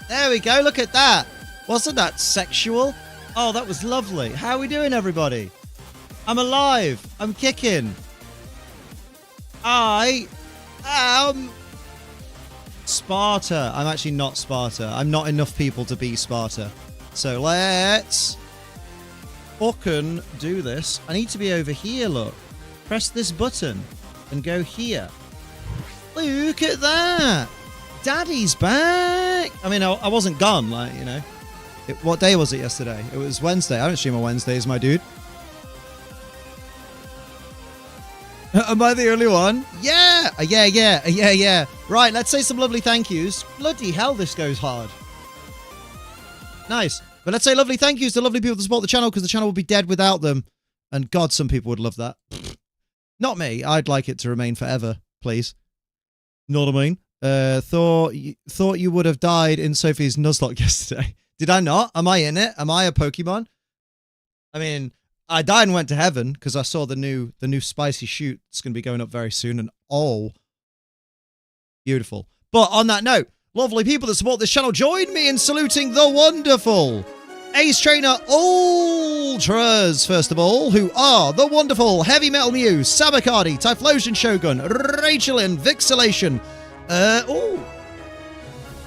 There we go. Look at that. Wasn't that sexual? Oh, that was lovely. How are we doing, everybody? I'm alive. I'm kicking. I am Sparta. I'm actually not Sparta. I'm not enough people to be Sparta. So let's fucking do this. I need to be over here, look. Press this button and go here. Look at that. Daddy's back. I mean, I wasn't gone, like, you know. What day was it yesterday? It was Wednesday. I don't stream on Wednesdays, my dude. Am I the only one? Yeah. Yeah. Right, let's say some lovely thank yous. Bloody hell, this goes hard. Nice. But let's say lovely thank yous to lovely people that support the channel, because the channel will be dead without them. And God, some people would love that. Not me. I'd like it to remain forever, please. Know what I mean? Thought you would have died in Sophie's Nuzlocke yesterday. Did I not? Am I in it? Am I a Pokemon? I mean, I died and went to heaven because I saw the new spicy shoot. It's going to be going up very soon, and oh, beautiful. But on that note, lovely people that support this channel, join me in saluting the wonderful Ace Trainer Ultras, first of all, who are the wonderful Heavy Metal Mew, Sabacardi, Typhlosion Shogun, Rachelin, Vixelation,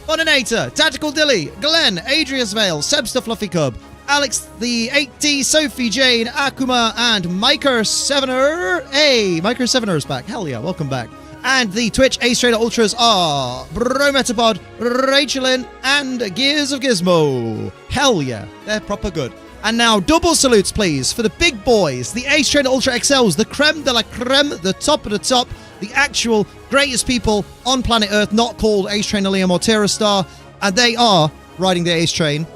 Boninator, Tactical Dilly, Glenn, Adrius Vale, Sebster Fluffy Cub, Alex the 8T, Sophie Jane, Akuma, and Miker Sevener. Hey, Miker Sevener is back. Hell yeah, welcome back. And the Twitch Ace Trader Ultras are Brometapod, Rachelin, and Gears of Gizmo. Hell yeah, they're proper good. And now double salutes, please, for the big boys, the Ace Trader Ultra XLs, the creme de la creme, the top of the top, the actual greatest people on planet Earth, not called Ace Trainer Liam or Terra Star, and they are riding the Ace Train.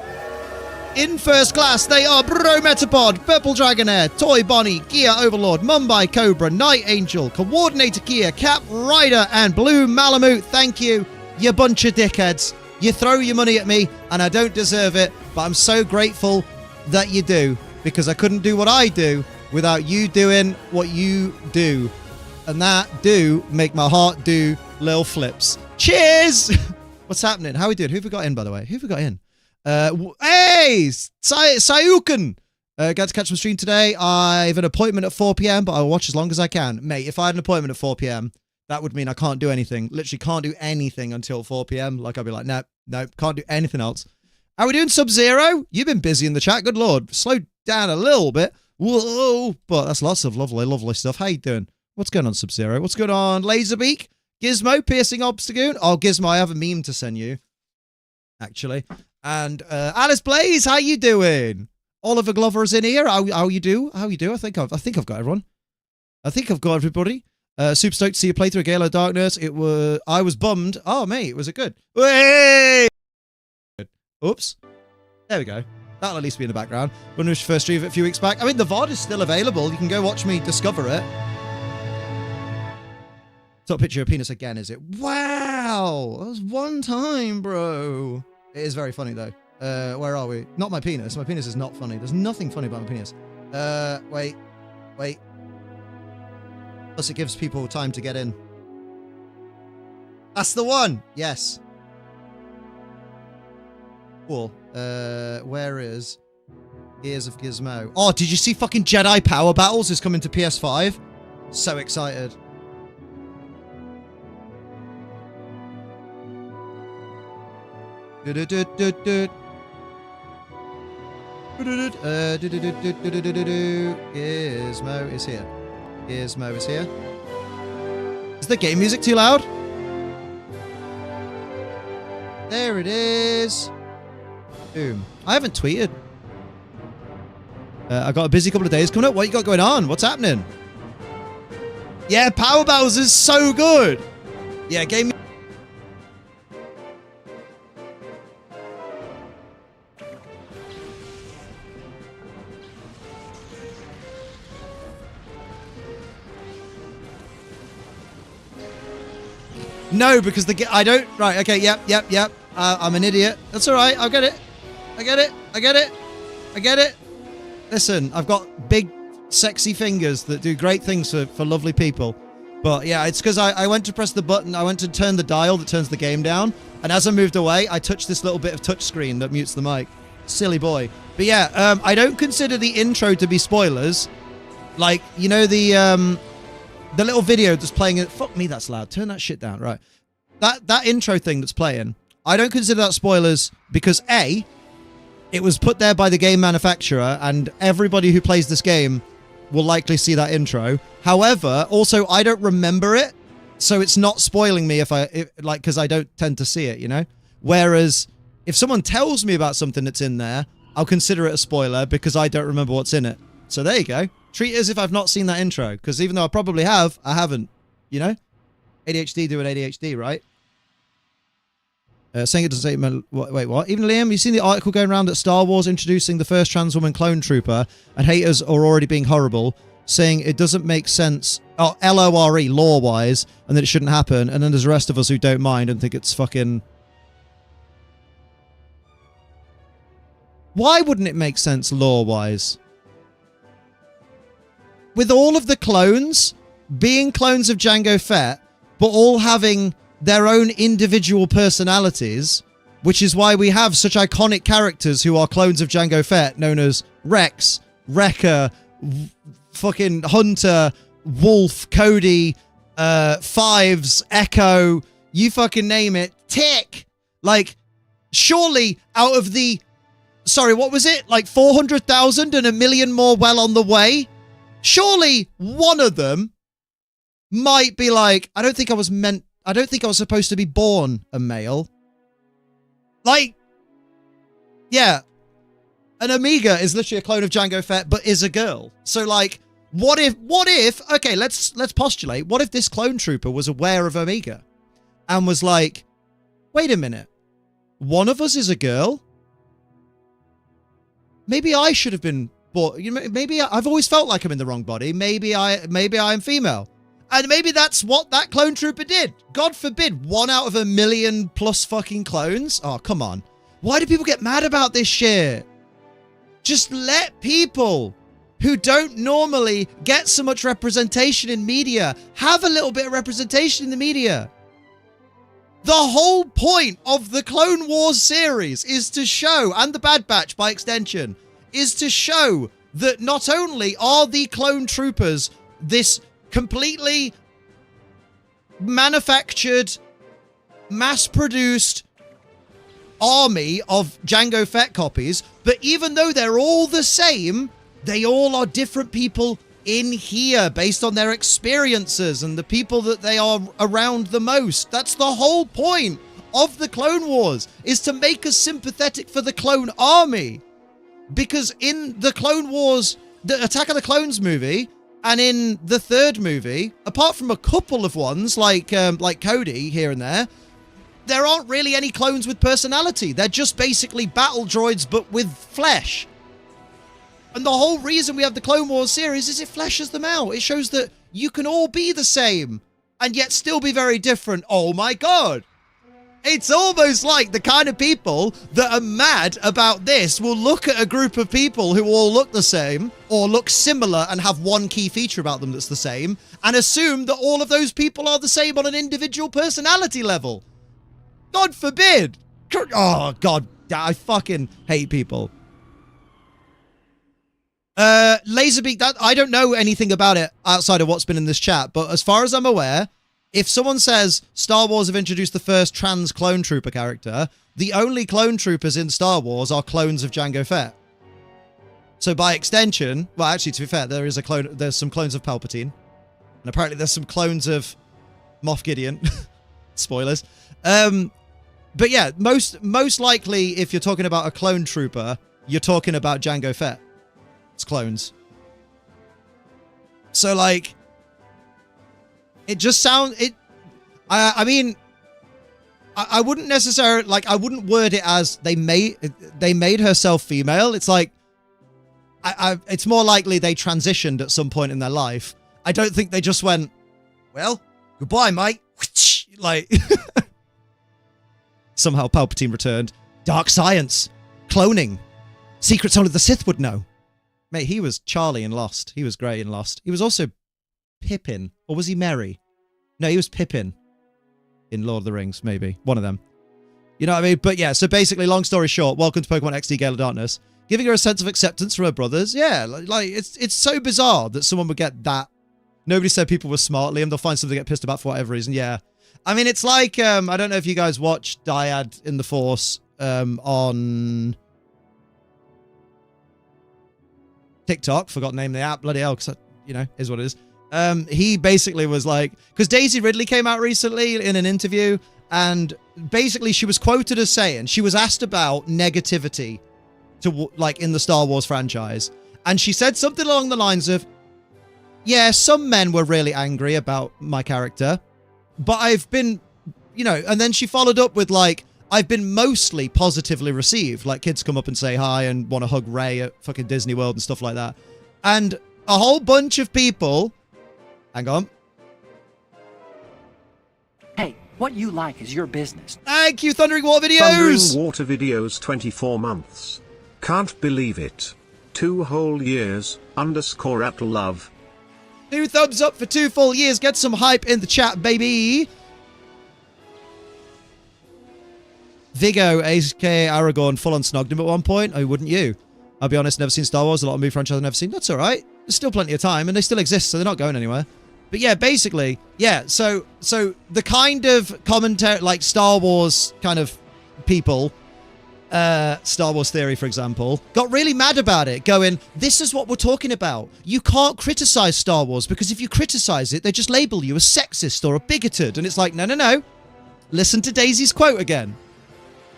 In first class, they are Brometapod, Purple Dragonair, Toy Bonnie, Gear Overlord, Mumbai Cobra, Night Angel, Coordinator Kia, Cap Rider, and Blue Malamute. Thank you, you bunch of dickheads. You throw your money at me, and I don't deserve it, but I'm so grateful that you do, because I couldn't do what I do without you doing what you do. And that do make my heart do little flips. Cheers! What's happening? How we doing? Who have we got in, by the way? Who have we got in? Hey! Sayukin! Got to catch my stream today. I have an appointment at 4 p.m, but I'll watch as long as I can. Mate, if I had an appointment at 4 p.m, that would mean I can't do anything. Literally can't do anything until 4 p.m. Like, I'll be like, nope, can't do anything else. How we doing, Sub-Zero? You've been busy in the chat. Good lord. Slow down a little bit. Whoa! But that's lots of lovely stuff. How you doing? What's going on, Sub-Zero? What's going on, Laserbeak? Gizmo, Piercing Obstagoon? Oh, Gizmo, I have a meme to send you, actually. And Alice Blaze, how you doing? Oliver Glover is in here. How you do? How you do? I think I've got everyone. I think I've got everybody. Super stoked to see you play through Gale of Darkness. I was bummed. Oh, mate, was it good? Whee! Oops. There we go. That'll at least be in the background. When we first streamed it a few weeks back. I mean, the VOD is still available. You can go watch me discover it. Top picture of penis again, is it? Wow! That was one time, bro. It is very funny, though. Where are we? Not my penis. My penis is not funny. There's nothing funny about my penis. Wait. Plus, it gives people time to get in. That's the one! Yes. Cool. Where is Gears of Gizmo? Oh, did you see fucking Jedi Power Battles is coming to PS5? So excited. Gizmo is here. Gizmo is here. Is the game music too loud? There it is. Boom. I haven't tweeted. I've got a busy couple of days coming up. What you got going on? What's happening? Yeah, Power Battles is so good. Yeah, game. No, because I don't. Right. Okay. Yep. I'm an idiot. That's all right. I'll get it. I get it. Listen, I've got big, sexy fingers that do great things for lovely people. But yeah, it's because I went to press the button. I went to turn the dial that turns the game down, And as I moved away, I touched this little bit of touchscreen that mutes the mic. Silly boy. But yeah, I don't consider the intro to be spoilers. Like, you know, the little video that's playing it. Fuck me, that's loud. Turn that shit down. Right. That intro thing that's playing, I don't consider that spoilers because A, it was put there by the game manufacturer and everybody who plays this game will likely see that intro. However, also, I don't remember it. So it's not spoiling me because I don't tend to see it, you know? Whereas if someone tells me about something that's in there, I'll consider it a spoiler because I don't remember what's in it. So there you go. Treat it as if I've not seen that intro, because even though I probably have, I haven't, you know? ADHD doing ADHD, right? Saying it doesn't say... Wait, what? Even Liam, you seen the article going around at Star Wars introducing the first trans woman clone trooper, and haters are already being horrible, saying it doesn't make sense, LORE, lore-wise, and that it shouldn't happen, and then there's the rest of us who don't mind and think it's fucking... Why wouldn't it make sense lore-wise? With all of the clones being clones of Jango Fett, but all having their own individual personalities, which is why we have such iconic characters who are clones of Jango Fett, known as Rex, Wrecker, fucking Hunter, Wolf, Cody, Fives, Echo, you fucking name it, Tick. Like, surely out of the... Sorry, what was it? Like 400,000 and a million more well on the way? Surely one of them might be like, I don't think I was supposed to be born a male. Like, yeah. An Omega is literally a clone of Jango Fett, but is a girl. So like, what if, okay, let's postulate. What if this clone trooper was aware of Omega and was like, wait a minute, one of us is a girl? Maybe I should have been born, you know, maybe I've always felt like I'm in the wrong body. Maybe I am female. And maybe that's what that clone trooper did. God forbid, 1 out of a million plus fucking clones. Oh, come on. Why do people get mad about this shit? Just let people who don't normally get so much representation in media have a little bit of representation in the media. The whole point of the Clone Wars series is to show, and the Bad Batch by extension, is to show that not only are the clone troopers this completely manufactured, mass-produced army of Jango Fett copies, but even though they're all the same, they all are different people in here based on their experiences and the people that they are around the most. That's the whole point of the Clone Wars, is to make us sympathetic for the clone army. Because in the Clone Wars, the Attack of the Clones movie, and in the third movie, apart from a couple of ones like Cody here and there aren't really any clones with personality. They're just basically battle droids, but with flesh. And the whole reason we have the Clone Wars series is it fleshes them out. It shows that you can all be the same and yet still be very different. Oh my God. It's almost like the kind of people that are mad about this will look at a group of people who all look the same or look similar and have one key feature about them that's the same and assume that all of those people are the same on an individual personality level. God forbid. Oh, God. I fucking hate people. Laserbeak, that I don't know anything about it outside of what's been in this chat, but as far as I'm aware, if someone says Star Wars have introduced the first trans clone trooper character, the only clone troopers in Star Wars are clones of Jango Fett. So by extension, well, actually, to be fair, there's some clones of Palpatine, and apparently there's some clones of Moff Gideon. Spoilers. But yeah, most likely, if you're talking about a clone trooper, you're talking about Jango Fett. Clones. So like, it just sounds I mean, I wouldn't necessarily, like, I wouldn't word it as they made herself female. It's like it's more likely they transitioned at some point in their life. I don't think they just went, well, goodbye mate, like somehow Palpatine returned. Dark science, cloning, secrets only the Sith would know. Mate, he was Charlie in Lost. He was great in Lost. He was also Pippin. Or was he Merry? No, he was Pippin in Lord of the Rings, maybe. One of them. You know what I mean? But yeah, so basically, long story short, welcome to Pokemon XD Gale of Darkness. Giving her a sense of acceptance from her brothers. Yeah, like it's so bizarre that someone would get that. Nobody said people were smart, Liam. They'll find something to get pissed about for whatever reason. Yeah. I mean, it's like, I don't know if you guys watch Dyad in the Force on TikTok. Forgot to name the app. Bloody hell, because, you know, is what it is. He basically was like, because Daisy Ridley came out recently in an interview, and basically she was quoted as saying, she was asked about negativity to like in the Star Wars franchise, and she said something along the lines of, yeah, some men were really angry about my character, but I've been, you know, and then she followed up with like, I've been mostly positively received. Like kids come up and say hi and want to hug Rey at fucking Disney World and stuff like that. And a whole bunch of people, hang on. Hey, what you like is your business. Thank you, Thundering Water Videos. Thundering Water Videos 24 months. Can't believe it. 2 whole years, _ at love. 2 thumbs up for 2 full years. Get some hype in the chat, baby. Vigo, aka Aragorn, full on snogged him at one point. Oh, wouldn't you? I'll be honest, never seen Star Wars. A lot of movie franchises I've never seen. That's all right. There's still plenty of time, and they still exist, so they're not going anywhere. But yeah, basically, yeah. So the kind of commentary, like Star Wars kind of people, Star Wars Theory, for example, got really mad about it, going, this is what we're talking about. You can't criticize Star Wars, because if you criticize it, they just label you a sexist or a bigoted. And it's like, no, no, no. Listen to Daisy's quote again.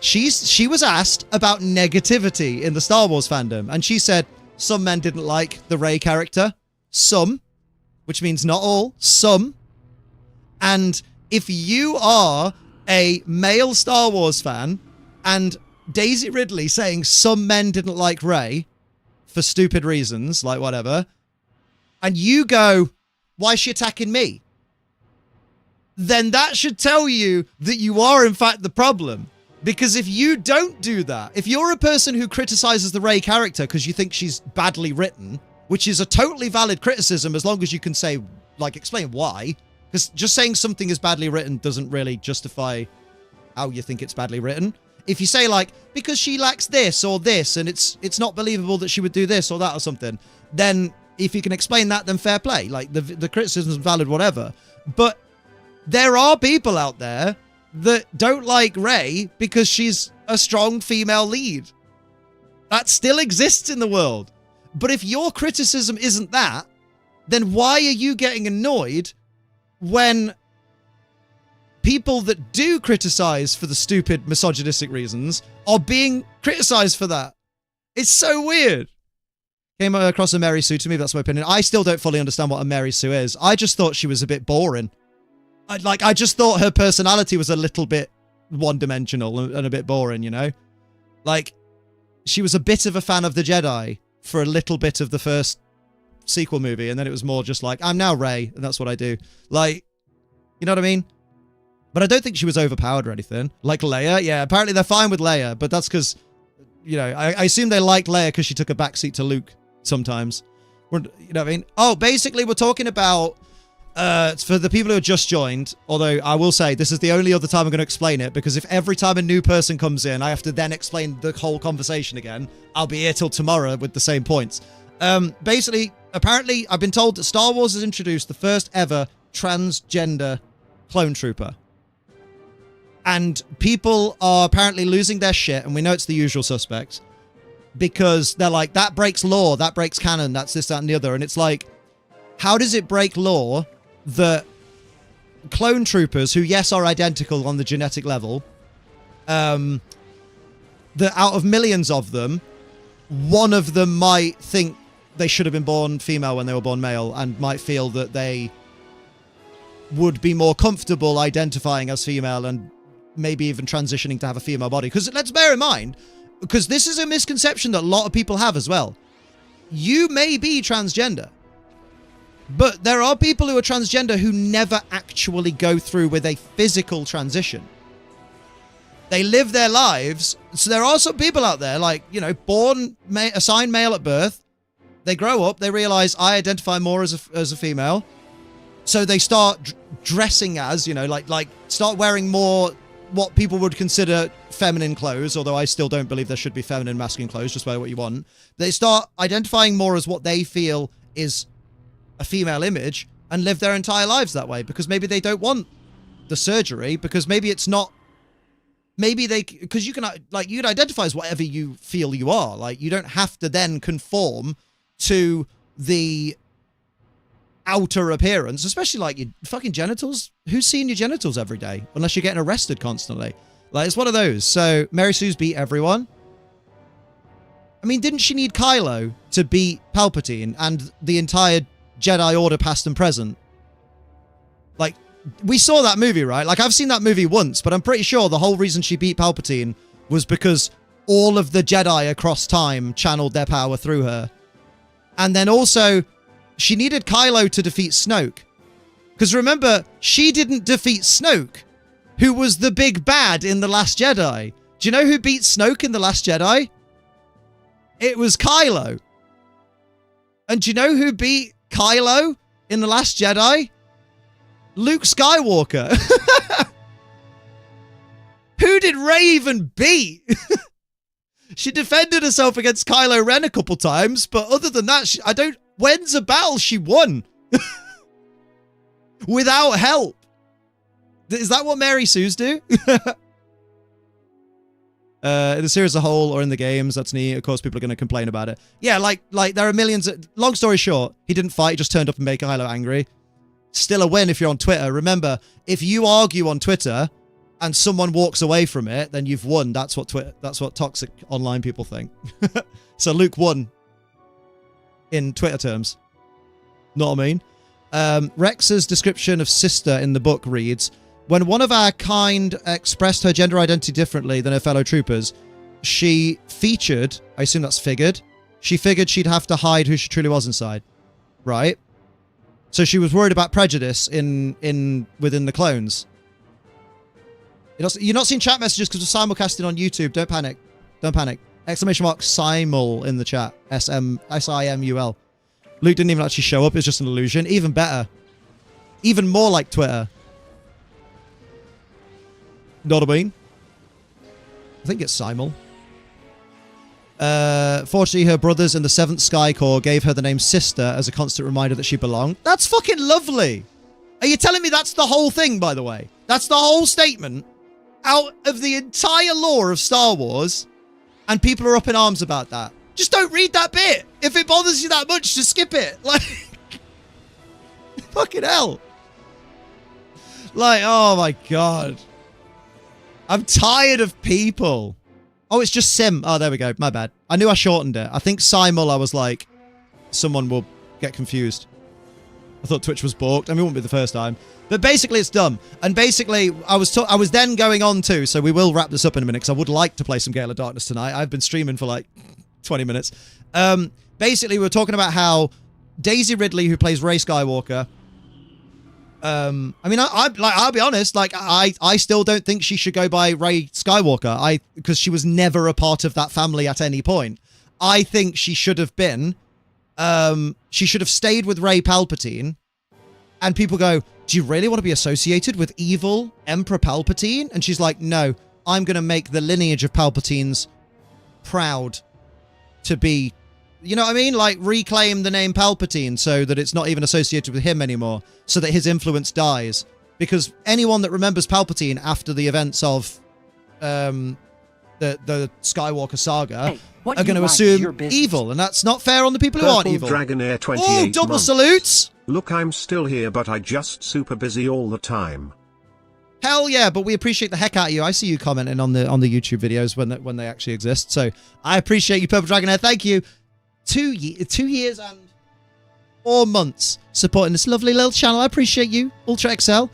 She was asked about negativity in the Star Wars fandom, and she said some men didn't like the Rey character. Some, which means not all, some. And if you are a male Star Wars fan, and Daisy Ridley saying some men didn't like Rey for stupid reasons, like whatever, and you go, why is she attacking me? Then that should tell you that you are in fact the problem. Because if you don't do that, if you're a person who criticizes the Rey character because you think she's badly written, which is a totally valid criticism as long as you can say, like, explain why. Because just saying something is badly written doesn't really justify how you think it's badly written. If you say, like, because she lacks this or this, and it's not believable that she would do this or that or something, then if you can explain that, then fair play. Like, the criticism is valid, whatever. But there are people out there that don't like Rey because she's a strong female lead. That still exists in the world. But if your criticism isn't that, then why are you getting annoyed when people that do criticize for the stupid misogynistic reasons are being criticized for that? It's so weird. Came across a Mary Sue to me, that's my opinion. I still don't fully understand what a Mary Sue is. I just thought she was a bit boring. I just thought her personality was a little bit one-dimensional and a bit boring, you know? Like, she was a bit of a fan of the Jedi for a little bit of the first sequel movie, and then it was more just like, I'm now Rey, and that's what I do. Like, you know what I mean? But I don't think she was overpowered or anything. Like Leia, yeah, apparently they're fine with Leia, but that's because, you know, I assume they liked Leia because she took a backseat to Luke sometimes. You know what I mean? Oh, basically we're talking about... for the people who have just joined, although I will say this is the only other time I'm going to explain it, because if every time a new person comes in I have to then explain the whole conversation again, I'll be here till tomorrow with the same points. Basically, apparently I've been told that Star Wars has introduced the first ever transgender clone trooper. And people are apparently losing their shit, and we know it's the usual suspects, because they're like, that breaks law, that breaks canon, that's this, that, and the other. And it's like, how does it break law that clone troopers, who, yes, are identical on the genetic level, that out of millions of them, one of them might think they should have been born female when they were born male, and might feel that they would be more comfortable identifying as female and maybe even transitioning to have a female body? Because let's bear in mind, because this is a misconception that a lot of people have as well. You may be transgender, but there are people who are transgender who never actually go through with a physical transition. They live their lives. So there are some people out there, like, you know, assigned male at birth. They grow up, they realize I identify more as a female. So they start dressing as, you know, like start wearing more what people would consider feminine clothes, although I still don't believe there should be feminine, masculine clothes, just wear what you want. They start identifying more as what they feel is a female image and live their entire lives that way, because maybe they don't want the surgery, because maybe it's not, maybe they, because you can, like, you can identify as whatever you feel you are. Like, you don't have to then conform to the outer appearance, especially like your fucking genitals. Who's seeing your genitals every day? Unless you're getting arrested constantly. Like, it's one of those. So, Mary Sue's beat everyone. I mean, didn't she need Kylo to beat Palpatine and the entire Jedi Order past and present? Like, we saw that movie, right? Like, I've seen that movie once, but I'm pretty sure the whole reason she beat Palpatine was because all of the Jedi across time channeled their power through her. And then also, she needed Kylo to defeat Snoke. Because remember, she didn't defeat Snoke, who was the big bad in The Last Jedi. Do you know who beat Snoke in The Last Jedi? It was Kylo. And do you know who beat Kylo in The Last Jedi? Luke Skywalker. Who did Rey even beat? She defended herself against Kylo Ren a couple times, but other than that, when's a battle she won? Without help. Is that what Mary Sue's do? In the series as a whole or in the games, that's neat. Of course, people are going to complain about it. Yeah, like there are millions of, long story short, he didn't fight, he just turned up and made Kylo angry. Still a win if you're on Twitter. Remember, if you argue on Twitter and someone walks away from it, then you've won. That's what toxic online people think. So Luke won in Twitter terms. Know what I mean? Rex's description of sister in the book reads, when one of our kind expressed her gender identity differently than her fellow troopers, she featured, I assume that's figured, she figured she'd have to hide who she truly was inside. Right? So she was worried about prejudice within the clones. You're not seeing chat messages because we're simulcasting on YouTube. Don't panic. Don't panic. Exclamation mark simul in the chat. S-I-M-U-L. Luke didn't even actually show up. It's just an illusion. Even better. Even more like Twitter. Know what I mean? I think it's simul. Fortunately, her brothers in the 7th Sky Corps gave her the name Sister as a constant reminder that she belonged. That's fucking lovely. Are you telling me that's the whole thing, by the way? That's the whole statement out of the entire lore of Star Wars, and people are up in arms about that. Just don't read that bit. If it bothers you that much, just skip it. Like, fucking hell. Like, oh my God. I'm tired of people. Oh, it's just Sim. Oh, there we go. My bad. I knew I shortened it. I think Simul, I was like, someone will get confused. I thought Twitch was balked. I mean, it won't be the first time. But basically, it's dumb. And basically, I was then going on to, so we will wrap this up in a minute, because I would like to play some Gale of Darkness tonight. I've been streaming for like 20 minutes. Basically, we were talking about how Daisy Ridley, who plays Rey Skywalker, I mean, I'll be honest, like, I still don't think she should go by Rey Skywalker, because she was never a part of that family at any point. I think she should have been, she should have stayed with Rey Palpatine, and people go, do you really want to be associated with evil Emperor Palpatine? And she's like, no, I'm going to make the lineage of Palpatines proud to be, you know what I mean? Like, reclaim the name Palpatine so that it's not even associated with him anymore, so that his influence dies. Because anyone that remembers Palpatine after the events of the Skywalker saga are going to assume evil, and that's not fair on the people who aren't evil. Dragonair 28 oh, double months. salutes! Look, I'm still here, but I just super busy all the time. Hell yeah, but we appreciate the heck out of you. I see you commenting on the YouTube videos when they actually exist, so I appreciate you, Purple Dragonair. Thank you. 2 years and 4 months supporting this lovely little channel. I appreciate you, Ultra XL.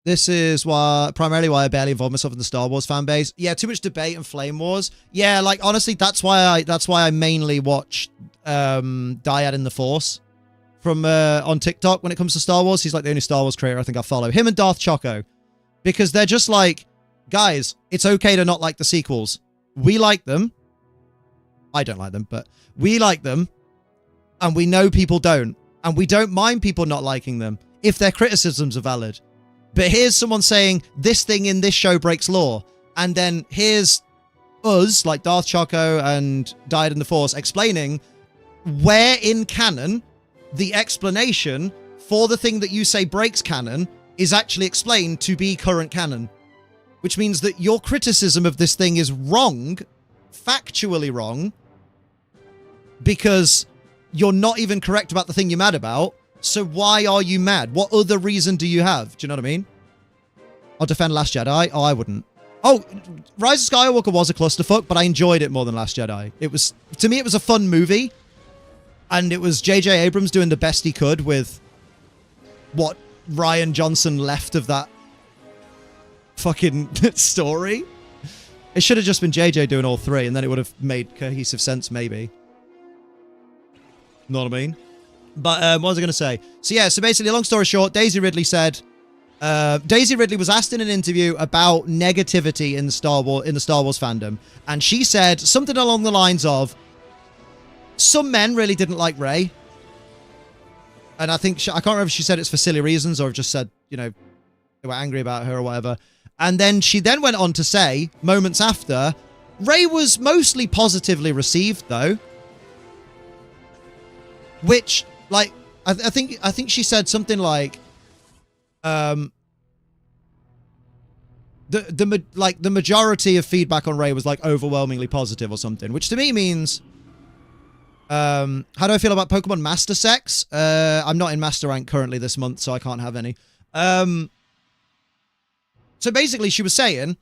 This is primarily why I barely involve myself in the Star Wars fan base. Yeah, too much debate and flame wars. Yeah, like, honestly, that's why I mainly watch Dyad in the Force from on TikTok when it comes to Star Wars. He's like the only Star Wars creator I think I follow. Him and Darth Choco, because they're just like, guys, it's okay to not like the sequels. We like them. I don't like them, but we like them, and we know people don't, and we don't mind people not liking them if their criticisms are valid. But here's someone saying this thing in this show breaks law. And then here's us, like Darth Choco and Died in the Force, explaining where in canon the explanation for the thing that you say breaks canon is actually explained to be current canon. Which means that your criticism of this thing is wrong, factually wrong, because you're not even correct about the thing you're mad about. So why are you mad? What other reason do you have? Do you know what I mean? I'll defend Last Jedi. Oh, I wouldn't. Oh, Rise of Skywalker was a clusterfuck, but I enjoyed it more than Last Jedi. It was, to me, it was a fun movie. And it was J.J. Abrams doing the best he could with what Rian Johnson left of that fucking story. It should have just been JJ doing all three, and then it would have made cohesive sense, maybe. Know what I mean? But what was I going to say? So yeah, so basically, long story short, Daisy Ridley said... Daisy Ridley was asked in an interview about negativity in the Star Wars fandom, and she said something along the lines of, some men really didn't like Rey. And I think, I can't remember if she said it's for silly reasons or just said, you know, they were angry about her or whatever. And then she then went on to say, moments after, Rey was mostly positively received, though. Which, like, I think she said something like, the majority of feedback on Rey was like overwhelmingly positive or something, which to me means, how do I feel about Pokemon Master Sex? I'm not in Master Rank currently this month, so I can't have any. So basically she was saying,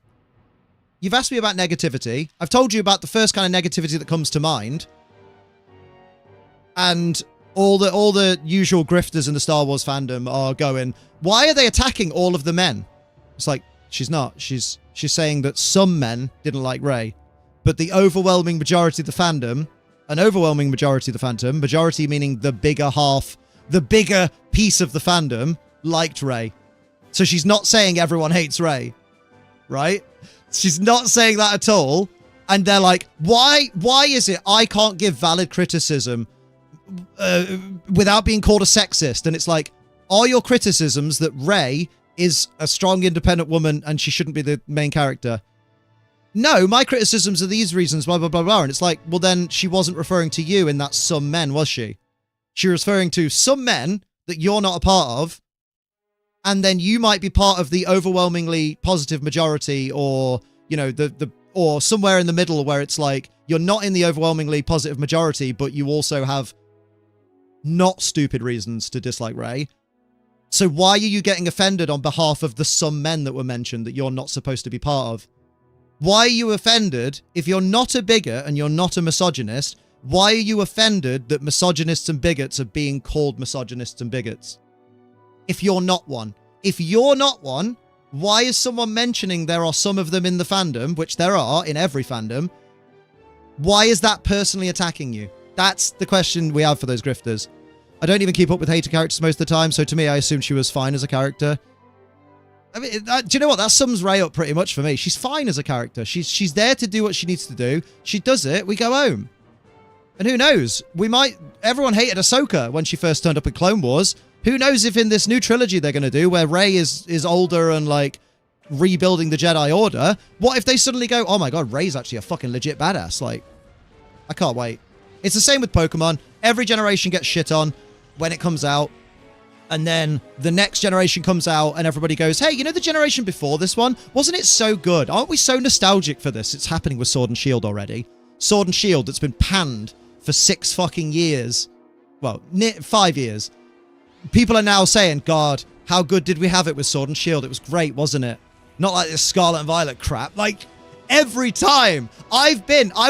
you've asked me about negativity. I've told you about the first kind of negativity that comes to mind. And all the usual grifters in the Star Wars fandom are going, why are they attacking all of the men? It's like, she's not. She's saying that some men didn't like Rey. But the overwhelming majority of the fandom, majority meaning the bigger half, the bigger piece of the fandom, liked Rey. So she's not saying everyone hates Rey, right? She's not saying that at all. And they're like, why is it I can't give valid criticism without being called a sexist? And it's like, are your criticisms that Rey is a strong, independent woman and she shouldn't be the main character? No, my criticisms are these reasons, blah, blah, blah, blah. And it's like, well, then she wasn't referring to you in that some men, was she? She was referring to some men that you're not a part of. And then you might be part of the overwhelmingly positive majority, or, you know, or somewhere in the middle where it's like, you're not in the overwhelmingly positive majority, but you also have not stupid reasons to dislike Rey. So why are you getting offended on behalf of the some men that were mentioned that you're not supposed to be part of? Why are you offended if you're not a bigot and you're not a misogynist? Why are you offended that misogynists and bigots are being called misogynists and bigots? If you're not one. If you're not one, why is someone mentioning there are some of them in the fandom, which there are in every fandom? Why is that personally attacking you? That's the question we have for those grifters. I don't even keep up with hater characters most of the time, so to me, I assume she was fine as a character. I mean, do you know what? That sums Rey up pretty much for me. She's fine as a character. She's there to do what she needs to do. She does it. We go home. And who knows? Everyone hated Ahsoka when she first turned up in Clone Wars. Who knows if in this new trilogy they're going to do, where Rey is older and, like, rebuilding the Jedi Order, what if they suddenly go, oh my god, Rey's actually a fucking legit badass? Like, I can't wait. It's the same with Pokemon. Every generation gets shit on when it comes out. And then the next generation comes out and everybody goes, hey, you know the generation before this one? Wasn't it so good? Aren't we so nostalgic for this? It's happening with Sword and Shield already. Sword and Shield that's been panned for 6 fucking years. Well, 5 years. People are now saying, God, how good did we have it with Sword and Shield? It was great, wasn't it? Not like this Scarlet and Violet crap. Like, every time I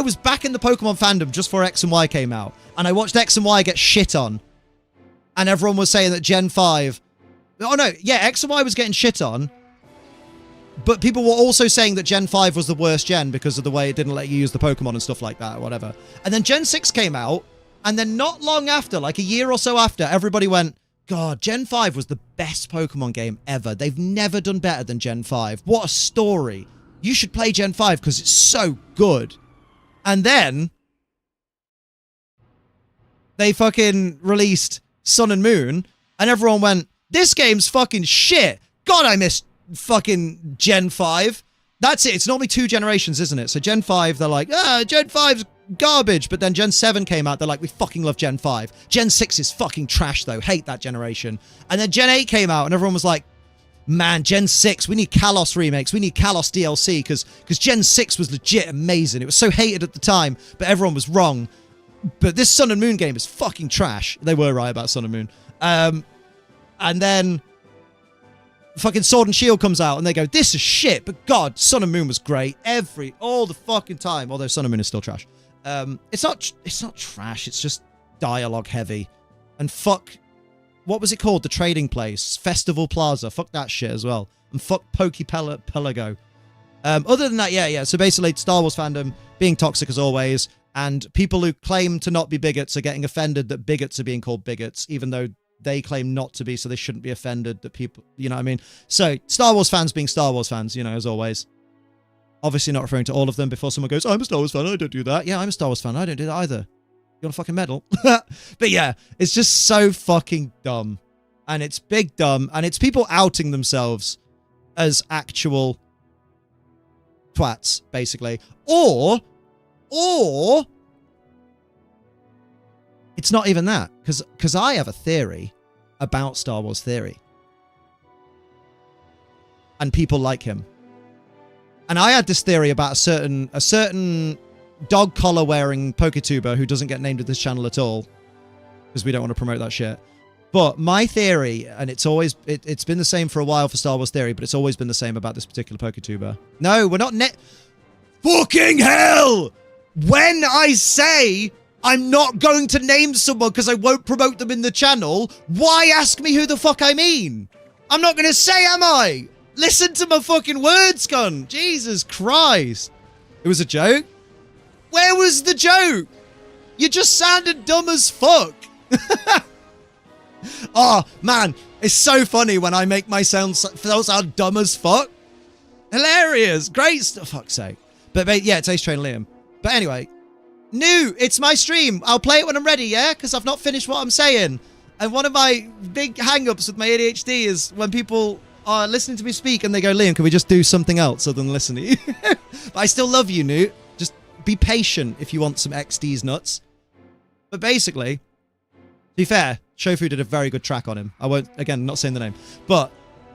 was back in the Pokemon fandom just before X and Y came out. And I watched X and Y get shit on. And everyone was saying that Gen 5... Oh, no. Yeah, X and Y was getting shit on. But people were also saying that Gen 5 was the worst gen because of the way it didn't let you use the Pokemon and stuff like that or whatever. And then Gen 6 came out. And then not long after, like a year or so after, everybody went, God, Gen 5 was the best Pokemon game ever. They've never done better than Gen 5. What a story. You should play Gen 5 because it's so good. And then they fucking released Sun and Moon, and everyone went, this game's fucking shit. God, I miss fucking Gen 5. That's it. It's normally 2 generations, isn't it? So Gen 5, they're like, Gen 5's garbage. But then Gen 7 came out. They're like, we fucking love Gen 5. Gen 6 is fucking trash, though. Hate that generation. And then Gen 8 came out, and everyone was like, man, Gen 6, we need Kalos remakes. We need Kalos DLC, because Gen 6 was legit amazing. It was so hated at the time, but everyone was wrong. But this Sun and Moon game is fucking trash. They were right about Sun and Moon. And then fucking Sword and Shield comes out, and they go, this is shit. But God, Sun and Moon was great. All the fucking time. Although Sun and Moon is still trash. It's not trash. It's just dialogue heavy. And fuck, what was it called? The trading place, Festival Plaza. Fuck that shit as well. And fuck Pelago. Other than that, yeah. So basically, Star Wars fandom being toxic as always, and people who claim to not be bigots are getting offended that bigots are being called bigots, even though they claim not to be, so they shouldn't be offended that people, you know what I mean? So Star Wars fans being Star Wars fans, you know, as always. Obviously not referring to all of them before someone goes, I'm a Star Wars fan, I don't do that. Yeah, I'm a Star Wars fan, I don't do that either. You want a fucking medal? But yeah, it's just so fucking dumb. And it's big dumb. And it's people outing themselves as actual twats, basically. Or it's not even that. Because I have a theory about Star Wars theory. And people like him. And I had this theory about a certain dog collar wearing PokeTuber who doesn't get named at this channel at all, because we don't want to promote that shit. But my theory, and it's been the same for a while for Star Wars theory, but it's always been the same about this particular PokeTuber. No, we're not fucking hell! When I say I'm not going to name someone because I won't promote them in the channel, why ask me who the fuck I mean? I'm not going to say, am I? Listen to my fucking words, gun. Jesus Christ. It was a joke? Where was the joke? You just sounded dumb as fuck. Oh, man. It's so funny when I make myself sound dumb as fuck. Hilarious. Great stuff. Fuck's sake. But yeah, it's Ace Train Liam. But anyway. New. It's my stream. I'll play it when I'm ready, yeah? Because I've not finished what I'm saying. And one of my big hang-ups with my ADHD is when people are listening to me speak and they go, Liam, can we just do something else other than listen to you? But I still love you, Newt. Just be patient if you want some XD's nuts. But basically, to be fair, Shofu did a very good track on him. I won't, again, not saying the name. But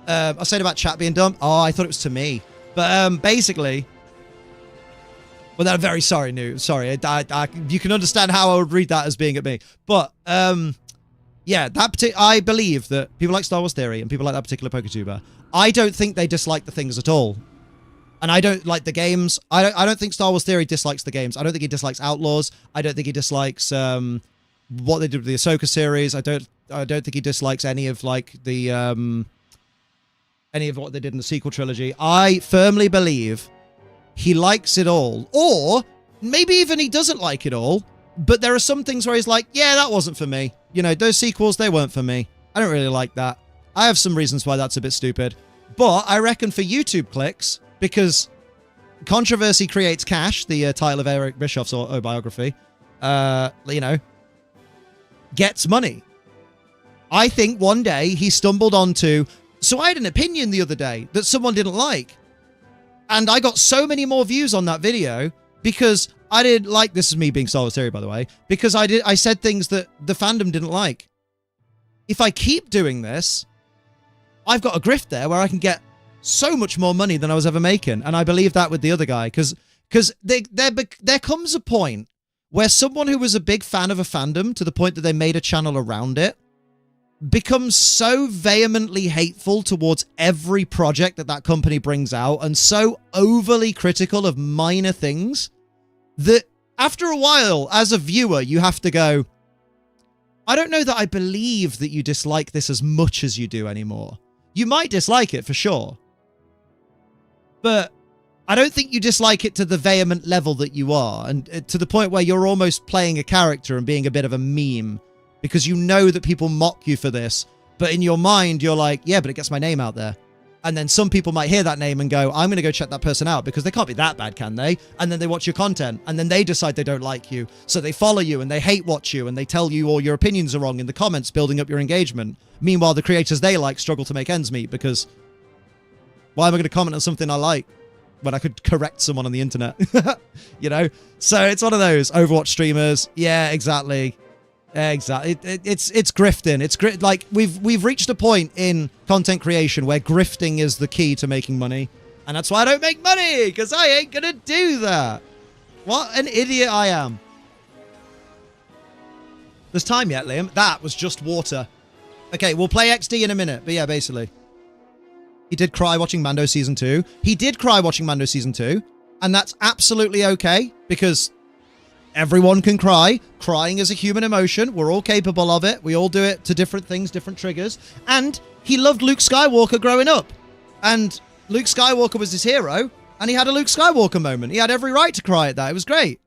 I said about chat being dumb. Oh, I thought it was to me. But basically, well, I'm very sorry, Newt. Sorry. You can understand how I would read that as being at me. But yeah, I believe that people like Star Wars Theory and people like that particular PokeTuber, I don't think they dislike the things at all. And I don't like the games. I don't think Star Wars Theory dislikes the games. I don't think he dislikes Outlaws. I don't think he dislikes what they did with the Ahsoka series. I don't think he dislikes any of like the any of what they did in the sequel trilogy. I firmly believe he likes it all. Or maybe even he doesn't like it all. But there are some things where he's like, yeah, that wasn't for me. You know, those sequels, they weren't for me. I don't really like that. I have some reasons why that's a bit stupid. But I reckon for YouTube clicks, because controversy creates cash, the title of Eric Bischoff's autobiography, you know, gets money. I think one day he stumbled onto... So I had an opinion the other day that someone didn't like. And I got so many more views on that video because I didn't like... This is me being Star Wars Theory, by the way. Because I said things that the fandom didn't like. If I keep doing this, I've got a grift there where I can get so much more money than I was ever making. And I believe that with the other guy. Because there comes a point where someone who was a big fan of a fandom to the point that they made a channel around it becomes so vehemently hateful towards every project that company brings out and so overly critical of minor things that after a while, as a viewer, you have to go, I don't know that I believe that you dislike this as much as you do anymore. You might dislike it for sure, but I don't think you dislike it to the vehement level that you are, and to the point where you're almost playing a character and being a bit of a meme because you know that people mock you for this, but in your mind, you're like, yeah, but it gets my name out there. And then some people might hear that name and go, I'm going to go check that person out because they can't be that bad, can they? And then they watch your content and then they decide they don't like you. So they follow you and they hate watch you and they tell you all your opinions are wrong in the comments, building up your engagement. Meanwhile, the creators they like struggle to make ends meet because Why am I going to comment on something I like when I could correct someone on the internet? You know? So it's one of those Overwatch streamers. Yeah, exactly. Exactly. It's grifting. It's like we've reached a point in content creation where grifting is the key to making money. And that's why I don't make money, because I ain't going to do that. What an idiot I am. There's time yet, Liam. That was just water. Okay, we'll play XD in a minute. But yeah, basically. He did cry watching Mando Season 2. He did cry watching Mando Season 2. And that's absolutely okay, because everyone can cry. Crying is a human emotion. We're all capable of it. We all do it to different things, different triggers. And he loved Luke Skywalker growing up. And Luke Skywalker was his hero. And he had a Luke Skywalker moment. He had every right to cry at that. It was great.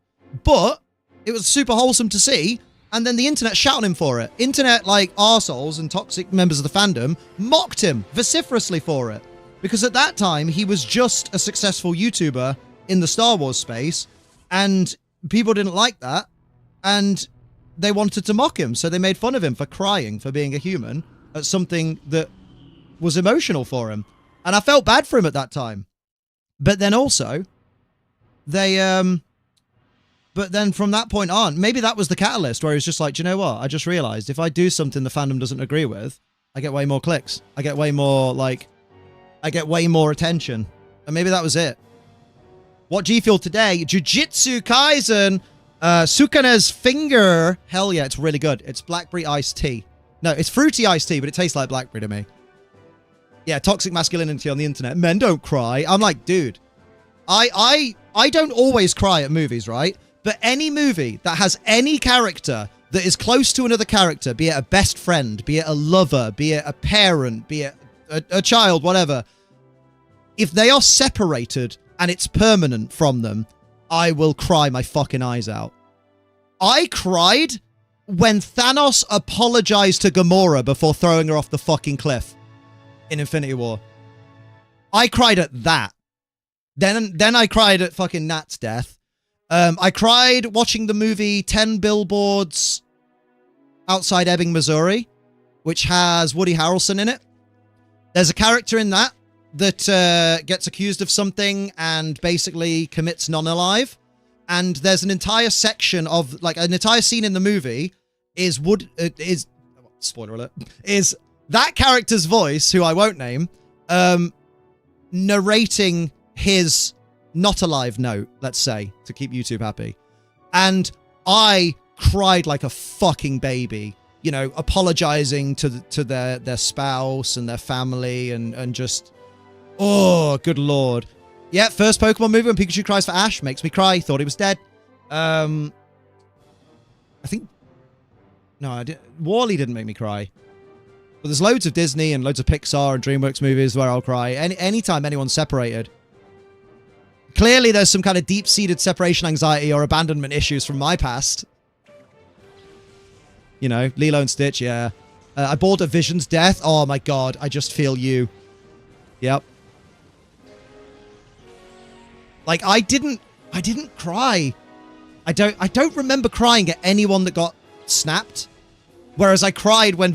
But it was super wholesome to see. And then the internet shouted him for it. Internet, like arseholes and toxic members of the fandom, mocked him vociferously for it. Because at that time, he was just a successful YouTuber in the Star Wars space. And people didn't like that. And they wanted to mock him. So they made fun of him for crying, for being a human, at something that was emotional for him. And I felt bad for him at that time. But then also, but then from that point on, maybe that was the catalyst where he was just like, do you know what? I just realized if I do something the fandom doesn't agree with, I get way more clicks. I get way more, I get way more attention. And maybe that was it. What G Fuel today? Jujutsu Kaisen, Sukane's Finger. Hell yeah, it's really good. It's blackberry iced tea. No, it's fruity iced tea, but it tastes like blackberry to me. Yeah, toxic masculinity on the internet. Men don't cry. I'm like, dude, I don't always cry at movies, right? But any movie that has any character that is close to another character, be it a best friend, be it a lover, be it a parent, be it a child, whatever, if they are separated and it's permanent from them, I will cry my fucking eyes out. I cried when Thanos apologized to Gamora before throwing her off the fucking cliff in Infinity War. I cried at that. Then I cried at fucking Nat's death. I cried watching the movie 10 Billboards Outside Ebbing, Missouri, which has Woody Harrelson in it. There's a character in that gets accused of something and basically commits non-alive. And there's an entire section of, like, an entire scene in the movie is spoiler alert, is that character's voice, who I won't name, narrating his not alive note, let's say, to keep YouTube happy. And I cried like a fucking baby, you know, apologizing to their spouse and their family and just, oh, good Lord. Yeah, first Pokemon movie when Pikachu cries for Ash makes me cry. Thought he was dead. I think, no, Wall-E didn't make me cry. But there's loads of Disney and loads of Pixar and DreamWorks movies where I'll cry. Anytime anyone's separated. Clearly, there's some kind of deep-seated separation anxiety or abandonment issues from my past. You know, Lilo and Stitch, yeah. I bawled at Vision's death. Oh my god, I just feel you. Yep. Like, I didn't cry. I don't remember crying at anyone that got snapped. Whereas I cried when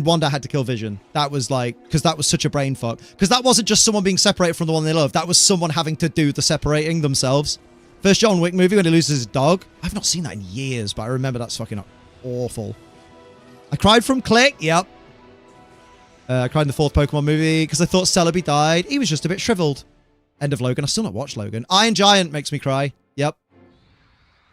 Wanda had to kill Vision. That was like, because that was such a brain fuck. Because that wasn't just someone being separated from the one they loved. That was someone having to do the separating themselves. First John Wick movie when he loses his dog. I've not seen that in years, but I remember that's fucking awful. I cried from Click. Yep. I cried in the fourth Pokemon movie because I thought Celebi died. He was just a bit shriveled. End of Logan. I still not watched Logan. Iron Giant makes me cry. Yep.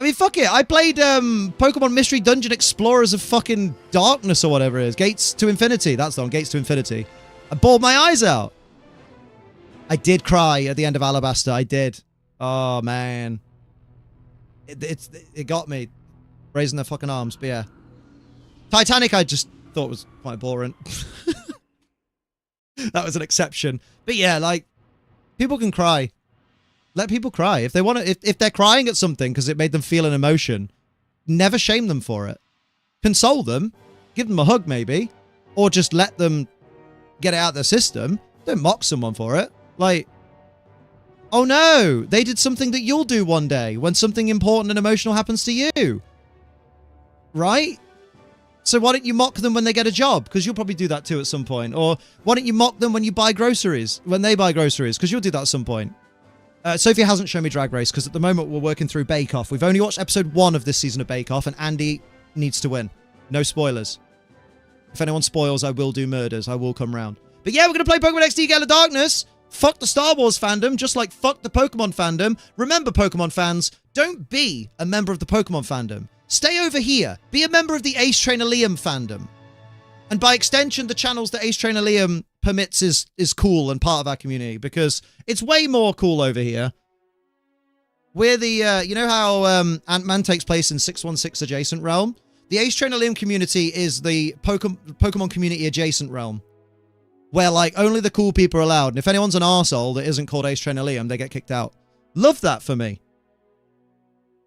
I mean, fuck it. I played Pokemon Mystery Dungeon Explorers of fucking Darkness or whatever it is. Gates to Infinity. That's the one. Gates to Infinity. I bawled my eyes out. I did cry at the end of Alabaster. I did. Oh, man. It got me. Raising their fucking arms. But yeah. Titanic I just thought was quite boring. That was an exception. But yeah, like, people can cry. Let people cry. If they want to, if they're crying at something because it made them feel an emotion, never shame them for it. Console them, give them a hug maybe, or just let them get it out of their system. Don't mock someone for it. Like, oh no, they did something that you'll do one day when something important and emotional happens to you. Right? So why don't you mock them when they get a job? Because you'll probably do that too at some point. Or why don't you mock them when you buy groceries? When they buy groceries? Because you'll do that at some point. Sophie hasn't shown me Drag Race because at the moment we're working through Bake Off. We've only watched episode 1 of this season of Bake Off and Andy needs to win. No spoilers. If anyone spoils, I will do murders. I will come round. But yeah, we're going to play Pokemon XD Gale of Darkness. Fuck the Star Wars fandom, just like fuck the Pokemon fandom. Remember, Pokemon fans, don't be a member of the Pokemon fandom. Stay over here. Be a member of the Ace Trainer Liam fandom. And by extension, the channels that Ace Trainer Liam permits is cool and part of our community because it's way more cool over here. We're the, you know how Ant-Man takes place in 616 adjacent realm? The Ace Trainer Liam community is the Pokemon community adjacent realm. Where, like, only the cool people are allowed. And if anyone's an arsehole that isn't called Ace Trainer Liam, they get kicked out. Love that for me.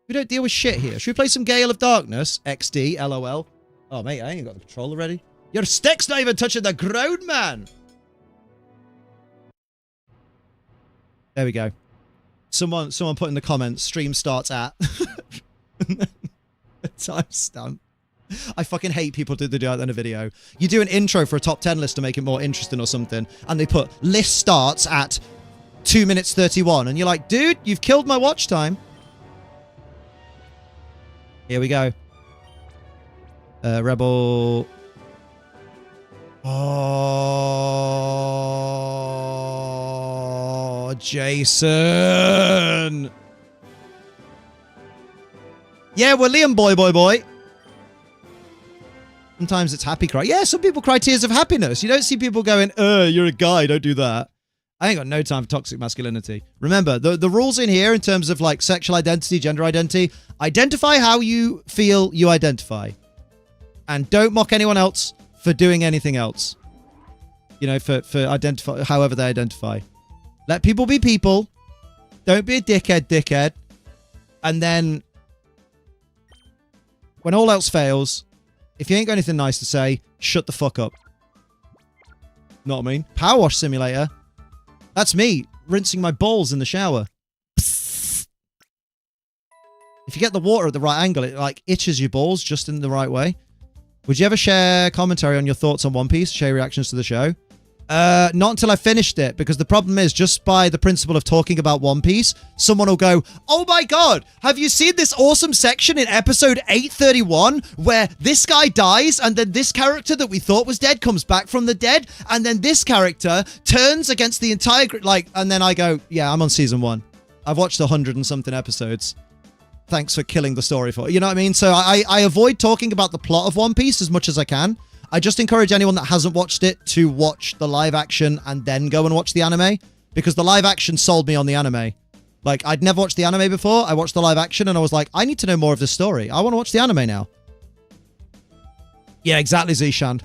We don't deal with shit here. Should we play some Gale of Darkness? XD, LOL. Oh, mate, I ain't got the controller ready. Your stick's not even touching the ground, man. There we go. Someone put in the comments, stream starts at. Timestamp. I fucking hate people that do that in a video. You do an intro for a top 10 list to make it more interesting or something, and they put list starts at 2 minutes 31, and you're like, dude, you've killed my watch time. Here we go. Rebel. Oh, Jason. Yeah, we're Liam boy. Sometimes it's happy cry. Yeah, some people cry tears of happiness. You don't see people going, you're a guy, don't do that. I ain't got no time for toxic masculinity. Remember, the rules in here in terms of like sexual identity, gender identity, identify how you feel you identify. And don't mock anyone else for doing anything else. You know, for identify however they identify. Let people be people. Don't be a dickhead. And then when all else fails, if you ain't got anything nice to say, shut the fuck up. Know what I mean? Power wash simulator. That's me rinsing my balls in the shower. Psst. If you get the water at the right angle, it like itches your balls just in the right way. Would you ever share commentary on your thoughts on One Piece? Share reactions to the show? Not until I finished it, because the problem is just by the principle of talking about One Piece, someone will go, oh my god, have you seen this awesome section in episode 831 where this guy dies and then this character that we thought was dead comes back from the dead and then this character turns against the entire and then I go, yeah, I'm on season 1. I've watched 100 and something episodes. Thanks for killing the story for it. You know what I mean? So I avoid talking about the plot of One Piece as much as I can. I just encourage anyone that hasn't watched it to watch the live action and then go and watch the anime, because the live action sold me on the anime. Like, I'd never watched the anime before. I watched the live action and I was like, I need to know more of this story. I want to watch the anime now. Yeah, exactly, Zishan.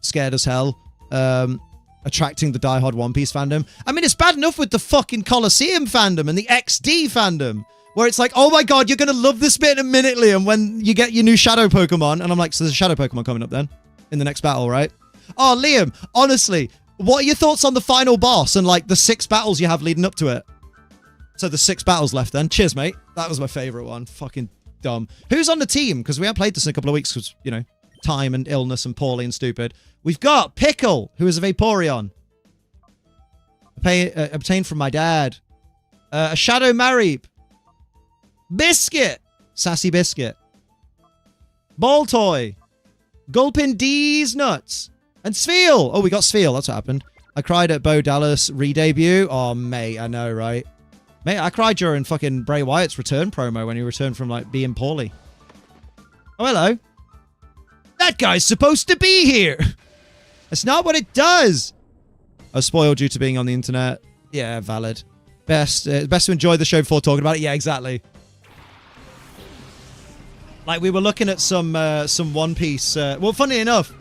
Scared as hell. Attracting the diehard One Piece fandom. I mean, it's bad enough with the fucking Colosseum fandom and the XD fandom, where it's like, oh my god, you're going to love this bit in a minute, Liam, when you get your new Shadow Pokemon. And I'm like, so there's a Shadow Pokemon coming up then? In the next battle, right? Oh, Liam, honestly, what are your thoughts on the final boss and, like, the 6 battles you have leading up to it? So there's 6 battles left then. Cheers, mate. That was my favourite one. Fucking dumb. Who's on the team? Because we haven't played this in a couple of weeks because, you know, time and illness and poorly and stupid. We've got Pickle, who is a Vaporeon. Obtained from my dad. A Shadow Marip. Biscuit! Sassy Biscuit. Ball Toy. Gulpin D's Nuts. And Sfeel! Oh, we got Sfeel. That's what happened. I cried at Bo Dallas re-debut. Oh, mate, I know, right? Mate, I cried during fucking Bray Wyatt's return promo when he returned from, like, being poorly. Oh, hello. That guy's supposed to be here! That's not what it does! I was spoiled due to being on the internet. Yeah, valid. Best to enjoy the show before talking about it. Yeah, exactly. Like, we were looking at some One Piece. Well, funny enough,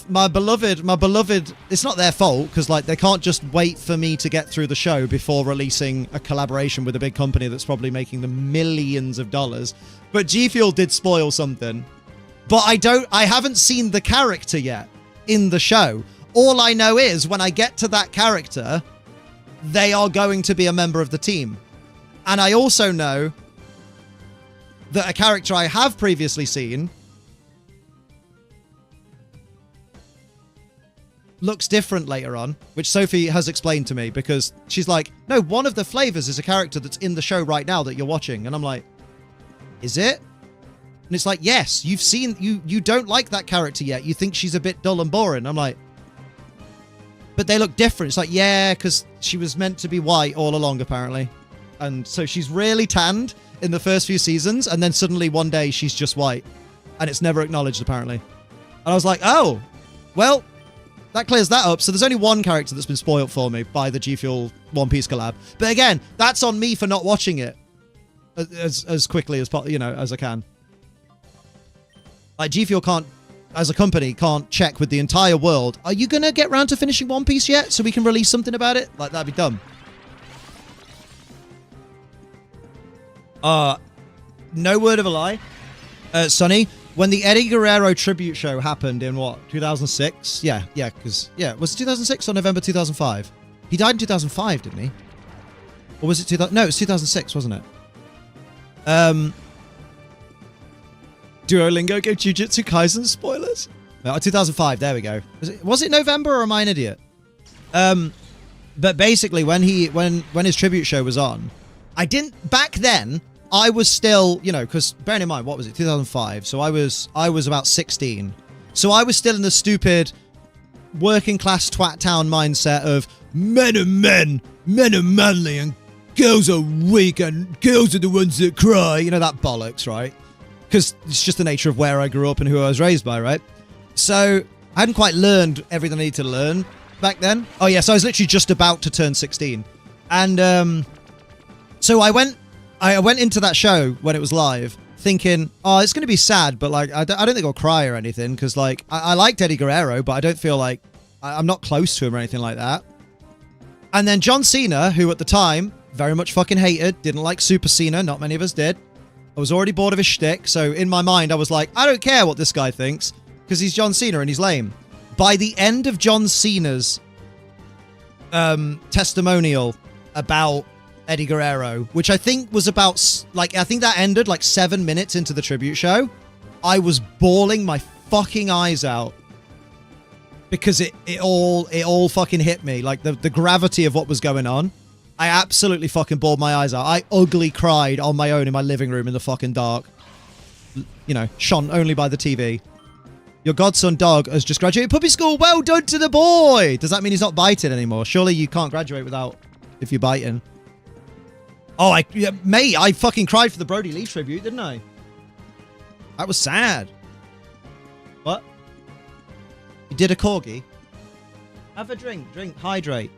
my beloved, it's not their fault, because, like, they can't just wait for me to get through the show before releasing a collaboration with a big company that's probably making them millions of dollars. But G Fuel did spoil something. But I haven't seen the character yet in the show. All I know is when I get to that character, they are going to be a member of the team. And I also know that a character I have previously seen looks different later on, which Sophie has explained to me, because she's like, no, one of the flavors is a character that's in the show right now that you're watching. And I'm like, is it? And it's like, yes, you've seen, you don't like that character yet. You think she's a bit dull and boring. I'm like, but they look different. It's like, yeah, because she was meant to be white all along, apparently. And so she's really tanned in the first few seasons, and then suddenly one day she's just white. And it's never acknowledged, apparently. And I was like, oh, well, that clears that up. So there's only one character that's been spoiled for me by the G Fuel One Piece collab. But again, that's on me for not watching it as quickly as as I can. Like, G Fuel can't, as a company, can't check with the entire world. Are you gonna get round to finishing One Piece yet, so we can release something about it? Like, that'd be dumb. No word of a lie, Sonny. When the Eddie Guerrero tribute show happened in what, 2006? Yeah, because was it 2006 or November 2005? He died in 2005, didn't he? Or was it 2000? No, it was 2006, wasn't it? Duolingo gave Jujutsu Kaisen spoilers. No, 2005. There we go. Was it November, or am I an idiot? But basically, when his tribute show was on, I didn't back then. I was still, because bearing in mind, what was it, 2005? So I was about 16. So I was still in the stupid working class twat town mindset of men are men are manly, and girls are weak, and girls are the ones that cry. That bollocks, right? Because it's just the nature of where I grew up and who I was raised by, right? So I hadn't quite learned everything I needed to learn back then. Oh yeah, so I was literally just about to turn 16. And so I went into that show when it was live thinking, oh, it's going to be sad, but like, I don't think I'll cry or anything, because like, I liked Eddie Guerrero, but I don't feel like I'm not close to him or anything like that. And then John Cena, who at the time very much fucking hated, didn't like Super Cena, not many of us did. I was already bored of his shtick, so in my mind I was like, I don't care what this guy thinks, because he's John Cena and he's lame. By the end of John Cena's testimonial about Eddie Guerrero, which I think was about, I think that ended like 7 minutes into the tribute show, I was bawling my fucking eyes out, because it all fucking hit me, like the gravity of what was going on. I absolutely fucking bawled my eyes out. I ugly cried on my own in my living room in the fucking dark, shone only by the TV. Your godson dog has just graduated puppy school. Well done to the boy. Does that mean he's not biting anymore? Surely you can't graduate if you're biting. Oh, mate, I fucking cried for the Brody Lee tribute, didn't I? That was sad. What? You did a corgi? Have a drink, hydrate.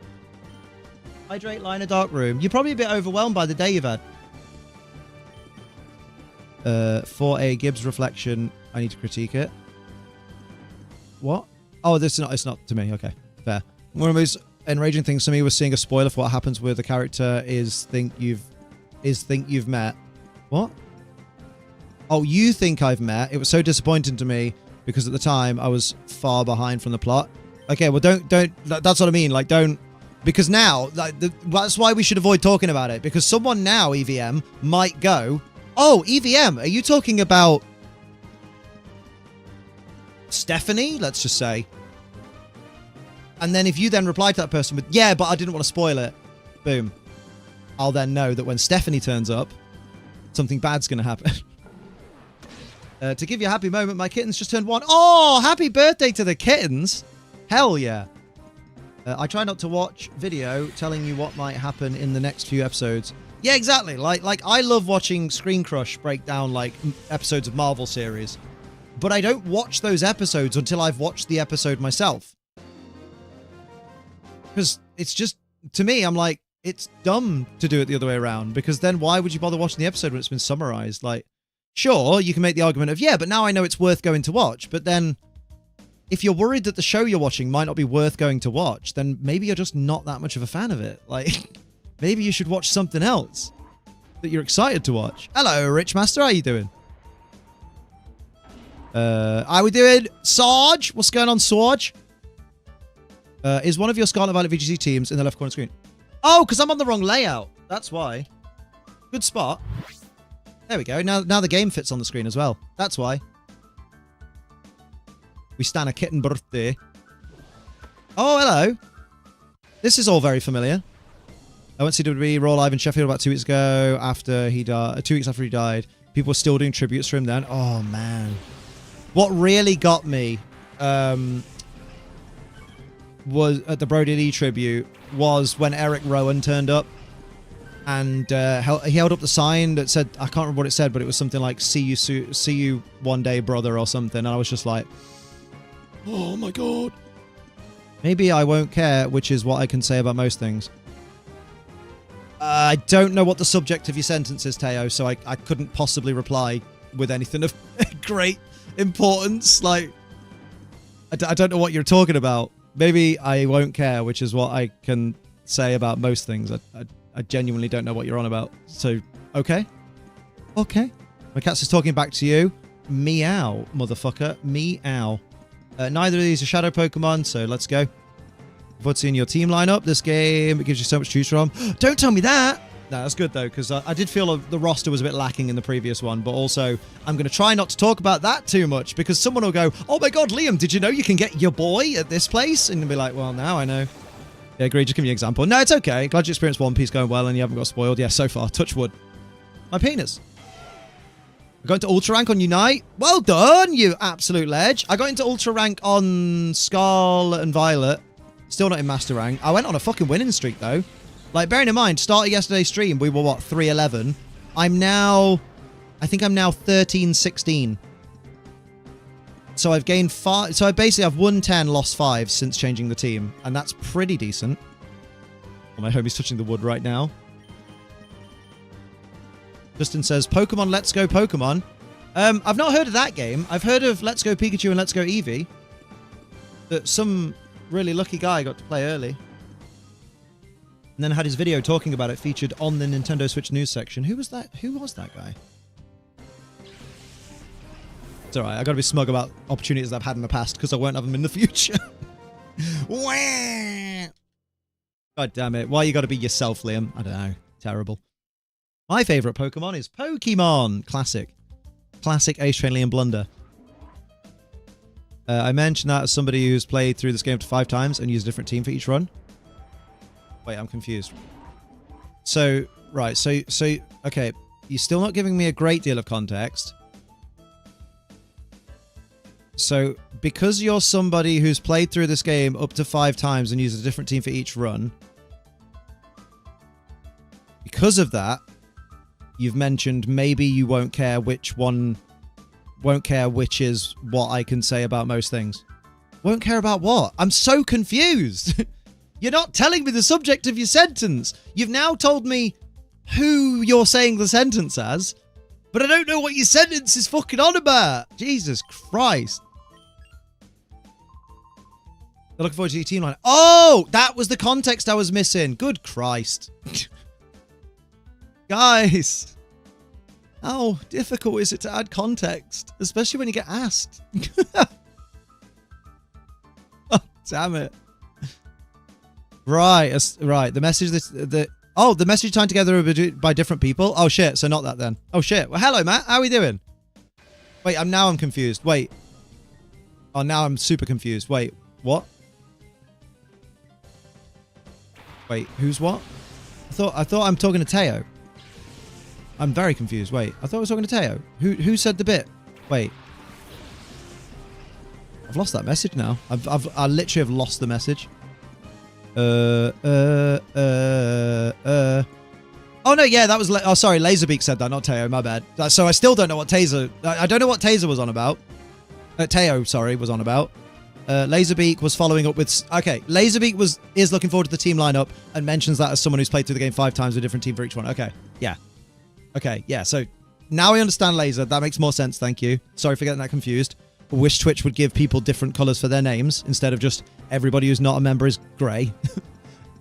Hydrate, lie in a dark room. You're probably a bit overwhelmed by the day you've had. For a Gibbs reflection, I need to critique it. What? Oh, it's not to me. Okay, fair. One of the most enraging things to me was seeing a spoiler for what happens with the character is think you've met. What? Oh, you think I've met? It was so disappointing to me because at the time I was far behind from the plot. Okay, well don't. That's what I mean. Like, don't. Because now, that's why we should avoid talking about it. Because someone now, EVM, might go, oh, EVM, are you talking about Stephanie? Let's just say. And then if you then reply to that person with, yeah, but I didn't want to spoil it. Boom. I'll then know that when Stephanie turns up, something bad's going to happen. To give you a happy moment, my kitten's just turned 1. Oh, happy birthday to the kittens. Hell yeah. I try not to watch video telling you what might happen in the next few episodes. Yeah, exactly. Like I love watching Screen Crush break down like episodes of Marvel series, but I don't watch those episodes until I've watched the episode myself. Because it's just, to me, I'm like, it's dumb to do it the other way around, because then why would you bother watching the episode when it's been summarized? Like, sure, you can make the argument of, yeah, but now I know it's worth going to watch, but then if you're worried that the show you're watching might not be worth going to watch, then maybe you're just not that much of a fan of it. Like, maybe you should watch something else that you're excited to watch. Hello, Rich Master. How you doing? How we doing? Sarge? What's going on, Sarge? Is one of your Scarlet Violet VGC teams in the left corner screen? Oh, because I'm on the wrong layout. That's why. Good spot. There we go. Now the game fits on the screen as well. That's why. We stand a kitten birthday. Oh, hello. This is all very familiar. I went to CWB Raw Live in Sheffield about 2 weeks ago after he died. 2 weeks after he died. People were still doing tributes for him then. Oh, man. What really got me was at the Brody Lee tribute was when Eric Rowan turned up. And he held up the sign that said, I can't remember what it said, but it was something like, see you one day, brother, or something. And I was just like, oh my God. Maybe I won't care, which is what I can say about most things. I don't know what the subject of your sentence is, Teo, so I couldn't possibly reply with anything of great importance. Like, I don't know what you're talking about. Maybe I won't care, which is what I can say about most things. I genuinely don't know what you're on about. So, okay. Okay. My cat's just talking back to you. Meow, motherfucker. Meow. Neither of these are shadow Pokemon, so let's go. What's in your team lineup? This game, it gives you so much to choose from. Don't tell me that! No, that's good, though, because I did feel the roster was a bit lacking in the previous one, but also, I'm going to try not to talk about that too much, because someone will go, oh my God, Liam, did you know you can get your boy at this place? And you'll be like, well, now I know. Yeah, agree. Just give me an example. No, it's okay. Glad you experienced One Piece going well and you haven't got spoiled. Yeah, so far. Touch wood. My penis. I got into Ultra Rank on Unite. Well done, you absolute ledge. I got into Ultra Rank on Scarlet and Violet. Still not in Master Rank. I went on a fucking winning streak, though. Like, bearing in mind, start of yesterday's stream, we were, what, 3-11? I think I'm now 13-16. So I've gained 5. So I basically have won 10, lost 5 since changing the team. And that's pretty decent. Oh, my homie's touching the wood right now. Justin says, Pokemon Let's Go Pokemon. I've not heard of that game. I've heard of Let's Go Pikachu and Let's Go Eevee. That some really lucky guy got to play early. And then had his video talking about it featured on the Nintendo Switch news section. Who was that? Who was that guy? It's alright, I gotta be smug about opportunities I've had in the past because I won't have them in the future. God damn it. Why you gotta be yourself, Liam? I don't know. Terrible. My favourite Pokemon is Pokemon. Classic. Classic Ace Train Liam Blunder. I mentioned that as somebody who's played through this game up to 5 times and used a different team for each run. Wait, I'm confused. So, right, so, okay. You're still not giving me a great deal of context. So, because you're somebody who's played through this game up to 5 times and used a different team for each run, because of that, you've mentioned maybe you won't care which is what I can say about most things. Won't care about what? I'm so confused. You're not telling me the subject of your sentence. You've now told me who you're saying the sentence as, but I don't know what your sentence is fucking on about. Jesus Christ. I'm looking forward to your team line. Oh, that was the context I was missing. Good Christ. Guys, how difficult is it to add context, especially when you get asked? Oh, damn it. Right, right. The message the message tied together by different people. Oh shit, so not that then. Oh shit. Well, hello, Matt. How are we doing? Wait, I'm confused. Wait. Oh, now I'm super confused. Wait, what? Wait, who's what? I thought I'm talking to Teo. I'm very confused. Wait, I thought I was talking to Teo. Who said the bit? Wait. I've lost that message now. I literally have lost the message. Oh no, yeah, that was. Oh, sorry, Laserbeak said that, not Teo. My bad. So I still don't know what Taser. I don't know what Taser was on about. Teo, sorry, was on about. Laserbeak was following up with. Okay, Laserbeak is looking forward to the team lineup and mentions that as someone who's played through the game 5 times with a different team for each one. Okay, yeah. Okay, yeah. So now I understand Laser. That makes more sense. Thank you. Sorry for getting that confused. I wish Twitch would give people different colors for their names instead of just everybody who's not a member is grey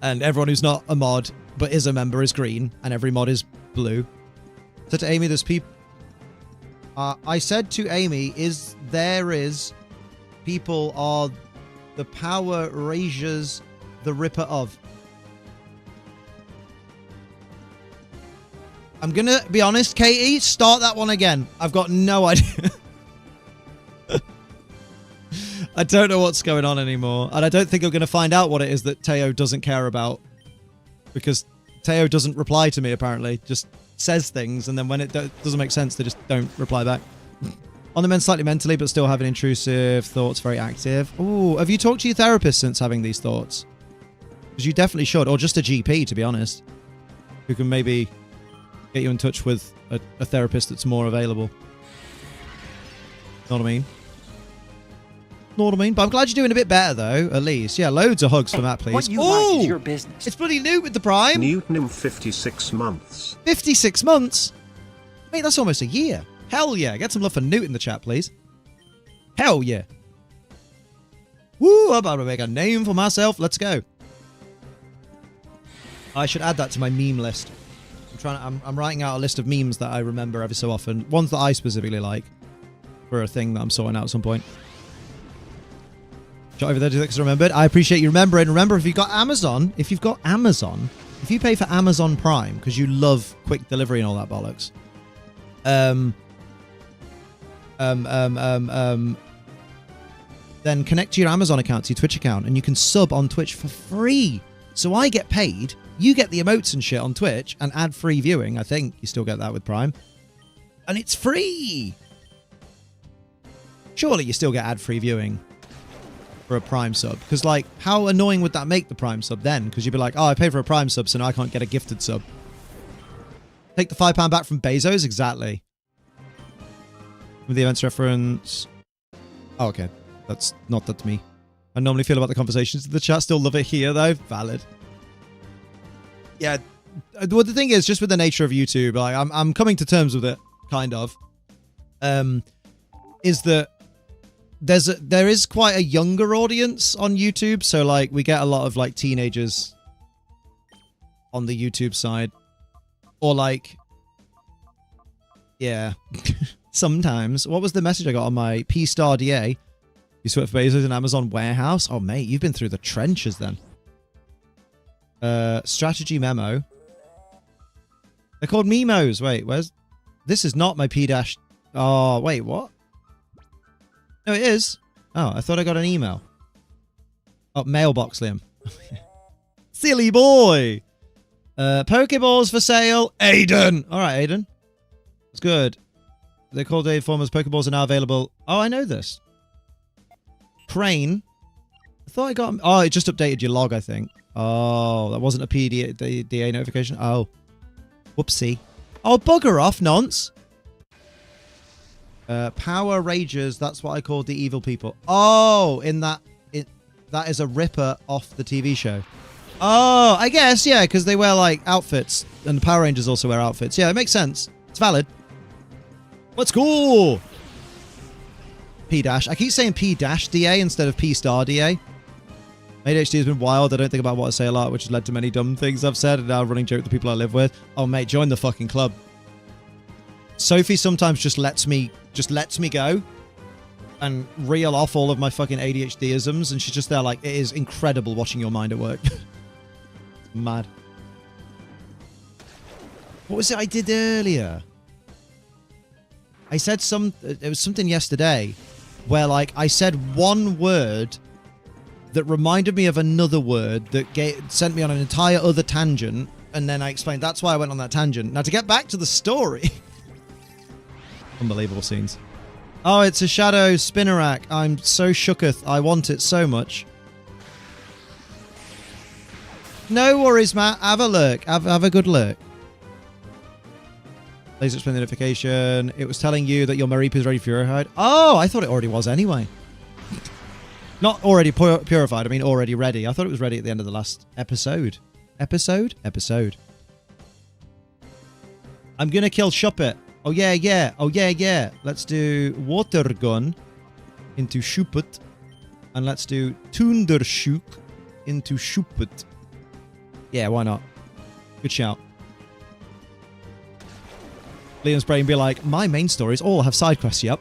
and everyone who's not a mod but is a member is green and every mod is blue. So to Amy, there's people. I said to Amy, people are the Power Rangers, the Ripper of. I'm going to be honest, Katie, start that one again. I've got no idea. I don't know what's going on anymore. And I don't think I'm going to find out what it is that Teo doesn't care about. Because Teo doesn't reply to me, apparently. Just says things, and then when it doesn't make sense, they just don't reply back. On the mend slightly mentally, but still having intrusive thoughts, very active. Ooh, have you talked to your therapist since having these thoughts? Because you definitely should. Or just a GP, to be honest. Who can maybe get you in touch with a therapist that's more available. Know what I mean? Know what I mean? But I'm glad you're doing a bit better, though, at least. Yeah, loads of hugs for Matt, please. What you like is your business. It's bloody Newt with the Prime. Newton 56 months. 56 months? Mate, that's almost a year. Hell yeah. Get some love for Newt in the chat, please. Hell yeah. Woo, I'm about to make a name for myself. Let's go. I should add that to my meme list. I'm writing out a list of memes that I remember every so often. Ones that I specifically like. For a thing that I'm sorting out at some point. Shot over there because I remembered. I appreciate you remembering. Remember, if you've got Amazon, if you pay for Amazon Prime, because you love quick delivery and all that bollocks, then connect to your Amazon account, to your Twitch account, and you can sub on Twitch for free. So I get paid, you get the emotes and shit on Twitch, and ad-free viewing. I think you still get that with Prime. And it's free! Surely you still get ad-free viewing for a Prime sub. Because, like, how annoying would that make the Prime sub then? Because you'd be like, oh, I paid for a Prime sub, so now I can't get a gifted sub. Take the £5 back from Bezos? Exactly. With the events reference. Oh, okay. That's not that to me. I normally feel about the conversations in the chat. Still love it here, though. Valid. Yeah. Well, the thing is, just with the nature of YouTube, like, I'm coming to terms with it, kind of. Is that there is quite a younger audience on YouTube, so like we get a lot of like teenagers on the YouTube side, or like, yeah, sometimes. What was the message I got on my P-Star DA? You sweat for Bezos in Amazon warehouse? Oh mate, you've been through the trenches then. Strategy memo. They're called Memos. Wait, where's... This is not my P-dash... Oh, wait, what? No, it is. Oh, I thought I got an email. Oh, mailbox, Liam. Silly boy. Pokeballs for sale. Aiden. All right, Aiden. It's good. They're called Dave Formers. Pokeballs are now available. Oh, I know this. Crane. I thought I got... Oh, it just updated your log, I think. Oh, that wasn't a PDA notification. Oh. Whoopsie. Oh, bugger off, nonce. Power Ragers, that's what I called the evil people. Oh, that is a ripper off the TV show. Oh, I guess, yeah, because they wear, like, outfits. And the Power Rangers also wear outfits. Yeah, it makes sense. It's valid. Let's go! P-dash. I keep saying P-DA instead of P-star DA. ADHD has been wild. I don't think about what I say a lot, which has led to many dumb things I've said, and now a running joke with the people I live with. Oh, mate, join the fucking club. Sophie sometimes just lets me go and reel off all of my fucking ADHD-isms, and she's just there like, it is incredible watching your mind at work. It's mad. What was it I did earlier? I said it was something yesterday where, like, I said one word that reminded me of another word that sent me on an entire other tangent, and then I explained that's why I went on that tangent. Now, to get back to the story... Unbelievable scenes. Oh, it's a shadow spinnerack. I'm so shooketh. I want it so much. No worries, Matt. Have a look. Have a good look. Please explain the notification. It was telling you that your Mareep is ready for purified. Oh, I thought it already was anyway. Not already purified. I mean already ready. I thought it was ready at the end of the last episode. Episode? I'm going to kill Shuppet. Oh, yeah, yeah. Oh, yeah, yeah. Let's do water gun into Shuppet. And let's do Tundershuk into Shuppet. Yeah, why not? Good shout. Liam's brain be like, my main stories all have side quests, yep.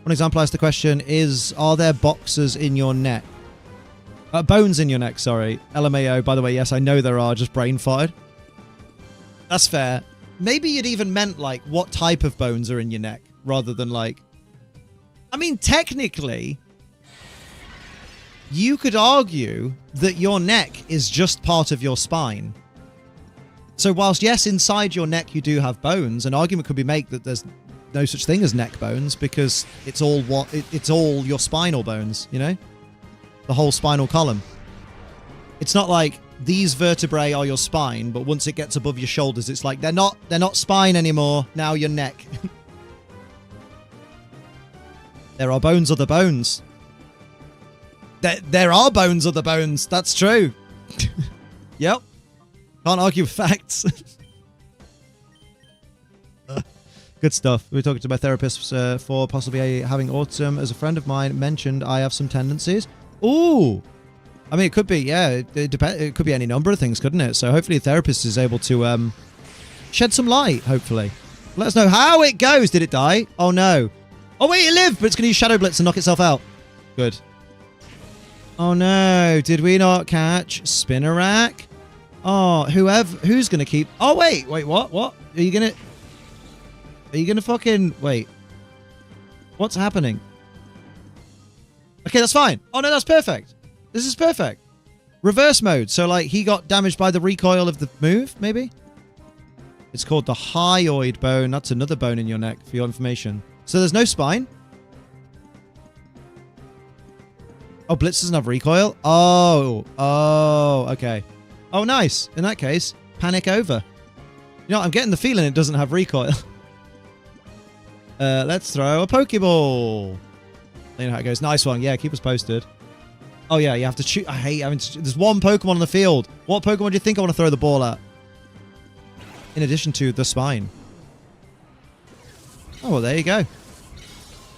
One example asked the question is, are there boxes in your neck? Bones in your neck, sorry. LMAO, by the way, yes, I know there are, just brain farted. That's fair. maybe you'd even meant, like, what type of bones are in your neck, rather than, like... I mean, technically, you could argue that your neck is just part of your spine. So whilst, yes, inside your neck you do have bones, an argument could be made that there's no such thing as neck bones, because it's all it's all your spinal bones, you know? The whole spinal column. It's not like these vertebrae are your spine, but once it gets above your shoulders, it's like they're not spine anymore. Now your neck. There are bones other bones. There are bones other bones. That's true. Yep. Can't argue with facts. Good stuff. We were talking to my therapist for possibly having autism. As a friend of mine mentioned, I have some tendencies. Ooh. I mean, it could be, yeah. It could be any number of things, couldn't it? So hopefully a therapist is able to shed some light, hopefully. Let us know how it goes. Did it die? Oh, no. Oh, wait, it lived, but it's going to use Shadow Blitz and knock itself out. Good. Oh, no. Did we not catch Spinnerack? Oh, who's going to keep... Oh, wait, what? What? Are you going to fucking... Wait. What's happening? Okay, that's fine. Oh, no, that's perfect. This is perfect. Reverse mode. So, like, he got damaged by the recoil of the move, maybe? It's called the hyoid bone. That's another bone in your neck, for your information. So there's no spine. Oh, Blitz doesn't have recoil? Oh, okay. Oh, nice. In that case, panic over. You know, I'm getting the feeling it doesn't have recoil. Let's throw a Pokeball. You know how it goes. Nice one. Yeah, keep us posted. Oh, yeah, you have to choose. I hate having to... There's one Pokemon on the field. What Pokemon do you think I want to throw the ball at? In addition to the spine. Oh, well, there you go.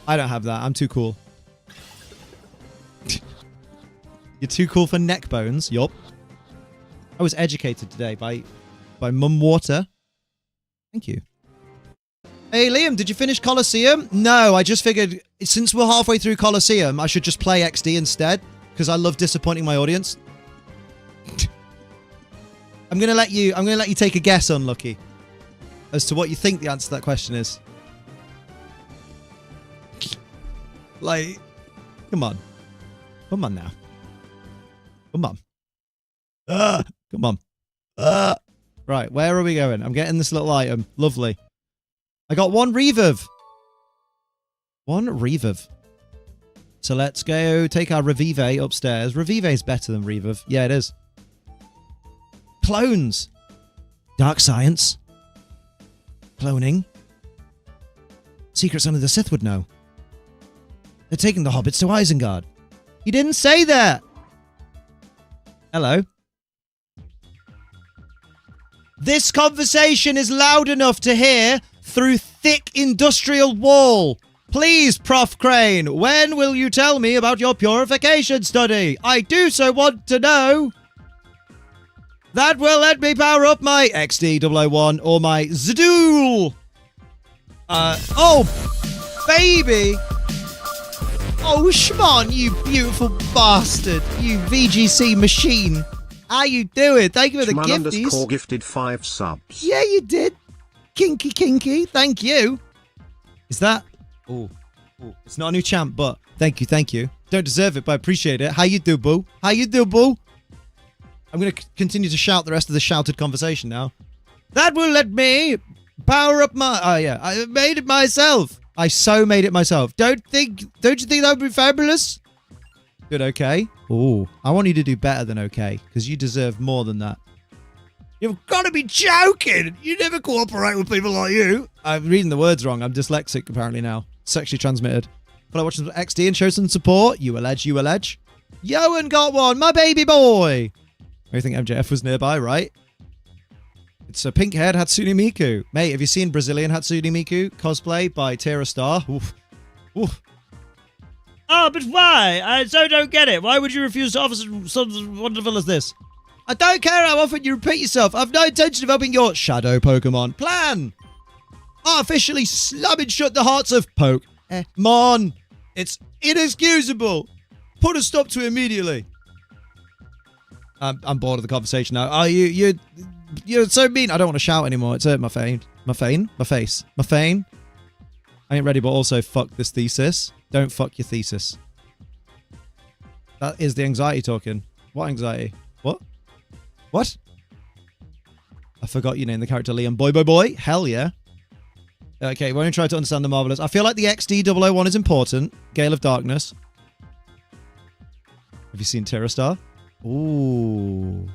I don't have that. I'm too cool. You're too cool for neck bones. Yup. I was educated today by Mum Water. Thank you. Hey, Liam, did you finish Colosseum? No, I just figured since we're halfway through Colosseum, I should just play XD instead, because I love disappointing my audience. I'm gonna let you take a guess, Unlucky, as to what you think the answer to that question is. Like, come on. Come on now. Come on. Come on. Right, where are we going? I'm getting this little item. Lovely. I got one Reviv. One Reviv. So let's go take our Revive upstairs. Revive is better than Reviv. Yeah, it is. Clones. Dark science. Cloning. Secrets only the Sith would know. They're taking the hobbits to Isengard. You didn't say that. Hello. This conversation is loud enough to hear through thick industrial wall. Please, Prof. Crane, when will you tell me about your purification study? I do so want to know. That will let me power up my XD001 or my Zdool. Oh, baby. Oh, Shmon, you beautiful bastard. You VGC machine. How you doing? Thank you for the gifties. _ gifted 5 subs. Yeah, you did. Kinky. Thank you. Is that... Oh, it's not a new champ, but thank you. Don't deserve it, but I appreciate it. How you do, boo? How you do, boo? I'm going to continue to shout the rest of the shouted conversation now. That will let me power up my... Oh, yeah. I made it myself. I so made it myself. Don't you think that would be fabulous? Good, okay. Ooh, I want you to do better than okay, because you deserve more than that. You've got to be joking. You never cooperate with people like you. I'm reading the words wrong. I'm dyslexic, apparently, now. Sexually transmitted. But I watched some XD and show some support. You allege. Yoan got one. My baby boy. I think MJF was nearby, right? It's a pink-haired Hatsune Miku. Mate, have you seen Brazilian Hatsune Miku cosplay by Tira Star? Oof. Oof. Oh, but why? I so don't get it. Why would you refuse to offer something wonderful as this? I don't care how often you repeat yourself. I've no intention of helping your shadow Pokemon plan. Artificially slamming shut the hearts of Pokemon. It's inexcusable. Put a stop to it immediately. I'm bored of the conversation now. Oh, you're so mean. I don't want to shout anymore. It's hurt my My face. My fane. I ain't ready, but also fuck this thesis. Don't fuck your thesis. That is the anxiety talking. What anxiety? What? What? I forgot you named the character Liam. Boy. Hell yeah. Okay, we're going to try to understand the Marvelous. I feel like the XD001 is important. Gale of Darkness. Have you seen Terrastar? Ooh.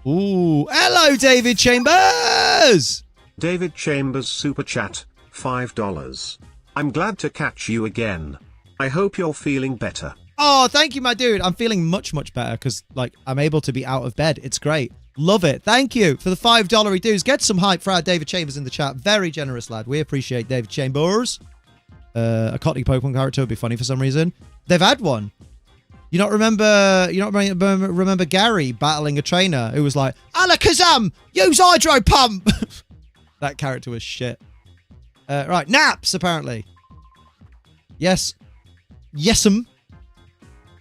Ooh. Hello, David Chambers! David Chambers Super Chat, $5. I'm glad to catch you again. I hope you're feeling better. Oh, thank you, my dude. I'm feeling much, much better because, like, I'm able to be out of bed. It's great. Love it. Thank you for the $5 dues. Get some hype for our David Chambers in the chat. Very generous lad. We appreciate David Chambers. A Cockney Pokemon character would be funny for some reason. They've had one. You not remember Gary battling a trainer who was like, Alakazam, use Hydro Pump. That character was shit. Right, naps apparently. Yes. Yes'm.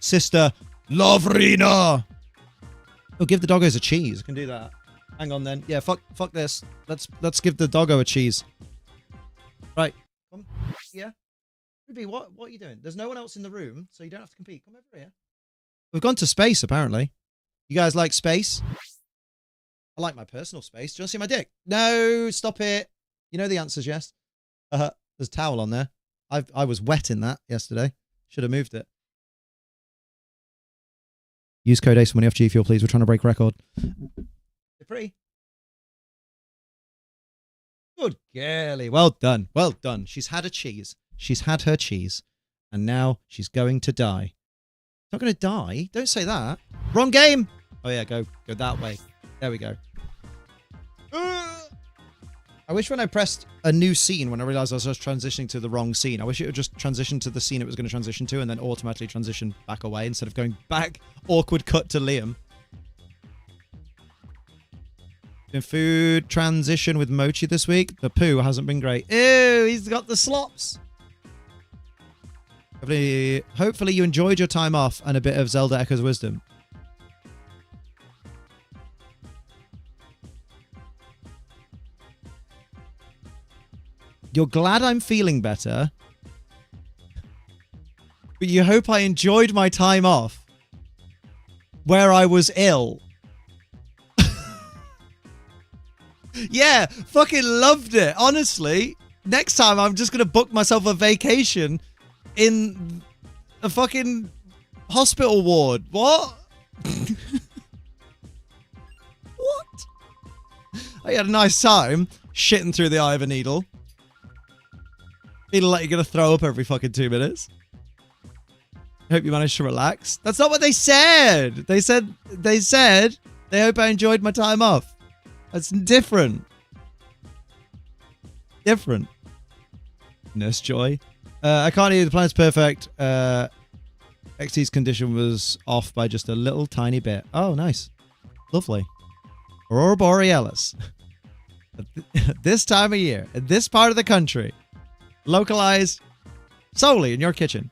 Sister Lovrina. Oh, give the doggos a cheese. I can do that. Hang on then. Yeah, fuck this. Let's give the doggo a cheese. Right. Come. Yeah. Ruby, what are you doing? There's no one else in the room, so you don't have to compete. Come over here. We've gone to space, apparently. You guys like space? I like my personal space. Do you want to see my dick? No, stop it. You know the answer's yes. There's a towel on there. I was wet in that yesterday. Should have moved it. Use code ACE for money off G Fuel, please. We're trying to break record. They're pretty. Good girlie. Well done. Well done. She's had a cheese. She's had her cheese. And now she's going to die. Not going to die. Don't say that. Wrong game. Oh, yeah. Go that way. There we go. I wish when I pressed a new scene, when I realized I was just transitioning to the wrong scene, I wish it would just transition to the scene it was going to transition to and then automatically transition back away instead of going back. Awkward cut to Liam. Been food transition with Mochi this week. The poo hasn't been great. Ew, he's got the slops. Hopefully you enjoyed your time off and a bit of Zelda Echoes Wisdom. You're glad I'm feeling better, but you hope I enjoyed my time off where I was ill. Yeah, fucking loved it. Honestly, next time I'm just going to book myself a vacation in a fucking hospital ward. What? What? I had a nice time shitting through the eye of a needle. Feeling like you're going to throw up every fucking 2 minutes. Hope you managed to relax. That's not what they said. They said they hope I enjoyed my time off. That's different. Different. Nurse Joy. I can't hear. The planet's perfect. XT's condition was off by just a little tiny bit. Oh, nice. Lovely. Aurora Borealis. This time of year, in this part of the country. Localized solely in your kitchen.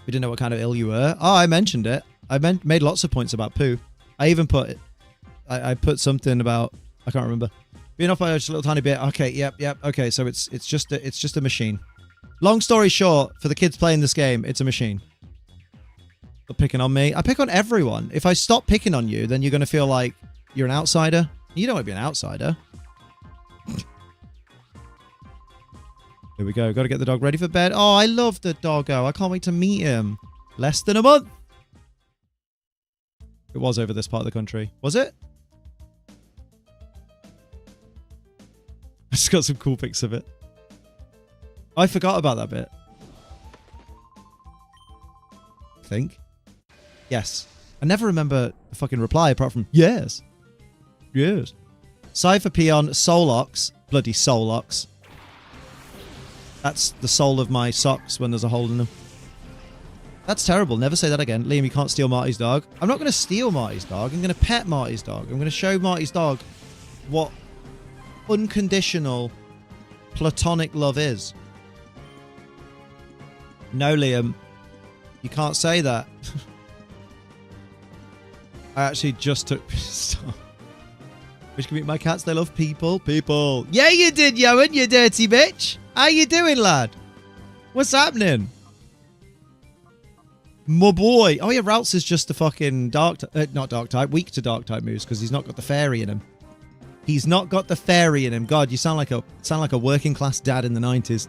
We didn't know what kind of ill you were. Oh, I mentioned it. I made lots of points about poo. I even put it. I put something about, I can't remember. Being off by just a little tiny bit. Okay, yep. Okay, so it's just a machine. Long story short, for the kids playing this game, it's a machine. But picking on me. I pick on everyone. If I stop picking on you, then you're going to feel like you're an outsider. You don't want to be an outsider. Here we go. Got to get the dog ready for bed. Oh, I love the doggo. I can't wait to meet him. Less than a month. It was over this part of the country. Was it? I just got some cool pics of it. I forgot about that bit. I think. Yes. I never remember the fucking reply apart from yes. Yes. Cypher Peon, Solox. Bloody Solox. That's the sole of my socks when there's a hole in them. That's terrible. Never say that again. Liam, you can't steal Marty's dog. I'm not going to steal Marty's dog. I'm going to pet Marty's dog. I'm going to show Marty's dog what unconditional platonic love is. No, Liam. You can't say that. I actually just took... Wish you could meet my cats. They love people. People. Yeah, you did, Yoan, you dirty bitch. How you doing, lad? What's happening? My boy. Oh, yeah, Routes is just a fucking not dark type, weak to dark type moves because he's not got the fairy in him. He's not got the fairy in him. God, you sound like a working class dad in the 90s.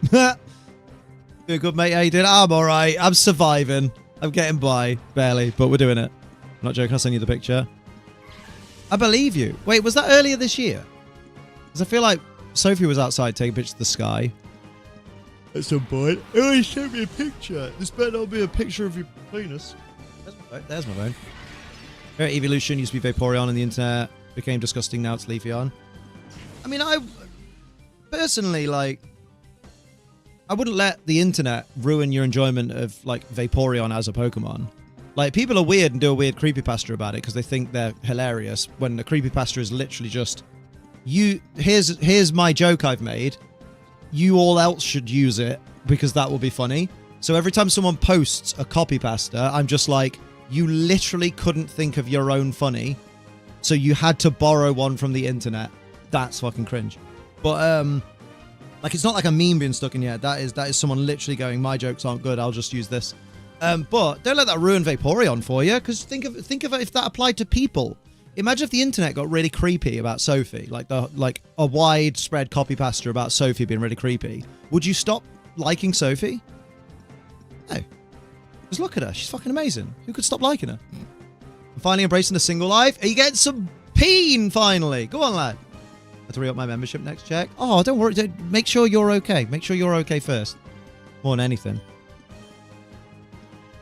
Doing good, mate. How you doing? I'm all right. I'm surviving. I'm getting by. Barely, but we're doing it. I'm not joking. I'll send you the picture. I believe you. Wait, was that earlier this year? Because I feel like Sophie was outside taking pictures of the sky. At some point. Oh, he showed me a picture. This better not be a picture of your penis. There's my phone. Evolution used to be Vaporeon on the internet. Became disgusting, now it's Leafeon. I mean, I personally, like, I wouldn't let the internet ruin your enjoyment of, like, Vaporeon as a Pokemon. Like, people are weird and do a weird creepypasta about it because they think they're hilarious, when the creepypasta is literally just, here's my joke I've made, you all else should use it because that will be funny. So every time someone posts a copypasta, I'm just like, you literally couldn't think of your own funny, so you had to borrow one from the internet. That's fucking cringe. But, like, it's not like a meme being stuck in your head. That is someone literally going, my jokes aren't good, I'll just use this. But don't let that ruin Vaporeon for you, because think of it if that applied to people. Imagine if the internet got really creepy about Sophie, like a widespread copypasta about Sophie being really creepy. Would you stop liking Sophie? No. Just look at her. She's fucking amazing. Who could stop liking her? I'm finally embracing the single life. Are you getting some peen finally? Go on, lad. I have to re-up my membership next check. Oh, don't worry. Make sure you're okay. Make sure you're okay first. More than anything.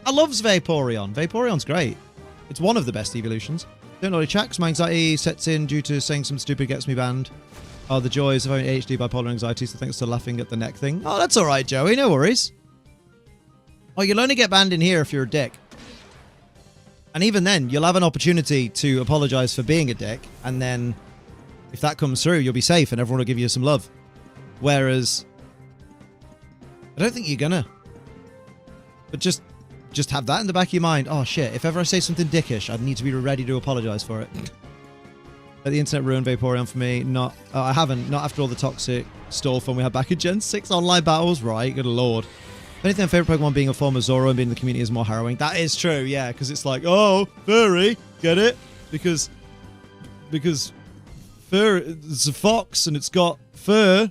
I loves Vaporeon. Vaporeon's great. It's one of the best evolutions. Don't know the chat, 'cause my anxiety sets in due to saying something stupid gets me banned. Oh, the joys of owning ADHD, bipolar anxiety, so thanks to laughing at the neck thing. Oh, that's alright, Joey. No worries. Oh, you'll only get banned in here if you're a dick. And even then, you'll have an opportunity to apologize for being a dick, and then if that comes through, you'll be safe and everyone will give you some love. Whereas, I don't think you're gonna. But just have that in the back of your mind. Oh shit, if ever I say something dickish, I'd need to be ready to apologize for it. Let the internet ruin Vaporeon for me. Not, I haven't. Not after all the toxic stall fun we had back in Gen 6 online battles. Right, good lord. If anything, my favorite Pokemon being a former Zoro and being in the community is more harrowing. That is true, yeah, because it's like, oh, furry, get it? Because fur, it's a fox and it's got fur,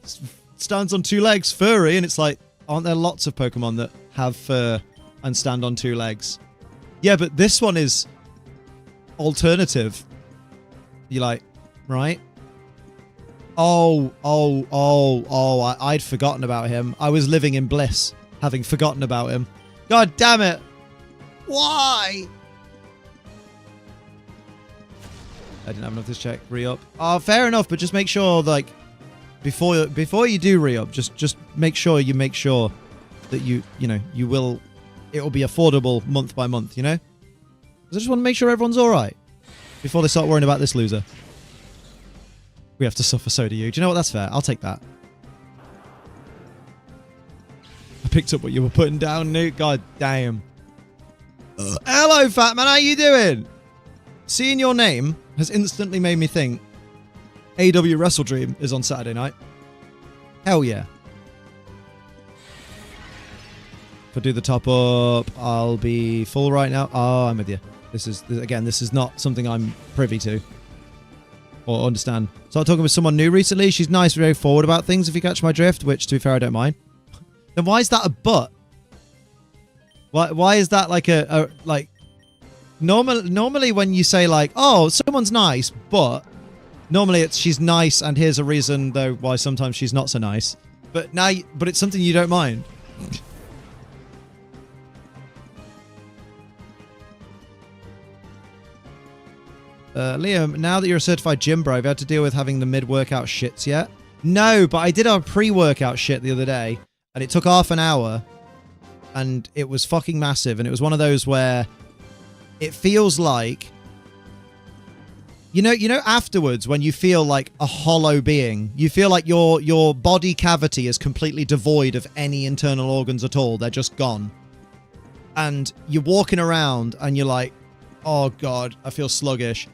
stands on two legs, furry, and it's like, aren't there lots of Pokemon that have fur and stand on two legs? Yeah, but this one is alternative. You're like, right? I'd forgotten about him. I was living in bliss, having forgotten about him. God damn it. Why? I didn't have enough this check. Re-up. Oh, fair enough, but just make sure, like, before you do re-up, just make sure that you know, it will be affordable month by month, you know? Because I just want to make sure everyone's alright before they start worrying about this loser. We have to suffer, so do you. Do you know what? That's fair. I'll take that. I picked up what you were putting down, Newt. God damn. Hello, fat man. How you doing? Seeing your name has instantly made me think AW Wrestle Dream is on Saturday night. Hell yeah. If I do the top up, I'll be full right now. Oh, I'm with you. This is not something I'm privy to or understand. So I'm talking with someone new recently. She's nice, very forward about things, if you catch my drift, which, to be fair, I don't mind. Then why is that a but? Why is that like like... Normally when you say like, oh, someone's nice, but... Normally it's she's nice and here's a reason, though, why sometimes she's not so nice. But now, but it's something you don't mind. Liam, now that you're a certified gym bro, have you had to deal with having the mid-workout shits yet? No, but I did have a pre-workout shit the other day, and it took half an hour, and it was fucking massive, and it was one of those where it feels like, you know afterwards when you feel like a hollow being, you feel like your body cavity is completely devoid of any internal organs at all, they're just gone. And you're walking around, and you're like, oh god, I feel sluggish.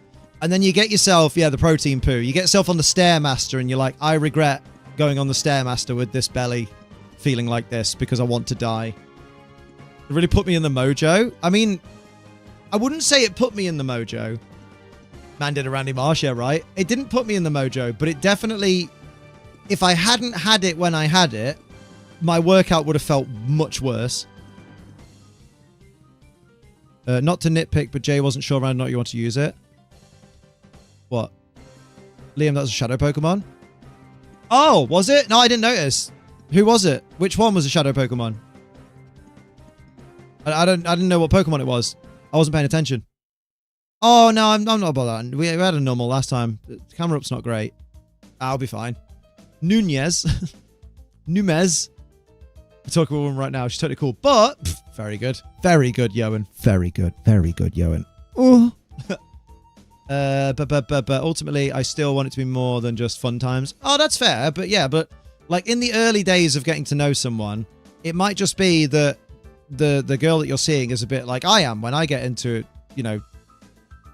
And then you get yourself, the protein poo. You get yourself on the Stairmaster and you're like, I regret going on the Stairmaster with this belly feeling like this because I want to die. It really put me in the mojo. I mean, I wouldn't say it put me in the mojo. Man did a Randy Marsh, yeah, right? It didn't put me in the mojo, but it definitely, if I hadn't had it when I had it, my workout would have felt much worse. Not to nitpick, but Jay wasn't sure whether or not you want to use it. What? Liam, that's a shadow Pokemon? Oh, was it? No, I didn't notice. Who was it? Which one was a shadow Pokemon? I didn't know what Pokemon it was. I wasn't paying attention. Oh, no, I'm not about that. We had a normal last time. The camera up's not great. I'll be fine. Nunez. Numez. We're talking with a woman right now. She's totally cool. But, very good. Very good, Yoan. Very good. Very good, Yoan. Oh. But ultimately, I still want it to be more than just fun times. Oh, that's fair. But yeah, but like in the early days of getting to know someone, it might just be that the girl that you're seeing is a bit like I am when I get into,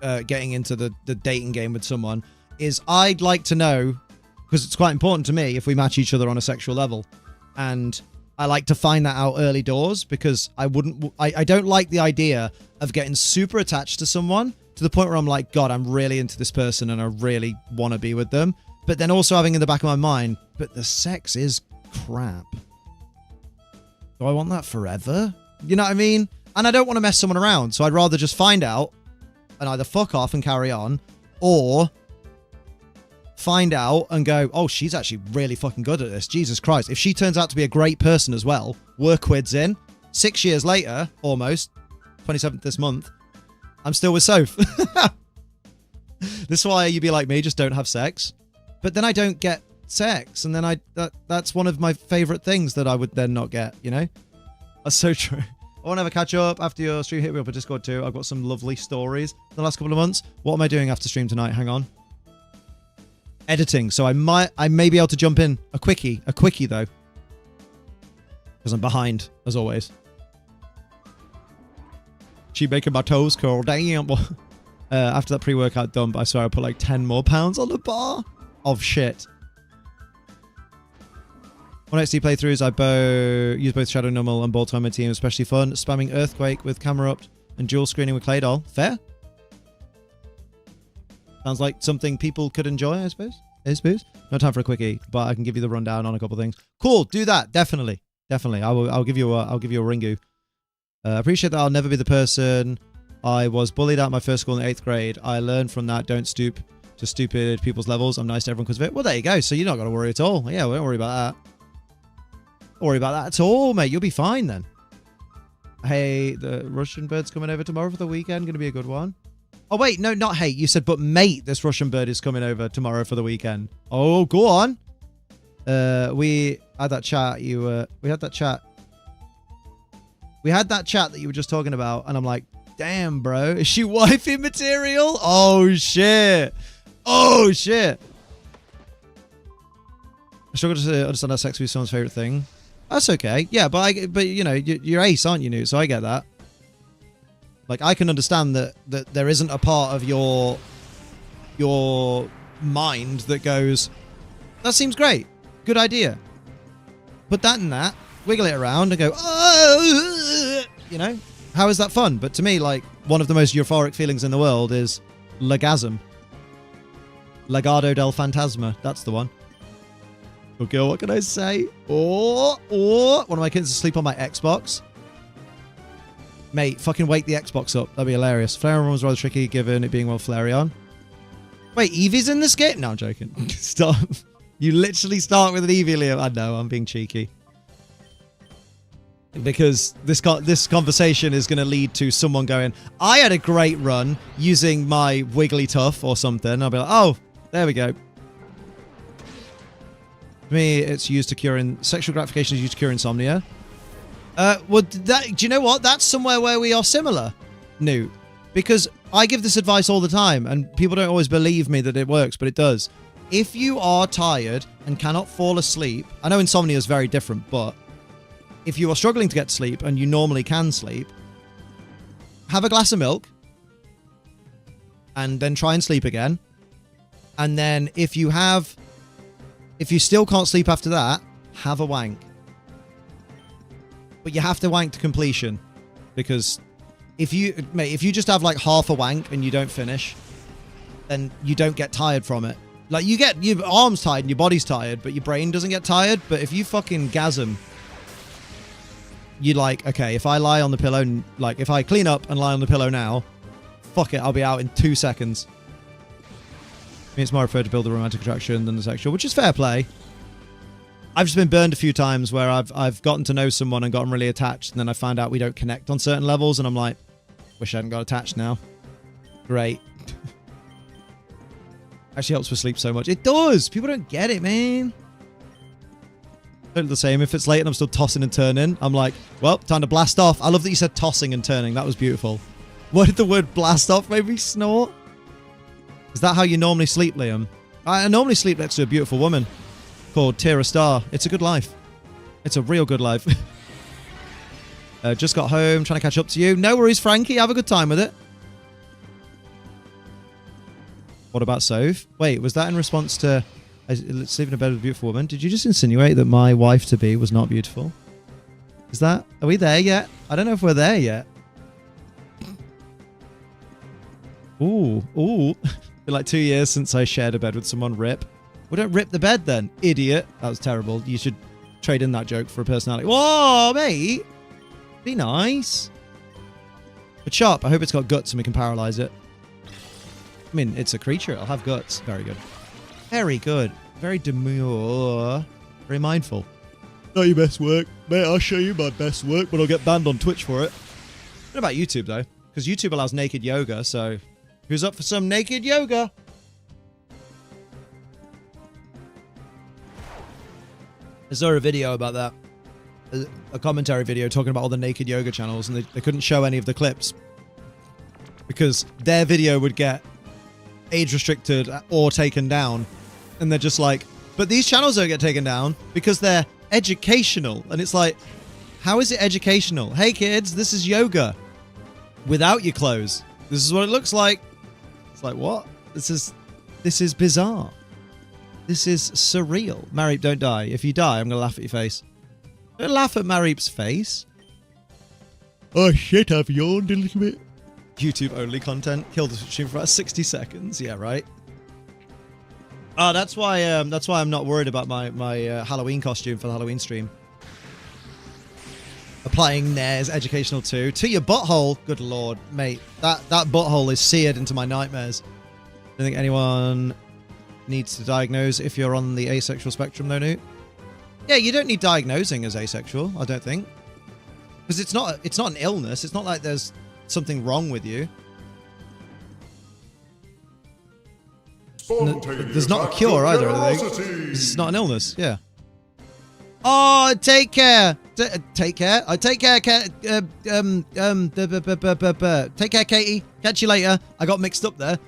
getting into the dating game with someone, is I'd like to know, because it's quite important to me if we match each other on a sexual level. And I like to find that out early doors because I don't like the idea of getting super attached to someone to the point where I'm like, God, I'm really into this person and I really want to be with them. But then also having in the back of my mind, but the sex is crap. Do I want that forever? You know what I mean? And I don't want to mess someone around. So I'd rather just find out and either fuck off and carry on, or find out and go, oh, she's actually really fucking good at this. Jesus Christ. If she turns out to be a great person as well, work quids in, 6 years later, almost, 27th this month, I'm still with Soph. This is why you be like me, just don't have sex. But then I don't get sex. And then that's one of my favorite things that I would then not get, you know? That's so true. I want to have a catch up after your stream. Hit me up on Discord too. I've got some lovely stories in the last couple of months. What am I doing after stream tonight? Hang on. Editing. So I may be able to jump in a quickie though. Because I'm behind, as always. She making my toes curl. Damn. After that pre-workout dump, I swear I put like 10 more pounds on the bar of shit. When XD playthroughs, I use both Shadow Numble and Ball Time on my team, especially fun. Spamming Earthquake with camera up and dual screening with Claydol. Fair? Sounds like something people could enjoy, I suppose. No time for a quickie, but I can give you the rundown on a couple of things. Cool, do that. Definitely. I'll give you a Ringu. Appreciate that I'll never be the person I was bullied at my first school in 8th grade. I learned from that, don't stoop to stupid people's levels. I'm nice to everyone because of it. Well, there you go. So you're not going to worry at all. Yeah, don't worry about that. Don't worry about that at all, mate. You'll be fine then. Hey, the Russian bird's coming over tomorrow for the weekend. Going to be a good one. Oh, wait. No, not hey. You said, but mate, this Russian bird is coming over tomorrow for the weekend. Oh, go on. We had that chat. We had that chat. We had that chat that you were just talking about, and I'm like, damn, bro. Is she wifey material? Oh, shit. Oh, shit. I struggle to understand how sex is someone's favorite thing. That's okay. Yeah, but you know, you're ace, aren't you, Newt? So I get that. Like, I can understand that there isn't a part of your mind that goes, that seems great. Good idea. Put that in that. Wiggle it around and go, oh, you know? How is that fun? But to me, like, one of the most euphoric feelings in the world is legasm. Legado del Fantasma. That's the one. Okay, what can I say? Or one of my kids is asleep on my Xbox. Mate, fucking wake the Xbox up. That'd be hilarious. Flareon was rather tricky given it being well Flareon. Wait, Eevee's in this game? No, I'm joking. Stop. You literally start with an Eevee, Liam. I know, I'm being cheeky. Because this conversation is going to lead to someone going, I had a great run using my Wigglytuff or something. I'll be like, oh, there we go. For me, it's used to cure sexual gratification is used to cure insomnia. Well, do you know what? That's somewhere where we are similar, Newt. Because I give this advice all the time, and people don't always believe me that it works, but it does. If you are tired and cannot fall asleep, I know insomnia is very different, but if you are struggling to get to sleep and you normally can sleep, have a glass of milk, and then try and sleep again. And then if you still can't sleep after that, have a wank. But you have to wank to completion, because if you just have like half a wank and you don't finish, then you don't get tired from it. Like, you get your arms tired and your body's tired, but your brain doesn't get tired. But if you fucking gasm, you're like, okay, if I lie on the pillow, like if I clean up and lie on the pillow now, fuck it, I'll be out in 2 seconds. I mean, it's more preferred to build a romantic attraction than the sexual, which is fair play. I've just been burned a few times where I've gotten to know someone and gotten really attached, and then I find out we don't connect on certain levels, and I'm like, wish I hadn't got attached now. Great. Actually helps with sleep so much. It does! People don't get it, man. Totally the same. If it's late and I'm still tossing and turning, I'm like, well, time to blast off. I love that you said tossing and turning. That was beautiful. What did the word blast off make me snort? Is that how you normally sleep, Liam? I normally sleep next to a beautiful woman called Tira Star. It's a good life. It's a real good life. Just got home, trying to catch up to you. No worries, Frankie. Have a good time with it. What about Soph? Wait, was that in response to sleeping in a bed with a beautiful woman? Did you just insinuate that my wife-to-be was not beautiful? Is that... Are we there yet? I don't know if we're there yet. Ooh. Been like 2 years since I shared a bed with someone. Rip. Well, don't rip the bed then, idiot. That was terrible. You should trade in that joke for a personality. Whoa, mate. Be nice. But sharp. I hope it's got guts and we can paralyze it. I mean, it's a creature. It'll have guts. Very good. Very good. Very demure. Very mindful. Not your best work. Mate, I'll show you my best work, but I'll get banned on Twitch for it. What about YouTube, though? Because YouTube allows naked yoga, so... Who's up for some naked yoga? I saw a video about that. A commentary video talking about all the naked yoga channels, and they couldn't show any of the clips. Because their video would get age restricted or taken down. And they're just like, but these channels don't get taken down because they're educational. And it's like, how is it educational? Hey kids, this is yoga. Without your clothes. This is what it looks like. It's like, what? This is bizarre. This is surreal. Marip, don't die. If you die, I'm going to laugh at your face. Don't laugh at Marip's face. Oh shit, I've yawned a little bit. YouTube only content. Killed the stream for about 60 seconds. Yeah, right. Oh, that's why I'm not worried about my Halloween costume for the Halloween stream. Applying Nair's educational to your butthole. Good lord, mate. That butthole is seared into my nightmares. I don't think anyone needs to diagnose if you're on the asexual spectrum, though, Newt. Yeah, you don't need diagnosing as asexual, I don't think. Because it's not an illness. It's not like there's something wrong with you. There's not a cure either, I think. It's not an illness, yeah. Oh, take care. Take care. Take care, take care, Katie. Catch you later. I got mixed up there.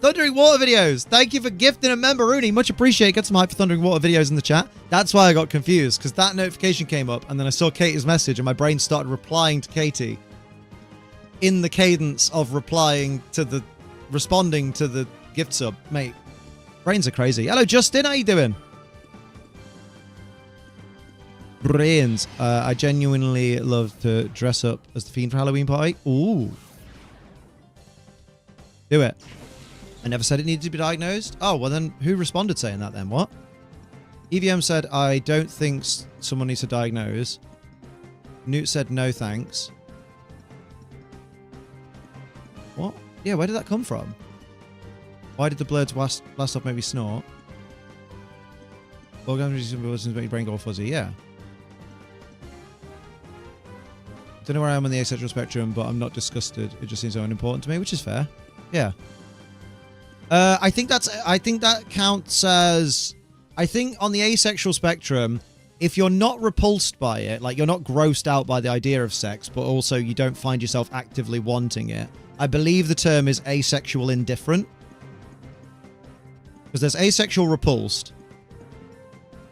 Thundering Water videos. Thank you for gifting a member, Rooney. Much appreciated. Get some hype for Thundering Water videos in the chat. That's why I got confused, because that notification came up, and then I saw Katie's message, and my brain started replying to Katie in the cadence of responding to the gift sub. Mate, brains are crazy. Hello, Justin. How you doing? Brains. I genuinely love to dress up as the Fiend for Halloween party. Ooh. Do it. I never said it needed to be diagnosed. Oh, well then, who responded saying that then? What? EVM said, I don't think someone needs to diagnose. Newt said, no thanks. What? Yeah, where did that come from? Why did the blurred blast off make me snort? Orgasms make your brain go all fuzzy. Yeah. Don't know where I am on the asexual spectrum, but I'm not disgusted. It just seems so unimportant to me, which is fair. Yeah. I think that counts as... I think on the asexual spectrum, if you're not repulsed by it, like you're not grossed out by the idea of sex, but also you don't find yourself actively wanting it, I believe the term is asexual indifferent. Because there's asexual repulsed.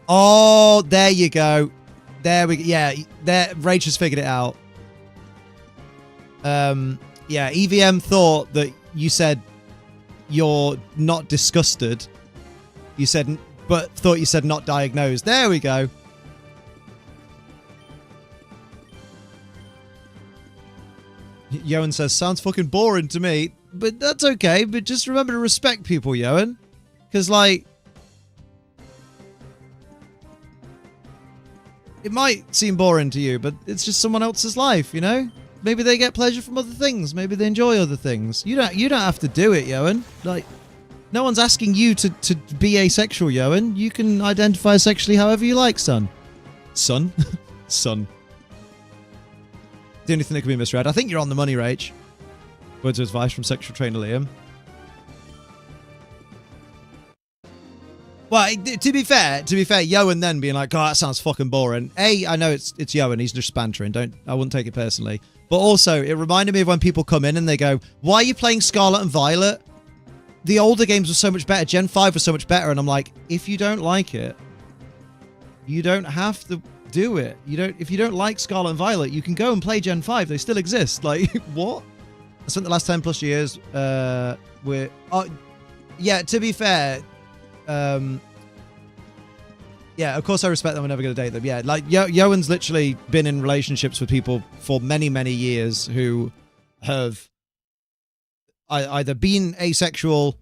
Oh, there you go. There we go. Yeah, there. Rach has figured it out. Yeah, EVM thought that you said you're not disgusted. You said, but thought you said not diagnosed. There we go. Yoan says, sounds fucking boring to me, but that's okay. But just remember to respect people, Yoan. Because, like, it might seem boring to you, but it's just someone else's life, you know? Maybe they get pleasure from other things. Maybe they enjoy other things. You don't have to do it, Yoan. Like, no one's asking you to be asexual, Yoan. You can identify sexually however you like, son. Son? Son. The only thing that could be misread. I think you're on the money, Rach. Words of advice from sexual trainer Liam. Well, to be fair, Yoan then being like, "Oh, that sounds fucking boring." I know it's Yoan. He's just bantering. I wouldn't take it personally. But also, it reminded me of when people come in and they go, "Why are you playing Scarlet and Violet? The older games were so much better. Gen 5 was so much better." And I'm like, if you don't like it, you don't have to do it. If you don't like Scarlet and Violet, you can go and play Gen 5. They still exist. Like, what? I spent the last 10 plus years with... yeah, to be fair... yeah, of course I respect them. I'm never going to date them. Yeah, like, Yoan's literally been in relationships with people for many, many years who have either been asexual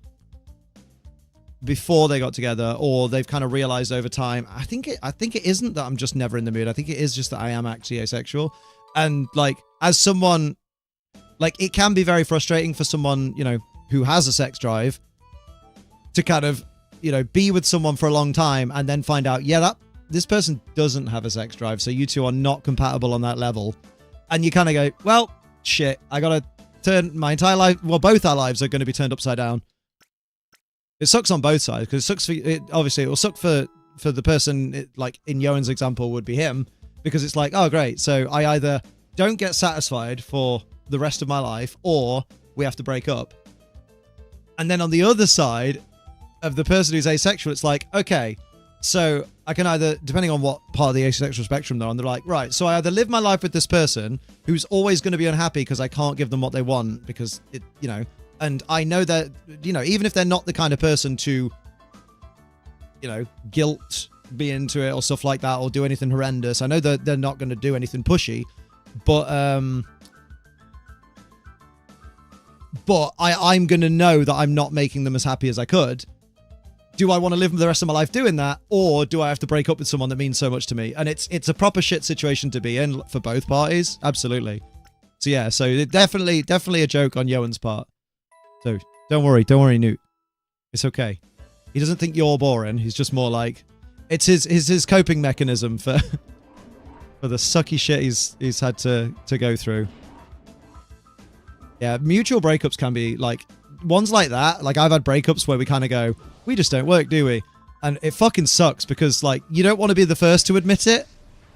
before they got together, or they've kind of realized over time. I think it isn't that I'm just never in the mood. I think it is just that I am actually asexual. And, like, as someone... Like, it can be very frustrating for someone, you know, who has a sex drive to kind of, you know, be with someone for a long time and then find out, yeah, this person doesn't have a sex drive, so you two are not compatible on that level. And you kind of go, well, shit, I gotta turn my entire life... Well, both our lives are going to be turned upside down. It sucks on both sides, because it sucks for... Obviously, it will suck for the person, like, in Yoan's example would be him, because it's like, oh, great, so I either don't get satisfied for the rest of my life, or we have to break up. And then on the other side of the person who's asexual, it's like, okay, so I can either, depending on what part of the asexual spectrum they're on, they're like, right, so I either live my life with this person who's always going to be unhappy because I can't give them what they want, because it, you know, and I know that, you know, even if they're not the kind of person to, you know, guilt be into it or stuff like that, or do anything horrendous, I know that they're not going to do anything pushy, but I'm going to know that I'm not making them as happy as I could. Do I want to live the rest of my life doing that? Or do I have to break up with someone that means so much to me? And it's a proper shit situation to be in for both parties. Absolutely. So yeah, so definitely a joke on Yoan's part. So don't worry, Newt. It's okay. He doesn't think you're boring. He's just more like, it's his coping mechanism for the sucky shit he's had to go through. Yeah, mutual breakups can be, like, ones like that. Like, I've had breakups where we kind of go, we just don't work, do we? And it fucking sucks because, like, you don't want to be the first to admit it,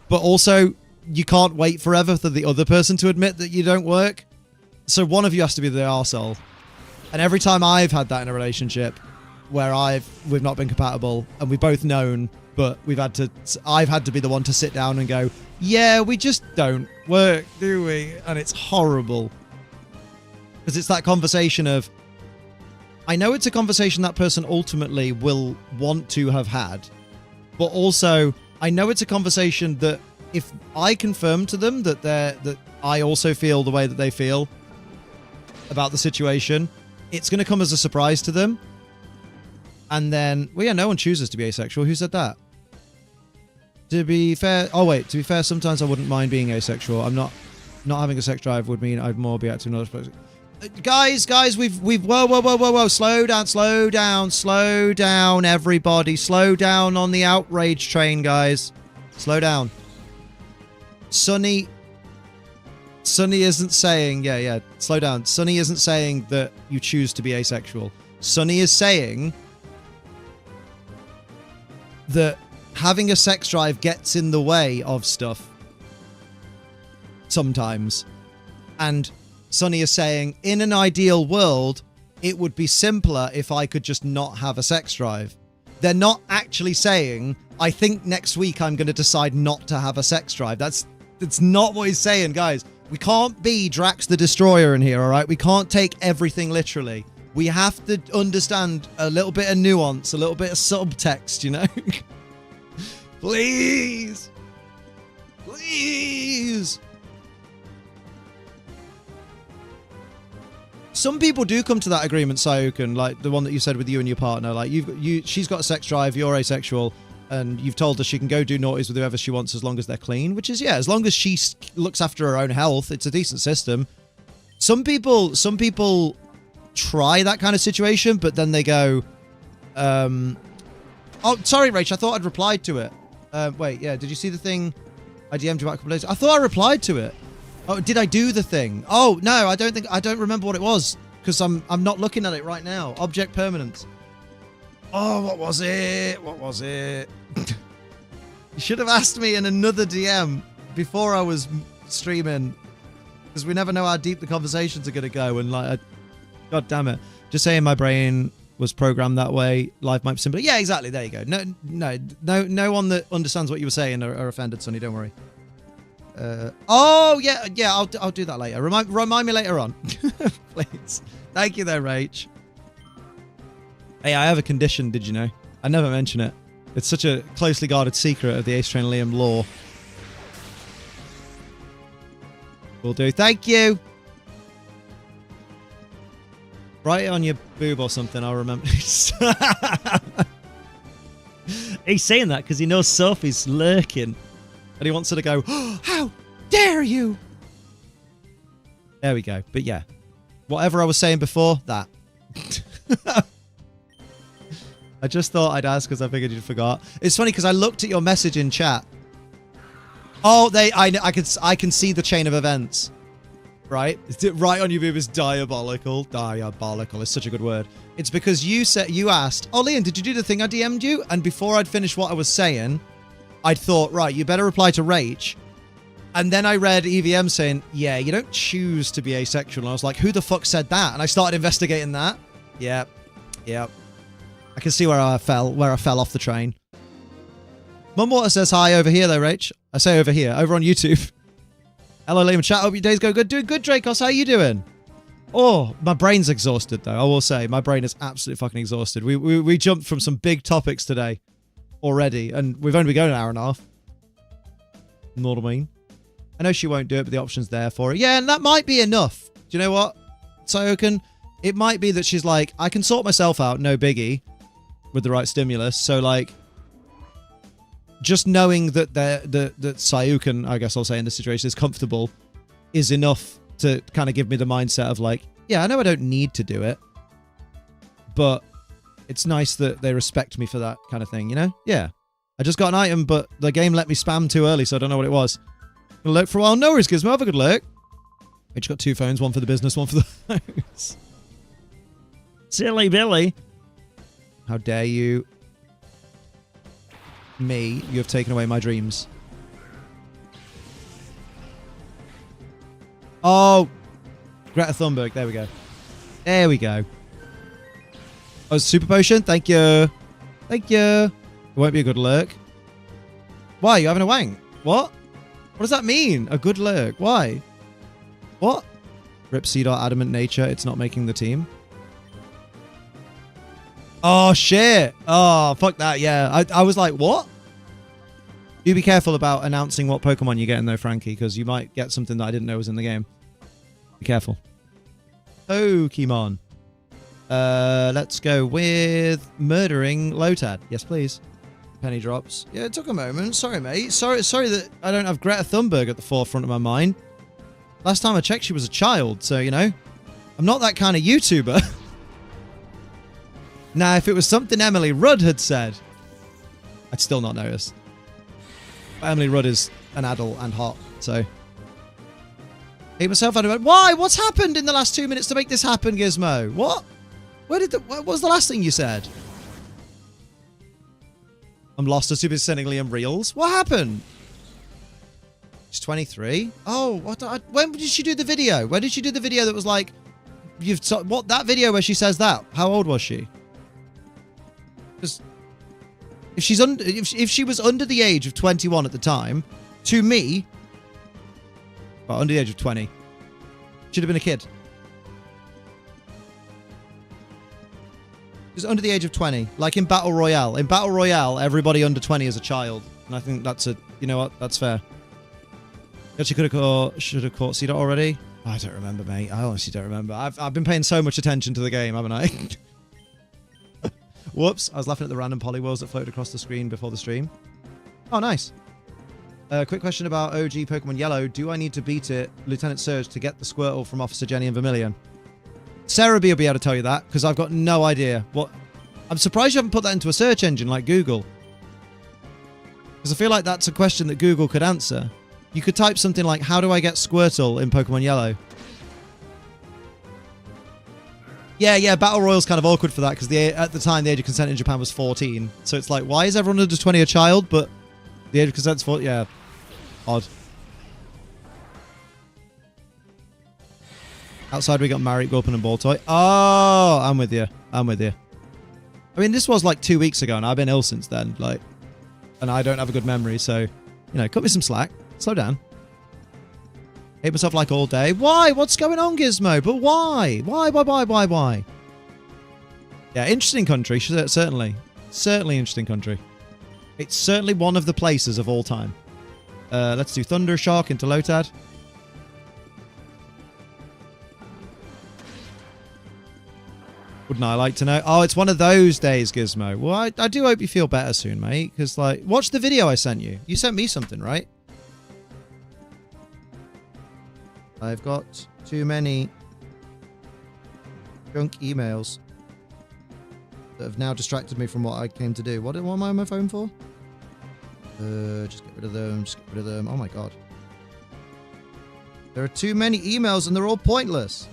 but also you can't wait forever for the other person to admit that you don't work. So one of you has to be the arsehole. And every time I've had that in a relationship where we've not been compatible and we've both known, but I've had to be the one to sit down and go, yeah, we just don't work, do we? And it's horrible. Because it's that conversation of, I know it's a conversation that person ultimately will want to have had, but also I know it's a conversation that if I confirm to them that I also feel the way that they feel about the situation, it's going to come as a surprise to them. And then, well, yeah, no one chooses to be asexual. Who said that? To be fair, sometimes I wouldn't mind being asexual. I'm not having a sex drive would mean I'd more be active in other places. Guys, we've whoa, slow down, everybody, slow down on the outrage train, guys, slow down. Sunny isn't saying, slow down. Sunny isn't saying that you choose to be asexual. Sunny is saying that having a sex drive gets in the way of stuff sometimes, and Sunny is saying, in an ideal world, it would be simpler if I could just not have a sex drive. They're not actually saying, I think next week I'm going to decide not to have a sex drive. That's not what he's saying, guys. We can't be Drax the Destroyer in here, all right? We can't take everything literally. We have to understand a little bit of nuance, a little bit of subtext, you know? Please. Please. Some people do come to that agreement, Sayukin, like the one that you said with you and your partner. Like she's got a sex drive, you're asexual, and you've told her she can go do naughties with whoever she wants as long as they're clean. Which is, yeah, as long as she looks after her own health, it's a decent system. Some people try that kind of situation, but then they go, oh, sorry, Rach, I thought I'd replied to it. Wait, yeah, did you see the thing I DM'd you about a couple days ago? I thought I replied to it. Oh, did I do the thing? Oh, no, I don't remember what it was, because I'm not looking at it right now. Object permanence. Oh, what was it? What was it? You should have asked me in another DM before I was streaming, because we never know how deep the conversations are going to go, and like, God damn it. Just saying my brain was programmed that way. Life might be simpler. Yeah, exactly. There you go. No one that understands what you were saying are offended, Sonny. Don't worry. Oh yeah. I'll do that later. Remind me later on, please. Thank you, though, Rach. Hey, I have a condition. Did you know? I never mention it. It's such a closely guarded secret of the Ace Train Liam lore. Will do. Thank you. Write it on your boob or something, I'll remember. He's saying that because he knows Sophie's lurking. And he wants her to go, oh, how dare you? There we go. But yeah, whatever I was saying before, that. I just thought I'd ask because I figured you'd forgot. It's funny because I looked at your message in chat. Oh, I can see the chain of events. Right? Right on your boob is diabolical. Diabolical is such a good word. It's because you asked, oh, Liam, did you do the thing I DM'd you? And before I'd finished what I was saying, I'd thought, right, you better reply to Rach. And then I read EVM saying, yeah, you don't choose to be asexual. And I was like, who the fuck said that? And I started investigating that. Yep. I can see where I fell off the train. Mumwater says hi over here, though, Rach. I say over here, over on YouTube. Hello, Liam. Chat. Hope your days go good. Doing good, Dracos. How you doing? Oh, my brain's exhausted, though. I will say, my brain is absolutely fucking exhausted. We jumped from some big topics today already, and we've only been going an hour and a half. You know what I mean? I know she won't do it, but the option's there for her. Yeah, and that might be enough. Do you know what, Sayokan? It might be that she's like, I can sort myself out, no biggie, with the right stimulus. So, like, just knowing that that Sayukan, I guess I'll say in this situation, is comfortable is enough to kind of give me the mindset of like, yeah, I know I don't need to do it, but it's nice that they respect me for that kind of thing, you know? Yeah. I just got an item, but the game let me spam too early, so I don't know what it was. Gonna lurk for a while. No worries, Gizmo. Have a good lurk. We just got two phones, one for the business, one for the house. Silly Billy. How dare you? Me, you have taken away my dreams. Oh, Greta Thunberg. There we go. There we go. Oh, super potion. Thank you. Thank you. It won't be a good lurk. Why? You having a wank? What? What does that mean? A good lurk? Why? What? Rip C.Adamant Nature. It's not making the team. Oh, shit. Oh, fuck that. Yeah. I was like, what? You be careful about announcing what Pokemon you're getting, though, Frankie, because you might get something that I didn't know was in the game. Be careful. Pokemon. Let's go with murdering Lotad. Yes, please. Penny drops. Yeah, it took a moment. Sorry, mate. Sorry that I don't have Greta Thunberg at the forefront of my mind. Last time I checked, she was a child, so, you know, I'm not that kind of YouTuber. Now, if it was something Emily Rudd had said, I'd still not notice. But Emily Rudd is an adult and hot, so. Hate myself out of it. Why? What's happened in the last 2 minutes to make this happen, Gizmo? What? What was the last thing you said? I'm lost as super sending Liam reels. What happened? She's 23. Oh, what? When did she do the video? When did she do the video that was like, what? That video where she says that? How old was she? Because if she was under the age of 21 at the time, to me, well, under the age of 20, she'd have been a kid. Just under the age of 20. Like in Battle Royale. In Battle Royale, everybody under 20 is a child. And I think that's a... You know what? That's fair. Actually could have caught... Should have caught Cedar already. I don't remember, mate. I honestly don't remember. I've been paying so much attention to the game, haven't I? Whoops. I was laughing at the random polyworlds that floated across the screen before the stream. Oh, nice. Quick question about OG Pokemon Yellow. Do I need to beat it, Lieutenant Surge, to get the Squirtle from Officer Jenny and Vermilion? Sarah B will be able to tell you that, because I've got no idea. What? I'm surprised you haven't put that into a search engine like Google. Because I feel like that's a question that Google could answer. You could type something like, how do I get Squirtle in Pokemon Yellow? Yeah, Battle Royale's kind of awkward for that, because at the time, the age of consent in Japan was 14. So it's like, why is everyone under 20 a child, but the age of consent's 14? Yeah. Odd. Outside we got Marek, Gulpin and Baltoy. Oh, I'm with you. I'm with you. I mean, this was like 2 weeks ago, and I've been ill since then. Like, and I don't have a good memory, so, you know, cut me some slack. Slow down. Hate myself like all day. Why? What's going on, Gizmo? But why? Why? Yeah, interesting country, certainly. Certainly interesting country. It's certainly one of the places of all time. Let's do Thunder Shock into Lotad. Wouldn't I like to know? Oh, it's one of those days, Gizmo. Well, I do hope you feel better soon, mate. Because, like, watch the video I sent you. You sent me something, right? I've got too many junk emails that have now distracted me from what I came to do. What am I on my phone for? Just get rid of them. Just get rid of them. Oh, my God. There are too many emails, and they're all pointless.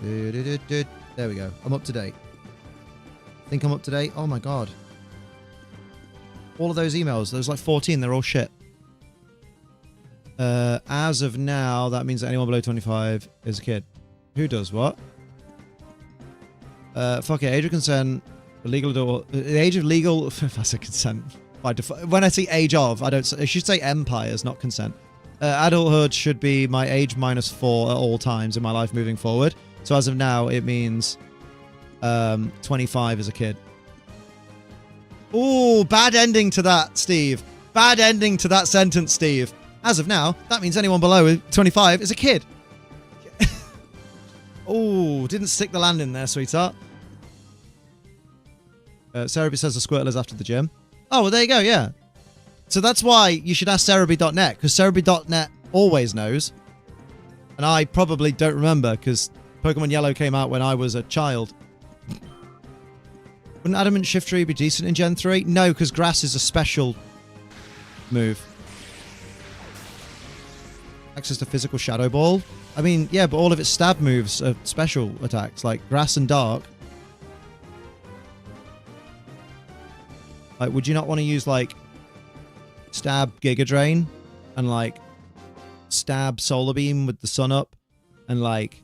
There we go. I'm up to date. Think I'm up to date? Oh my god. All of those emails, there's like 14, they're all shit. As of now, that means that anyone below 25 is a kid. Who does what? Fuck it, age of consent, legal adult, the age of legal, that's a consent. When I say age of, I should say empires, not consent. Adulthood should be my age -4 at all times in my life moving forward. So as of now, it means 25 is a kid. Ooh, bad ending to that, Steve. Bad ending to that sentence, Steve. As of now, that means anyone below 25 is a kid. Ooh, didn't stick the landing there, sweetheart. Cerebi says the Squirtle is after the gym. Oh, well, there you go, yeah. So that's why you should ask Cerebi.net, because Cerebi.net always knows. And I probably don't remember, because Pokemon Yellow came out when I was a child. Wouldn't Adamant Shiftry be decent in Gen 3? No, because Grass is a special move. Access to physical Shadow Ball? I mean, yeah, but all of its stab moves are special attacks, like Grass and Dark. Like, would you not want to use, like, Stab Giga Drain and, like, Stab Solar Beam with the sun up and, like,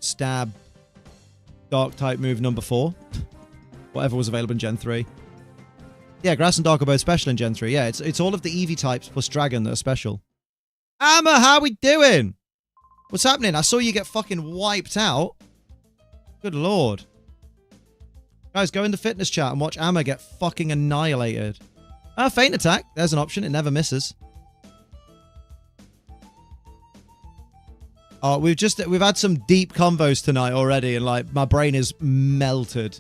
Stab Dark type move number 4? Whatever was available in Gen 3. Yeah, Grass and Dark are both special in Gen 3. Yeah, it's all of the Eevee types plus Dragon that are special. Amma, how we doing? What's happening? I saw you get fucking wiped out. Good lord. Guys, go in the fitness chat and watch Amma get fucking annihilated. Feint Attack. There's an option. It never misses. Oh, we've had some deep convos tonight already, and like my brain is melted.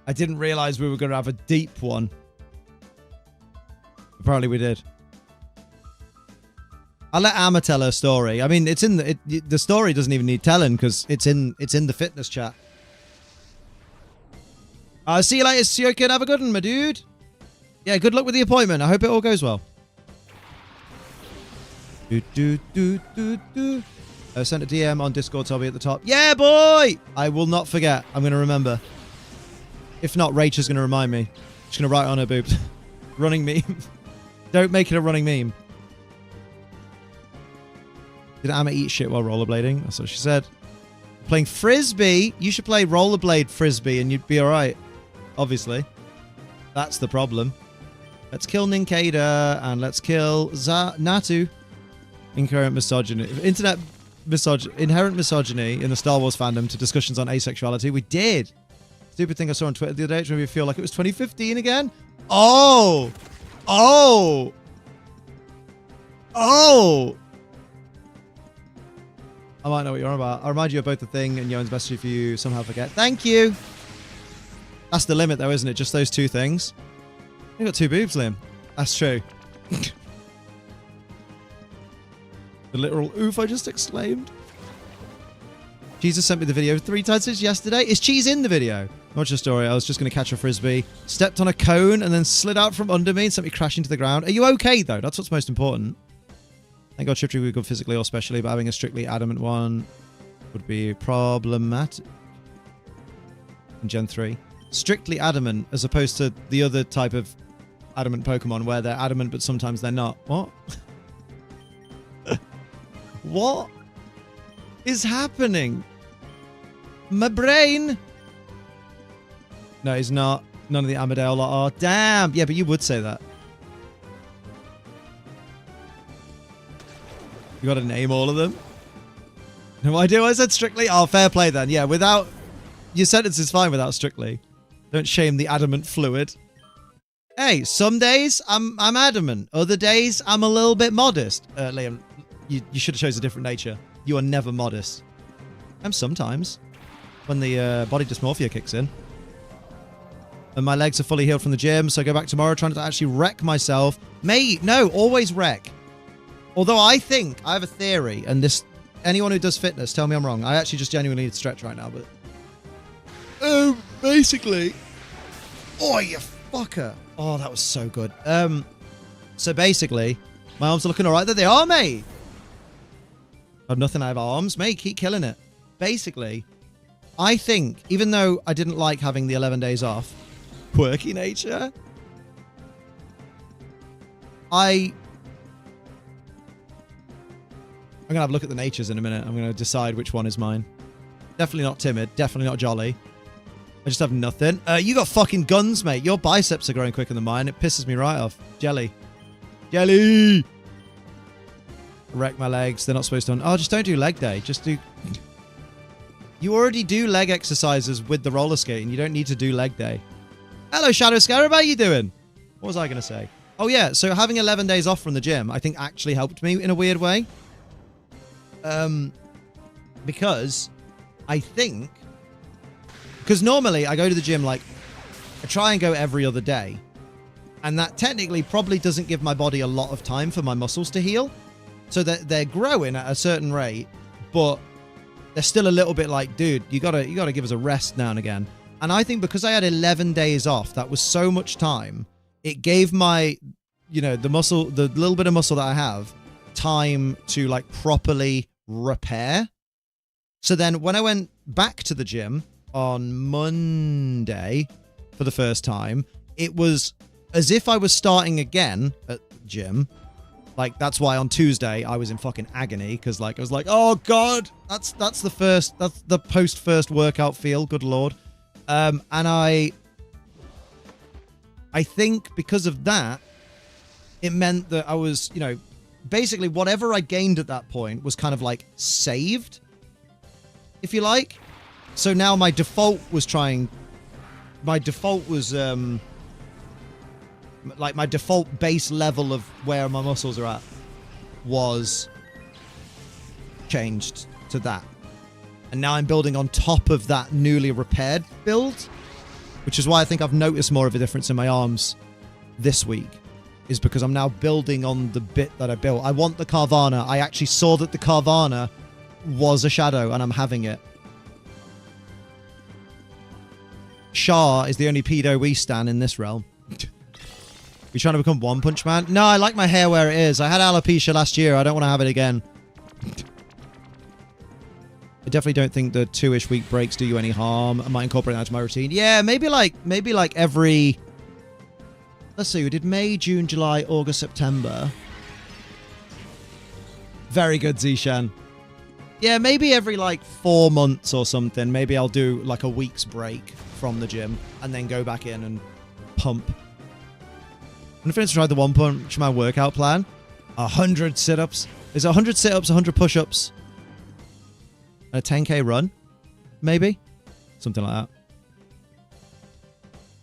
I didn't realize we were going to have a deep one. Apparently we did. I'll let Amma tell her story. I mean, it's in the story doesn't even need telling because it's in the fitness chat. See you later, Siokin. Have a good one, my dude. Yeah, good luck with the appointment. I hope it all goes well. Sent a DM on Discord, so I'll be at the top. Yeah, boy! I will not forget. I'm going to remember. If not, Rach is going to remind me. She's going to write on her boobs. Running meme. Don't make it a running meme. Did Amma eat shit while rollerblading? That's what she said. Playing Frisbee? You should play rollerblade Frisbee and you'd be alright. Obviously. That's the problem. Let's kill Ninkada and let's kill Natu. inherent misogyny in the Star Wars fandom to discussions on asexuality. We did. Stupid thing I saw on Twitter the other day, which made me feel like it was 2015 again. Oh! Oh! Oh! I might know what you're on about. I'll remind you of both the thing and Yoan's message for you. Somehow forget. Thank you! That's the limit though, isn't it? Just those two things. You got two boobs, Liam. That's true. The literal oof I just exclaimed. Jesus sent me the video 3 times since yesterday. Is Cheese in the video? Watch the story. I was just going to catch a frisbee, stepped on a cone, and then slid out from under me and sent me crashing to the ground. Are you okay, though? That's what's most important. Thank God Trip would be good physically or specially, but having a strictly adamant one would be problematic. In Gen 3. Strictly adamant, as opposed to the other type of adamant Pokemon, where they're adamant, but sometimes they're not. What? What is happening? My brain. No, he's not. None of the Amadale lot are. Damn. Yeah, but you would say that. You got to name all of them? No idea. I said strictly. Oh, fair play then. Yeah, without... Your sentence is fine without strictly. Don't shame the adamant fluid. Hey, some days I'm adamant. Other days I'm a little bit modest. Liam, you should have chosen a different nature. You are never modest. I'm sometimes. When the body dysmorphia kicks in. And my legs are fully healed from the gym, so I go back tomorrow trying to actually wreck myself. Mate, no, always wreck. Although I think, I have a theory, and this, anyone who does fitness, tell me I'm wrong. I actually just genuinely need to stretch right now, but... basically... Oh, you fucker. Oh, that was so good. So basically, my arms are looking alright. There they are, mate. I have nothing, I have arms. Mate, keep killing it. Basically, I think, even though I didn't like having the 11 days off, quirky nature, I'm going to have a look at the natures in a minute. I'm going to decide which one is mine. Definitely not timid. Definitely not jolly. I just have nothing. You got fucking guns, mate. Your biceps are growing quicker than mine. It pisses me right off. Jelly. Jelly! Wreck my legs. They're not supposed to... Oh, just don't do leg day. Just do... You already do leg exercises with the roller skating. You don't need to do leg day. Hello, Shadow Scarab. How you doing? What was I going to say? Oh, yeah. So having 11 days off from the gym, I think actually helped me in a weird way. Because I think... Because normally I go to the gym, like, I try and go every other day. And that technically probably doesn't give my body a lot of time for my muscles to heal. So that they're growing at a certain rate, but they're still a little bit like, dude, you gotta give us a rest now and again. And I think because I had 11 days off, that was so much time. It gave my, you know, the muscle, the little bit of muscle that I have, time to like properly repair. So then when I went back to the gym on Monday for the first time, it was as if I was starting again at the gym. Like, that's why on Tuesday I was in fucking agony, because like I was like, oh god, that's the post first workout feel, good lord. And I think because of that, it meant that I was, you know, basically whatever I gained at that point was kind of like saved, if you like. So now my default was like my default base level of where my muscles are at was changed to that. And now I'm building on top of that newly repaired build, which is why I think I've noticed more of a difference in my arms this week, is because I'm now building on the bit that I built. I want the Carvana. I actually saw that the Carvana was a shadow and I'm having it. Shah is the only pedo we stan in this realm. You trying to become One Punch Man? No, I like my hair where it is. I had alopecia last year. I don't want to have it again. I definitely don't think the 2-ish week breaks do you any harm. I might incorporate that into my routine. Yeah, maybe like every... Let's see, we did May, June, July, August, September. Very good, Zishan. Yeah, maybe every like 4 months or something. Maybe I'll do like a week's break from the gym and then go back in and pump. I'm going to try the One Punch Man workout plan. 100 sit-ups. Is it 100 sit-ups, 100 push-ups, and a 10k run? Maybe? Something like that.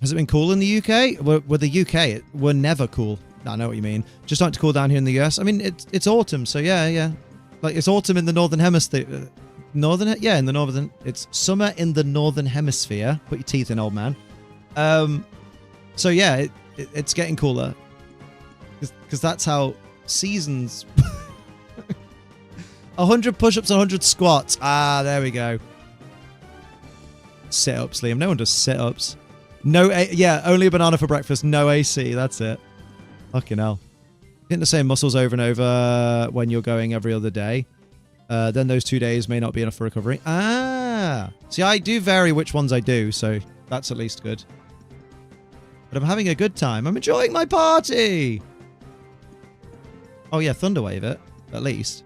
Has it been cool in the UK? With the UK, we're never cool. I know what you mean. Just like to cool down here in the US. I mean, it's autumn, so yeah. Like, it's autumn in the northern hemisphere. In the northern. It's summer in the northern hemisphere. Put your teeth in, old man. So yeah, it's getting cooler. Because that's how seasons... 100 push-ups, 100 squats. Ah, there we go. Sit-ups, Liam. No one does sit-ups. Only a banana for breakfast. No AC. That's it. Fucking hell. Getting the same muscles over and over when you're going every other day. Then those 2 days may not be enough for recovery. Ah. See, I do vary which ones I do, so that's at least good. But I'm having a good time. I'm enjoying my party. Oh, yeah, Thunderwave it, at least.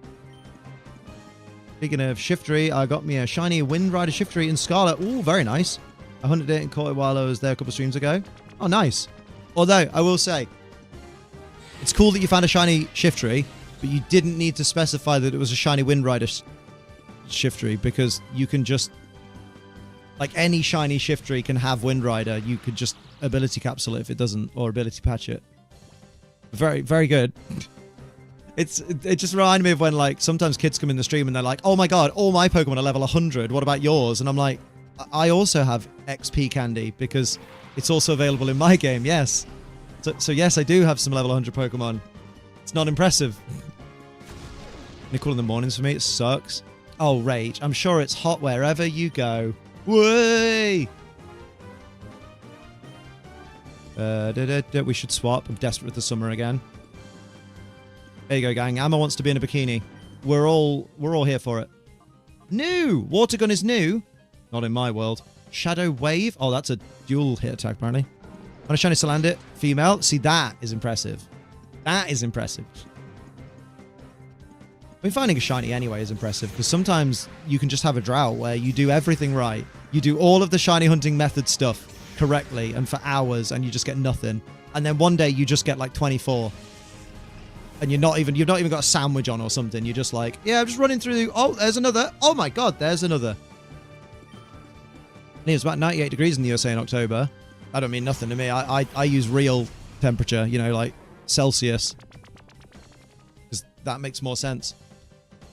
Speaking of Shiftery, I got me a shiny Wind Rider Shiftery in Scarlet. Ooh, very nice. I hunted it and caught it while I was there a couple of streams ago. Oh, nice. Although, I will say, it's cool that you found a shiny Shiftery, but you didn't need to specify that it was a shiny Wind Rider Shiftery, because you can just... Like, any shiny Shiftery can have Wind Rider. You could just ability capsule it if it doesn't, or ability patch it. Very, very good. It just reminded me of when, like, sometimes kids come in the stream and they're like, oh my god, all my Pokemon are level 100. What about yours? And I'm like, I also have XP candy because it's also available in my game, yes. So yes, I do have some level 100 Pokemon. It's not impressive. Only cool in the mornings for me, it sucks. Oh, Rage, I'm sure it's hot wherever you go. Way! We should swap. I'm desperate for the summer again. There you go, gang. Amma wants to be in a bikini. We're all here for it. New! Water gun is new. Not in my world. Shadow Wave. Oh, that's a dual hit attack, apparently. On a shiny Salandit. Female. See, that is impressive. That is impressive. I mean, finding a shiny anyway is impressive, because sometimes you can just have a drought where you do everything right. You do all of the shiny hunting method stuff correctly and for hours, and you just get nothing. And then one day you just get like 24. And you've not even got a sandwich on or something. You're just like, yeah, I'm just running through. Oh, there's another. Oh my god, there's another. And it was about 98 degrees in the USA in October. I don't mean nothing to me. I use real temperature, you know, like Celsius. Because that makes more sense.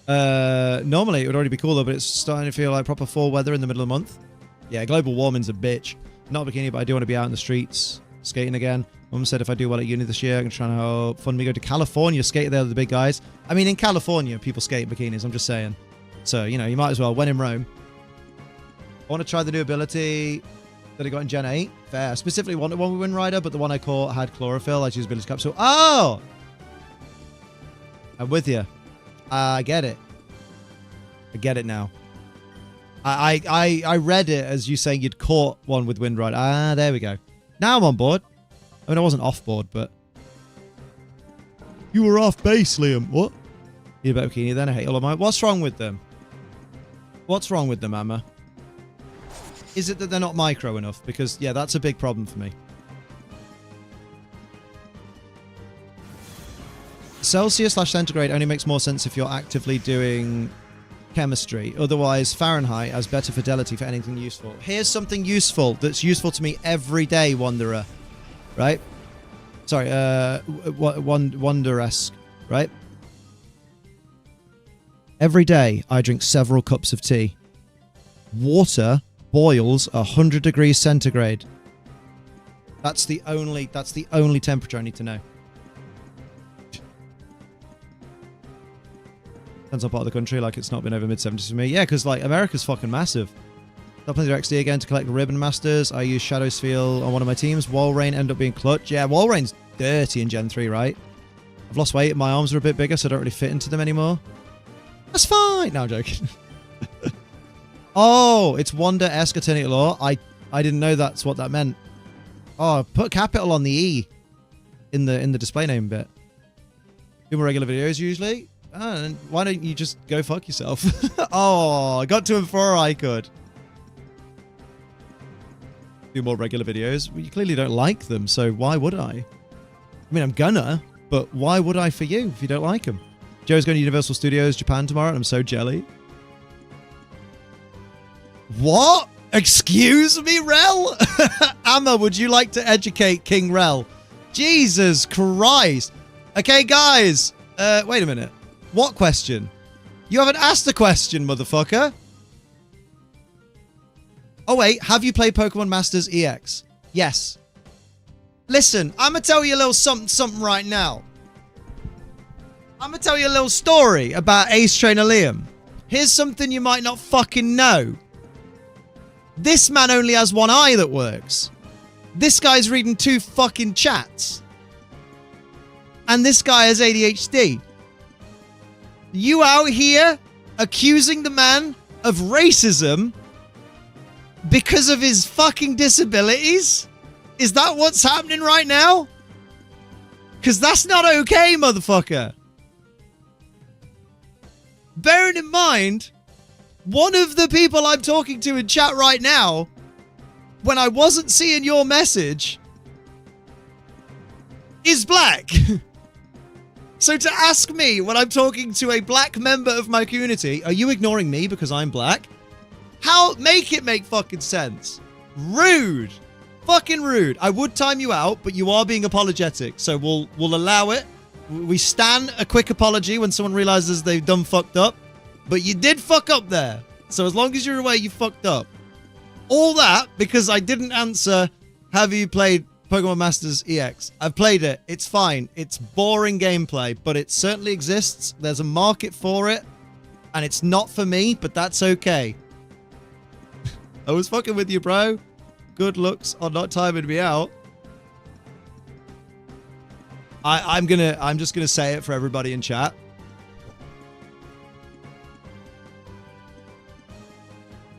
Normally it would already be cooler, but it's starting to feel like proper fall weather in the middle of the month. Yeah, global warming's a bitch. Not a bikini, but I do want to be out in the streets skating again. Mum said if I do well at uni this year, I'm trying to help fund me go to California, skate there with the big guys. I mean, in California, people skate in bikinis, I'm just saying. So, you know, you might as well. When in Rome. I want to try the new ability that I got in Gen 8. Fair. Specifically wanted one with Wind Rider, but the one I caught had chlorophyll. I choose ability capsule. Oh! I'm with you. I get it. I get it now. I read it as you saying you'd caught one with Wind Rider. Ah, there we go. Now I'm on board. I mean, I wasn't off board, but... You were off base, Liam. What? Need a better bikini then? I hate all of mine. What's wrong with them? What's wrong with them, Amma? Is it that they're not micro enough? Because, yeah, that's a big problem for me. Celsius/centigrade only makes more sense if you're actively doing chemistry. Otherwise, Fahrenheit has better fidelity for anything useful. Here's something useful that's useful to me every day, Wanderer. Right? Sorry, Wanderesque. Right? Every day, I drink several cups of tea. Water boils 100 degrees centigrade. That's the only temperature I need to know. Depends on part of the country, like it's not been over mid-70s for me. Yeah, because like America's fucking massive. Got plenty of XD again to collect Ribbon Masters. I use Shadow Sphere on one of my teams. Walrein ended up being clutch. Yeah, Walrein's dirty in Gen 3, right? I've lost weight and my arms are a bit bigger, so I don't really fit into them anymore. That's fine! No, I'm joking. Oh, it's Wonder-esque Eternity Law. I didn't know that's what that meant. Oh, put capital on the E in the display name bit. Do more regular videos usually. Why don't you just go fuck yourself? Oh, I got to him before I could. Do more regular videos. Well, you clearly don't like them, so why would I? I mean, I'm gonna, but why would I for you if you don't like them? Joe's going to Universal Studios Japan tomorrow, and I'm so jelly. What? Excuse me, Rel? Amma, would you like to educate King Rel? Jesus Christ. Okay, guys. Wait a minute. What question? You haven't asked the question, motherfucker. Oh, wait. Have you played Pokemon Masters EX? Yes. Listen, I'm going to tell you a little something right now. I'm going to tell you a little story about Ace Trainer Liam. Here's something you might not fucking know. This man only has one eye that works. This guy's reading 2 fucking chats. And this guy has ADHD. You out here accusing the man of racism because of his fucking disabilities? Is that what's happening right now? Because that's not okay, motherfucker. Bearing in mind, one of the people I'm talking to in chat right now, when I wasn't seeing your message, is black. So to ask me when I'm talking to a black member of my community, are you ignoring me because I'm black? How? Make it make fucking sense. Rude. Fucking rude. I would time you out, but you are being apologetic, so we'll allow it. We stand a quick apology when someone realizes they've done fucked up. But you did fuck up there. So as long as you're aware you fucked up. All that because I didn't answer, have you played Pokemon Masters EX? I've played it. It's fine. It's boring gameplay, but it certainly exists. There's a market for it. And it's not for me, but that's okay. I was fucking with you, bro. Good looks are not timing me out. I'm just gonna say it for everybody in chat.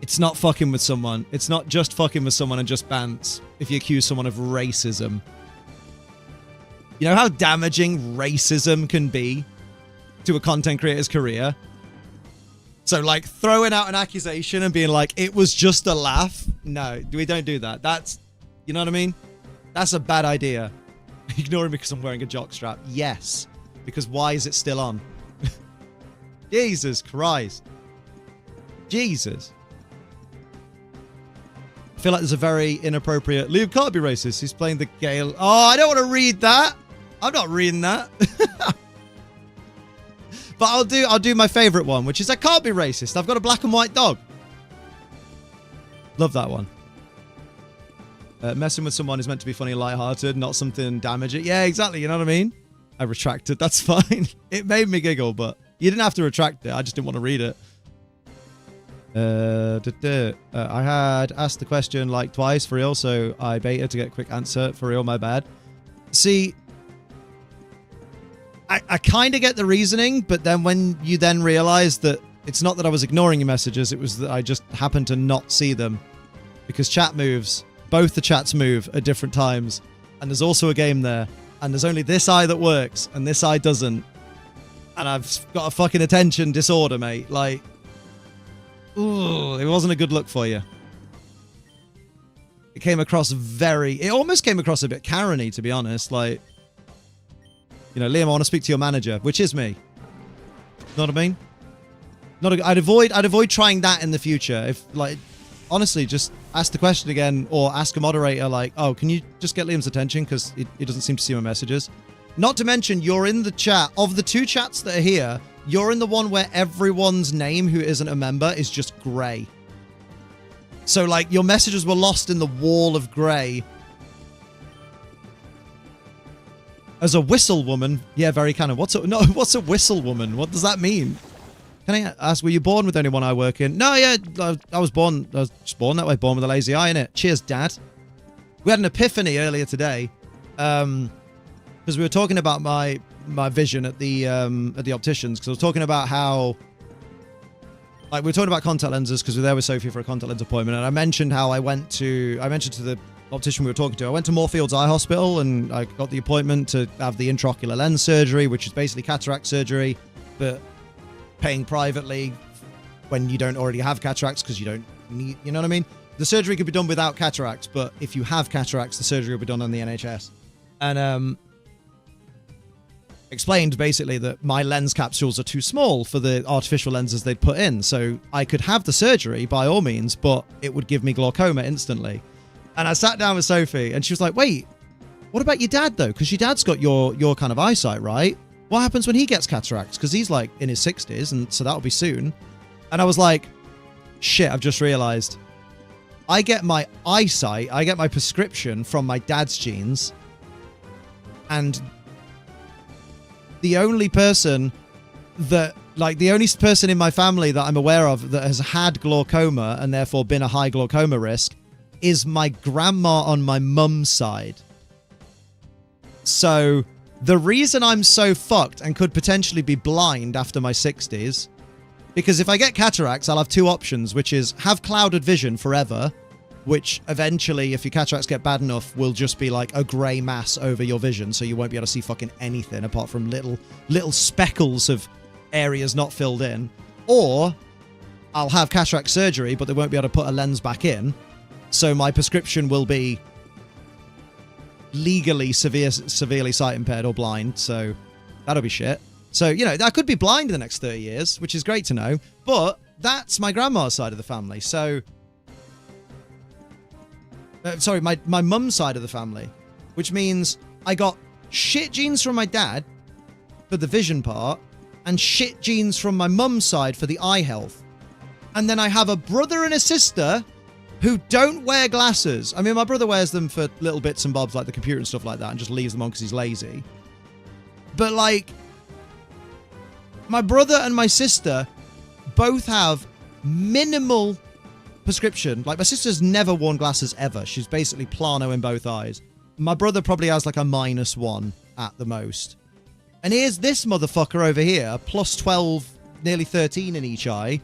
It's not fucking with someone. It's not just fucking with someone and just bants if you accuse someone of racism. You know how damaging racism can be to a content creator's career? So, like, throwing out an accusation and being like, it was just a laugh. No, we don't do that. That's, you know what I mean? That's a bad idea. Ignoring me because I'm wearing a jockstrap. Yes. Because why is it still on? Jesus Christ. Jesus. I feel like there's a very inappropriate... Liam can't be racist. He's playing the Gale. Oh, I don't want to read that. I'm not reading that. But I'll do my favorite one, which is I can't be racist. I've got a black and white dog. Love that one. Messing with someone is meant to be funny and lighthearted, not something damaging. Yeah, exactly. You know what I mean? I retracted. That's fine. It made me giggle, but you didn't have to retract it. I just didn't want to read it. I had asked the question like twice for real, so I baited to get a quick answer for real. My bad. See, I kind of get the reasoning, but then when you then realize that it's not that I was ignoring your messages, it was that I just happened to not see them because chat moves. Both the chats move at different times, and there's also a game there, and there's only this eye that works, and this eye doesn't. And I've got a fucking attention disorder, mate. Like, ooh, it wasn't a good look for you. It came across it almost came across a bit Karen-y, to be honest. Like, you know, Liam, I want to speak to your manager, which is me. Know what I mean? I'd avoid trying that in the future. If, like, honestly, just ask the question again or ask a moderator like, oh, can you just get Liam's attention because he doesn't seem to see my messages. Not to mention, you're in the chat. Of the 2 chats that are here, you're in the one where everyone's name who isn't a member is just grey. So, like, your messages were lost in the wall of grey. As a whistle woman, yeah, very kind of. What's a whistle woman? What does that mean? Can I ask, were you born with anyone I work in? No, yeah, I was just born that way, born with a lazy eye in it. Cheers, Dad. We had an epiphany earlier today, because we were talking about my vision at the opticians, because I was talking about how, like, we were talking about contact lenses because we were there with Sophie for a contact lens appointment, and I mentioned how I mentioned to the optician we were talking to, I went to Moorfields Eye Hospital and I got the appointment to have the intraocular lens surgery, which is basically cataract surgery, but paying privately when you don't already have cataracts because you don't need, you know what I mean? The surgery could be done without cataracts, but if you have cataracts, the surgery will be done on the NHS. And explained basically that my lens capsules are too small for the artificial lenses they'd put in. So I could have the surgery by all means, but it would give me glaucoma instantly. And I sat down with Sophie and she was like, wait, what about your dad though? Because your dad's got your kind of eyesight, right? What happens when he gets cataracts? Because he's like in his 60s and so that'll be soon. And I was like, shit, I've just realized I get my eyesight, I get my prescription from my dad's genes. And the only person in my family that I'm aware of that has had glaucoma and therefore been a high glaucoma risk is my grandma on my mum's side. So the reason I'm so fucked and could potentially be blind after my 60s, because if I get cataracts, I'll have two options, which is have clouded vision forever, which eventually, if your cataracts get bad enough, will just be like a grey mass over your vision, so you won't be able to see fucking anything apart from little speckles of areas not filled in. Or I'll have cataract surgery, but they won't be able to put a lens back in, so my prescription will be legally severely sight impaired or blind, so that'll be shit. So, you know, I could be blind in the next 30 years, which is great to know, but that's my grandma's side of the family, so... sorry, my mum's side of the family, which means I got shit genes from my dad for the vision part and shit genes from my mum's side for the eye health. And then I have a brother and a sister who don't wear glasses. I mean, my brother wears them for little bits and bobs like the computer and stuff like that and just leaves them on because he's lazy. But like, my brother and my sister both have minimal prescription. Like, my sister's never worn glasses ever. She's basically plano in both eyes. My brother probably has like a -1 at the most. And here's this motherfucker over here, plus 12, nearly 13 in each eye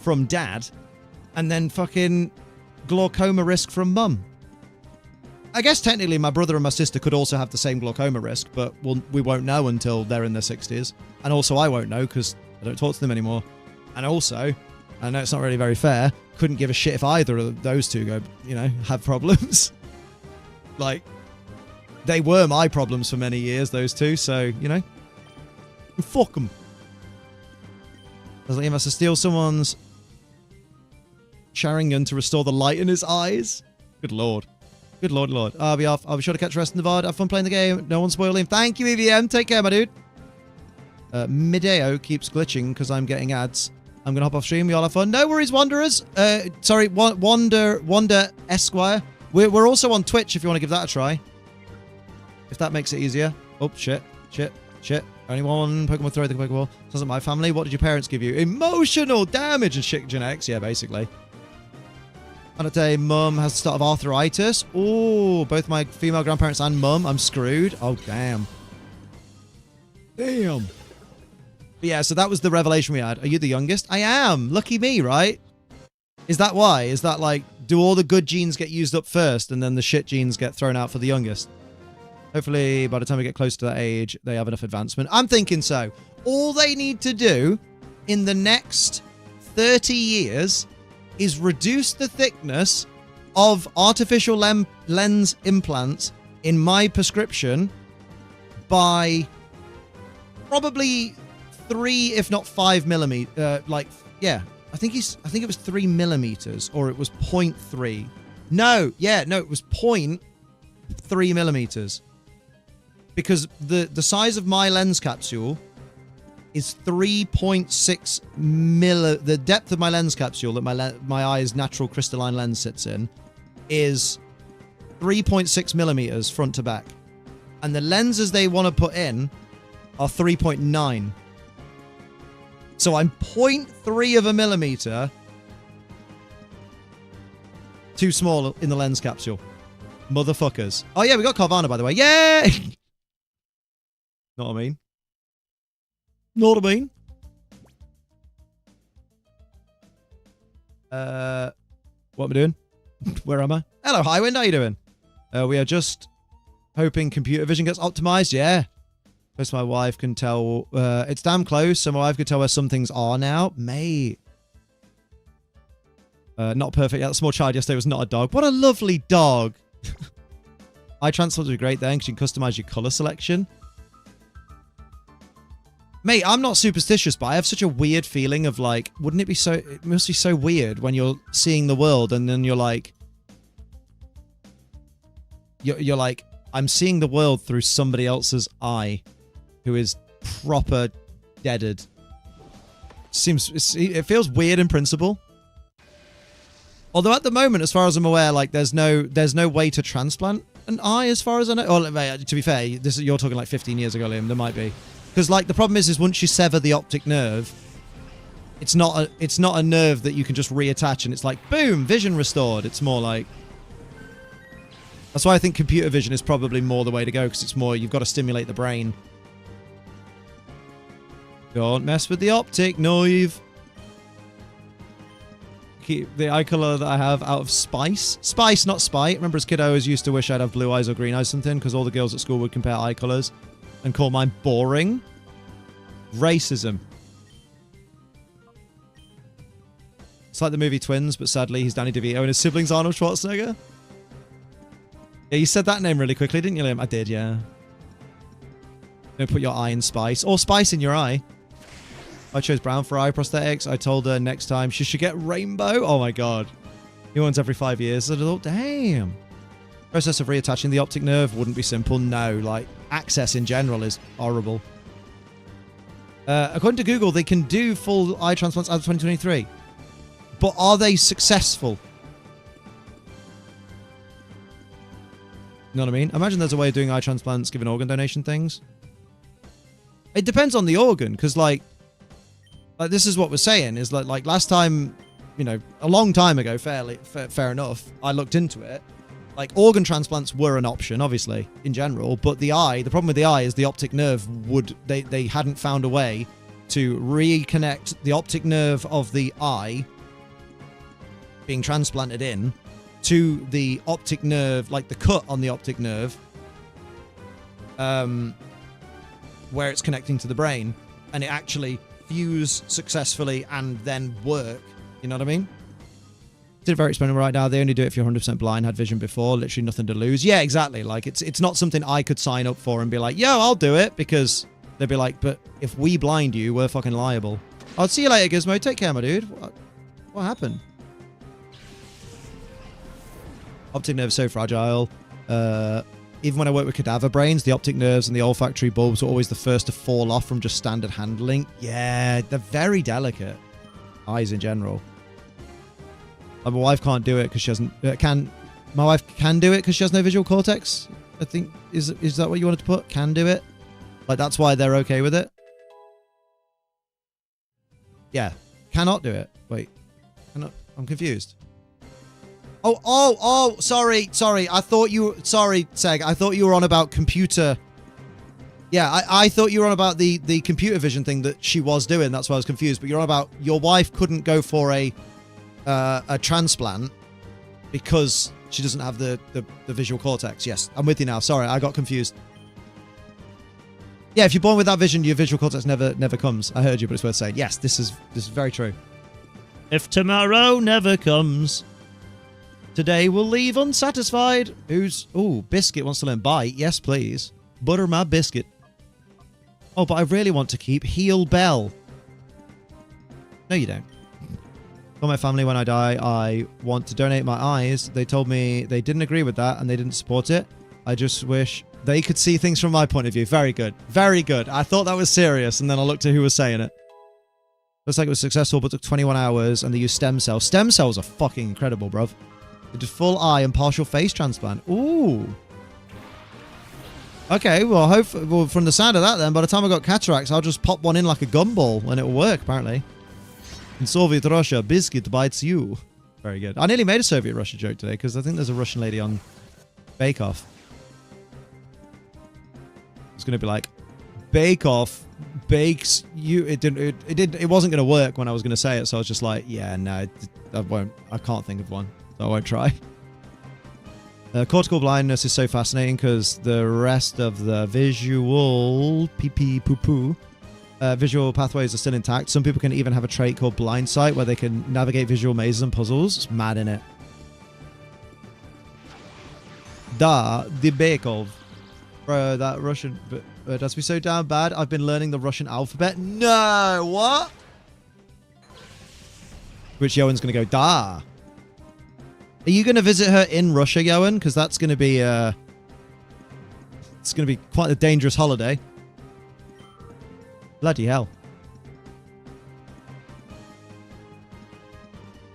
from dad. And then fucking glaucoma risk from mum. I guess technically my brother and my sister could also have the same glaucoma risk, but we won't know until they're in their 60s. And also I won't know because I don't talk to them anymore. And also, I know it's not really very fair, couldn't give a shit if either of those two go, you know, have problems. Like, they were my problems for many years, those two, so, you know, fuck them. I was like, he must have steal someone's Sharingan to restore the light in his eyes. Good lord. Good lord, lord. I'll be off. I'll be sure to catch the rest in the VOD. Have fun playing the game. No one spoiling. Thank you, EVM. Take care, my dude. Mideo keeps glitching because I'm getting ads. I'm going to hop off stream. We all have fun. No worries, Wanderers. Sorry, Wander Esquire. We're also on Twitch if you want to give that a try. If that makes it easier. Oh, shit. Only one Pokemon throw the Pokeball. Sounds like my family. What did your parents give you? Emotional damage and shit genetics. Yeah, basically. On a day, mum has the start of arthritis. Oh, both my female grandparents and mum. I'm screwed. Oh, damn. Damn. But yeah, so that was the revelation we had. Are you the youngest? I am. Lucky me, right? Is that why? Is that like, do all the good genes get used up first and then the shit genes get thrown out for the youngest? Hopefully, by the time we get close to that age, they have enough advancement. I'm thinking so. All they need to do in the next 30 years is reduce the thickness of artificial lens implants in my prescription by probably 3, if not 5 millimeters. I think it was 3 millimeters, or it was 0.3. No, it was 0.3 millimeters. Because the size of my lens capsule is 3.6 the depth of my lens capsule that my eye's natural crystalline lens sits in is 3.6 millimeters front to back. And the lenses they want to put in are 3.9. So I'm 0.3 of a millimeter too small in the lens capsule. Motherfuckers. Oh yeah, we got Carvana, by the way. Yay! Know what I mean? Know what I mean? What am I doing? Where am I? Hello, Highwind. How you doing? We are just hoping computer vision gets optimized. Yeah. Because my wife can tell... it's damn close, so my wife can tell where some things are now. Mate. Not perfect yet. That small child yesterday was not a dog. What a lovely dog. Eye transforms are great then, because you can customize your color selection. Mate, I'm not superstitious, but I have such a weird feeling of like, wouldn't it be so, it must be so weird when you're seeing the world and then you're like, you're like, I'm seeing the world through somebody else's eye who is proper deaded. It feels weird in principle. Although at the moment, as far as I'm aware, like there's no way to transplant an eye as far as I know. Or to be fair, you're talking like 15 years ago, Liam. There might be. Because like the problem is once you sever the optic nerve, it's not a nerve that you can just reattach and it's like boom, vision restored. It's more like, that's why I think computer vision is probably more the way to go, because it's more, you've got to stimulate the brain. Don't mess with the optic nerve. Keep the eye color that I have out of spice. Spice, not spite. Remember as a kid I always used to wish I'd have blue eyes or green eyes or something, because all the girls at school would compare eye colors and call mine boring. Racism. It's like the movie Twins, but sadly he's Danny DeVito and his siblings Arnold Schwarzenegger. Yeah, you said that name really quickly, didn't you, Liam? I did, yeah. Don't put your eye in spice. Or spice in your eye. I chose brown for eye prosthetics. I told her next time she should get rainbow. Oh my god. New ones every 5 years. I thought, damn. Process of reattaching the optic nerve wouldn't be simple. No, like, access in general is horrible. According to Google, they can do full eye transplants out of 2023. But are they successful? You know what I mean? Imagine there's a way of doing eye transplants, giving organ donation things. It depends on the organ, because like this is what we're saying, is like last time, you know, a long time ago, fair enough, I looked into it. Like, organ transplants were an option, obviously, in general, but the problem with the eye is the optic nerve they hadn't found a way to reconnect the optic nerve of the eye being transplanted in to the optic nerve, like the cut on the optic nerve, where it's connecting to the brain, and it actually fuse successfully and then work. You know what I mean? Did a very experiment right now. They only do it if you're 100% blind, had vision before, literally nothing to lose. Yeah, exactly. Like, it's not something I could sign up for and be like, yo, I'll do it, because they'd be like, but if we blind you, we're fucking liable. I'll see you later, Gizmo. Take care, my dude. What happened? Optic nerve's so fragile. Even when I work with cadaver brains, the optic nerves and the olfactory bulbs are always the first to fall off from just standard handling. Yeah, they're very delicate. Eyes in general. My wife can't do it because she hasn't... my wife can do it because she has no visual cortex, I think. Is that what you wanted to put? Can do it? Like, that's why they're okay with it? Yeah. Cannot do it. Wait. I'm confused. Oh, sorry. I thought you... Sorry, Seg. I thought you were on about computer... Yeah, I thought you were on about the computer vision thing that she was doing. That's why I was confused. But you're on about your wife couldn't go for a transplant because she doesn't have the visual cortex. Yes, I'm with you now. Sorry, I got confused. Yeah, if you're born with that vision, your visual cortex never comes. I heard you, but it's worth saying. Yes, this is very true. If tomorrow never comes... Today we'll leave unsatisfied. Ooh, Biscuit wants to learn bite. Yes, please. Butter my biscuit. Oh, but I really want to keep Heel Bell. No, you don't. For my family, when I die, I want to donate my eyes. They told me they didn't agree with that and they didn't support it. I just wish they could see things from my point of view. Very good. Very good. I thought that was serious, and then I looked at who was saying it. Looks like it was successful, but took 21 hours, and they used stem cells. Stem cells are fucking incredible, bruv. They did full eye and partial face transplant. Ooh. Okay, well, hopefully, from the sound of that, then, by the time I got cataracts, I'll just pop one in like a gumball, and it'll work, apparently. In Soviet Russia, biscuit bites you. Very good. I nearly made a Soviet Russia joke today, because I think there's a Russian lady on Bake Off. It's going to be like, Bake Off bakes you. It wasn't going to work when I was going to say it, so I was just like, yeah, no, I can't think of one. So I won't try. Cortical blindness is so fascinating because the rest of the visual pee-pee-poo-poo visual pathways are still intact. Some people can even have a trait called blind sight where they can navigate visual mazes and puzzles. It's mad, innit? The Bakov. Bro, that Russian... That's be so damn bad. I've been learning the Russian alphabet. No, what? Which Yoan's going to go, da. Are you going to visit her in Russia, Yoan? Because that's going to be, it's going to be quite a dangerous holiday. Bloody hell.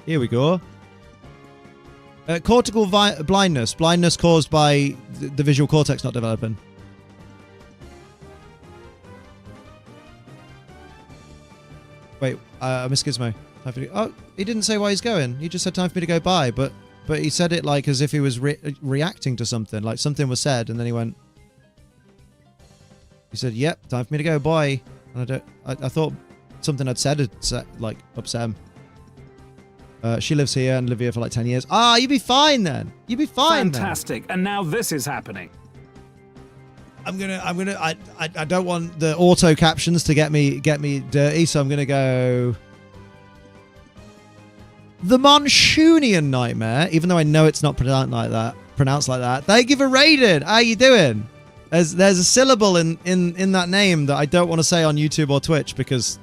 Here we go. Cortical blindness. Blindness caused by the visual cortex not developing. Wait, Miss Gizmo. Oh, he didn't say why he's going. He just said time for me to go by, but he said it like as if he was reacting to something. Like something was said, and then he went... He said, yep, time for me to go, bye. And I thought something I'd said had, like, upset him. She lives here and lived here for like 10 years. Ah, you'd be fine then. You'd be fine. Fantastic. Then. And now this is happening. I don't want the auto captions to get me dirty, so I'm gonna go The Manchunian Nightmare, even though I know it's not pronounced like that. Thank you for raiding. How you doing? There's a syllable in that name that I don't want to say on YouTube or Twitch because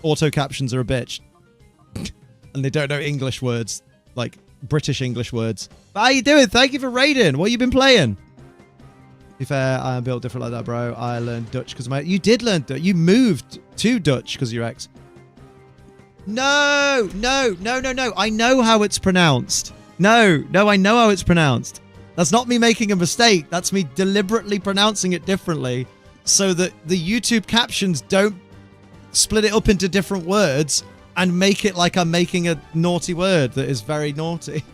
auto captions are a bitch. And they don't know English words, like British English words. But how you doing? Thank you for raiding. What you been playing? To be fair, I am built different like that, bro. I learned Dutch because of my... You did learn Dutch. You moved to Dutch because of your ex. No. I know how it's pronounced. No, I know how it's pronounced. That's not me making a mistake. That's me deliberately pronouncing it differently so that the YouTube captions don't split it up into different words and make it like I'm making a naughty word that is very naughty.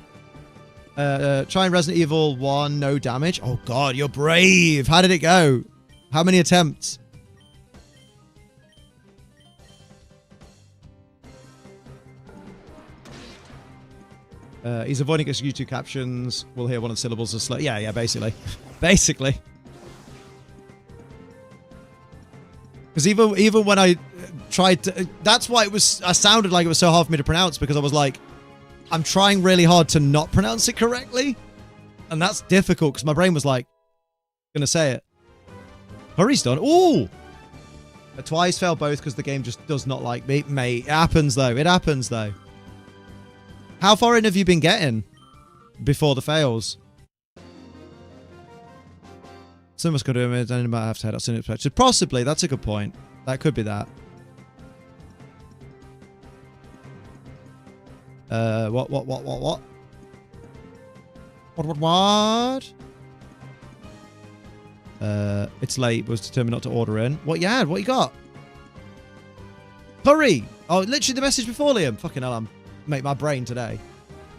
Trying Resident Evil 1, no damage. Oh god, you're brave. How did it go? How many attempts? He's avoiding his YouTube captions. We'll hear one of the syllables as slow. Yeah, basically. Basically. Because even when I tried to... That's why it was... I sounded like it was so hard for me to pronounce because I was like... I'm trying really hard to not pronounce it correctly. And that's difficult because my brain was like... Gonna say it. Hurry's done. Ooh! I twice failed both because the game just does not like me. Mate, it happens though. It happens though. How far in have you been getting before the fails? Someone's got to admit, I might have to head out soon. Expected. Possibly, that's a good point. That could be that. What? What? It's late. Was determined not to order in. What you had? What you got? Hurry! Oh, literally the message before Liam. Fucking hell, make my brain today.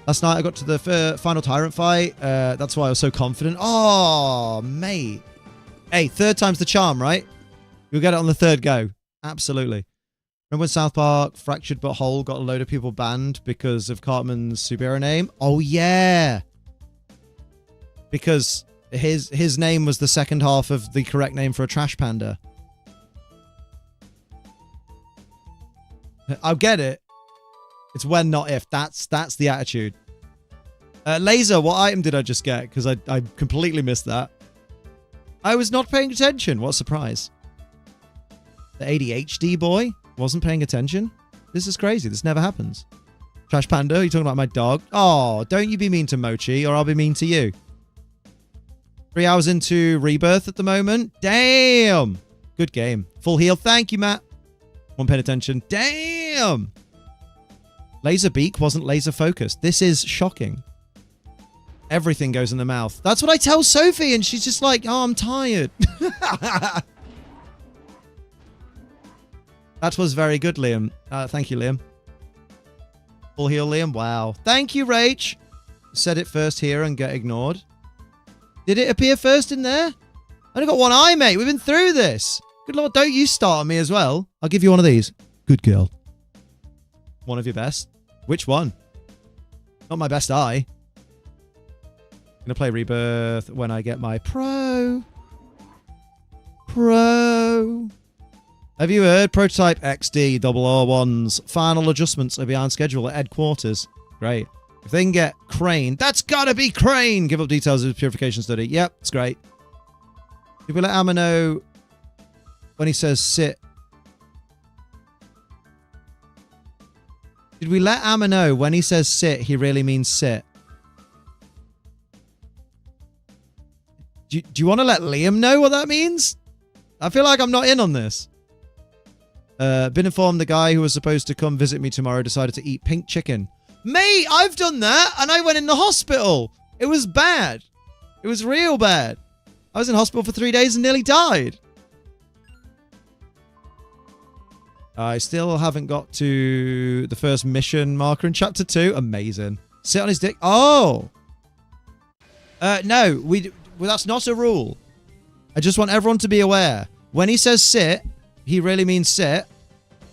Last night I got to the final Tyrant fight. That's why I was so confident. Oh, mate. Hey, third time's the charm, right? You'll get it on the third go. Absolutely. Remember when South Park Fractured But Whole got a load of people banned because of Cartman's superhero name? Oh, yeah. Because his name was the second half of the correct name for a trash panda. I'll get it. It's when, not if. That's the attitude. Laser, what item did I just get? Because I completely missed that. I was not paying attention. What a surprise. The ADHD boy wasn't paying attention. This is crazy. This never happens. Trash Panda, are you talking about my dog? Oh, don't you be mean to Mochi or I'll be mean to you. 3 hours into Rebirth at the moment. Damn. Good game. Full heal. Thank you, Matt. One paying attention. Damn. Laser beak wasn't laser focused. This is shocking. Everything goes in the mouth. That's what I tell Sophie, and she's just like, oh, I'm tired. That was very good, Liam. Thank you, Liam. Full heal, Liam. Wow. Thank you, Rach. Said it first here and get ignored. Did it appear first in there? I only got one eye, mate. We've been through this. Good Lord, don't you start on me as well. I'll give you one of these. Good girl. One of your best. Which one? Not my best eye. I'm going to play Rebirth when I get my Pro. Have you heard? Prototype XD R1's final adjustments are behind schedule at headquarters. Great. If they can get Crane, that's gotta be Crane! Give up details of the purification study. Yep, it's great. If we let Ammo know when he says sit. Did we let Amma know when he says sit, he really means sit? Do you want to let Liam know what that means? I feel like I'm not in on this. Been informed the guy who was supposed to come visit me tomorrow decided to eat pink chicken. Mate, I've done that and I went in the hospital. It was bad. It was real bad. I was in hospital for 3 days and nearly died. I still haven't got to the first mission marker in chapter 2. Amazing. Sit on his dick. Oh. No, well, that's not a rule. I just want everyone to be aware. When he says sit, he really means sit.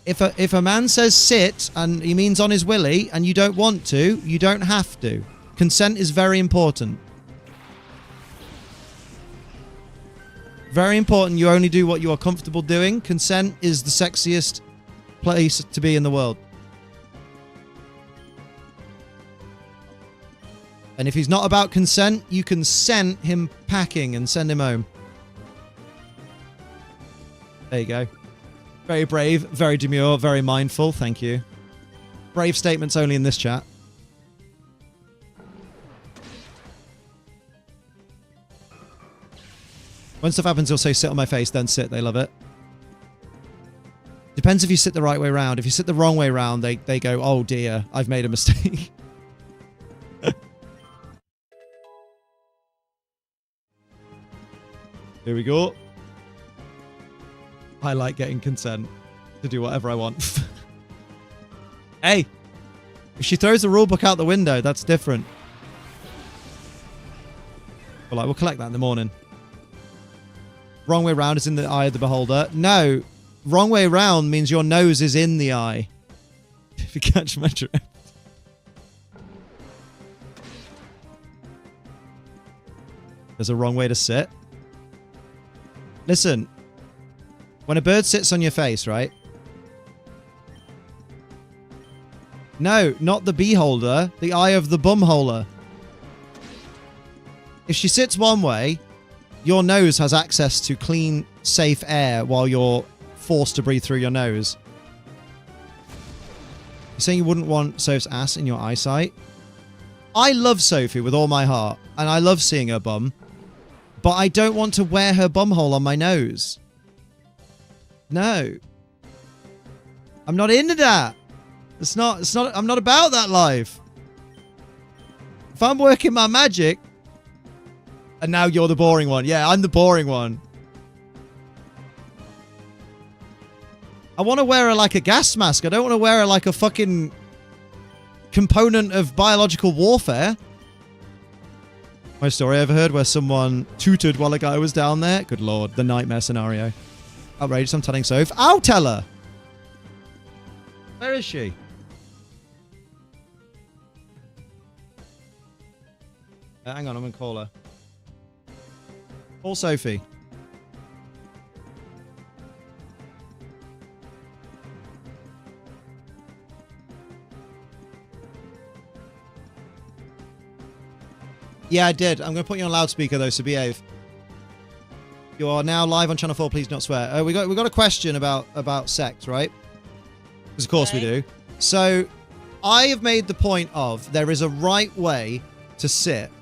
If a man says sit and he means on his willy and you don't want to, you don't have to. Consent is very important. Very important. You only do what you are comfortable doing. Consent is the sexiest place to be in the world. And if he's not about consent, you can send him packing and send him home. There you go. Very brave, very demure, very mindful. Thank you. Brave statements only in this chat. When stuff happens, he'll say, sit on my face, then sit. They love it. Depends if you sit the right way around. If you sit the wrong way around, they go, oh dear, I've made a mistake. Here we go. I like getting consent to do whatever I want. Hey, if she throws the rule book out the window, that's different. But like, we'll collect that in the morning. Wrong way round is in the eye of the beholder. No, wrong way round means your nose is in the eye. If you catch my drift. There's a wrong way to sit. Listen. When a bird sits on your face, right? No, not the beholder. The eye of the bumholer. If she sits one way, your nose has access to clean, safe air while you're forced to breathe through your nose. You're saying you wouldn't want Soph's ass in your eyesight? I love Sophie with all my heart, and I love seeing her bum, but I don't want to wear her bumhole on my nose. No. I'm not into that. I'm not about that life. If I'm working my magic, and now you're the boring one. Yeah, I'm the boring one. I want to wear her like a gas mask. I don't want to wear her like a fucking component of biological warfare. My story I overheard where someone tooted while a guy was down there. Good lord, the nightmare scenario. Outrageous, I'm telling Soph. I'll tell her. Where is she? Hang on, I'm going to call her. Call Sophie. Yeah, I did. I'm going to put you on loudspeaker, though, so behave. You are now live on Channel 4. Please not swear. We got a question about sex, right? Because of course we do. So, I have made the point of there is a right way to sit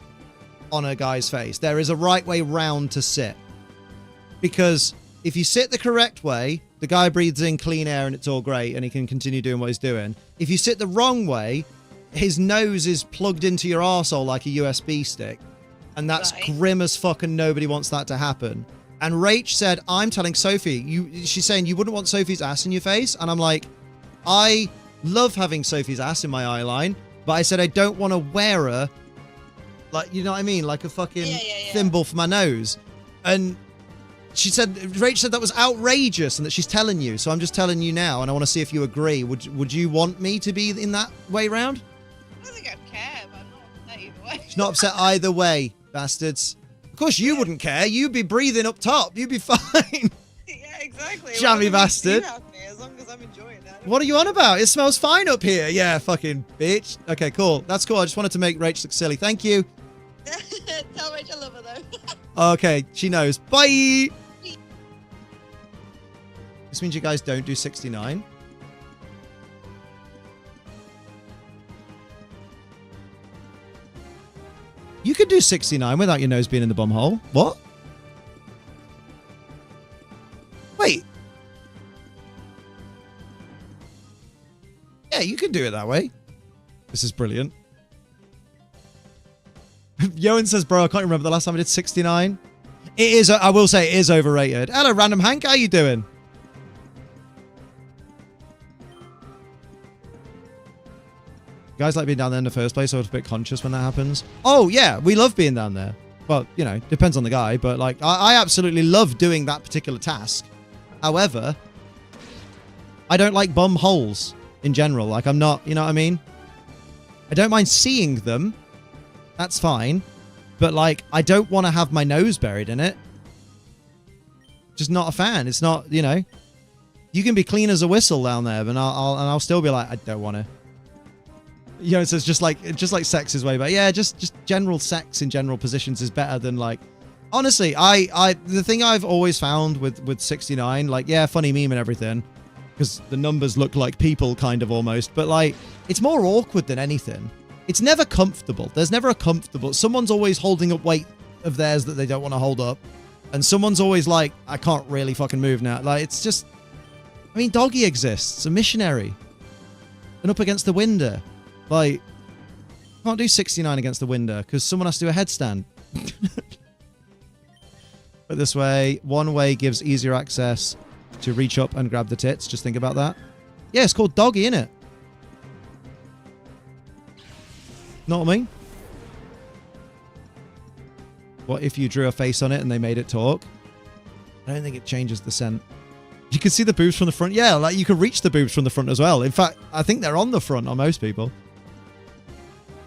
on a guy's face. There is a right way round to sit. Because if you sit the correct way, the guy breathes in clean air and it's all great and he can continue doing what he's doing. If you sit the wrong way, his nose is plugged into your arsehole like a USB stick. And that's grim as fuck and nobody wants that to happen. And Rach said, I'm telling Sophie, she's saying you wouldn't want Sophie's ass in your face. And I'm like, I love having Sophie's ass in my eye line, but I said I don't want to wear her, like, you know what I mean? Like a fucking thimble for my nose. And she said, Rach said that was outrageous and that she's telling you. So I'm just telling you now, and I want to see if you agree. Would you want me to be in that way round? I don't think I'd care, but I'm not upset either way. She's not upset either way, bastards. Of course you wouldn't care. You'd be breathing up top. You'd be fine. Yeah, exactly. Jammy bastard. As long as I'm enjoying it. What are you on about? It smells fine up here. Yeah, fucking bitch. Okay, cool. That's cool. I just wanted to make Rach look silly. Thank you. Tell Rach I love her though. Okay, she knows. Bye. This means you guys don't do 69. You could do 69 without your nose being in the bum hole. What? Wait. Yeah, you can do it that way. This is brilliant. Yoan says, bro, I can't remember the last time I did 69. It is, I will say, it is overrated. Hello, Random Hank. How you doing? You guys like being down there in the first place, so I was a bit conscious when that happens. Oh, yeah, we love being down there. Well, you know, depends on the guy, but like, I absolutely love doing that particular task. However, I don't like bum holes in general. Like, I'm not, you know what I mean? I don't mind seeing them. That's fine. But like, I don't want to have my nose buried in it. Just not a fan. It's not, you know, you can be clean as a whistle down there, but I'll still be like, I don't want to. You know, so it's just like sex is way better. Yeah, just general sex in general positions is better than like, honestly, the thing I've always found with 69, like, yeah, funny meme and everything, because the numbers look like people kind of almost, but like, it's more awkward than anything. It's never comfortable. There's never a comfortable, someone's always holding up weight of theirs that they don't want to hold up. And someone's always like, I can't really fucking move now. Like, it's just, I mean, doggy exists, a missionary. And up against the window. Like, can't do 69 against the window because someone has to do a headstand. But this way, one way gives easier access to reach up and grab the tits. Just think about that. Yeah, it's called doggy, innit? Know what I mean? What if you drew a face on it and they made it talk? I don't think it changes the scent. You can see the boobs from the front. Yeah, like you can reach the boobs from the front as well. In fact, I think they're on the front on most people.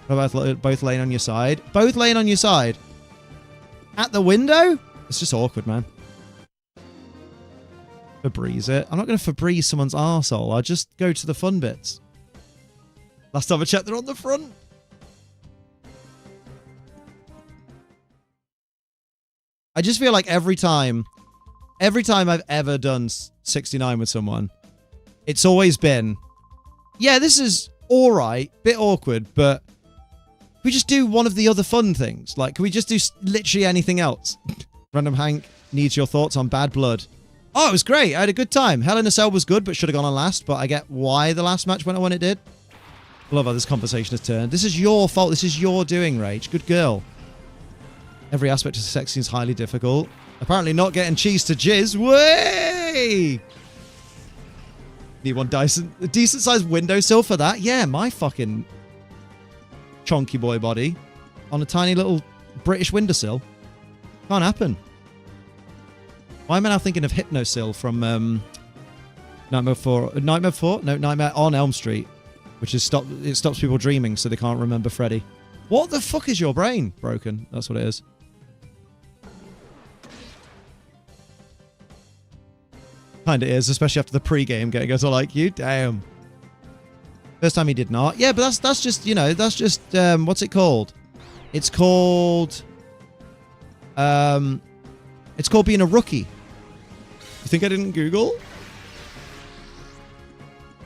Both laying on your side. Both laying on your side. At the window? It's just awkward, man. Febreze it. I'm not going to Febreze someone's arsehole. I'll just go to the fun bits. Last time I checked, they're on the front. I just feel like every time I've ever done 69 with someone, it's always been, yeah, this is all right, bit awkward, but we just do one of the other fun things. Like, can we just do literally anything else? Random Hank needs your thoughts on Bad Blood. Oh, it was great. I had a good time. Hell in a Cell was good, but should have gone on last, but I get why the last match went on when it did. I love how this conversation has turned. This is your fault. This is your doing, Rage. Good girl. Every aspect of sex seems highly difficult. Apparently not getting cheese to jizz. Way! Need one decent sized windowsill for that? Yeah, my fucking chonky boy body on a tiny little British windowsill. Can't happen. Why am I now thinking of Hypnosil from Nightmare 4? Nightmare 4? No, Nightmare on Elm Street. Which is it stops people dreaming so they can't remember Freddy. What the fuck is your brain broken? That's what it is. Kinda is, especially after the pre-game getting us all like you. Damn. First time he did not. Yeah, but that's just, you know, that's just what's it called? It's called being a rookie. You think I didn't Google?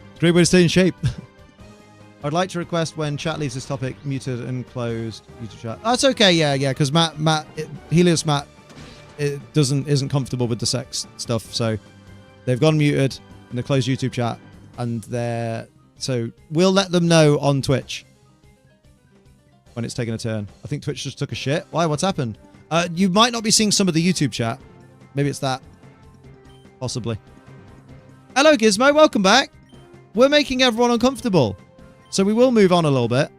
It's a great way to stay in shape. I'd like to request when chat leaves this topic muted and closed YouTube chat. That's okay, yeah, because Helios Matt isn't comfortable with the sex stuff, so they've gone muted in the closed YouTube chat, and so we'll let them know on Twitch when it's taken a turn. I think Twitch just took a shit. Why? What's happened? You might not be seeing some of the YouTube chat. Maybe it's that. Possibly. Hello, Gizmo. Welcome back. We're making everyone uncomfortable. So we will move on a little bit.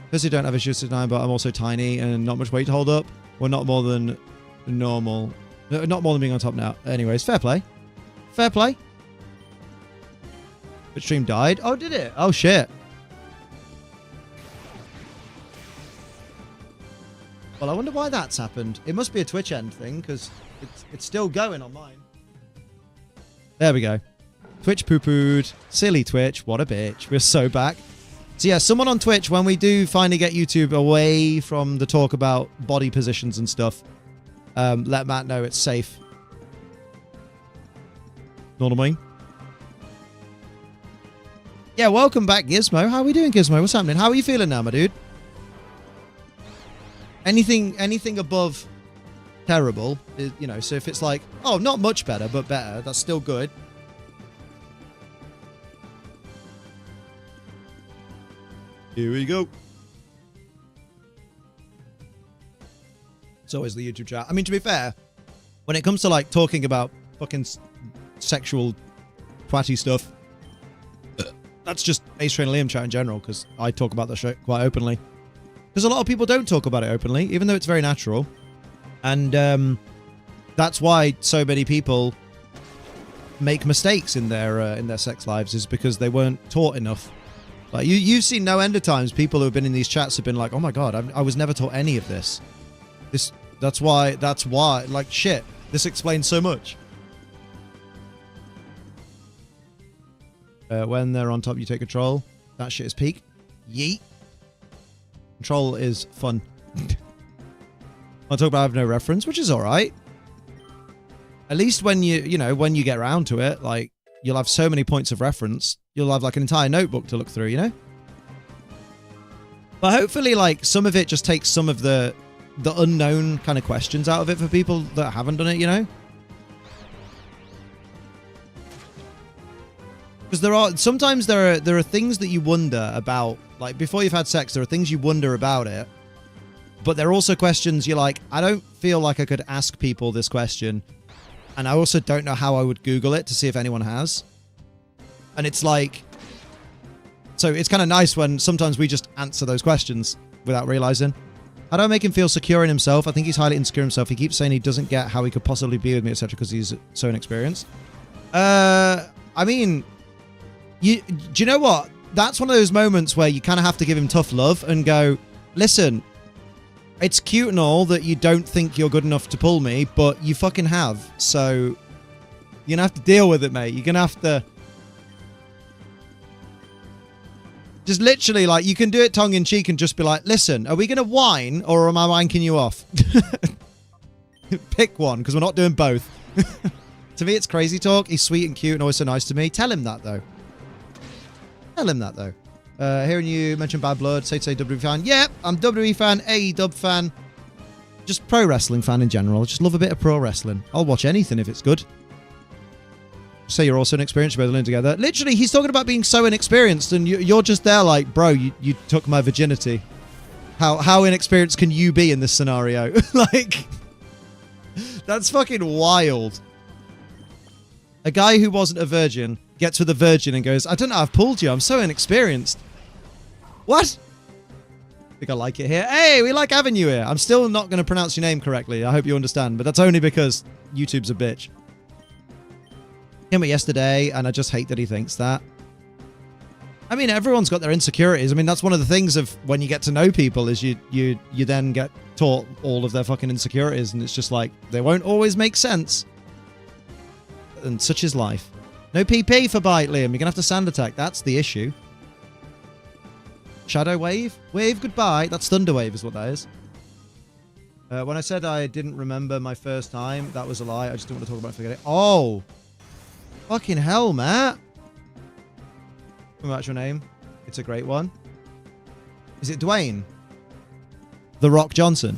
Because you don't have issues tonight, but I'm also tiny and not much weight to hold up. We're not more than normal. Not more than being on top now. Anyways, fair play. Fair play. The stream died. Oh, did it? Oh, shit. Well, I wonder why that's happened. It must be a Twitch end thing, because it's still going on mine. There we go. Twitch poo-pooed. Silly Twitch. What a bitch. We're so back. So yeah, someone on Twitch, when we do finally get YouTube away from the talk about body positions and stuff, let Matt know it's safe. Know what I mean? Yeah, welcome back, Gizmo. How are we doing, Gizmo? What's happening? How are you feeling now, my dude? Anything above terrible, is, you know, so if it's like, oh, not much better, but better, that's still good. Here we go. It's always the YouTube chat. I mean, to be fair, when it comes to like talking about fucking sexual twatty stuff, that's just Ace Trainer Liam chat in general, because I talk about that shit quite openly. Because a lot of people don't talk about it openly, even though it's very natural. And that's why so many people make mistakes in their sex lives, is because they weren't taught enough. Like you've seen no end of times people who have been in these chats have been like, oh my god, I was never taught any of this. That's why, like, shit, this explains so much. When they're on top, you take control. That shit is peak. Yeet. Control is fun. I'll talk about I have no reference, which is alright. At least when when you get around to it, like, you'll have so many points of reference. You'll have, like, an entire notebook to look through, you know? But hopefully, like, some of it just takes some of the unknown kind of questions out of it for people that haven't done it, you know? Because sometimes there are things that you wonder about, like, before you've had sex, there are things you wonder about it, but there are also questions you're like, I don't feel like I could ask people this question, and I also don't know how I would Google it to see if anyone has. And it's like, so it's kind of nice when sometimes we just answer those questions without realizing. How do I make him feel secure in himself? I think he's highly insecure in himself. He keeps saying he doesn't get how he could possibly be with me, etc., because he's so inexperienced. I mean, do you know what? That's one of those moments where you kind of have to give him tough love and go, listen, it's cute and all that you don't think you're good enough to pull me, but you fucking have. So you're going to have to deal with it, mate. You're going to have to... Just literally, like, you can do it tongue-in-cheek and just be like, listen, are we going to whine or am I wanking you off? Pick one, because we're not doing both. To me, it's crazy talk. He's sweet and cute and always so nice to me. Tell him that, though. Tell him that, though. Hearing you mention Bad Blood, say WWE fan. Yeah, I'm WWE fan, AEW fan. Just pro wrestling fan in general. Just love a bit of pro wrestling. I'll watch anything if it's good. Say you're also inexperienced, you're both learning together. Literally, he's talking about being so inexperienced, and you're just there like, bro, you took my virginity. How inexperienced can you be in this scenario? Like, that's fucking wild. A guy who wasn't a virgin gets with a virgin and goes, I don't know, I've pulled you, I'm so inexperienced. What? I think I like it here. Hey, we like having you here. I'm still not going to pronounce your name correctly. I hope you understand, but that's only because YouTube's a bitch. Came out yesterday, and I just hate that he thinks that. I mean, everyone's got their insecurities. I mean, that's one of the things of when you get to know people is you then get taught all of their fucking insecurities, and it's just like, they won't always make sense. And such is life. No PP for bite, Liam. You're going to have to sand attack. That's the issue. Shadow Wave? Wave goodbye. That's Thunder Wave is what that is. When I said I didn't remember my first time, that was a lie. I just didn't want to talk about it. Forget it. Oh! Fucking hell, Matt. What's your name? It's a great one. Is it Dwayne? The Rock Johnson.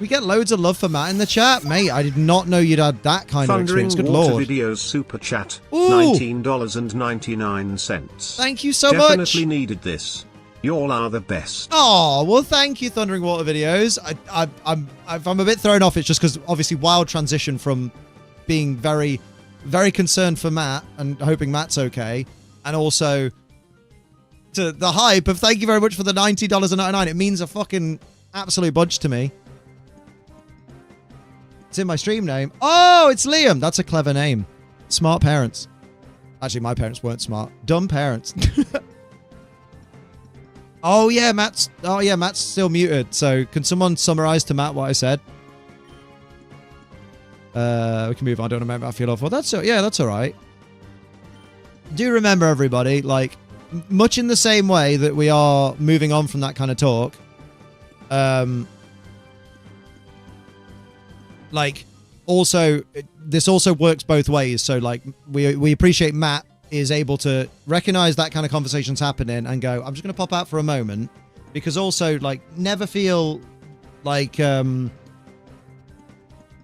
We get loads of love for Matt in the chat. Mate, I did not know you'd had that kind of experience. Good lord. Videos super chat. Ooh. $19.99. Thank you so much. Definitely needed this. Y'all are the best. Oh, well, thank you, Thundering Water Videos. I'm a bit thrown off. It's just because, obviously, wild transition from being very, very concerned for Matt and hoping Matt's okay, and also to the hype of thank you very much for the $90.99. It means a fucking absolute bunch to me. It's in my stream name. Oh, it's Liam. That's a clever name. Smart parents. Actually, my parents weren't smart. Dumb parents. Oh yeah, Matt's still muted. So can someone summarize to Matt what I said? We can move on. I don't remember. I feel awful. That's all right. Do remember, everybody, like, much in the same way that we are moving on from that kind of talk. Like, also, this also works both ways. So, like, we appreciate Matt is able to recognize that kind of conversation's happening and go, I'm just going to pop out for a moment. Because also, like, never feel like,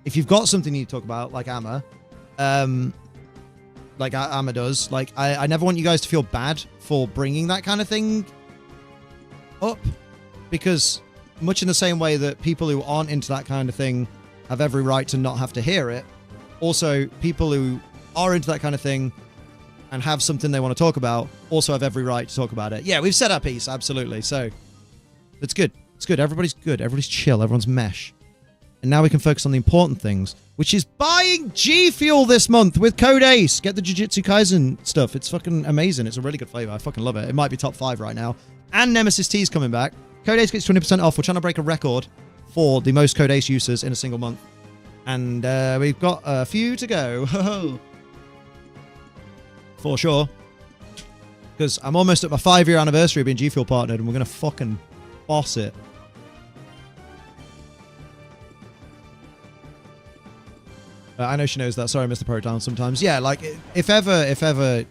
if you've got something you need to talk about, like Amma, like Amma does, like, I never want you guys to feel bad for bringing that kind of thing up. Because much in the same way that people who aren't into that kind of thing have every right to not have to hear it, also people who are into that kind of thing and have something they want to talk about also have every right to talk about it. Yeah, we've said our piece, absolutely. So it's good. It's good. Everybody's good. Everybody's chill. Everyone's mesh. And now we can focus on the important things, which is buying G Fuel this month with code ACE. Get the Jujutsu Kaisen stuff. It's fucking amazing. It's a really good flavor. I fucking love it. It might be top 5 right now. And Nemesis T's coming back. Code ACE gets 20% off. We're trying to break a record for the most code ACE users in a single month. And we've got a few to go. For sure. Because I'm almost at my 5-year anniversary of being G Fuel partnered, and we're going to fucking boss it. I know she knows that. Sorry, Mr. Proton. Sometimes, yeah, like, if ever,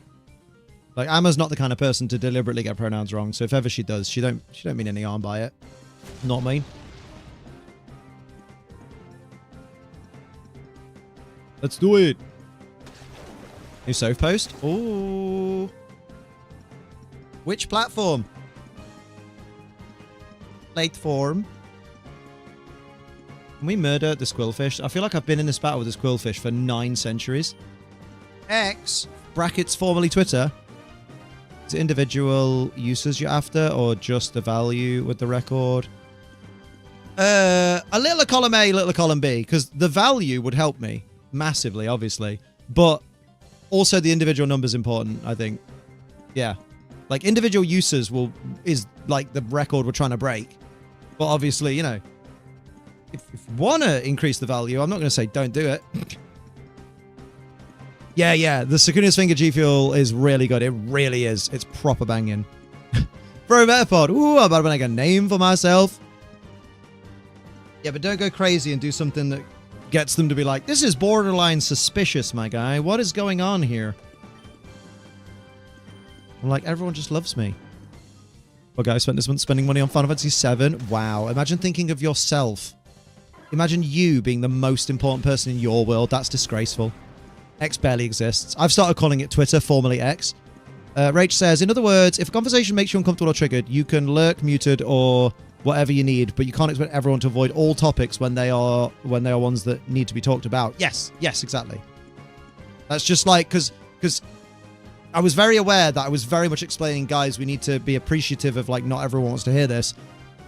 like, Amma's not the kind of person to deliberately get pronouns wrong. So if ever she does, she don't mean any harm by it. Not me. Let's do it. New Soph post. Ooh. Which platform? Late form. Can we murder the Squillfish? I feel like I've been in this battle with the Squillfish for 9 centuries. X, brackets formerly Twitter. Is it individual uses you're after, or just the value with the record? A little of column A, little of column B, because the value would help me massively, obviously. But also the individual number's important, I think. Yeah. Like, individual uses is like the record we're trying to break. But obviously, you know, if you want to increase the value, I'm not going to say don't do it. Yeah. The Sakuni's Finger G Fuel is really good. It really is. It's proper banging. Bro, Metapod. Ooh, I'm about to make a name for myself. Yeah, but don't go crazy and do something that gets them to be like, this is borderline suspicious, my guy. What is going on here? I'm like, everyone just loves me. Well, guys, spent this month spending money on Final Fantasy VII. Wow. Imagine thinking of yourself. Imagine you being the most important person in your world. That's disgraceful. X barely exists. I've started calling it Twitter, formerly X. Rach says, in other words, if a conversation makes you uncomfortable or triggered, you can lurk, muted, or whatever you need, but you can't expect everyone to avoid all topics when they are ones that need to be talked about. Yes, exactly. That's just like, because I was very aware that I was very much explaining, guys, we need to be appreciative of, like, not everyone wants to hear this.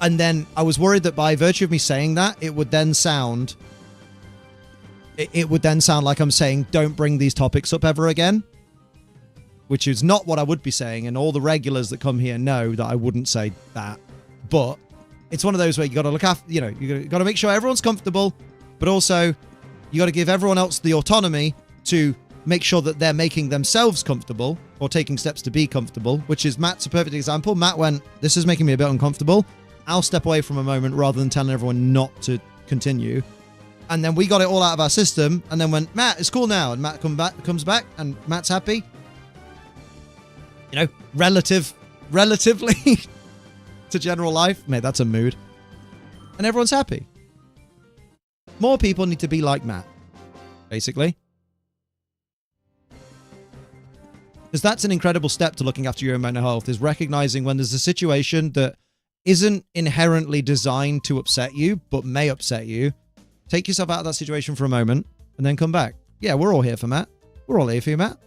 And then I was worried that by virtue of me saying that, it would then sound like I'm saying, don't bring these topics up ever again. Which is not what I would be saying, and all the regulars that come here know that I wouldn't say that. But it's one of those where you got to look after, you know, you got to make sure everyone's comfortable, but also you got to give everyone else the autonomy to make sure that they're making themselves comfortable or taking steps to be comfortable, which is Matt's a perfect example. Matt went, this is making me a bit uncomfortable. I'll step away from a moment rather than telling everyone not to continue. And then we got it all out of our system and then went, Matt, it's cool now. And Matt comes back and Matt's happy. You know, relatively to general life. Mate, that's a mood. And everyone's happy. More people need to be like Matt, basically. Because that's an incredible step to looking after your own mental health, is recognizing when there's a situation that isn't inherently designed to upset you, but may upset you. Take yourself out of that situation for a moment and then come back. Yeah, we're all here for Matt. We're all here for you, Matt.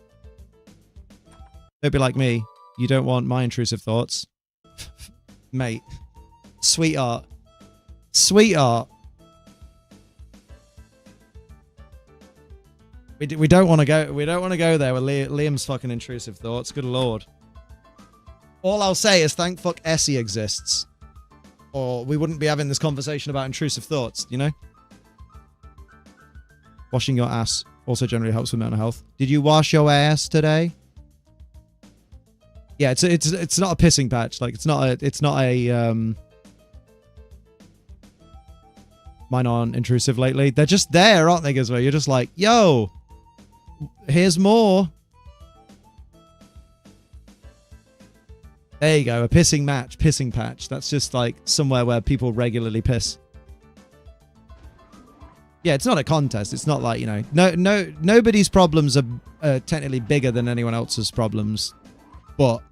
Don't be like me. You don't want my intrusive thoughts. Mate. Sweetheart. Sweetheart. We don't want to go. We don't want to go there with Liam's fucking intrusive thoughts. Good lord. All I'll say is thank fuck Essie exists, or we wouldn't be having this conversation about intrusive thoughts. You know. Washing your ass also generally helps with mental health. Did you wash your ass today? Yeah, it's not a pissing patch. Like it's not a mine aren't intrusive lately. They're just there, aren't they, Gizmo? You're just like, yo, here's more. There you go, a pissing match, pissing patch. That's just like somewhere where people regularly piss. Yeah, it's not a contest. It's not like, you know, nobody's problems are technically bigger than anyone else's problems, but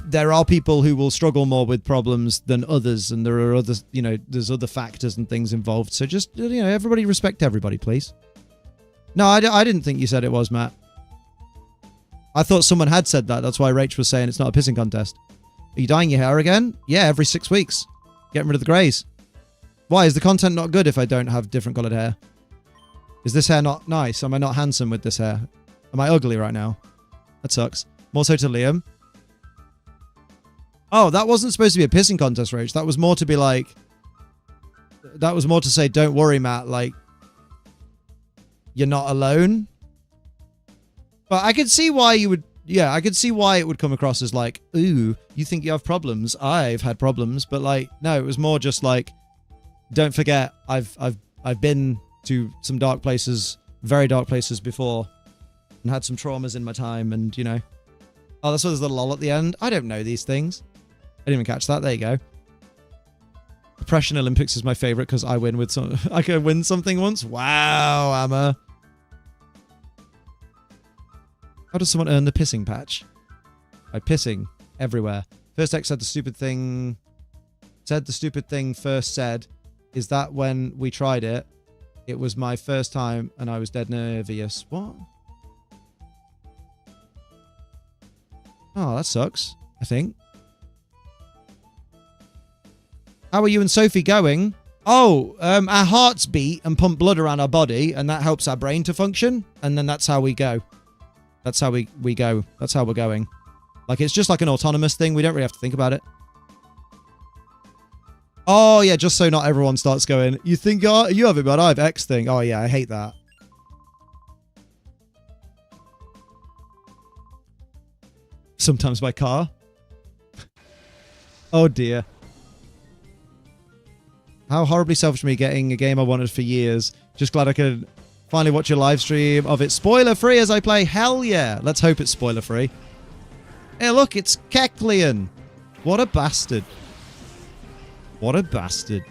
there are people who will struggle more with problems than others, and there are other, you know, there's other factors and things involved. So just, you know, everybody respect everybody, please. No, I didn't think you said it was, Matt. I thought someone had said that. That's why Rach was saying it's not a pissing contest. Are you dyeing your hair again? Yeah, every 6 weeks. Getting rid of the greys. Why? Is the content not good if I don't have different coloured hair? Is this hair not nice? Am I not handsome with this hair? Am I ugly right now? That sucks. More so to Liam. Oh, that wasn't supposed to be a pissing contest, Rach. That was more to be like... That was more to say, don't worry, Matt. Like, you're not alone. But I could see why you would... Yeah, I could see why it would come across as like, ooh, you think you have problems. I've had problems. But like, no, it was more just like, don't forget, I've been to some dark places, very dark places before, and had some traumas in my time, and, you know. Oh, that's why there's a lol at the end. I don't know these things. I didn't even catch that. There you go. Depression Olympics is my favorite because I win with some... I could win something once. Wow, Amma. How does someone earn the pissing patch? By pissing everywhere. First X said the stupid thing... Said the stupid thing first said... Is that when we tried it? It was my first time and I was dead nervous. What? Oh, that sucks, I think. How are you and Sophie going? Oh, our hearts beat and pump blood around our body, and that helps our brain to function, and then that's how we go. That's how we go. That's how we're going. Like, it's just like an autonomous thing. We don't really have to think about it. Oh, yeah, just so not everyone starts going, you think you have it, but I have X thing. Oh, yeah, I hate that. Sometimes by car. Oh, dear. How horribly selfish of me getting a game I wanted for years. Just glad I could finally watch a live stream of it spoiler-free as I play. Hell yeah. Let's hope it's spoiler-free. Hey, look, it's Kecleon. What a bastard. What a bastard.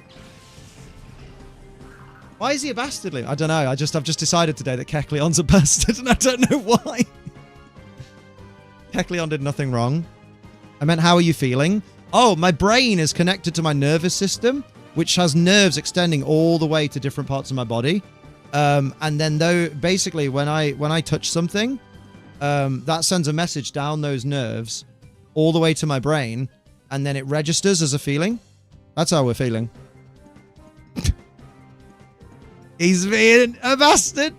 Why is he a bastard? I don't know. I've just decided today that Kecleon's a bastard, and I don't know why. Kecleon did nothing wrong. I meant, how are you feeling? Oh, my brain is connected to my nervous system, which has nerves extending all the way to different parts of my body. And then though, basically, when I touch something, that sends a message down those nerves all the way to my brain, and then it registers as a feeling. That's how we're feeling. He's being a bastard.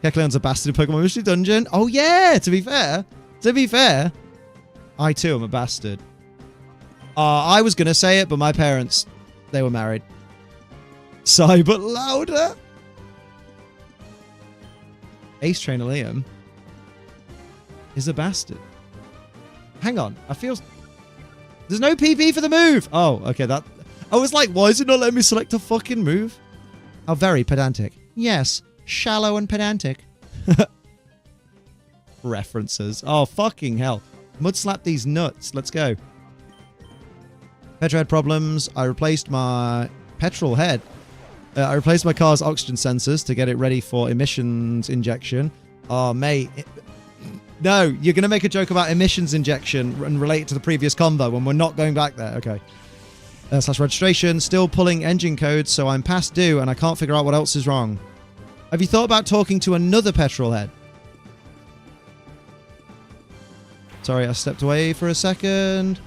Kecleon's a bastard in Pokemon Mystery Dungeon. Oh yeah, to be fair, I too am a bastard. I was gonna say it, but my parents, they were married. Sigh, but louder. Ace Trainer Liam is a bastard. Hang on, I feel... There's no PP for the move. Oh, okay, that... I was like, why is it not letting me select a fucking move? How very pedantic. Yes, shallow and pedantic. References. Oh, fucking hell. Mud slap these nuts. Let's go. Petrol head problems. I replaced my petrol head. I replaced my car's oxygen sensors to get it ready for emissions injection. Oh, mate. No, you're going to make a joke about emissions injection and relate it to the previous convo when we're not going back there. Okay. Slash registration. Still pulling engine codes, so I'm past due and I can't figure out what else is wrong. Have you thought about talking to another petrol head? Sorry, I stepped away for a second.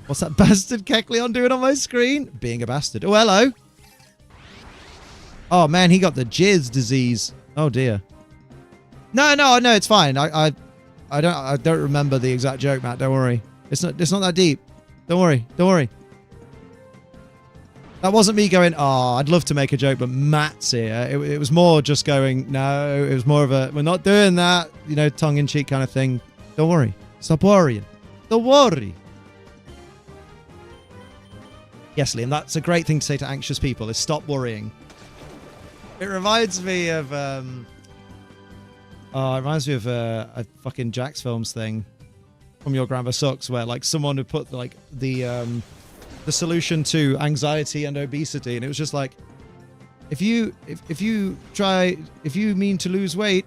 What's that bastard Kecleon doing on my screen? Being a bastard. Oh, hello. Oh, man, he got the jizz disease. Oh, dear. No, it's fine. I don't remember the exact joke, Matt. Don't worry. It's not that deep. Don't worry. That wasn't me going, oh, I'd love to make a joke, but Matt's here. It was more just going, no, it was more of a, we're not doing that, you know, tongue-in-cheek kind of thing. Don't worry. Stop worrying. Don't worry. Yes, Liam, that's a great thing to say to anxious people, is stop worrying. It reminds me of, a fucking Jax Films thing from Your Grandma Sucks, where, like, someone would put, like, the solution to anxiety and obesity, and it was just like, if you mean to lose weight,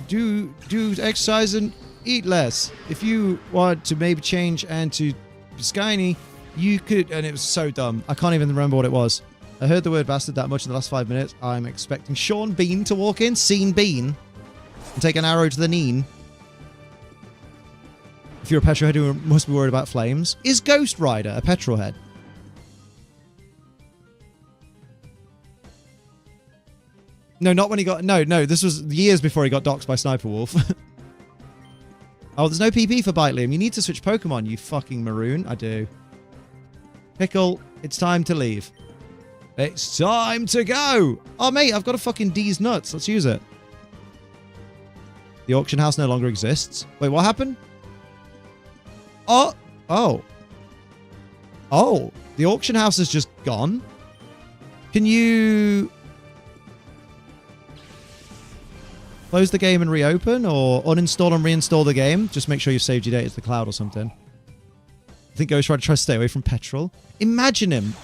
do exercise and eat less. If you want to maybe change and to be skinny, you could. And it was so dumb. I can't even remember what it was. I heard the word bastard that much in the last 5 minutes. I'm expecting Sean Bean to walk in, Scene Bean, and take an arrow to the knee. If you're a petrol head who must be worried about flames, is Ghost Rider a petrol head? No, not when he got... No, this was years before he got doxxed by Sniper Wolf. Oh, there's no PP for Bite, Liam. You need to switch Pokemon, you fucking maroon. I do. Pickle, it's time to leave. It's time to go! Oh, mate, I've got a fucking D's nuts. Let's use it. The auction house no longer exists. Wait, what happened? Oh. The auction house is just gone? Can you... close the game and reopen, or uninstall and reinstall the game? Just make sure you've saved your data to the cloud or something. I think Ghost Rider tries to stay away from petrol. Imagine him.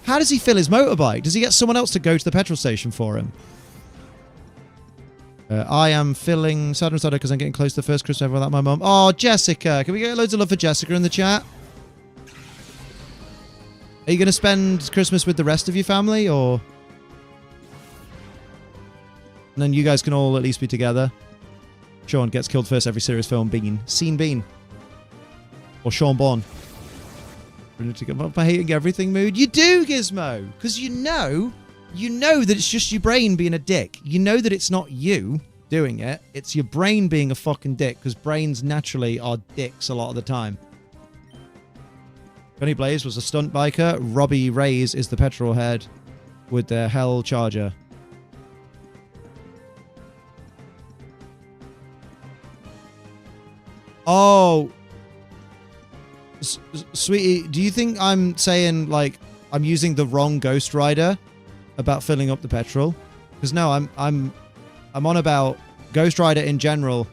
How does he fill his motorbike? Does he get someone else to go to the petrol station for him? I am feeling sad and sad because I'm getting close to the first Christmas ever without my mum. Oh, Jessica. Can we get loads of love for Jessica in the chat? Are you going to spend Christmas with the rest of your family, or... and then you guys can all at least be together. Sean gets killed first every serious film. Bean. Scene Bean. Or Sean Bourne. To get up by hating everything mood. You do, Gizmo! Because you know that it's just your brain being a dick. You know that it's not you doing it. It's your brain being a fucking dick, because brains naturally are dicks a lot of the time. Johnny Blaze was a stunt biker. Robbie Reyes is the petrol head with the Hell Charger. Oh, sweetie, do you think I'm saying, like, I'm using the wrong Ghost Rider about filling up the petrol? Because no, I'm on about Ghost Rider in general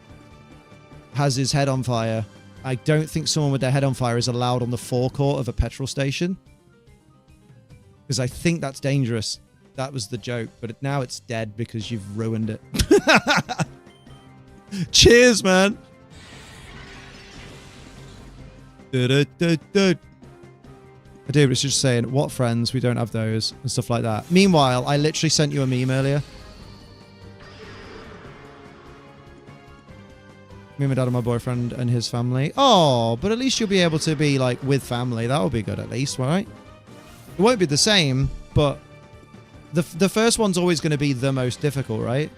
has his head on fire. I don't think someone with their head on fire is allowed on the forecourt of a petrol station, because I think that's dangerous. That was the joke, but now it's dead because you've ruined it. Cheers, man. I do, but it's just saying, what friends? We don't have those, and stuff like that. Meanwhile, I literally sent you a meme earlier. Me, my dad, and my boyfriend, and his family. Oh, but at least you'll be able to be, like, with family. That'll be good, at least, right? It won't be the same, but the first one's always going to be the most difficult, right?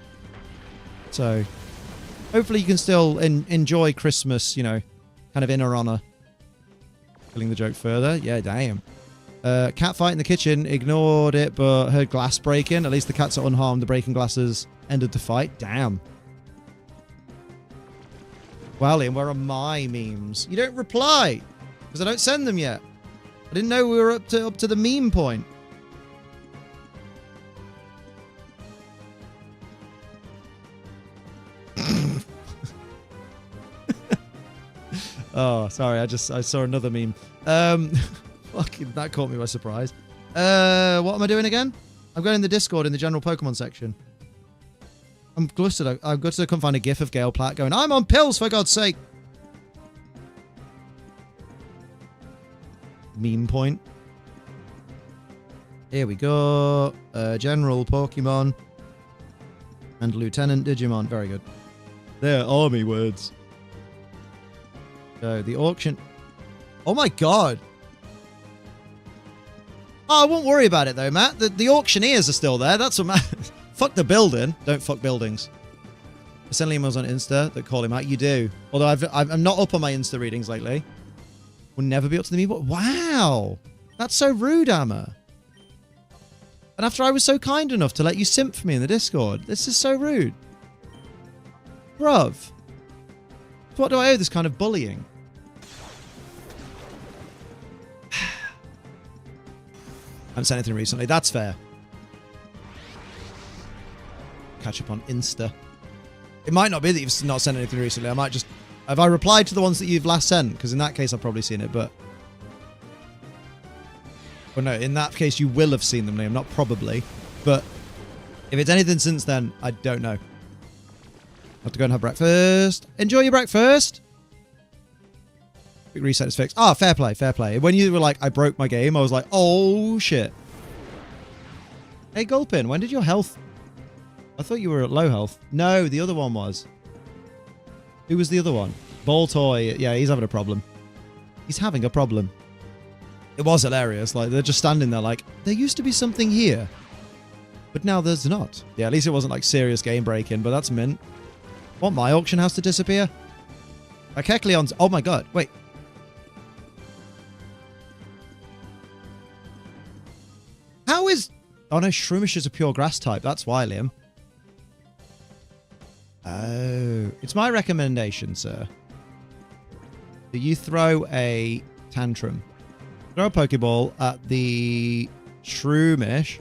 So, hopefully you can still enjoy Christmas, you know, kind of in her honor. Killing the joke further. Yeah, damn. Cat fight in the kitchen. Ignored it, but heard glass breaking. At least the cats are unharmed. The breaking glasses ended the fight. Damn. Wow, Liam, where are my memes? You don't reply, because I don't send them yet. I didn't know we were up to the meme point. Oh, sorry. I saw another meme. Fucking, that caught me by surprise. What am I doing again? I'm going in the Discord in the general Pokemon section. I'm gutted. I couldn't find a gif of Gale Platt going, I'm on pills, for God's sake. Meme point. Here we go. General Pokemon. And Lieutenant Digimon. Very good. They're army words. So, the auction... Oh my god! Oh, I won't worry about it though, Matt. The auctioneers are still there. That's what matters. Fuck the building. Don't fuck buildings. I send emails on Insta that call him out. You do. Although I'm not up on my Insta readings lately. Will never be up to the me. Wow! That's so rude, Amma. And after I was so kind enough to let you simp for me in the Discord. This is so rude. Bruv. What do I owe this kind of bullying? haven't sent anything recently. That's fair. Catch up on Insta. It might not be that you've not sent anything recently. I might just... Have I replied to the ones that you've last sent? Because in that case, I've probably seen it, but... Well, no, in that case, you will have seen them, Liam. Not probably. But if it's anything since then, I don't know. Have to go and have breakfast. Enjoy your breakfast. Quick reset is fixed. Ah, fair play, fair play. When you were like, I broke my game, I was like, oh, shit. Hey, Gulpin, when did your health... I thought you were at low health. No, the other one was. Who was the other one? Ball Toy. Yeah, he's having a problem. He's having a problem. It was hilarious. Like, they're just standing there like, there used to be something here. But now there's not. Yeah, at least it wasn't like serious game breaking, but that's mint. Want my auction house to disappear? Kecleon's... Oh my god, wait. How is... Oh no, Shroomish is a pure grass type. That's why, Liam. Oh. It's my recommendation, sir. that you throw a tantrum. Throw a Pokeball at the Shroomish.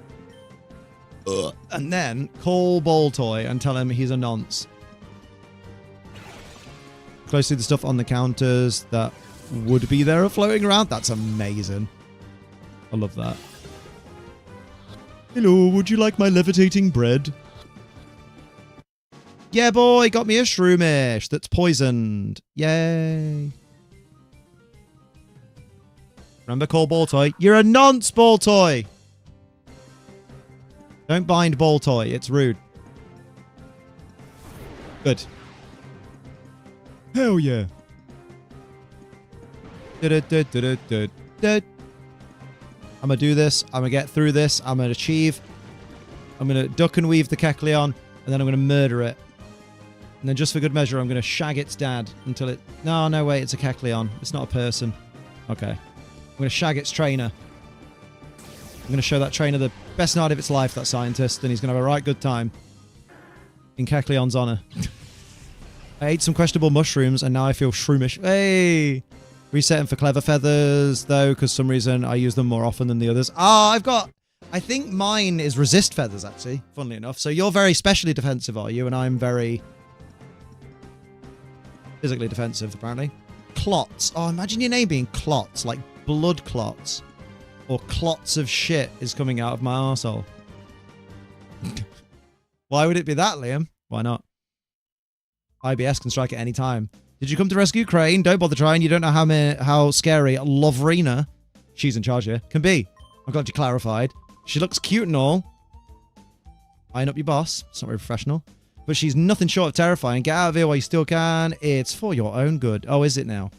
And then call Baltoy and tell him he's a nonce. Closely the stuff on the counters that would be there floating around. That's amazing. I love that. Hello, would you like my levitating bread? Yeah, boy, got me a Shroomish that's poisoned. Yay. Remember, call Baltoy. You're a nonce, Baltoy. Don't bind Baltoy. It's rude. Good. Hell yeah. I'm gonna do this. I'm gonna get through this. I'm gonna achieve. I'm gonna duck and weave the Kecleon, and then I'm gonna murder it. And then just for good measure, I'm gonna shag its dad until it... No, wait, it's a Kecleon. It's not a person. Okay. I'm gonna shag its trainer. I'm gonna show that trainer the best night of its life, that scientist, and he's gonna have a right good time. In Kecleon's honor. I ate some questionable mushrooms, and now I feel shroomish. Hey! Resetting for clever feathers, though, because some reason I use them more often than the others. Ah, I've got... I think mine is resist feathers, actually, funnily enough. So you're very specially defensive, are you? And I'm very... physically defensive, apparently. Clots. Oh, imagine your name being Clots, like blood clots. Or clots of shit is coming out of my arsehole. Why would it be that, Liam? Why not? IBS can strike at any time. Did you come to rescue Crane? Don't bother trying. You don't know how scary Lovrina, she's in charge here, can be. I'm glad you clarified. She looks cute and all. Eyeing up your boss. It's not very professional. But she's nothing short of terrifying. Get out of here while you still can. It's for your own good. Oh, is it now?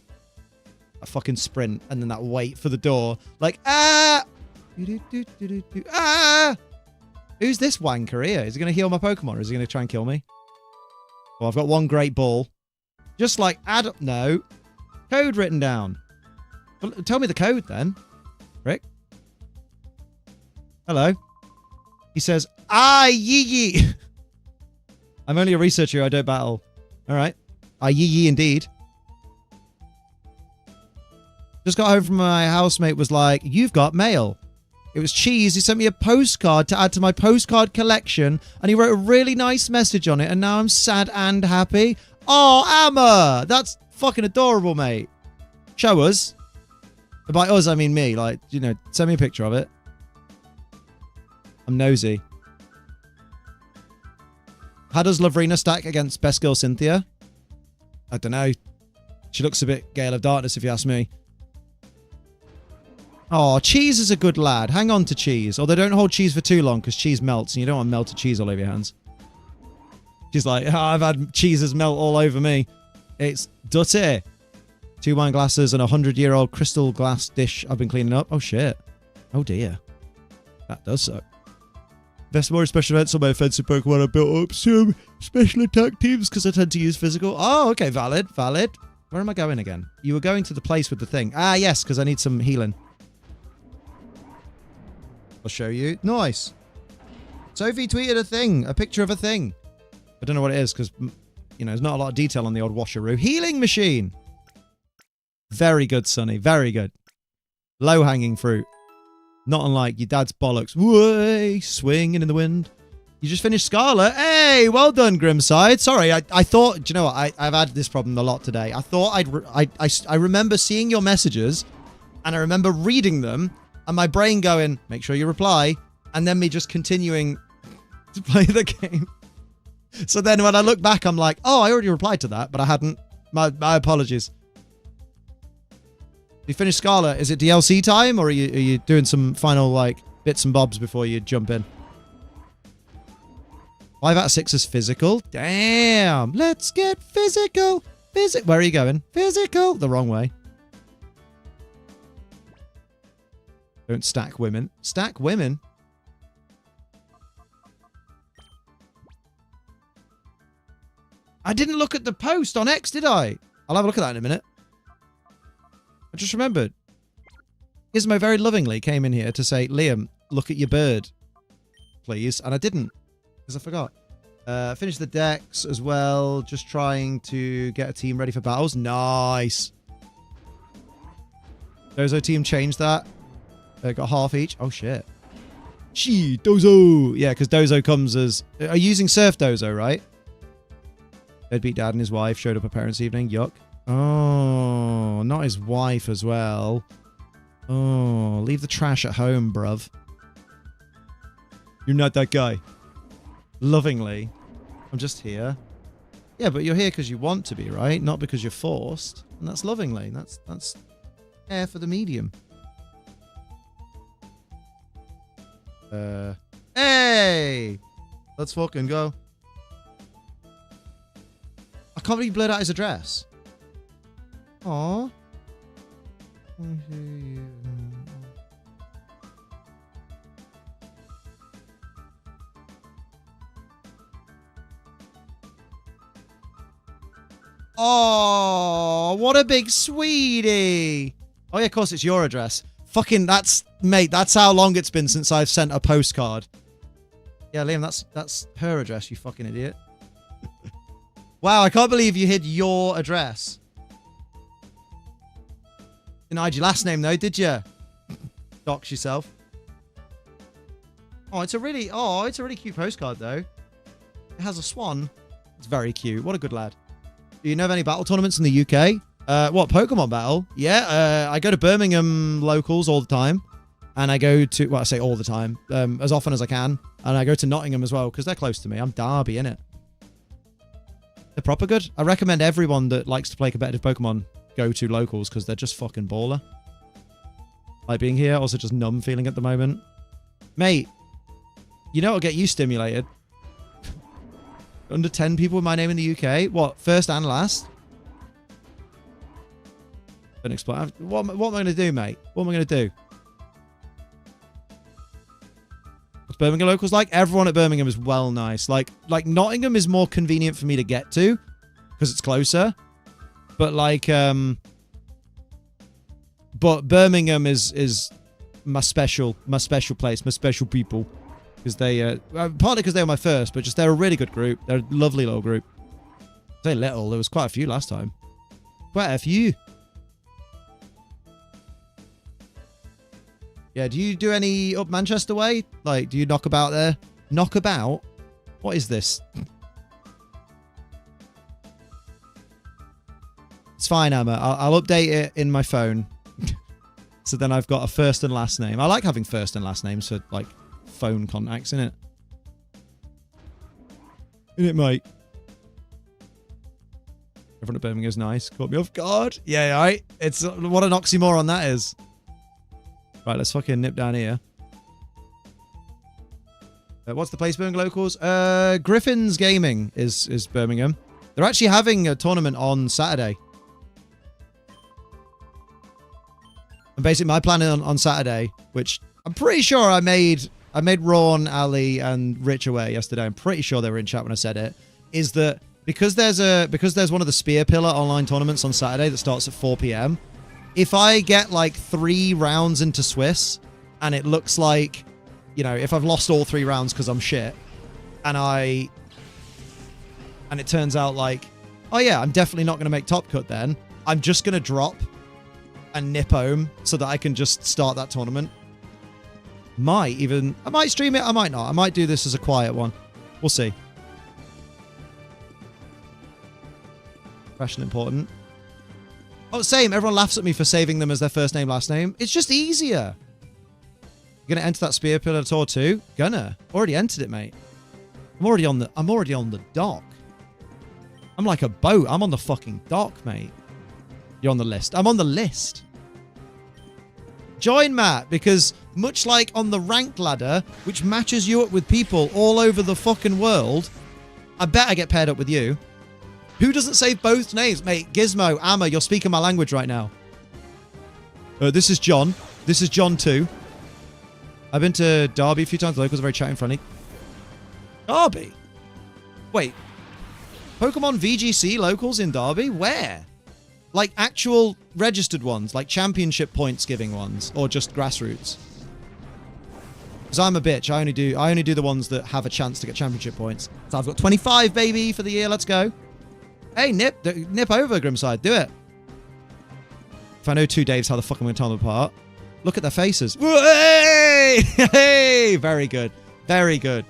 A fucking sprint and then that wait for the door. Like, ah! Ah! Who's this wanker here? Is he going to heal my Pokemon or is he going to try and kill me? Well, I've got one great ball. Just like no. Code written down. Well, tell me the code then. Rick? Hello? He says, yee. I'm only a researcher. I don't battle. All right. Yee indeed. Just got home from my housemate was like, you've got mail. It was Cheese. He sent me a postcard to add to my postcard collection. And he wrote a really nice message on it. And now I'm sad and happy. Oh, Amma! That's fucking adorable, mate. Show us. By us, I mean me. Like, you know, send me a picture of it. I'm nosy. How does Lovrina stack against Best Girl Cynthia? I don't know. She looks a bit Gale of Darkness, if you ask me. Oh, Cheese is a good lad. Hang on to Cheese. Although don't hold Cheese for too long, because Cheese melts, and you don't want melted cheese all over your hands. She's like, I've had cheeses melt all over me. It's dirty. 2 wine glasses and a 100-year-old crystal glass dish I've been cleaning up. Oh, shit. Oh, dear. That does suck. Best more special events on my offensive Pokemon. I built up some special attack teams because I tend to use physical. Oh, okay. Valid. Where am I going again? You were going to the place with the thing. Ah, yes, because I need some healing. I'll show you. Nice. Sophie tweeted a picture of a thing. I don't know what it is because, you know, there's not a lot of detail on the old washeroo. Healing machine. Very good, Sonny. Very good. Low-hanging fruit. Not unlike your dad's bollocks. Way swinging in the wind. You just finished Scarlet. Hey, well done, Grimside. Sorry, I thought, do you know what? I've had this problem a lot today. I thought I remember seeing your messages and I remember reading them and my brain going, make sure you reply. And then me just continuing to play the game. So then when I look back, I'm like, oh, I already replied to that, but I hadn't. My apologies. You finished Scarlet. Is it DLC time or are you doing some final like bits and bobs before you jump in? 5 out of 6 is physical. Damn. Let's get physical. Where are you going? Physical. The wrong way. Don't stack women. Stack women? I didn't look at the post on X, did I? I'll have a look at that in a minute. I just remembered. Gizmo very lovingly came in here to say, Liam, look at your bird, please. And I didn't. Because I forgot. Finish the decks as well. Just trying to get a team ready for battles. Nice. Dozo team changed that. Got half each. Oh, shit. Dozo. Yeah, because Dozo comes as... Are you using Surf Dozo, right? Deadbeat dad and his wife showed up at parents' evening. Yuck. Oh, not his wife as well. Oh, leave the trash at home, bruv. You're not that guy. Lovingly. I'm just here. Yeah, but you're here because you want to be, right? Not because you're forced. And that's lovingly. That's air for the medium. Hey! Let's fucking go. I can't believe he blurred out his address. Aww. Oh, what a big sweetie. Oh, yeah, of course, it's your address. Fucking, mate, that's how long it's been since I've sent a postcard. Yeah, Liam, that's her address, you fucking idiot. Wow, I can't believe you hid your address. Didn't hide your last name, though, did you? Dox yourself. Oh, it's a really cute postcard, though. It has a swan. It's very cute. What a good lad. Do you know of any battle tournaments in the UK? What, Pokemon battle? Yeah, I go to Birmingham locals all the time. And I go to, well, I say all the time, as often as I can. And I go to Nottingham as well, because they're close to me. I'm Derby, innit? They're proper good. I recommend everyone that likes to play competitive Pokemon go to locals, because they're just fucking baller. Like being here, also just numb feeling at the moment. Mate, you know what'll get you stimulated? Under 10 people with my name in the UK? What, first and last? Don't explain. What am I going to do, mate? What am I going to do? What's Birmingham locals like? Everyone at Birmingham is well nice. Like Nottingham is more convenient for me to get to because it's closer. But but Birmingham is my special place, my special people. Because they, partly because they were my first, but just they're a really good group. They're a lovely little group. Say little, there was quite a few last time. Quite a few. Yeah, do you do any up Manchester way? Like, do you knock about there? Knock about? What is this? It's fine, Emma. I'll update it in my phone. So then I've got a first and last name. I like having first and last names for, like, phone contacts, innit? Innit, mate? Everyone at Birmingham's nice. Caught me off guard. Yeah, right. It's what an oxymoron that is. Right, let's fucking nip down here. What's the place, Birmingham locals? Griffin's Gaming is Birmingham. They're actually having a tournament on Saturday. And basically my plan on Saturday, which I'm pretty sure I made Ron, Ali, and Rich aware yesterday. I'm pretty sure they were in chat when I said it. Is that because there's one of the Spear Pillar online tournaments on Saturday that starts at 4 PM. If I get like 3 rounds into Swiss, and it looks like, you know, if I've lost all 3 rounds because I'm shit, and it turns out like, oh yeah, I'm definitely not going to make top cut then. I'm just going to drop and nip home so that I can just start that tournament. I might stream it, I might not. I might do this as a quiet one. We'll see. Fresh and important. Oh, same. Everyone laughs at me for saving them as their first name, last name. It's just easier. You're gonna enter that spear pillar tour too? Gonna. Already entered it, mate. I'm already on the dock. I'm like a boat. I'm on the fucking dock, mate. You're on the list. I'm on the list. Join Matt, because much like on the ranked ladder, which matches you up with people all over the fucking world, I bet I get paired up with you. Who doesn't save both names? Mate, Gizmo, Amma, you're speaking my language right now. This is John. This is John too. I've been to Derby a few times. The locals are very chatty and friendly. Derby? Wait. Pokemon VGC locals in Derby? Where? Like actual registered ones, like championship points giving ones, or just grassroots? Because I'm a bitch. I only do the ones that have a chance to get championship points. So I've got 25, baby, for the year. Let's go. Hey, nip over, Grimside. Do it. If I know two Daves, how the fuck am I going to tell them apart? Look at their faces. Hey! Hey! Very good. Very good.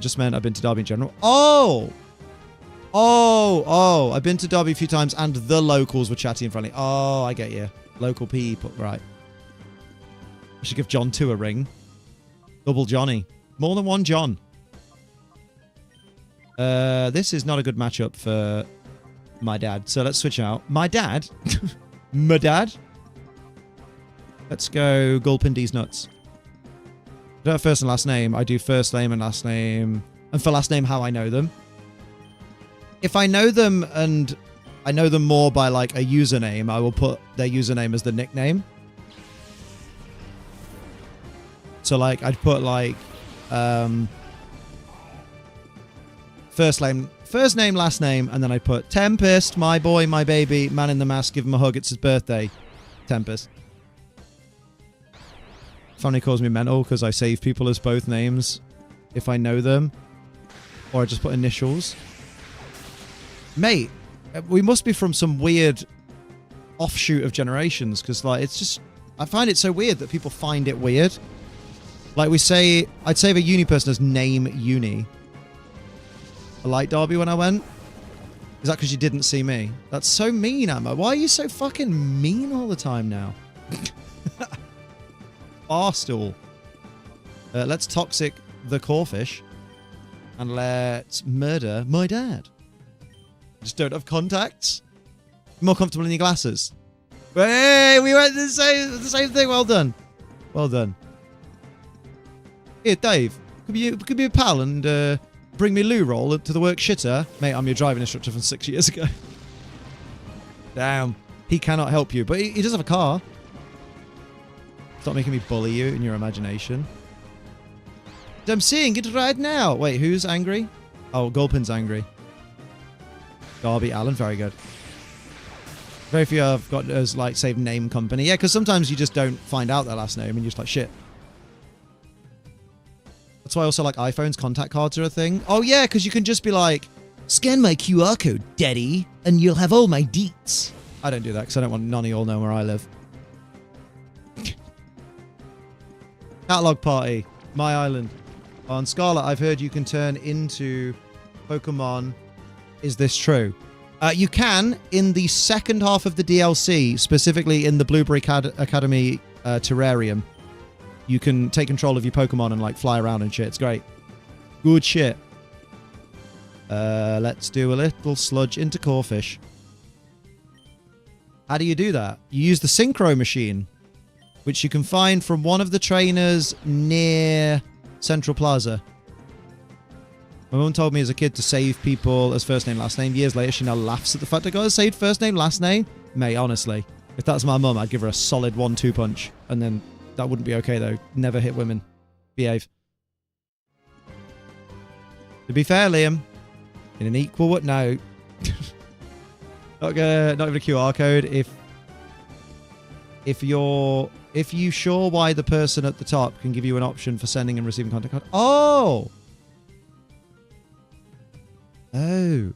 Just meant I've been to Derby in general. Oh! Oh! I've been to Derby a few times and the locals were chatty and friendly. Oh, I get you. Local people. Right. I should give John 2 a ring. Double Johnny. More than one John. This is not a good matchup for my dad. So let's switch out. My dad? My dad? Let's go Gulpin D's nuts. I don't have first and last name. I do first name and last name. And for last name, how I know them. If I know them and I know them more by like a username, I will put their username as the nickname. So like I'd put like first name, last name, and then I put Tempest, my boy, my baby, man in the mask, give him a hug, it's his birthday. Tempest. Family calls me mental because I save people as both names if I know them. Or I just put initials. Mate, we must be from some weird offshoot of generations because like it's just, I find it so weird that people find it weird. Like we say, I'd save a uni person as name uni. I liked Derby when I went. Is that because you didn't see me? That's so mean, Emma. Why are you so fucking mean all the time now? Barstool. Let's toxic the Corfish. And let's murder my dad. Just don't have contacts. More comfortable in your glasses. Hey, we went the same thing. Well done. Well done. Here, Dave. Could be a pal and bring me loo roll to the work shitter? Mate, I'm your driving instructor from 6 years ago. Damn. He cannot help you, but he does have a car. Stop making me bully you in your imagination. I'm seeing it right now. Wait, who's angry? Oh, Gulpin's angry. Darby Allen, very good. Very few I've got as like saved name company. Yeah, because sometimes you just don't find out their last name and you're just like, shit. That's why also like iPhones contact cards are a thing. Oh yeah, because you can just be like, scan my QR code, daddy, and you'll have all my deets. I don't do that because I don't want none of y'all know where I live. Catalog party. My island. On Scarlet, I've heard you can turn into Pokemon. Is this true? You can in the second half of the DLC, specifically in the Blueberry Academy Terrarium. You can take control of your Pokemon and like fly around and shit. It's great. Good shit. Let's do a little sludge into Corfish. How do you do that? You use the Synchro machine, which you can find from one of the trainers near Central Plaza. My mum told me as a kid to save people as first name, last name. Years later, she now laughs at the fact I got to save first name, last name. Mate, honestly, if that's my mum, I'd give her a solid 1-2 punch. And then that wouldn't be okay, though. Never hit women. Behave. To be fair, Liam, in an equal... No. not even a QR code. If you sure why the person at the top can give you an option for sending and receiving contact card. Oh! Oh.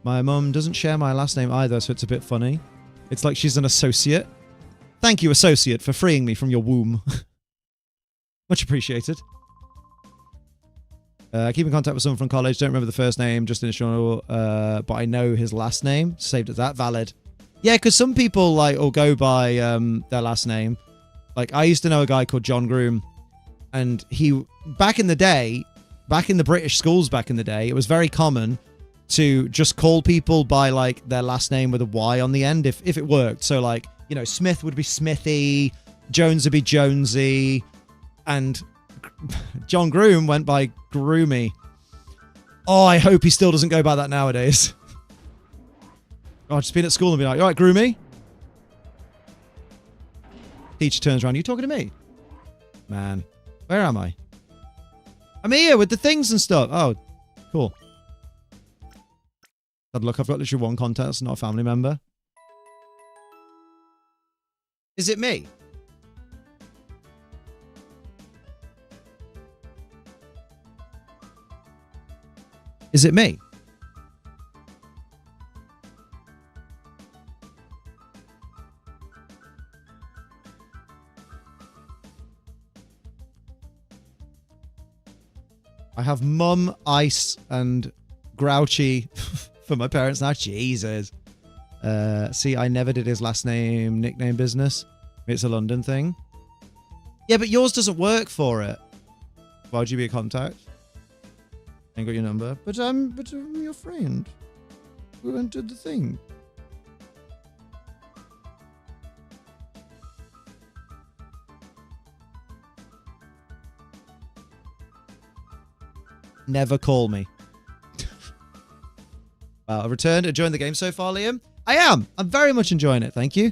My mum doesn't share my last name either, so it's a bit funny. It's like she's an associate. Thank you, associate, for freeing me from your womb. Much appreciated. Keep in contact with someone from college. Don't remember the first name, just initial, but I know his last name. Saved as that. Valid. Yeah, because some people like will go by their last name. Like I used to know a guy called John Groom, and he back in the day, back in the British schools back in the day, it was very common to just call people by like their last name with a Y on the end if it worked. So like, you know, Smith would be Smithy, Jones would be Jonesy, and John Groom went by Groomy. Oh, I hope he still doesn't go by that nowadays. Oh, I've just been at school and be like, all right, Groomy? Teacher turns around, you talking to me? Man, where am I? I'm here with the things and stuff. Oh, cool. Look, I've got literally one contact. It's not a family member. Is it me? Is it me? I have Mum, Ice, and Grouchy for my parents now. Jesus. See, I never did his last name, nickname business. It's a London thing. Yeah, but yours doesn't work for it. Why would you be a contact? Ain't got your number. But I'm your friend. We went to the thing. Never call me. Well, I've returned and joined the game so far, Liam. I am. I'm very much enjoying it. Thank you.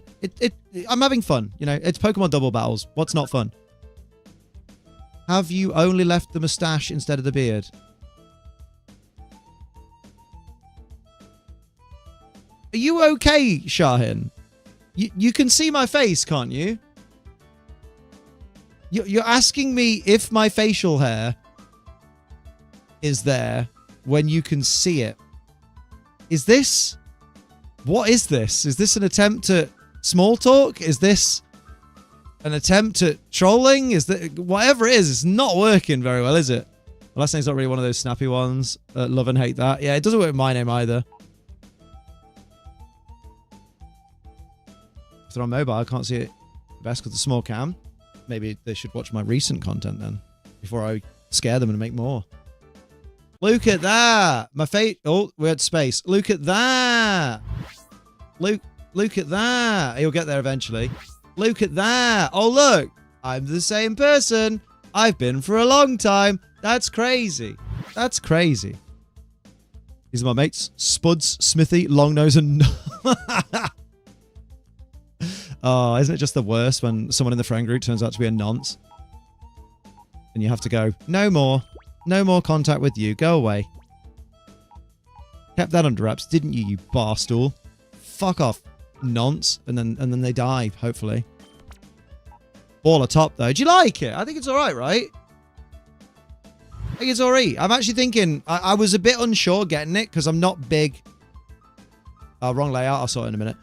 I'm having fun. You know, it's Pokemon double battles. What's not fun? Have you only left the mustache instead of the beard? Are you okay, Shahin? You can see my face, can't you? You're asking me if my facial hair is there when you can see it. Is this... What is this? Is this an attempt at small talk? Is this an attempt at trolling? Is that... Whatever it is, it's not working very well, is it? My last name's not really one of those snappy ones. Love and hate that. Yeah, it doesn't work with my name either. If they're on mobile, I can't see it best because it's a small cam. Maybe they should watch my recent content then before I scare them and make more. Look at that. My face. Oh, we're at space. Look at that. Look at that. He'll get there eventually. Look at that. Oh, look. I'm the same person. I've been for a long time. That's crazy. That's crazy. These are my mates. Spuds, Smithy, Longnose, and... Oh, isn't it just the worst when someone in the friend group turns out to be a nonce? And you have to go, no more. No more contact with you. Go away. Kept that under wraps, didn't you, you barstool? Fuck off, nonce. And then they die, hopefully. Ball atop, though. Do you like it? I think it's alright, right? I think it's alright. I'm actually thinking... I was a bit unsure getting it, because I'm not big... Oh, wrong layout. I'll sort it in a minute.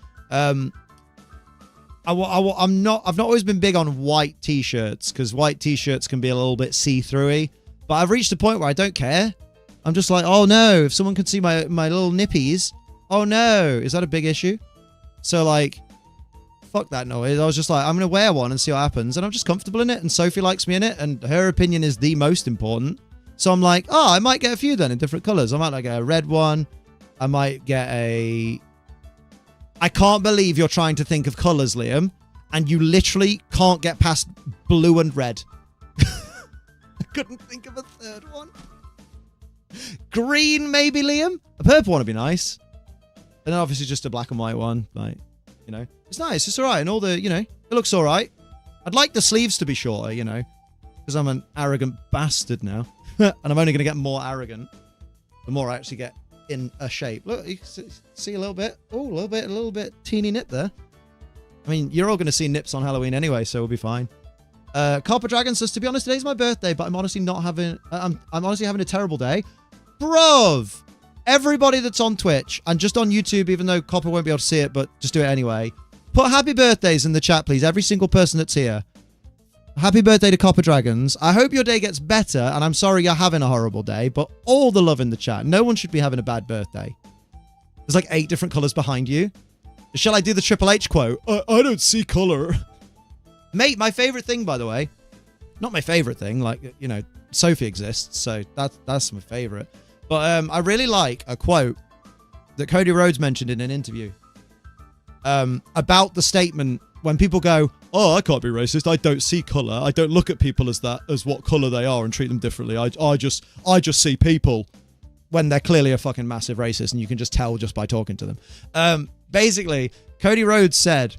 I've not always been big on white t-shirts, because white t-shirts can be a little bit see-through-y. But I've reached a point where I don't care. I'm just like, oh no, if someone can see my little nippies, oh no, is that a big issue? So like, fuck that noise. I was just like, I'm going to wear one and see what happens. And I'm just comfortable in it. And Sophie likes me in it. And her opinion is the most important. So I'm like, oh, I might get a few then in different colors. I might like get a red one. I might get a... I can't believe you're trying to think of colors, Liam. And you literally can't get past blue and red. I couldn't think of a third one. Green, maybe, Liam? A purple one would be nice. And then obviously just a black and white one. Like, you know. It's nice. It's all right. And all the, you know, it looks all right. I'd like the sleeves to be shorter, you know. Because I'm an arrogant bastard now. And I'm only going to get more arrogant the more I actually get in a shape. Look, you can see a little bit. Oh, a little bit teeny nip there. I mean, you're all going to see nips on Halloween anyway, so we'll be fine. Copper Dragon says, to be honest, today's my birthday, but I'm honestly not having... I'm honestly having a terrible day. Bruv! Everybody that's on Twitch and just on YouTube, even though Copper won't be able to see it, but just do it anyway. Put happy birthdays in the chat, please. Every single person that's here. Happy birthday to Copper Dragons. I hope your day gets better, and I'm sorry you're having a horrible day, but all the love in the chat. No one should be having a bad birthday. There's like 8 different colors behind you. Shall I do the Triple H quote? I don't see color. Mate, my favorite thing, by the way. Not my favorite thing, like, you know, Sophie exists, so that's my favorite. But I really like a quote that Cody Rhodes mentioned in an interview about the statement when people go, oh, I can't be racist. I don't see color. I don't look at people as what color they are and treat them differently. I just see people when they're clearly a fucking massive racist, and you can just tell just by talking to them. Basically, Cody Rhodes said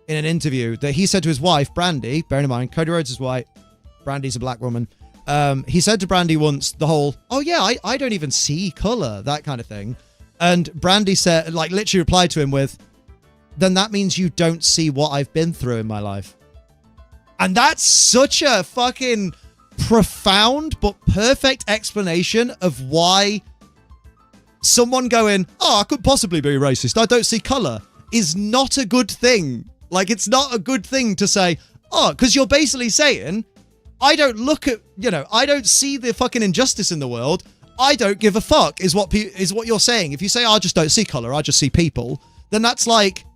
in an interview that he said to his wife, Brandy, bearing in mind, Cody Rhodes is white, Brandy's a black woman. He said to Brandy once the whole, oh yeah, I don't even see color, that kind of thing. And Brandy said, like, literally replied to him with, then that means you don't see what I've been through in my life. And that's such a fucking profound but perfect explanation of why someone going, oh, I could possibly be racist, I don't see color, is not a good thing. Like, it's not a good thing to say, oh, because you're basically saying, I don't look at, you know, I don't see the fucking injustice in the world. I don't give a fuck is what you're saying. If you say, I just don't see color, I just see people, then that's like,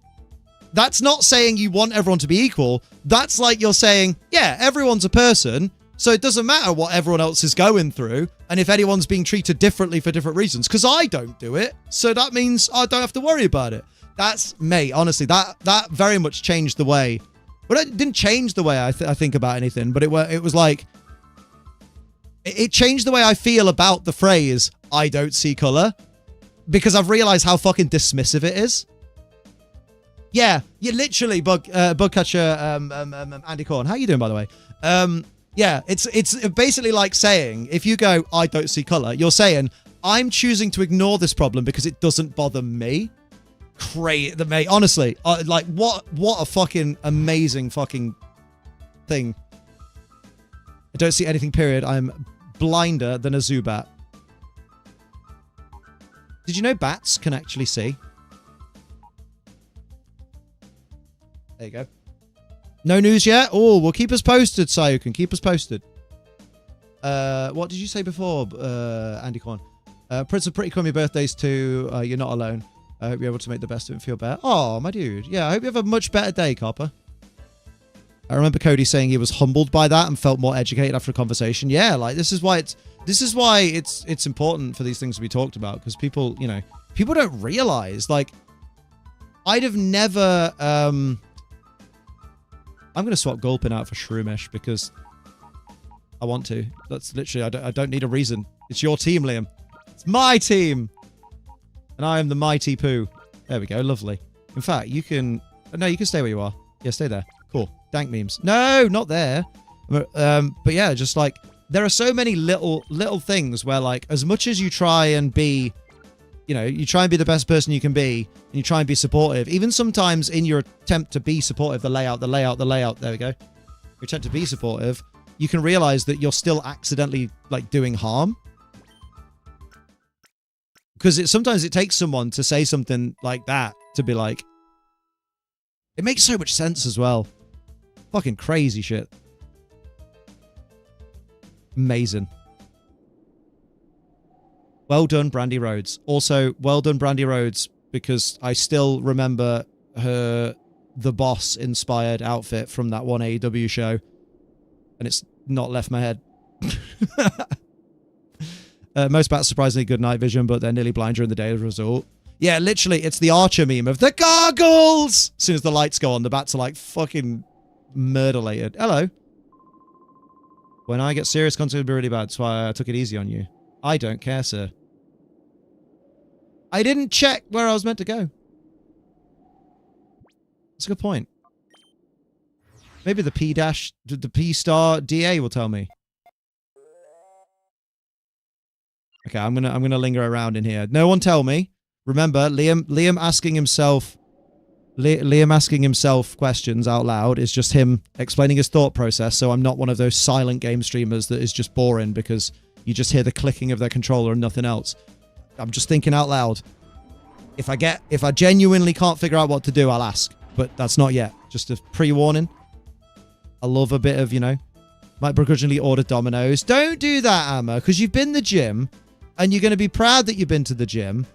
that's not saying you want everyone to be equal. That's like you're saying, yeah, everyone's a person, so it doesn't matter what everyone else is going through, and if anyone's being treated differently for different reasons, because I don't do it, so that means I don't have to worry about it. That's, mate, honestly, that very much changed the way, but it didn't change the way I think about anything, but it was like, it changed the way I feel about the phrase, I don't see color, because I've realized how fucking dismissive it is. Yeah, you literally, Bugcatcher, Andy Corn. How you doing, by the way? Yeah, it's basically like saying, if you go, I don't see color, you're saying, I'm choosing to ignore this problem because it doesn't bother me. Great, mate. Honestly, like, what a fucking amazing fucking thing. I don't see anything, period. I'm blinder than a Zubat. Did you know bats can actually see? There you go. No news yet? Oh, well, keep us posted, Sayukin. Keep us posted. What did you say before, Andy Corn? Prince of Pretty Crummy birthdays too. You're not alone. I hope you're able to make the best of it and feel better. Oh, my dude. Yeah, I hope you have a much better day, Copper. I remember Cody saying he was humbled by that and felt more educated after a conversation. Yeah, like, this is why it's important for these things to be talked about, because people, you know, people don't realize, like, I'd have never, I'm going to swap Gulpin out for Shroomish because I want to. That's literally, I don't need a reason. It's your team, Liam. It's my team. And I am the mighty Pooh. There we go. Lovely. In fact, you can... No, you can stay where you are. Yeah, stay there. Cool. Dank memes. No, not there. But yeah, just like... There are so many little things where, like, as much as you try and be... You know, you try and be the best person you can be, and you try and be supportive. Even sometimes in your attempt to be supportive, the layout, there we go. Your attempt to be supportive, you can realize that you're still accidentally, like, doing harm. Because sometimes it takes someone to say something like that to be like... It makes so much sense as well. Fucking crazy shit. Amazing. Well done, Brandy Rhodes. Also, well done, Brandy Rhodes, because I still remember her The Boss-inspired outfit from that one AEW show, and it's not left my head. Most bats surprisingly good night vision, but they're nearly blind during the day as a result. Yeah, literally, it's the Archer meme of the goggles! As soon as the lights go on, the bats are like fucking murderlated. Hello. When I get serious, content will be really bad, that's why I took it easy on you. I don't care, sir. I didn't check where I was meant to go. That's a good point. Maybe the P-star DA will tell me. Okay, I'm gonna linger around in here. No one tell me. Remember, Liam asking himself questions out loud is just him explaining his thought process, so I'm not one of those silent game streamers that is just boring because you just hear the clicking of their controller and nothing else. I'm just thinking out loud. If I genuinely can't figure out what to do, I'll ask. but that's not yet. Just a pre-warning. I love a bit of, you know, might begrudgingly order Domino's. Don't do that, Amma, because you've been to the gym, and you're going to be proud that you've been to the gym.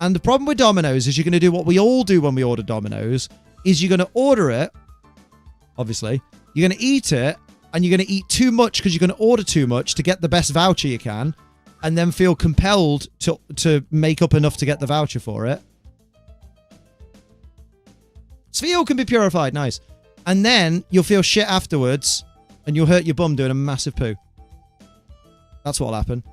And the problem with Domino's is you're going to do what we all do when we order Domino's, is you're going to order it, obviously. You're going to eat it, and you're going to eat too much because you're going to order too much to get the best voucher you can, and then feel compelled to make up enough to get the voucher for it. Sveo can be purified. Nice. And then you'll feel shit afterwards, and you'll hurt your bum doing a massive poo. That's what'll happen.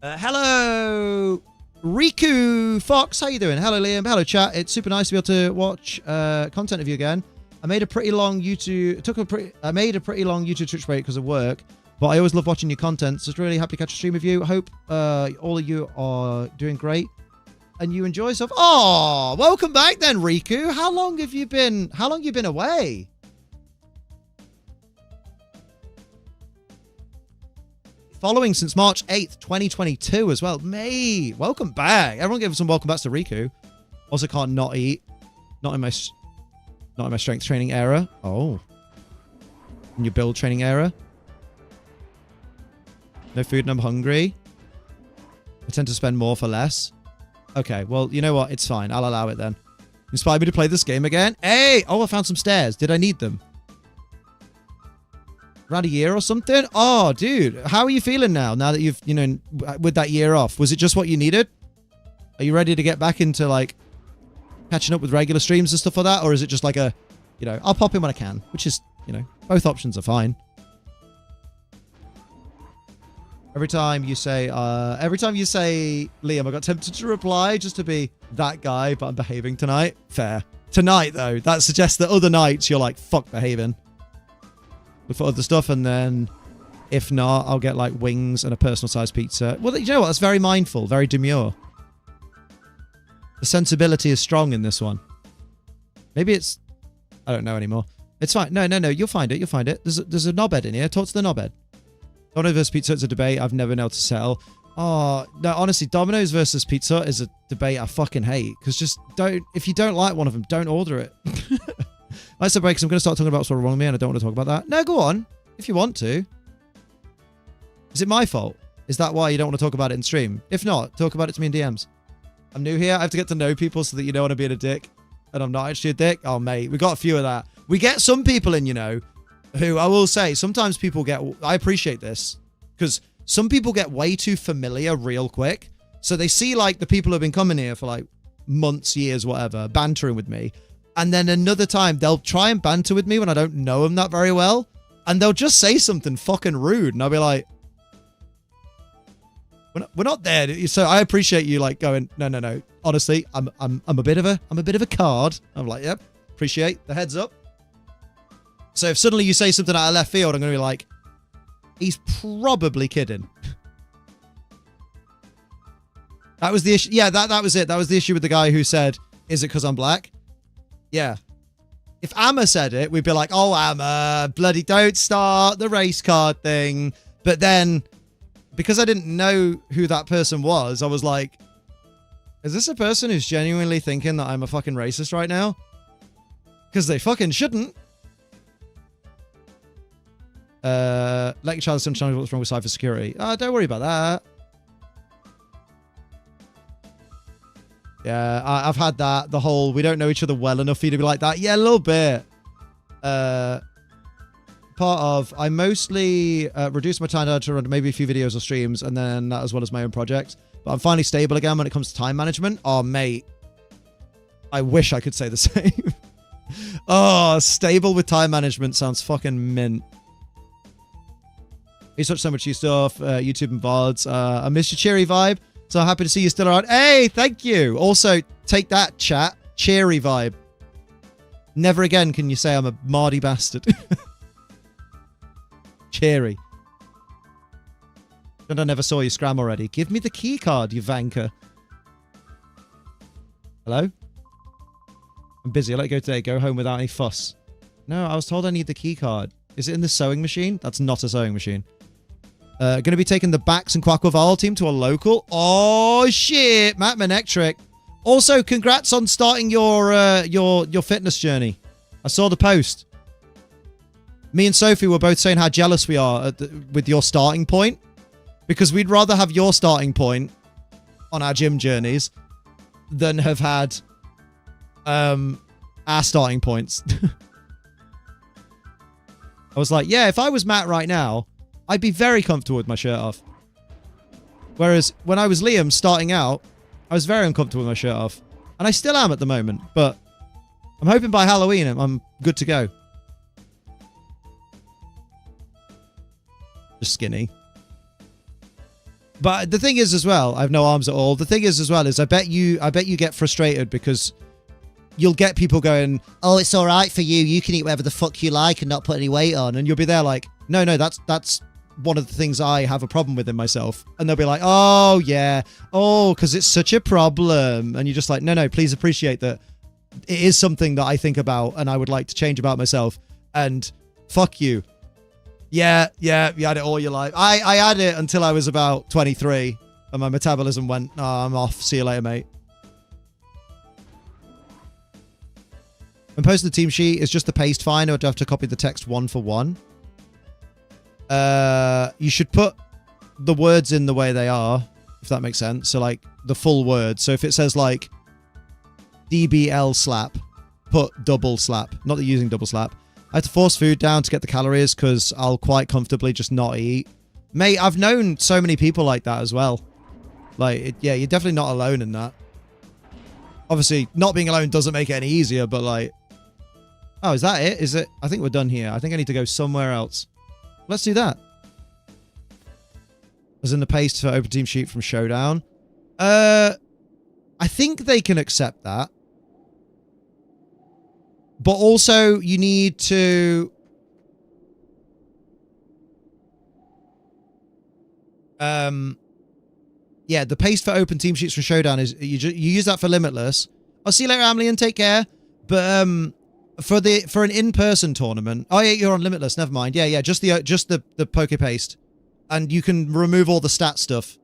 Hello, Riku Fox. How you doing? Hello, Liam. Hello, chat. It's super nice to be able to watch content of you again. I made a pretty long YouTube. I made a pretty long YouTube Twitch break because of work, but I always love watching your content. So it's really happy to catch a stream with you. I hope all of you are doing great and you enjoy yourself. Oh, welcome back then, Riku. How long have you been? How long have you been away? Following since March 8th, 2022 as well. Mate, welcome back. Everyone give some welcome backs to Riku. Also can't not eat. Not in my strength training era. Oh. In your build training era. No food and I'm hungry. I tend to spend more for less. Okay, well, you know what? It's fine. I'll allow it then. Inspired me to play this game again. Hey! Oh, I found some stairs. Did I need them? Around a year or something? Oh, dude. How are you feeling now that you've, you know, with that year off? Was it just what you needed? Are you ready to get back into, like, catching up with regular streams and stuff like that? Or is it just like a, you know, I'll pop in when I can, which is, you know, both options are fine. Every time you say, Liam, I got tempted to reply just to be that guy, but I'm behaving tonight. Fair. Tonight, though, that suggests that other nights you're like, fuck behaving. Look for other stuff, and then if not, I'll get like wings and a personal sized pizza. Well, you know what? That's very mindful, very demure. The sensibility is strong in this one. Maybe it's... I don't know anymore. It's fine. No. You'll find it. You'll find it. There's a knobhead in here. Talk to the knobhead. Domino's versus pizza is a debate I've never been able to settle. Oh, no, honestly, Domino's versus pizza is a debate I fucking hate. Because just don't... If you don't like one of them, don't order it. That's a break, because I'm going to start talking about what's wrong with me, and I don't want to talk about that. No, go on. If you want to. Is it my fault? Is that why you don't want to talk about it in stream? If not, talk about it to me in DMs. I'm new here. I have to get to know people so that you know when I'm being a dick. And I'm not actually a dick. Oh, mate. We got a few of that. We get some people in, you know, who I will say, sometimes people get... I appreciate this. Because some people get way too familiar real quick. So they see, like, the people who have been coming here for, like, months, years, whatever, bantering with me. And then another time, they'll try and banter with me when I don't know them that very well. And they'll just say something fucking rude. And I'll be like... We're not there. So I appreciate you like going, no. Honestly, I'm a bit of a card. I'm like, yep, appreciate the heads up. So if suddenly you say something out of left field, I'm going to be like, he's probably kidding. That was the issue. Yeah, that was it. That was the issue with the guy who said, is it because I'm black? Yeah. If Amma said it, we'd be like, oh, Amma, bloody don't start the race card thing. But then... because I didn't know who that person was, I was like, is this a person who's genuinely thinking that I'm a fucking racist right now? Because they fucking shouldn't. Let your child sunshine what's wrong with cybersecurity. Don't worry about that. Yeah, I've had that. The whole, we don't know each other well enough for you to be like that. Yeah, a little bit. Part of, I mostly reduce my time down to run maybe a few videos or streams, and then that as well as my own projects. But I'm finally stable again when it comes to time management. Oh, mate. I wish I could say the same. Oh, stable with time management sounds fucking mint. You touch so much new stuff, YouTube and VODs. I miss your cheery vibe, so I'm happy to see you still around. Hey, thank you. Also, take that, chat. Cheery vibe. Never again can you say I'm a mardy bastard. Cheery. And I never saw you scram already. Give me the key card, you vanker. Hello? I'm busy. I'll let you go today. Go home without any fuss. No, I was told I need the key card. Is it in the sewing machine? That's not a sewing machine. Going to be taking the Bax and Quackwaval team to a local. Oh, shit. Matt Manectric. Also, congrats on starting your fitness journey. I saw the post. Me and Sophie were both saying how jealous we are with your starting point, because we'd rather have your starting point on our gym journeys than have had our starting points. I was like, yeah, if I was Matt right now, I'd be very comfortable with my shirt off. Whereas when I was Liam starting out, I was very uncomfortable with my shirt off. And I still am at the moment, but I'm hoping by Halloween I'm good to go. Just skinny. But the thing is as well, I have no arms at all. The thing is as well is I bet you get frustrated because you'll get people going, oh, it's all right for you. You can eat whatever the fuck you like and not put any weight on. And you'll be there like, no, that's one of the things I have a problem with in myself. And they'll be like, oh, yeah. Oh, because it's such a problem. And you're just like, no, please appreciate that it is something that I think about and I would like to change about myself. And fuck you. Yeah, you had it all your life. I had it until I was about 23 and my metabolism went, oh, I'm off. See you later, mate. When posting the team sheet, is just the paste fine, or do I have to copy the text one for one? You should put the words in the way they are, if that makes sense. So, like, the full word. So if it says, like, DBL slap, put double slap. Not that you're using double slap. I have to force food down to get the calories because I'll quite comfortably just not eat. Mate, I've known so many people like that as well. Like, yeah, you're definitely not alone in that. Obviously, not being alone doesn't make it any easier, but like... Oh, is that it? Is it? I think we're done here. I think I need to go somewhere else. Let's do that. As in the paste for open team sheet from Showdown. I think they can accept that. But also, you need to... Yeah, the paste for open team sheets from Showdown is... You use that for Limitless. I'll see you later, Emily, and take care. But for an in-person tournament... Oh, yeah, you're on Limitless. Never mind. Yeah, just the Poke Paste. And you can remove all the stat stuff.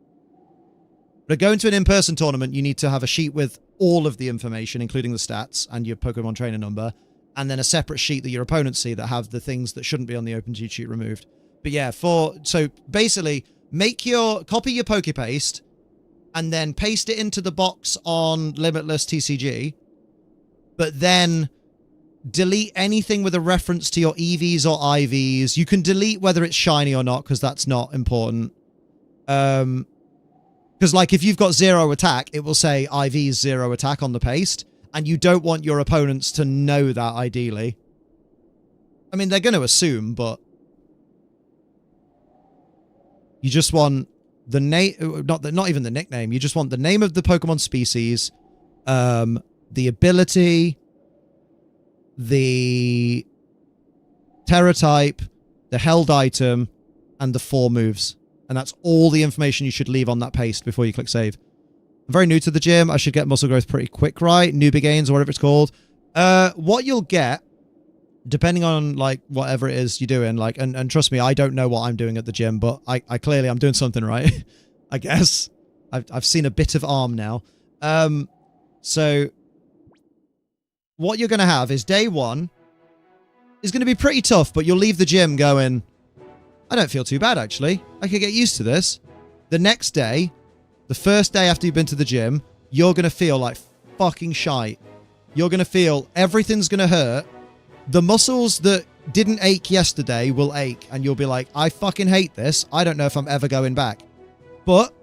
But going to an in-person tournament, you need to have a sheet with all of the information, including the stats and your Pokemon trainer number. And then a separate sheet that your opponents see that have the things that shouldn't be on the open cheat sheet removed. But yeah, so basically, copy your Poke Paste and then paste it into the box on Limitless TCG. But then delete anything with a reference to your EVs or IVs. You can delete whether it's shiny or not, because that's not important. Because, like, if you've got 0 attack, it will say IVs 0 attack on the paste. And you don't want your opponents to know that, ideally. I mean, they're going to assume, but... You just want the name... Not even the nickname. You just want the name of the Pokemon species, the ability, the Terra type, the held item, and the 4 moves. And that's all the information you should leave on that paste before you click save. I'm very new to the gym. I should get muscle growth pretty quick, right? Newbie gains or whatever it's called. What you'll get, depending on, like, whatever it is you're doing, like, and trust me, I don't know what I'm doing at the gym, but I clearly I'm doing something right, I guess. I've seen a bit of arm now. So what you're going to have is day 1 is going to be pretty tough, but you'll leave the gym going, I don't feel too bad, actually. I could get used to this. The next day, the first day after you've been to the gym, you're going to feel like fucking shite. You're going to feel everything's going to hurt. The muscles that didn't ache yesterday will ache, and you'll be like, I fucking hate this. I don't know if I'm ever going back. But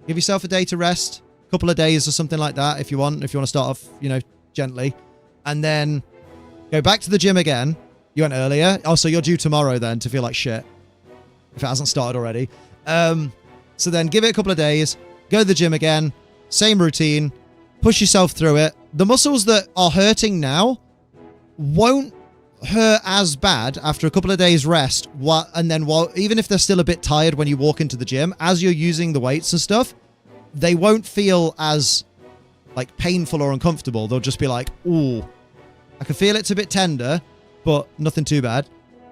give yourself a day to rest, a couple of days or something like that if you want to start off, you know, gently. And then go back to the gym again. You went earlier. Oh, so you're due tomorrow then to feel like shit. If it hasn't started already. So then give it a couple of days, go to the gym again, same routine, push yourself through it. The muscles that are hurting now won't hurt as bad after a couple of days rest. And then even if they're still a bit tired when you walk into the gym, as you're using the weights and stuff, they won't feel as, like, painful or uncomfortable. They'll just be like, ooh, I can feel it's a bit tender, but nothing too bad.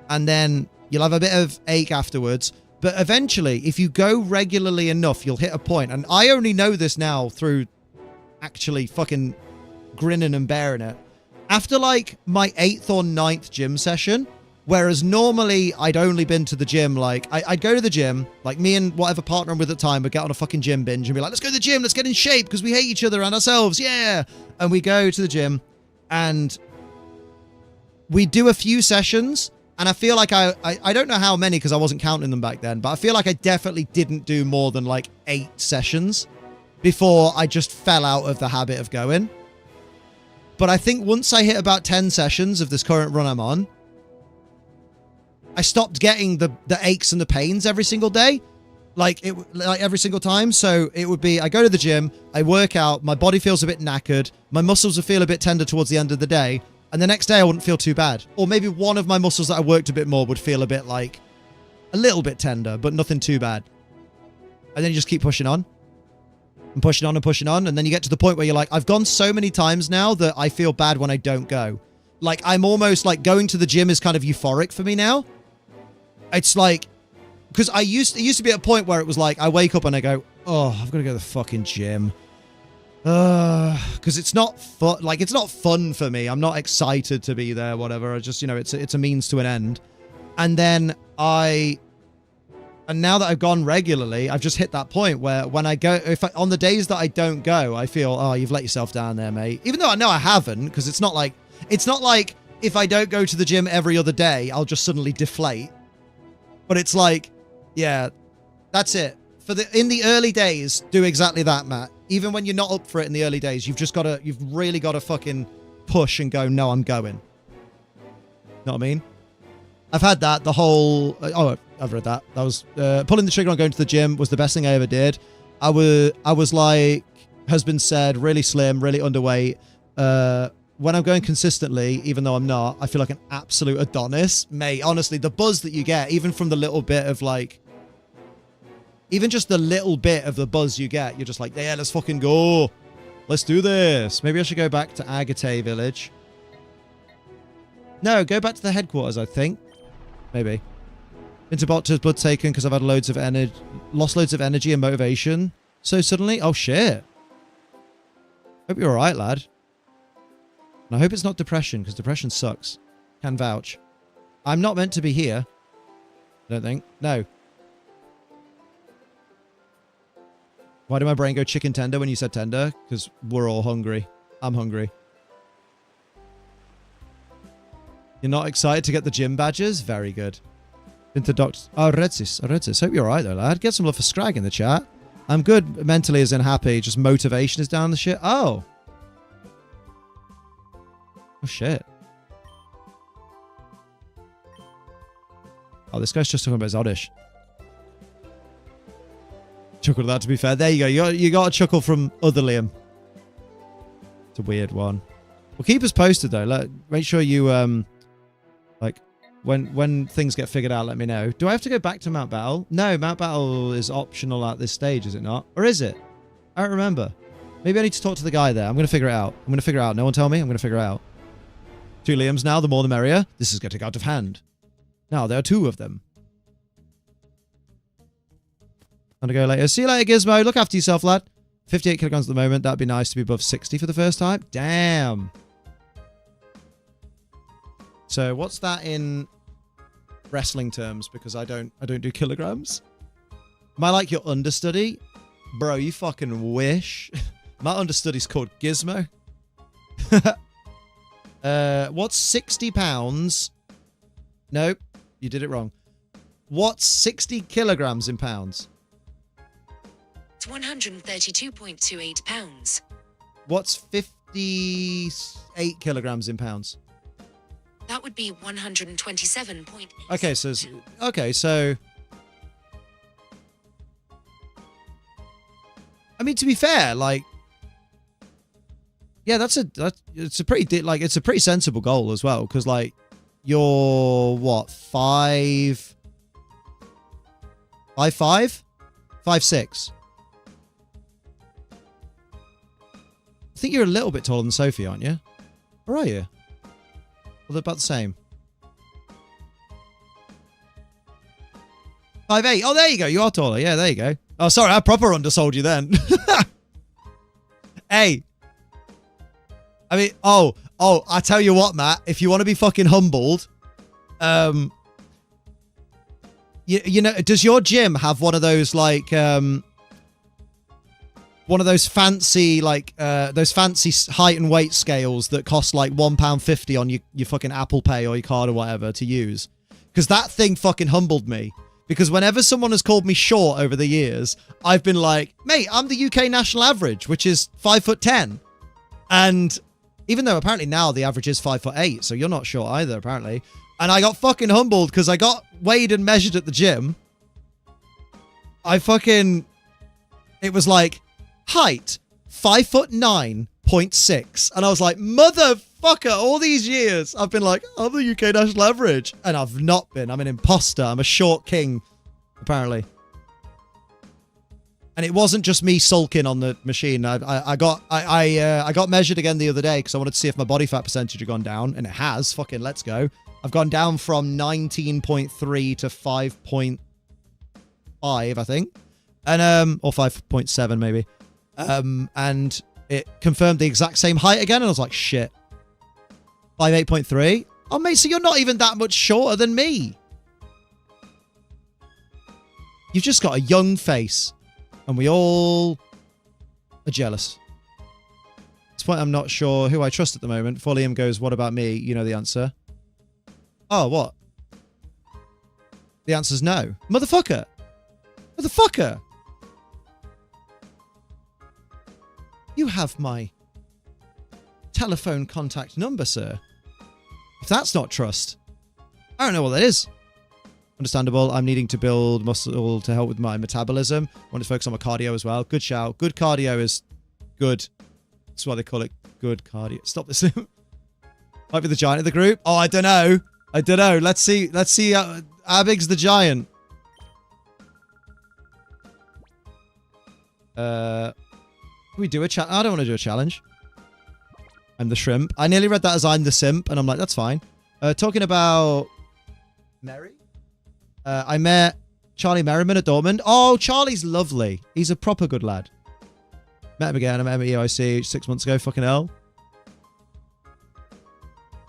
And then you'll have a bit of ache afterwards. But eventually, if you go regularly enough, you'll hit a point. And I only know this now through actually fucking grinning and bearing it. After like my 8th or 9th gym session, whereas normally I'd only been to the gym, like I'd go to the gym, like me and whatever partner I'm with at the time would get on a fucking gym binge and be like, let's go to the gym, let's get in shape because we hate each other and ourselves, yeah. And we go to the gym and we do a few sessions, and I feel like I don't know how many because I wasn't counting them back then, but I feel like I definitely didn't do more than like 8 sessions before I just fell out of the habit of going. But I think once I hit about 10 sessions of this current run I'm on, I stopped getting the aches and the pains every single day, like every single time. So it would be, I go to the gym, I work out, my body feels a bit knackered, my muscles will feel a bit tender towards the end of the day, and the next day I wouldn't feel too bad. Or maybe one of my muscles that I worked a bit more would feel a bit like, a little bit tender, but nothing too bad. And then you just keep pushing on. And pushing on and pushing on. And then you get to the point where you're like, I've gone so many times now that I feel bad when I don't go. Like, I'm almost like going to the gym is kind of euphoric for me now. It's like, because it used to be at a point where it was like, I wake up and I go, oh, I've got to go to the fucking gym. Because it's not fun. Like, it's not fun for me. I'm not excited to be there, whatever. I just, you know, it's a means to an end. And then and now that I've gone regularly, I've just hit that point where when I go, on the days that I don't go, I feel, oh, you've let yourself down there, mate. Even though I know I haven't, because it's not like if I don't go to the gym every other day, I'll just suddenly deflate. But it's like, yeah, that's it. In the early days, do exactly that, Matt. Even when you're not up for it in the early days, you've really got to fucking push and go, no, I'm going. Know what I mean? I've had that, the whole, I've read that. That was, pulling the trigger on going to the gym was the best thing I ever did. I was like, husband said, really slim, really underweight. When I'm going consistently, even though I'm not, I feel like an absolute Adonis. Mate, honestly, the buzz that you get, even from the little bit of like, even just the little bit of the buzz you get, you're just like, yeah, let's fucking go. Let's do this. Maybe I should go back to Agate Village. No, go back to the headquarters, I think. Maybe. Into Botter's blood taken because I've had loads of energy, lost loads of energy and motivation. So suddenly, oh shit. Hope you're alright, lad. And I hope it's not depression, because depression sucks. Can vouch. I'm not meant to be here. I don't think. No. Why did my brain go chicken tender when you said tender? Because we're all hungry. I'm hungry. You're not excited to get the gym badges? Very good. Into Doctor... Oh, Redsis. Hope you're alright though, lad. Get some love for Scrag in the chat. I'm good mentally as in happy. Just motivation is down the shit. Oh. Oh, shit. Oh, this guy's just talking about his oddish. Chuckled at that, to be fair. There you go. You got a chuckle from other Liam. It's a weird one. Well, keep us posted, though. Make sure you, like, when things get figured out, let me know. Do I have to go back to Mount Battle? No, Mount Battle is optional at this stage, is it not? Or is it? I don't remember. Maybe I need to talk to the guy there. I'm going to figure it out. No one tell me. I'm going to figure it out. 2 Liams now, the more the merrier. This is getting out of hand. Now, there are 2 of them. I'm going to go later. See you later, Gizmo. Look after yourself, lad. 58 kilograms at the moment. That'd be nice to be above 60 for the first time. Damn. So, what's that in wrestling terms? Because I don't do kilograms. Am I like your understudy? Bro, you fucking wish. My understudy's called Gizmo. What's 60 pounds? Nope. You did it wrong. What's 60 kilograms in pounds? It's 132.28 pounds. What's 58 kilograms in pounds? That would be 127.8. Okay, so I mean, to be fair, like, yeah, it's a pretty sensible goal as well, because like you're what, 5'6"? I think you're a little bit taller than Sophie, aren't you? Or are you? Well, they're about the same. 5'8". Oh, there you go. You are taller. Yeah, there you go. Oh, sorry. I proper undersold you then. Hey, I mean, I tell you what, Matt, if you want to be fucking humbled, you know, does your gym have one of those like one of those fancy height and weight scales that cost like £1.50 on your fucking Apple Pay or your card or whatever to use? Because that thing fucking humbled me. Because whenever someone has called me short over the years, I've been like, mate, I'm the UK national average, which is 5'10". And even though apparently now the average is 5'8", so you're not short either, apparently. And I got fucking humbled because I got weighed and measured at the gym. It was like, height, 5'9.6". And I was like, motherfucker, all these years, I've been like, I'm the UK national average. And I've not been. I'm an imposter. I'm a short king, apparently. And it wasn't just me sulking on the machine. I got measured again the other day because I wanted to see if my body fat percentage had gone down. And it has. Fucking let's go. I've gone down from 19.3 to 5.5, I think. And, or 5.7 maybe. And it confirmed the exact same height again. And I was like, shit. 5'8.3". Oh, mate, so you're not even that much shorter than me. You've just got a young face. And we all are jealous. At this point, I'm not sure who I trust at the moment. Before Liam goes, what about me? You know the answer. Oh, what? The answer's no. Motherfucker. Motherfucker. You have my telephone contact number, sir. If that's not trust, I don't know what that is. Understandable. I'm needing to build muscle to help with my metabolism. I want to focus on my cardio as well. Good shout. Good cardio is good. That's why they call it good cardio. Stop this. Might be the giant of the group. Oh, I don't know. I don't know. Let's see. Let's see how big's the giant. Can we do a challenge? I don't want to do a challenge. I'm the shrimp. I nearly read that as I'm the simp, and I'm like, that's fine. Talking about Mary? I met Charlie Merriman at Dortmund. Oh, Charlie's lovely. He's a proper good lad. Met him again. I met him at EIC 6 months ago. Fucking hell.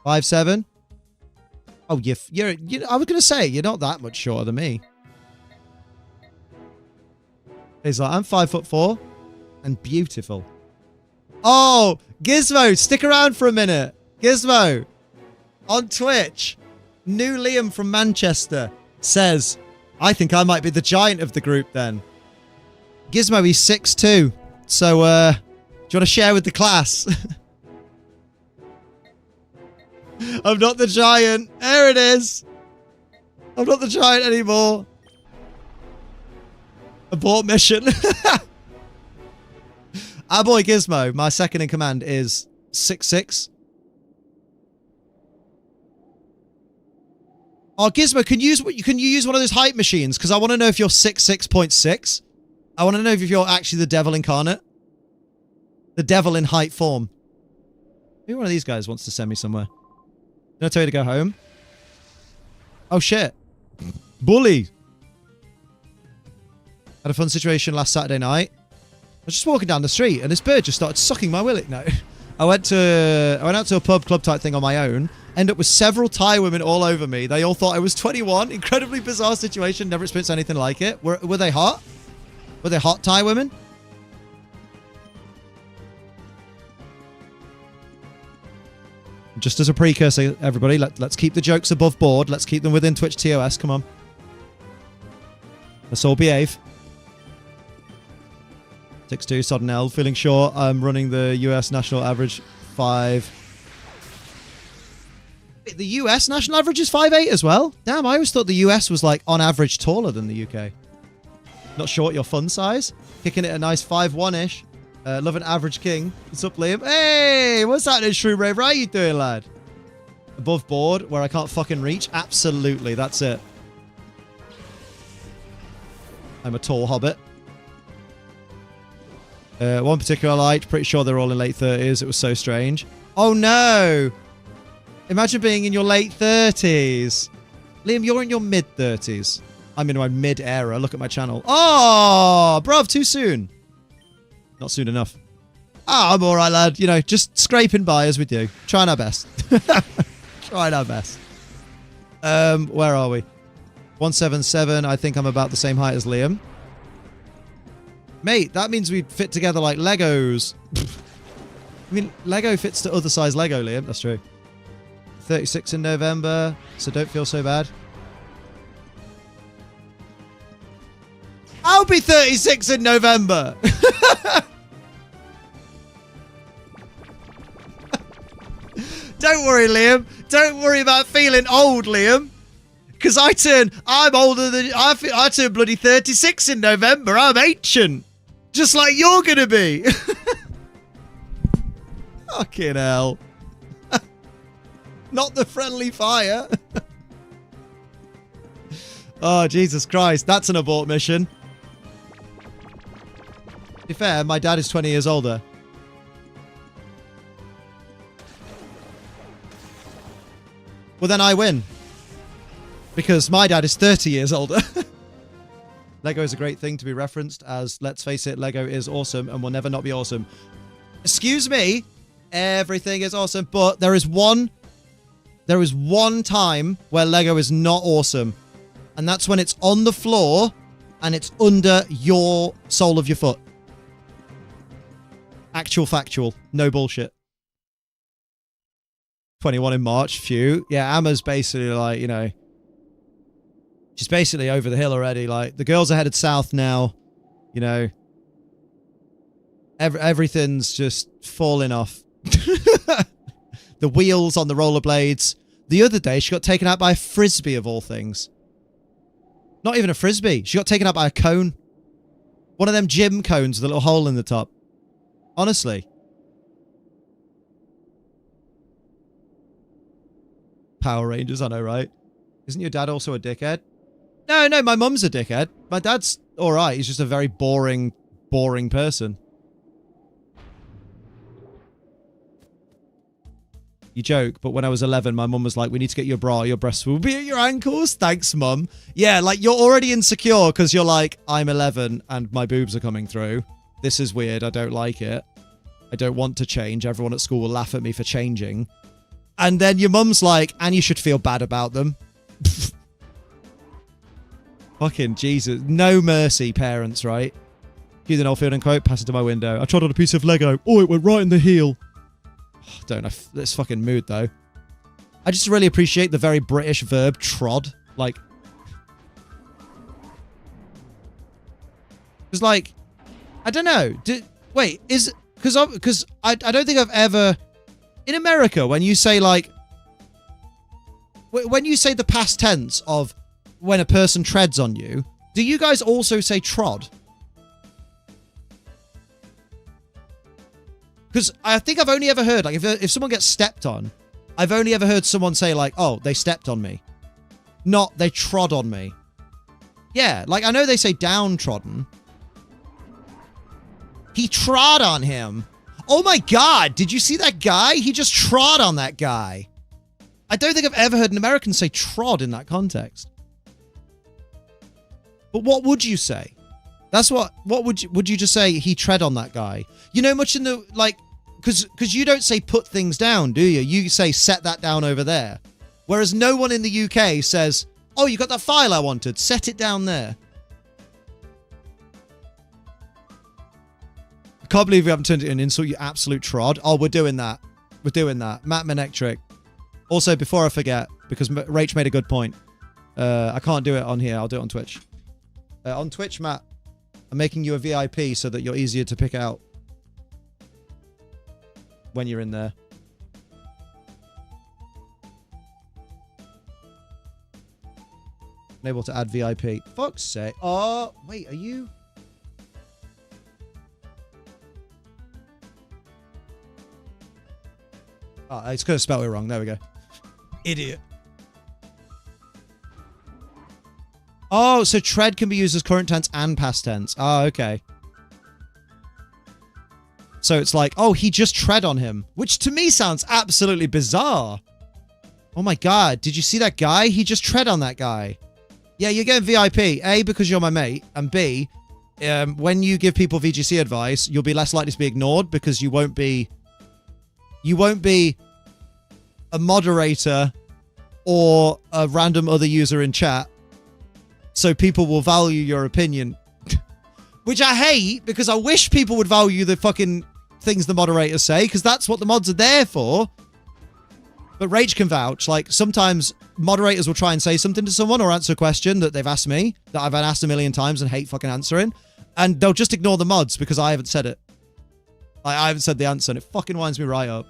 5'7". Oh, you're I was going to say, you're not that much shorter than me. He's like, I'm 5'4" and beautiful. Oh, Gizmo, stick around for a minute. Gizmo, on Twitch, new Liam from Manchester says, I think I might be the giant of the group then. Gizmo, he's 6'2". So, do you want to share with the class? I'm not the giant. There it is. I'm not the giant anymore. Abort mission. Our boy Gizmo, my second in command, is 6'6". Oh, Gizmo, can you use one of those height machines? Because I want to know if you're 6'6.6". I want to know if you're actually the devil incarnate. The devil in height form. Maybe one of these guys wants to send me somewhere. Did I tell you to go home? Oh, shit. Bully. Had a fun situation last Saturday night. I was just walking down the street and this bird just started sucking my willy. No. I went out to a pub club type thing on my own. Ended up with several Thai women all over me. They all thought I was 21. Incredibly bizarre situation. Never experienced anything like it. Were they hot? Were they hot Thai women? Just as a precursor, everybody, let's keep the jokes above board. Let's keep them within Twitch TOS. Come on. Let's all behave. 6'2", sodden L. Feeling sure I'm running the US national average 5. The US national average is 5'8" as well? Damn, I always thought the US was like on average taller than the UK. Not short your fun size. Kicking it a nice 5'1"-ish. Love an average king. What's up, Liam? Hey, what's happening, Shrew Raver? How you doing, lad? Above board, where I can't fucking reach? Absolutely, that's it. I'm a tall hobbit. One particular I liked, pretty sure they're all in late 30s. It was so strange. Oh, no. Imagine being in your late 30s. Liam, you're in your mid-30s. I'm in my mid-era. Look at my channel. Oh, bruv, too soon. Not soon enough. I'm all right, lad. You know, just scraping by as we do. Trying our best. Trying our best. Where are we? 177. I think I'm about the same height as Liam. Mate, that means we fit together like Legos. I mean, Lego fits to other size Lego, Liam. That's true. 36 in November, so don't feel so bad. I'll be 36 in November. Don't worry, Liam. Don't worry about feeling old, Liam. Because I'm older than, I turn bloody 36 in November. I'm ancient. Just like you're going to be. Fucking hell. Not the friendly fire. Oh, Jesus Christ. That's an abort mission. To be fair, my dad is 20 years older. Well, then I win. Because my dad is 30 years older. Lego is a great thing to be referenced as, let's face it, Lego is awesome and will never not be awesome. Excuse me. Everything is awesome. But there is one time where Lego is not awesome. And that's when it's on the floor and it's under your sole of your foot. Actual factual. No bullshit. 21 in March. Phew. Yeah, Emma's basically like, you know, she's basically over the hill already. Like, the girls are headed south now. You know, everything's just falling off. The wheels on the rollerblades. The other day, she got taken out by a frisbee of all things. Not even a frisbee. She got taken out by a cone. One of them gym cones with a little hole in the top. Honestly. Power Rangers, I know, right? Isn't your dad also a dickhead? No, my mum's a dickhead. My dad's alright. He's just a very boring person. You joke, but when I was 11, my mum was like, we need to get you a bra. Your breasts will be at your ankles. Thanks, mum. Yeah, like, you're already insecure because you're like, I'm 11 and my boobs are coming through. This is weird. I don't like it. I don't want to change. Everyone at school will laugh at me for changing. And then your mum's like, and you should feel bad about them. Fucking Jesus. No mercy, parents, right? Use an old field and quote, pass it to my window. I trod on a piece of Lego. Oh, it went right in the heel. Don't know. This fucking mood, though. I just really appreciate the very British verb, trod. Like... It's like... I don't know. Wait, is... Because I don't think I've ever... In America, when you say, like... When you say the past tense of when a person treads on you, do you guys also say trod? Because I think I've only ever heard, like, if someone gets stepped on, I've only ever heard someone say, like, oh, they stepped on me. Not, they trod on me. Yeah, like, I know they say downtrodden. He trod on him. Oh my God, did you see that guy? He just trod on that guy. I don't think I've ever heard an American say trod in that context. But what would you say? That's what would you just say he tread on that guy? You know, much in the, like, because you don't say put things down, do you? You say set that down over there. Whereas no one in the UK says, oh, you got that file I wanted, set it down there. I can't believe we haven't turned it into an insult, you absolute trod. Oh, we're doing that. We're doing that. Matt Menectric. Also, before I forget, because Rach made a good point. I can't do it on here. I'll do it on Twitch. On Twitch, Matt, I'm making you a VIP so that you're easier to pick out when you're in there. Unable to add VIP. Fuck's sake. Oh, wait, are you... Oh, it's going to spell it wrong. There we go. Idiot. Oh, so tread can be used as current tense and past tense. Oh, okay. So it's like, oh, he just tread on him. Which to me sounds absolutely bizarre. Oh my God. Did you see that guy? He just tread on that guy. Yeah, you're getting VIP. A, because you're my mate. And B, when you give people VGC advice, you'll be less likely to be ignored because you won't be a moderator or a random other user in chat. So people will value your opinion, which I hate because I wish people would value the fucking things the moderators say because that's what the mods are there for. But Rach can vouch. Like, sometimes moderators will try and say something to someone or answer a question that they've asked me that I've asked a million times and hate fucking answering. And they'll just ignore the mods because I haven't said it. I haven't said the answer and it fucking winds me right up.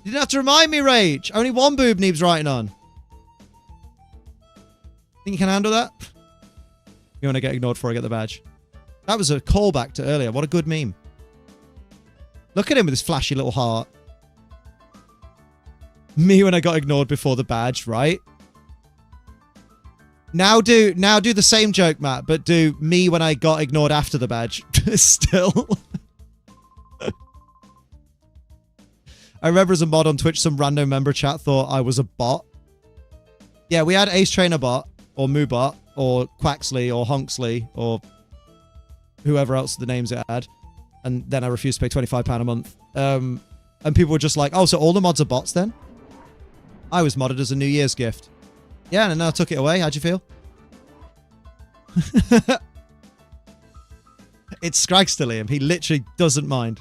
You didn't have to remind me, Rach. Only one boob needs writing on. Think you can handle that? You want to get ignored before I get the badge? That was a callback to earlier. What a good meme. Look at him with his flashy little heart. Me when I got ignored before the badge, right? Now do the same joke, Matt, but do me when I got ignored after the badge. Still. I remember as a mod on Twitch, some random member chat thought I was a bot. Yeah, we had Ace Trainer Bot, or Moobot, or Quaxley, or Honksley, or whoever else the names it had. And then I refused to pay £25 a month. And people were just like, oh, so all the mods are bots then? I was modded as a New Year's gift. Yeah, and then I took it away. How'd you feel? It's Scragster Liam. He literally doesn't mind.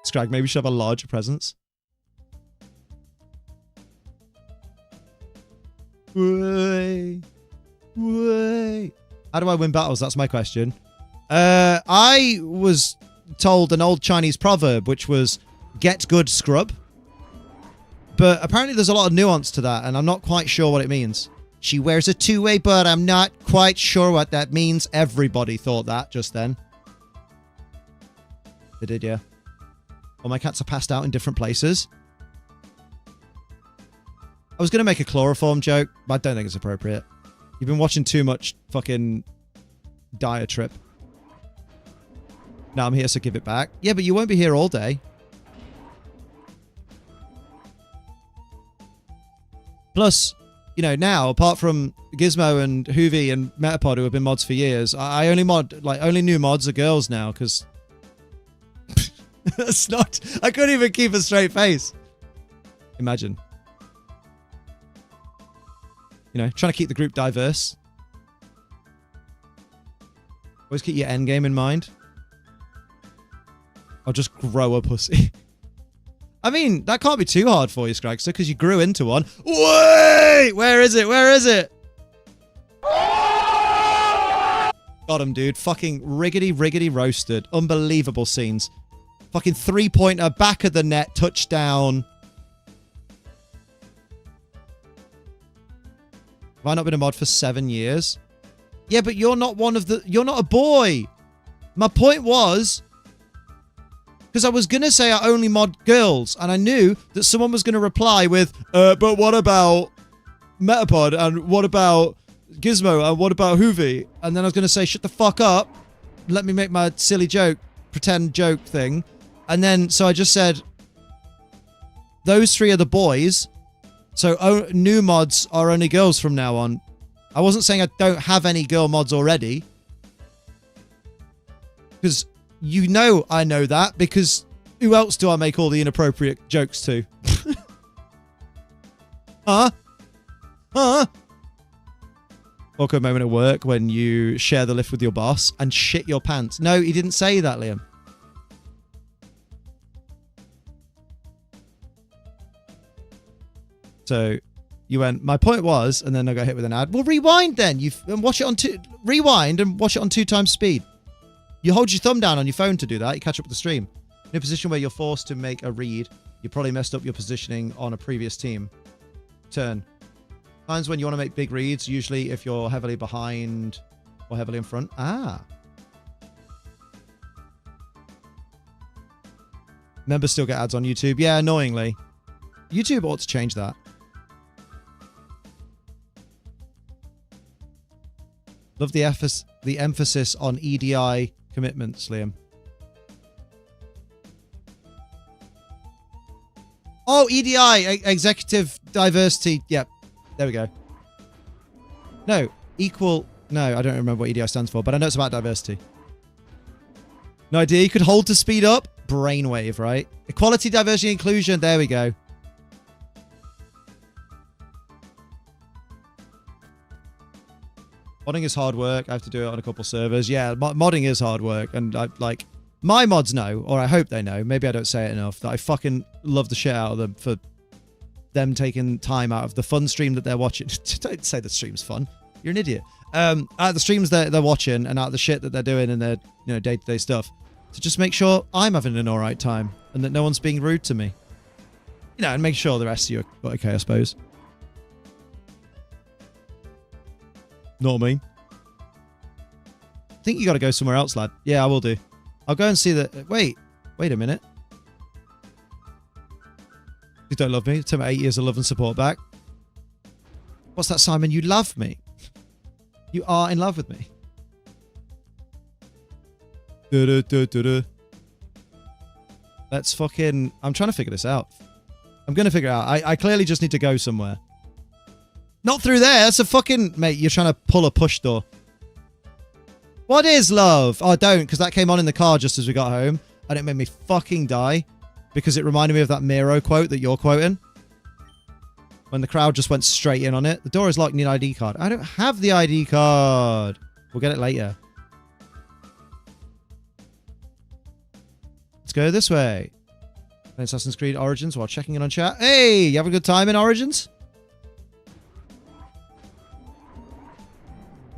Scrag, maybe you should have a larger presence. Way. How do I win battles? That's my question. I was told an old Chinese proverb, which was, get good, scrub. But apparently there's a lot of nuance to that, and I'm not quite sure what it means. She wears a two-way, but I'm not quite sure what that means. Everybody thought that just then. They did, yeah. All my cats are passed out in different places. I was going to make a chloroform joke, but I don't think it's appropriate. You've been watching too much fucking Diet Trip. Now I'm here, so give it back. Yeah, but you won't be here all day. Plus, you know, now, apart from Gizmo and Hoovy and Metapod, who have been mods for years, I only new mods are girls now, because... That's not... I couldn't even keep a straight face. Imagine. You know, trying to keep the group diverse. Always keep your end game in mind. I'll just grow a pussy. I mean, that can't be too hard for you, Scragster, because you grew into one. Wait! Where is it? Where is it? Got him, dude. Fucking riggedy roasted. Unbelievable scenes. Fucking three-pointer, back of the net, touchdown. Have I not been a mod for 7 years? Yeah, but you're not one of the... You're not a boy. My point was... Because I was going to say I only mod girls, and I knew that someone was going to reply with, but what about Metapod, and what about Gizmo, and what about Hoovy? And then I was going to say, shut the fuck up, let me make my silly joke, pretend joke thing. And then, so I just said, those three are the boys, so new mods are only girls from now on. I wasn't saying I don't have any girl mods already. Because... You know I know that, because who else do I make all the inappropriate jokes to? Huh? Huh? Awkward moment at work when you share the lift with your boss and shit your pants. No, he didn't say that, Liam. So you went, my point was, and then I got hit with an ad. Well, rewind then. And watch it on rewind and watch it on 2 times speed. You hold your thumb down on your phone to do that. You catch up with the stream. In a position where you're forced to make a read, you probably messed up your positioning on a previous team. Turn. Times when you want to make big reads, usually if you're heavily behind or heavily in front. Ah. Members still get ads on YouTube. Yeah, annoyingly. YouTube ought to change that. Love the emphasis on EDI commitments, Liam. Oh, EDI, Executive Diversity. Yep, there we go. No, equal. No, I don't remember what EDI stands for, but I know it's about diversity. No idea. You could hold to speed up. Brainwave, right? Equality, diversity, inclusion. There we go. Modding is hard work. I have to do it on a couple servers. Yeah, modding is hard work. And I like my mods know, or I hope they know. Maybe I don't say it enough, that I fucking love the shit out of them for them taking time out of the fun stream that they're watching. Don't say the stream's fun. You're an idiot. Out of the streams that they're watching and out of the shit that they're doing in their day-to-day stuff, to just make sure I'm having an alright time and that no one's being rude to me. And make sure the rest of you are okay, I suppose. Know what I mean? I think you got to go somewhere else, lad. Yeah, I will do. I'll go and see that. Wait a minute. You don't love me. Take my 8 years of love and support back. What's that, Simon? You love me. You are in love with me. Let's fucking... I'm trying to figure this out. I'm going to figure it out. I clearly just need to go somewhere. Not through there. That's a fucking... Mate, you're trying to pull a push door. What is love? Oh, don't, because that came on in the car just as we got home. And it made me fucking die. Because it reminded me of that Miro quote that you're quoting. When the crowd just went straight in on it. The door is locked, need an ID card. I don't have the ID card. We'll get it later. Let's go this way. Assassin's Creed Origins while checking in on chat. Hey, you have a good time in Origins?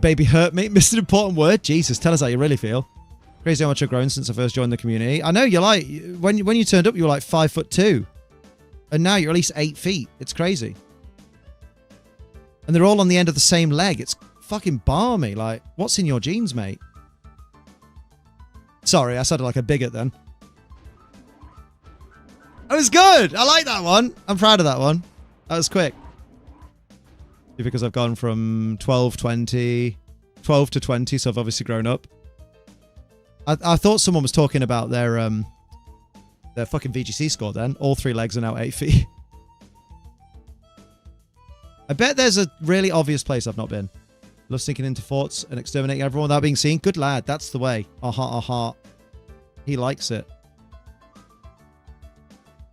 Baby hurt me. Missed an important word. Jesus, tell us how you really feel. Crazy how much I've grown since I first joined the community. I know you're like, when you turned up, you were like 5'2". And now you're at least 8 feet. It's crazy. And they're all on the end of the same leg. It's fucking balmy. Like, what's in your genes, mate? Sorry, I sounded like a bigot then. That was good. I like that one. I'm proud of that one. That was quick. Because I've gone from 12 to 20, so I've obviously grown up. I thought someone was talking about their fucking VGC score then. All 3 legs are now 8 feet. I bet there's a really obvious place I've not been. Love sinking into forts and exterminating everyone without being seen. Good lad, that's the way. Aha. He likes it.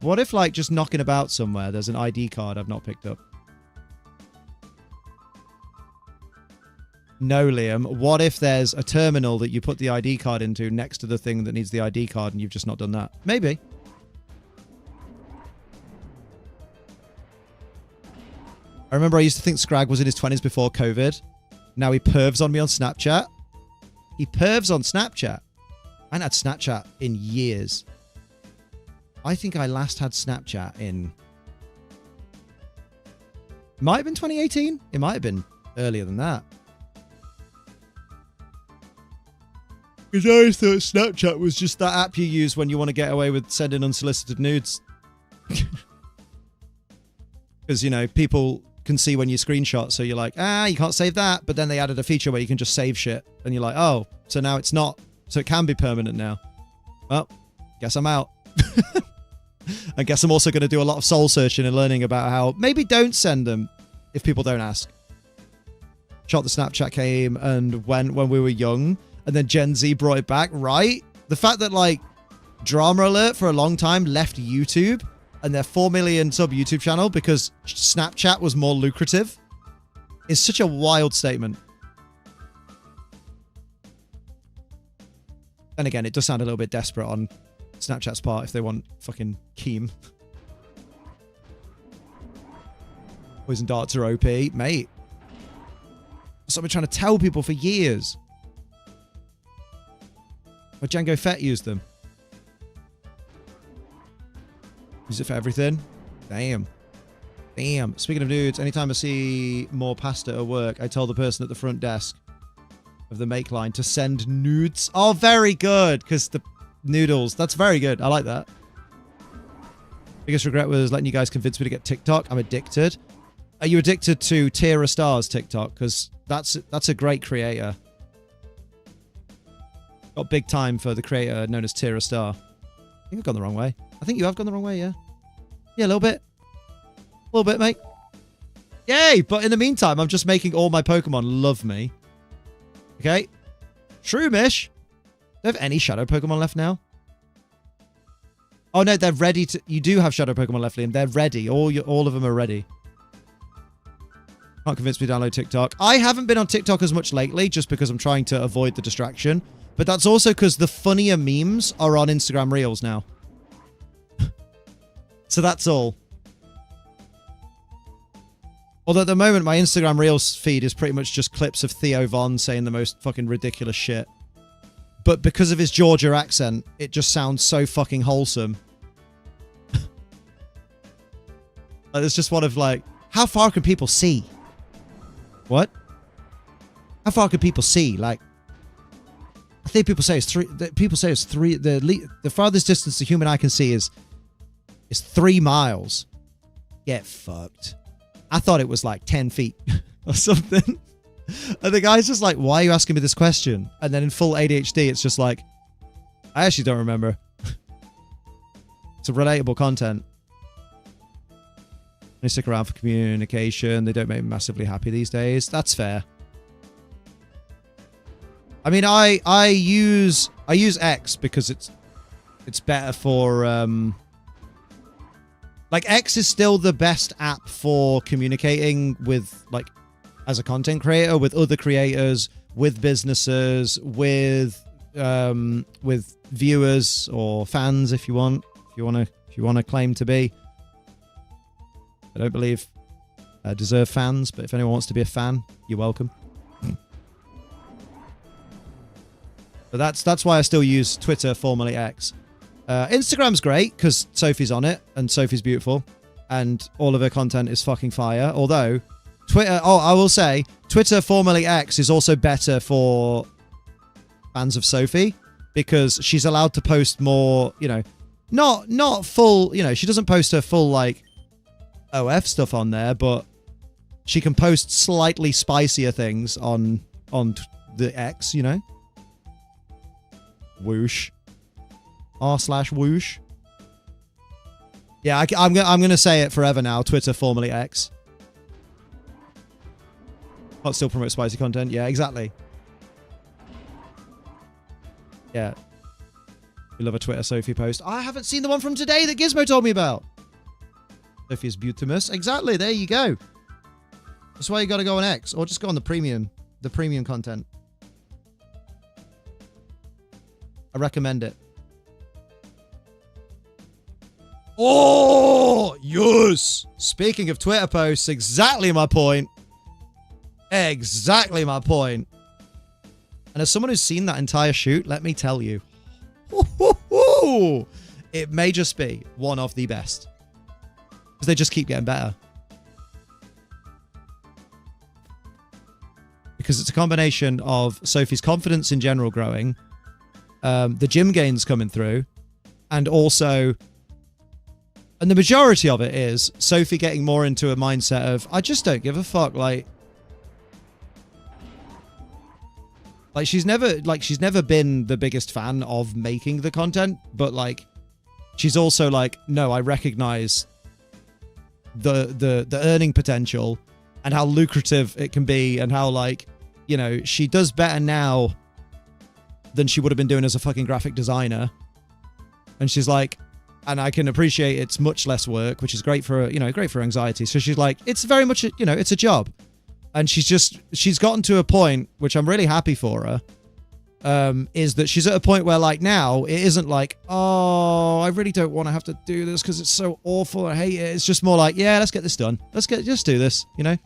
What if, like, just knocking about somewhere, there's an ID card I've not picked up? No, Liam. What if there's a terminal that you put the ID card into next to the thing that needs the ID card and you've just not done that? Maybe. I remember I used to think Scrag was in his 20s before COVID. Now he pervs on me on Snapchat. He pervs on Snapchat. I haven't had Snapchat in years. I think I last had Snapchat in... Might have been 2018. It might have been earlier than that. Because I always thought Snapchat was just that app you use when you want to get away with sending unsolicited nudes. Because, you know, people can see when you screenshot, so you're like, you can't save that. But then they added a feature where you can just save shit. And you're like, oh, so now it's not. So it can be permanent now. Well, guess I'm out. I guess I'm also going to do a lot of soul searching and learning about how maybe don't send them if people don't ask. Shot the Snapchat came and went when we were young. And then Gen Z brought it back, right? The fact that, like, Drama Alert for a long time left YouTube and their 4 million sub YouTube channel because Snapchat was more lucrative is such a wild statement. Then again, it does sound a little bit desperate on Snapchat's part if they want fucking Keem. Poison darts are OP. Mate. That's what I've been trying to tell people for years. But Django Fett used them. Use it for everything. Damn. Damn. Speaking of nudes, anytime I see more pasta at work, I tell the person at the front desk of the make line to send nudes. Oh, very good. Because the noodles. That's very good. I like that. Biggest regret was letting you guys convince me to get TikTok. I'm addicted. Are you addicted to Tira Stars TikTok? Because that's a great creator. Got big time for the creator known as Tira Star. I think I've gone the wrong way. I think you have gone the wrong way, yeah. Yeah, a little bit. A little bit, mate. Yay! But in the meantime, I'm just making all my Pokemon love me. Okay? Shroomish. Do I have any Shadow Pokemon left now? Oh no, they're ready to... You do have Shadow Pokemon left, Liam. They're ready. All of them are ready. Can't convince me to download TikTok. I haven't been on TikTok as much lately, just because I'm trying to avoid the distraction. But that's also because the funnier memes are on Instagram Reels now. So that's all. Although at the moment, my Instagram Reels feed is pretty much just clips of Theo Von saying the most fucking ridiculous shit. But because of his Georgia accent, it just sounds so fucking wholesome. It's just one of like, how far can people see? What? How far can people see? Like, I think people say it's three. People say it's three. The farthest distance the human eye can see is 3 miles. Get fucked. I thought it was like 10 feet or something. And the guy's just like, why are you asking me this question? And then in full ADHD, it's just like, I actually don't remember. It's a relatable content. They stick around for communication. They don't make me massively happy these days. That's fair. I mean, I use X because it's better for like X is still the best app for communicating with like as a content creator with other creators, with businesses, with viewers or fans if you want to claim to be. I don't believe I deserve fans, but if anyone wants to be a fan, you're welcome. But that's why I still use Twitter, formerly X. Instagram's great because Sophie's on it and Sophie's beautiful and all of her content is fucking fire. Although Twitter, I will say Twitter, formerly X, is also better for fans of Sophie because she's allowed to post more, you know, not full, you know, she doesn't post her full like OF stuff on there, but she can post slightly spicier things on the X, you know. Whoosh. r/whoosh. Yeah, I'm gonna say it forever now. Twitter, formerly X. Can't still promote spicy content. Yeah, exactly. Yeah. We love a Twitter Sophie post. I haven't seen the one from today that Gizmo told me about. Sophie is beautimous. Exactly. There you go. That's why you got to go on X or just go on the premium content. I recommend it. Oh, yes. Speaking of Twitter posts, exactly my point. Exactly my point. And as someone who's seen that entire shoot, let me tell you, it may just be one of the best. Because they just keep getting better. Because it's a combination of Sophie's confidence in general growing, the gym gains coming through, and also, and the majority of it is Sophie getting more into a mindset of, I just don't give a fuck, like she's never been the biggest fan of making the content, but like she's also like, no, I recognize the earning potential and how lucrative it can be and how, like, you know, she does better now than she would have been doing as a fucking graphic designer. And she's like, and I can appreciate it's much less work, which is great for, you know, great for anxiety. So she's like, it's very much, you know, it's a job. And she's gotten to a point, which I'm really happy for her, is that she's at a point where, like, now it isn't like, oh, I really don't want to have to do this because it's so awful, I hate it. It's just more like, yeah, let's get this done. Just do this, you know?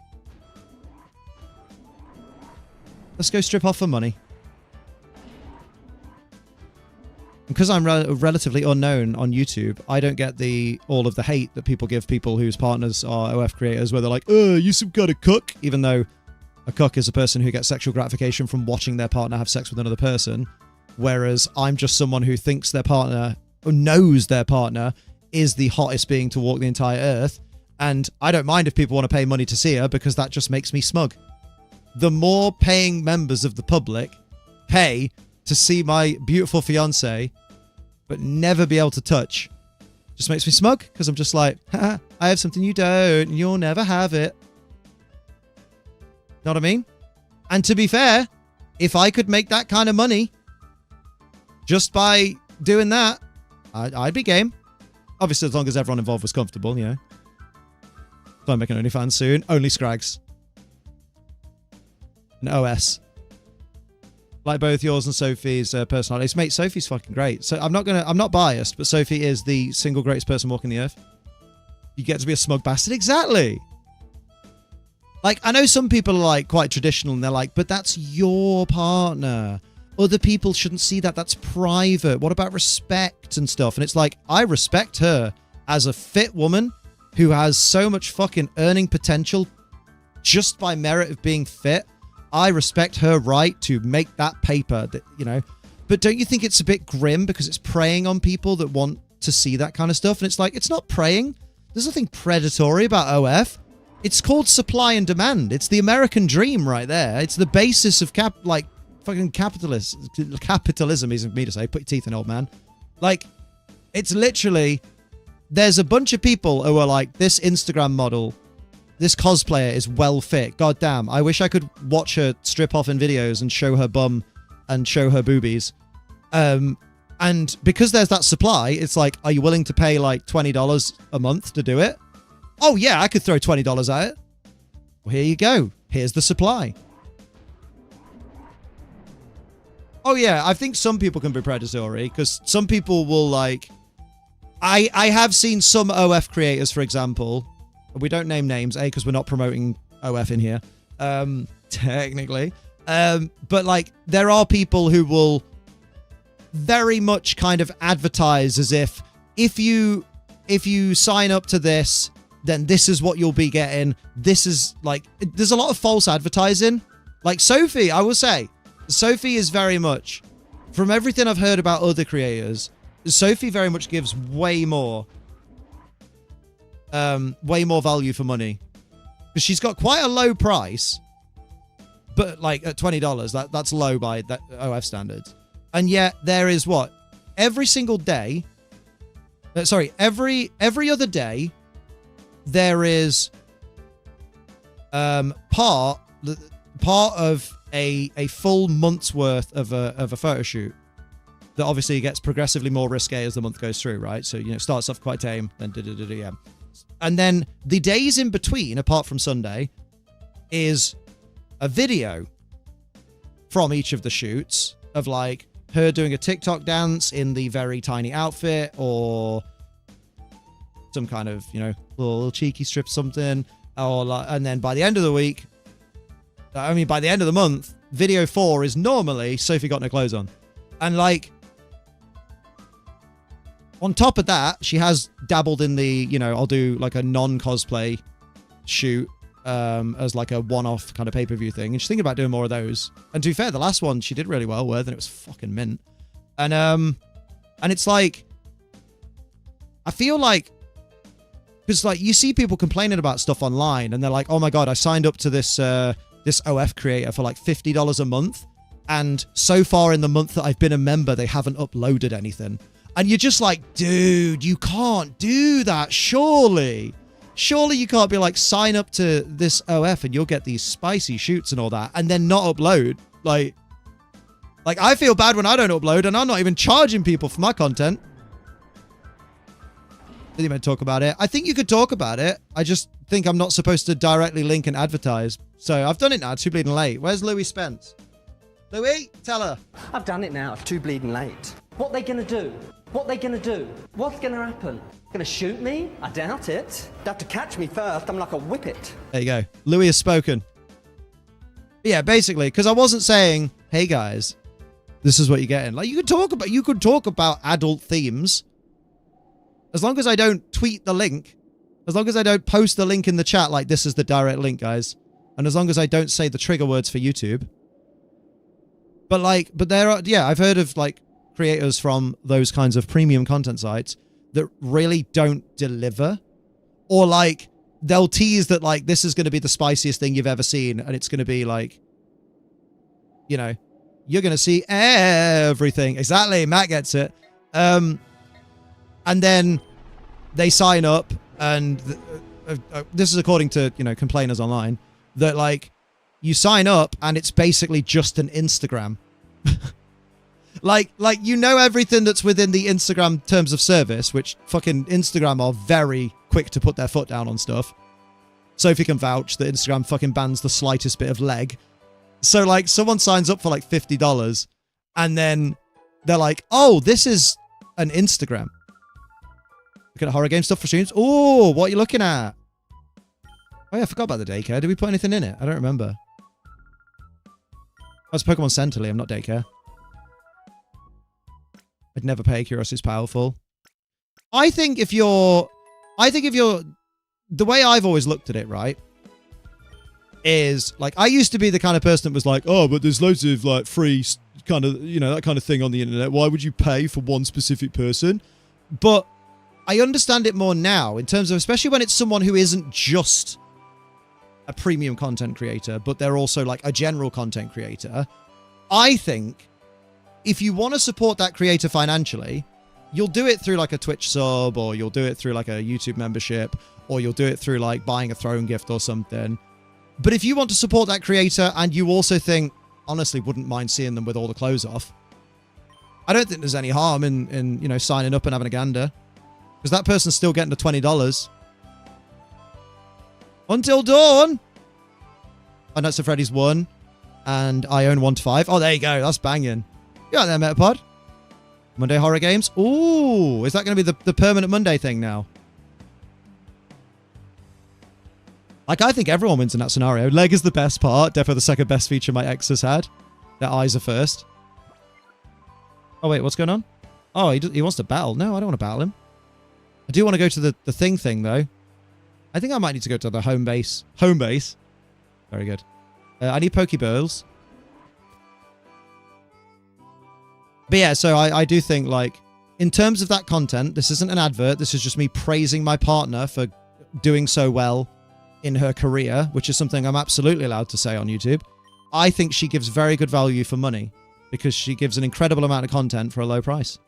Let's go strip off for money. Because I'm relatively unknown on YouTube, I don't get all of the hate that people give people whose partners are OF creators, where they're like, oh, you some kind of cuck, even though a cuck is a person who gets sexual gratification from watching their partner have sex with another person, whereas I'm just someone who thinks their partner, or knows their partner, is the hottest being to walk the entire earth, and I don't mind if people want to pay money to see her, because that just makes me smug. The more paying members of the public pay to see my beautiful fiancé, but never be able to touch, just makes me smug, because I'm just like, ha, I have something you don't, and you'll never have it. Know what I mean? And to be fair, if I could make that kind of money just by doing that, I'd be game. Obviously, as long as everyone involved was comfortable, you know. So I'm making OnlyFans soon. Only Scrags. An OS. Like both yours and Sophie's personalities. Mate, Sophie's fucking great. So I'm not biased, but Sophie is the single greatest person walking the earth. You get to be a smug bastard. Exactly. Like, I know some people are like quite traditional and they're like, but that's your partner. Other people shouldn't see that. That's private. What about respect and stuff? And it's like, I respect her as a fit woman who has so much fucking earning potential just by merit of being fit. I respect her right to make that paper, that, you know. But don't you think it's a bit grim because it's preying on people that want to see that kind of stuff? And it's like, it's not preying. There's nothing predatory about OF. It's called supply and demand. It's the American dream right there. It's the basis of fucking capitalism, easy for me to say. Put your teeth in, old man. Like, it's literally, there's a bunch of people who are like, this Instagram model, this cosplayer is well fit. God damn. I wish I could watch her strip off in videos and show her bum and show her boobies. And because there's that supply, it's like, are you willing to pay like $20 a month to do it? Oh yeah, I could throw $20 at it. Well, here you go. Here's the supply. Oh yeah, I think some people can be predatory because some people will like... I have seen some OF creators, for example. We don't name names, A, because we're not promoting OF in here, technically. But like, there are people who will very much kind of advertise as if you sign up to this, then this is what you'll be getting. This is like, there's a lot of false advertising. Like Sophie, I will say, Sophie is very much, from everything I've heard about other creators, Sophie very much gives way more value for money. Because she's got quite a low price, but like at $20, that's low by that OF standards. And yet there is what? Every single day, every other day, there is part of a full month's worth of a photo shoot that obviously gets progressively more risque as the month goes through, right? So, you know, it starts off quite tame, then yeah. And then the days in between, apart from Sunday, is a video from each of the shoots of like her doing a TikTok dance in the very tiny outfit or some kind of, you know, little cheeky strip something. Or like, and then by the end of the week, by the end of the month, video 4 is normally Sophie got no clothes on. And like, on top of that, she has dabbled in the, you know, I'll do like a non-cosplay shoot as like a one-off kind of pay-per-view thing. And she's thinking about doing more of those. And to be fair, the last one she did really well with, and it was fucking mint. And it's like, I feel like, because like you see people complaining about stuff online and they're like, oh my God, I signed up to this OF creator for like $50 a month. And so far in the month that I've been a member, they haven't uploaded anything. And you're just like, dude, you can't do that, surely. Surely you can't be like, sign up to this OF and you'll get these spicy shoots and all that, and then not upload. Like I feel bad when I don't upload, and I'm not even charging people for my content. Didn't even talk about it. I think you could talk about it. I just think I'm not supposed to directly link and advertise. So I've done it now, too bleeding late. Where's Louis Spence? Louis, tell her. I've done it now, too bleeding late. What they gonna do? What they gonna do? What's gonna happen? Gonna shoot me? I doubt it. They have to catch me first. I'm like a whippet. There you go. Louis has spoken. Yeah, basically, because I wasn't saying, hey guys, this is what you're getting. Like you could talk about adult themes. As long as I don't tweet the link, as long as I don't post the link in the chat like this is the direct link, guys. And as long as I don't say the trigger words for YouTube. But there are, yeah, I've heard of like creators from those kinds of premium content sites that really don't deliver, or like they'll tease that like this is going to be the spiciest thing you've ever seen, and it's going to be like, you know, you're going to see everything. Exactly, Matt gets it. And then they sign up, and this is according to, you know, complainers online, that like you sign up and it's basically just an Instagram. like you know everything that's within the Instagram terms of service, which fucking Instagram are very quick to put their foot down on stuff. Sophie can vouch that Instagram fucking bans the slightest bit of leg. So like someone signs up for like $50 and then they're like, oh, this is an Instagram. Looking at horror game stuff for streams. Oh, what are you looking at? Oh yeah, I forgot about the daycare. Did we put anything in it? I don't remember. Oh, it's Pokemon Center, Liam, not daycare. I'd never pay. Curiosity's powerful. I think if you're... The way I've always looked at it, right, is, like, I used to be the kind of person that was like, oh, but there's loads of, like, free kind of, you know, that kind of thing on the internet. Why would you pay for one specific person? But I understand it more now in terms of, especially when it's someone who isn't just a premium content creator, but they're also, like, a general content creator. I think if you want to support that creator financially, you'll do it through, like, a Twitch sub, or you'll do it through, like, a YouTube membership, or you'll do it through, like, buying a throne gift or something. But if you want to support that creator and you also think, honestly, wouldn't mind seeing them with all the clothes off, I don't think there's any harm in you know, signing up and having a gander. Because that person's still getting the $20. Until Dawn! Oh, Nights at Freddy's 1. And I own 1 to 5. Oh, there you go. That's banging. You got there, Metapod. Monday horror games. Ooh, is that going to be the permanent Monday thing now? Like, I think everyone wins in that scenario. Leg is the best part. Definitely the second best feature my ex has had. Their eyes are first. Oh, wait, what's going on? Oh, he wants to battle. No, I don't want to battle him. I do want to go to the thing, though. I think I might need to go to the home base. Home base. Very good. I need Pokeballs. But yeah, so I do think, like, in terms of that content, this isn't an advert. This is just me praising my partner for doing so well in her career, which is something I'm absolutely allowed to say on YouTube. I think she gives very good value for money because she gives an incredible amount of content for a low price.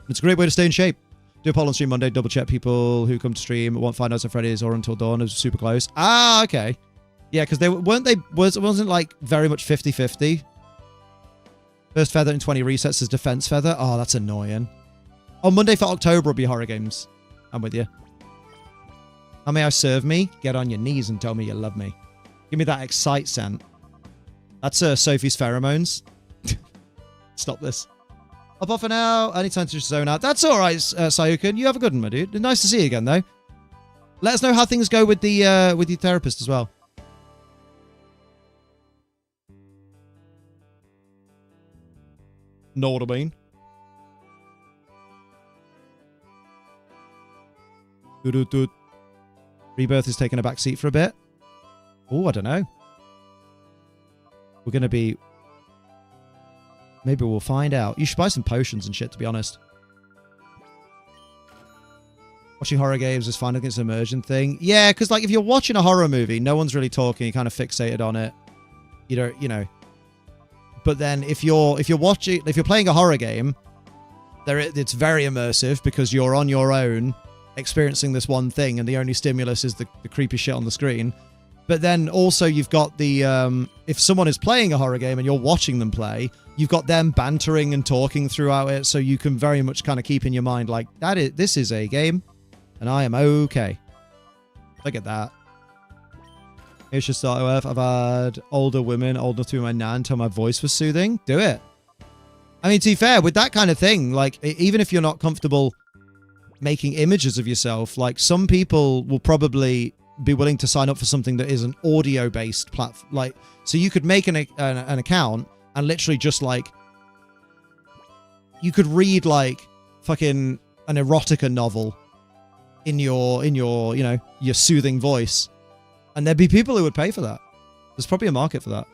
It's a great way to stay in shape. Do a poll on stream Monday, double check people who come to stream won't find Nights at Freddy's or Until Dawn is super close. Ah, okay. Yeah, because wasn't like very much 50-50. First feather in 20 resets is defense feather. Oh, that's annoying. Oh, Monday for October will be horror games. I'm with you. How may I serve me? Get on your knees and tell me you love me. Give me that excite scent. That's Sophie's pheromones. Stop this. Up off for now. Anytime to zone out. That's all right, Sayukin. You have a good one, my dude. Nice to see you again, though. Let us know how things go with the with your therapist as well. Know what I mean? Doot. Rebirth is taking a back seat for a bit. Oh, I don't know. We're going to be... Maybe we'll find out. You should buy some potions and shit, to be honest. Watching horror games is fine against an immersion thing. Yeah, because like if you're watching a horror movie, no one's really talking. You're kind of fixated on it. You don't, you know. But then if you're playing a horror game, it's very immersive because you're on your own experiencing this one thing and the only stimulus is the creepy shit on the screen. But then also you've got the if someone is playing a horror game and you're watching them play, you've got them bantering and talking throughout it, so you can very much kind of keep in your mind like this is a game and I am okay. Look at that. It should start with I've had older women old enough to be my nan tell my voice was soothing. Do it. I mean, to be fair, with that kind of thing, like even if you're not comfortable making images of yourself, like some people will probably be willing to sign up for something that is an audio-based platform. Like, so you could make an account and literally just like you could read like fucking an erotica novel in your you know your soothing voice, and there'd be people who would pay for that. There's probably a market for that.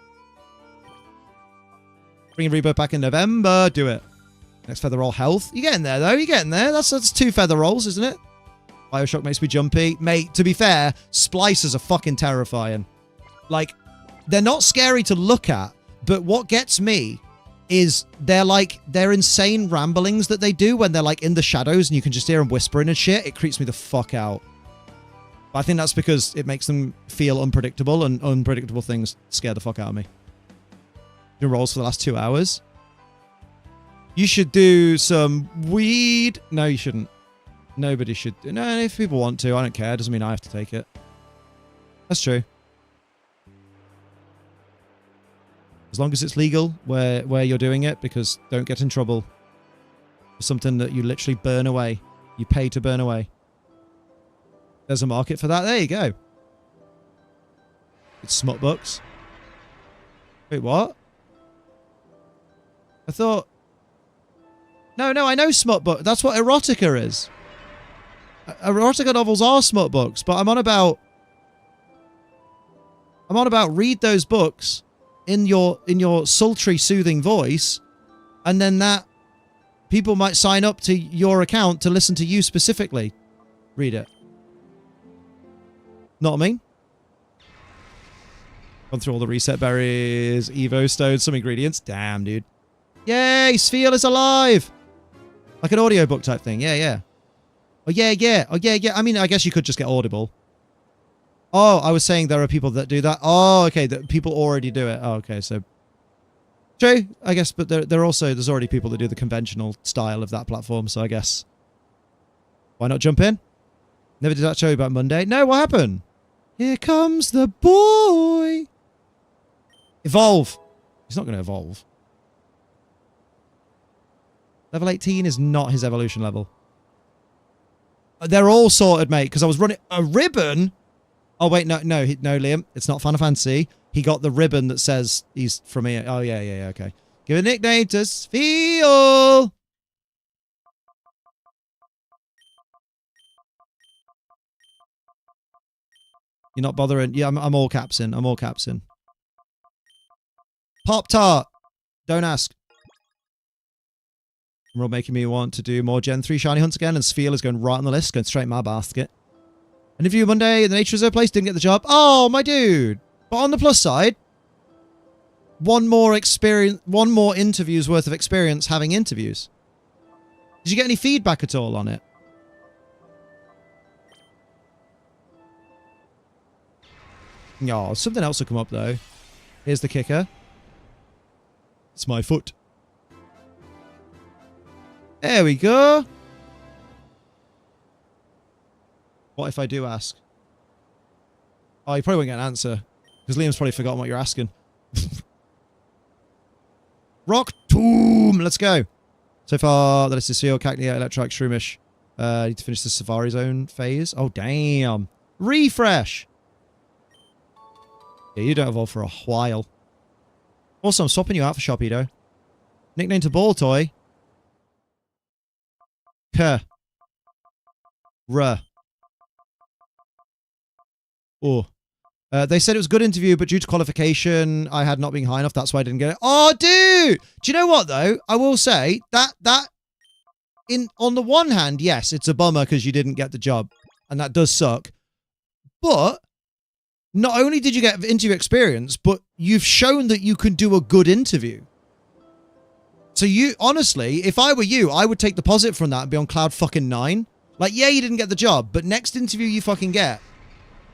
Bringing Rebirth back in November. Do it. Next feather roll health. You're getting there, though. You're getting there. That's 2 feather rolls, isn't it? Bioshock makes me jumpy. Mate, to be fair, splicers are fucking terrifying. Like, they're not scary to look at, but what gets me is they're insane ramblings that they do when they're, like, in the shadows and you can just hear them whispering and shit. It creeps me the fuck out. I think that's because it makes them feel unpredictable, and unpredictable things scare the fuck out of me. Doing rolls for the last 2 hours. You should do some weed. No, you shouldn't. Nobody should. No, if people want to, I don't care. Doesn't mean I have to take it. That's true. As long as it's legal where you're doing it, because don't get in trouble for something that you literally burn away. You pay to burn away. There's a market for that. There you go. It's smut books. Wait, what? I thought... No, I know smut book. That's what erotica is. Erotica novels are smut books, but I'm on about read those books in your sultry, soothing voice, and then that people might sign up to your account to listen to you specifically. Read it. Know what I mean? Gone through all the reset berries, Evo stones, some ingredients. Damn, dude. Yay, Sphere is alive! Like an audiobook type thing. Yeah. Oh, yeah. Oh, yeah. I mean, I guess you could just get Audible. Oh, I was saying there are people that do that. Oh, okay. That people already do it. Oh, okay. So, true, I guess. But there's already people that do the conventional style of that platform. So I guess, why not jump in? Never did that show about Monday. No, what happened? Here comes the boy. Evolve. He's not going to evolve. Level 18 is not his evolution level. They're all sorted, mate, because I was running a ribbon. Oh, wait, no, Liam. It's not Final Fantasy. He got the ribbon that says he's from here. Oh, yeah, okay. Give a nickname to Sphere. You're not bothering. Yeah, I'm all caps in. Pop-Tart. Don't ask. We're making me want to do more Gen 3 shiny hunts again, and Sphere is going right on the list, going straight in my basket. An interview Monday in the Nature Reserve place, didn't get the job. Oh, my dude. But on the plus side, one more interviews worth of experience having interviews. Did you get any feedback at all on it? Oh, something else will come up though. Here's the kicker. It's my foot. There we go. What if I do ask? Oh, you probably won't get an answer. Because Liam's probably forgotten what you're asking. Rock Tomb! Let's go. So far, the list is Seal, Cacnea, Electrike, Shroomish. Need to finish the Safari Zone phase. Oh, damn. Refresh! Yeah, you don't evolve for a while. Also, I'm swapping you out for Sharpedo. Nickname to Ball Toy. K. R. Oh. They said it was a good interview, but due to qualification, I had not been high enough. That's why I didn't get it. Oh, dude! Do you know what, though? I will say that on the one hand, yes, it's a bummer because you didn't get the job. And that does suck. But not only did you get interview experience, but you've shown that you can do a good interview. So you, honestly, if I were you, I would take the positive from that and be on cloud fucking 9. Like, yeah, you didn't get the job, but next interview you fucking get,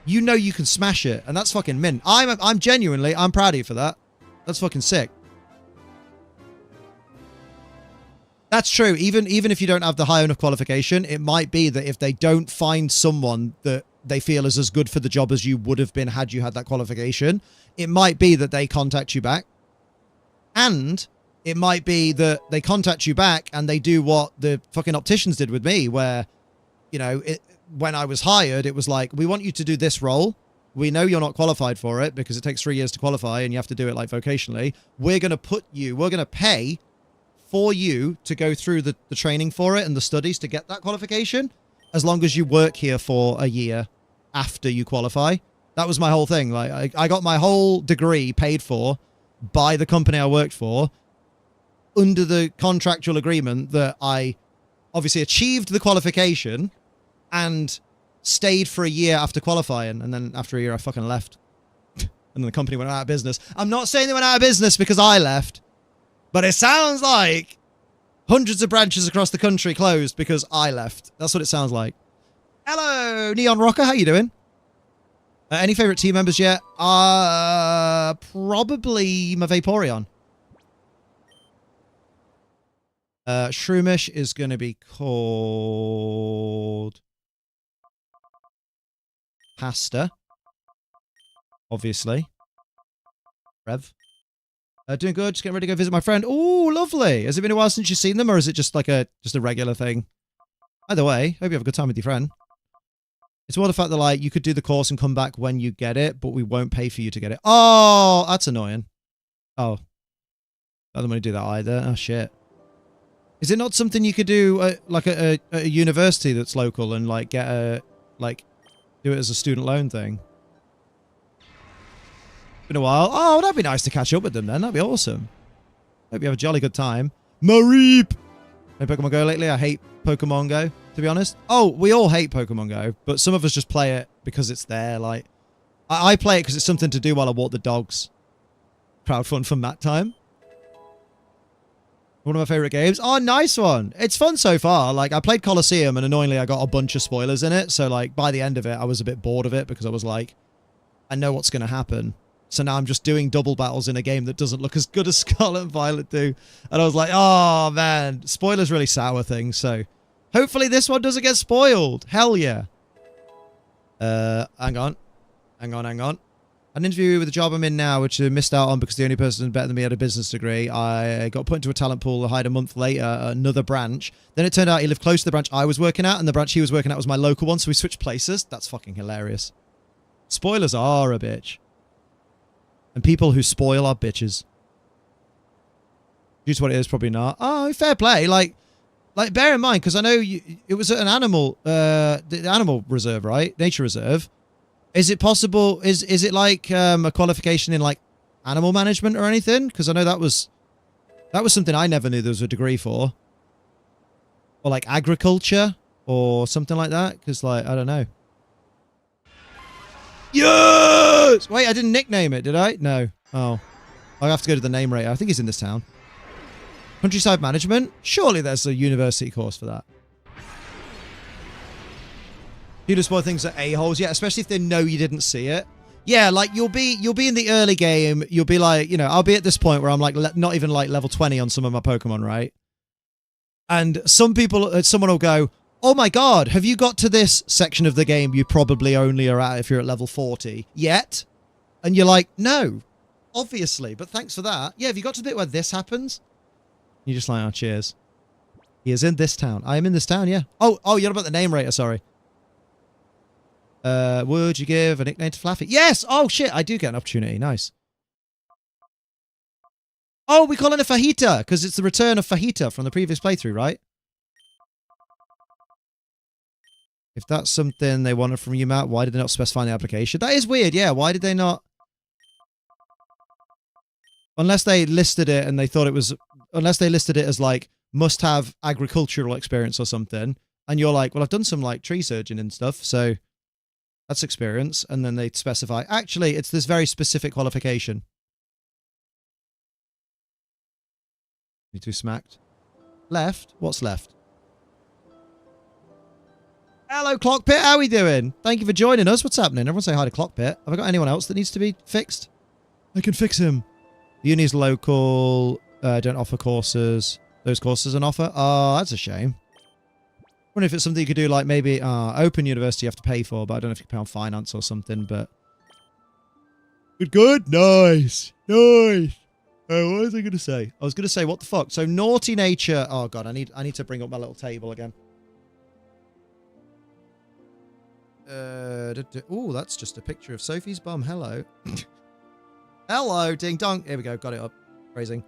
you know you can smash it, and that's fucking mint. I'm genuinely, I'm proud of you for that. That's fucking sick. That's true. Even if you don't have the high enough qualification, it might be that if they don't find someone that they feel is as good for the job as you would have been had you had that qualification, it might be that they contact you back. And it might be that they contact you back and they do what the fucking opticians did with me, where, you know, when I was hired, it was like, we want you to do this role. We know you're not qualified for it because it takes 3 years to qualify and you have to do it like vocationally. We're going to pay for you to go through the training for it and the studies to get that qualification, as long as you work here for a year after you qualify. That was my whole thing. Like, I got my whole degree paid for by the company I worked for under the contractual agreement that I obviously achieved the qualification and stayed for a year after qualifying. And then after a year, I fucking left. And then the company went out of business. I'm not saying they went out of business because I left, but it sounds like hundreds of branches across the country closed because I left. That's what it sounds like. Hello, Neon Rocker. How you doing? Any favorite team members yet? Probably my Vaporeon. Shroomish is going to be called Pasta. Obviously. Rev. Doing good. Just getting ready to go visit my friend. Oh, lovely. Has it been a while since you've seen them, or is it just like a regular thing? Either way, hope you have a good time with your friend. It's more the fact that, like, you could do the course and come back when you get it, but we won't pay for you to get it. Oh, that's annoying. Oh. I don't want to do that either. Oh, shit. Is it not something you could do, like, at a university that's local and, like, get a, like, do it as a student loan thing? Been a while. Oh, that'd be nice to catch up with them then. That'd be awesome. Hope you have a jolly good time. Mareep! Played Pokemon Go lately? I hate Pokemon Go, to be honest. Oh, we all hate Pokemon Go, but some of us just play it because it's there. Like, I play it because it's something to do while I walk the dogs. Crowd fun from that time. One of my favorite games. Oh, nice one. It's fun so far. Like, I played Colosseum, and annoyingly, I got a bunch of spoilers in it. So, like, by the end of it, I was a bit bored of it because I was like, I know what's going to happen. So now I'm just doing double battles in a game that doesn't look as good as Scarlet and Violet do. And I was like, oh, man. Spoilers really sour things. So hopefully this one doesn't get spoiled. Hell yeah. Hang on. An interview with the job I'm in now, which I missed out on because the only person better than me had a business degree. I got put into a talent pool, hired a month later at another branch. Then it turned out he lived close to the branch I was working at, and the branch he was working at was my local one, so we switched places. That's fucking hilarious. Spoilers are a bitch. And people who spoil are bitches. Due to what it is, probably not. Oh, fair play. Like bear in mind, because I know it was at an animal, the animal reserve, right? Nature reserve. Is it possible? Is it like a qualification in like animal management or anything? Because I know that was something I never knew there was a degree for. Or like agriculture or something like that. Because like I don't know. Yes! Wait, I didn't nickname it, did I? No. Oh. I'll have to go to the name rate. I think he's in this town. Countryside management? Surely there's a university course for that. You just spoil things at a-holes, yeah, especially if they know you didn't see it. Yeah, like you'll be in the early game, you'll be like, you know, I'll be at this point where I'm like not even like level 20 on some of my Pokemon, right? And some people, someone will go, oh my god, have you got to this section of the game you probably only are at if you're at level 40 yet? And you're like, no, obviously, but thanks for that. Yeah, have you got to the bit where this happens? You're just like, oh, cheers. He is in this town. I am in this town, yeah. Oh, you're about the name rater, sorry. Would you give a nickname to Flaffy? Yes! Oh, shit, I do get an opportunity. Nice. Oh, we call it a Fajita, because it's the return of Fajita from the previous playthrough, right? If that's something they wanted from you, Matt, why did they not specify in the application? That is weird, yeah. Why did they not? Unless they listed it and they thought it was... Unless they listed it as, like, must-have agricultural experience or something. And you're like, well, I've done some, like, tree surgeon and stuff, so... That's experience. And then they specify, actually, it's this very specific qualification. Need to be smacked. Left? What's left? Hello, Clockpit. How are we doing? Thank you for joining us. What's happening? Everyone say hi to Clockpit. Have I got anyone else that needs to be fixed? I can fix him. The uni's local. Don't offer courses. Those courses on offer? Oh, that's a shame. I wonder if it's something you could do, like maybe open university you have to pay for, but I don't know if you can pay on finance or something, but... Good? Nice. Nice. Oh, what was I going to say? I was going to say, what the fuck? So, naughty nature... Oh, God, I need to bring up my little table again. Oh, that's just a picture of Sophie's bum. Hello. Hello, ding dong. Here we go. Got it up. Phrasing.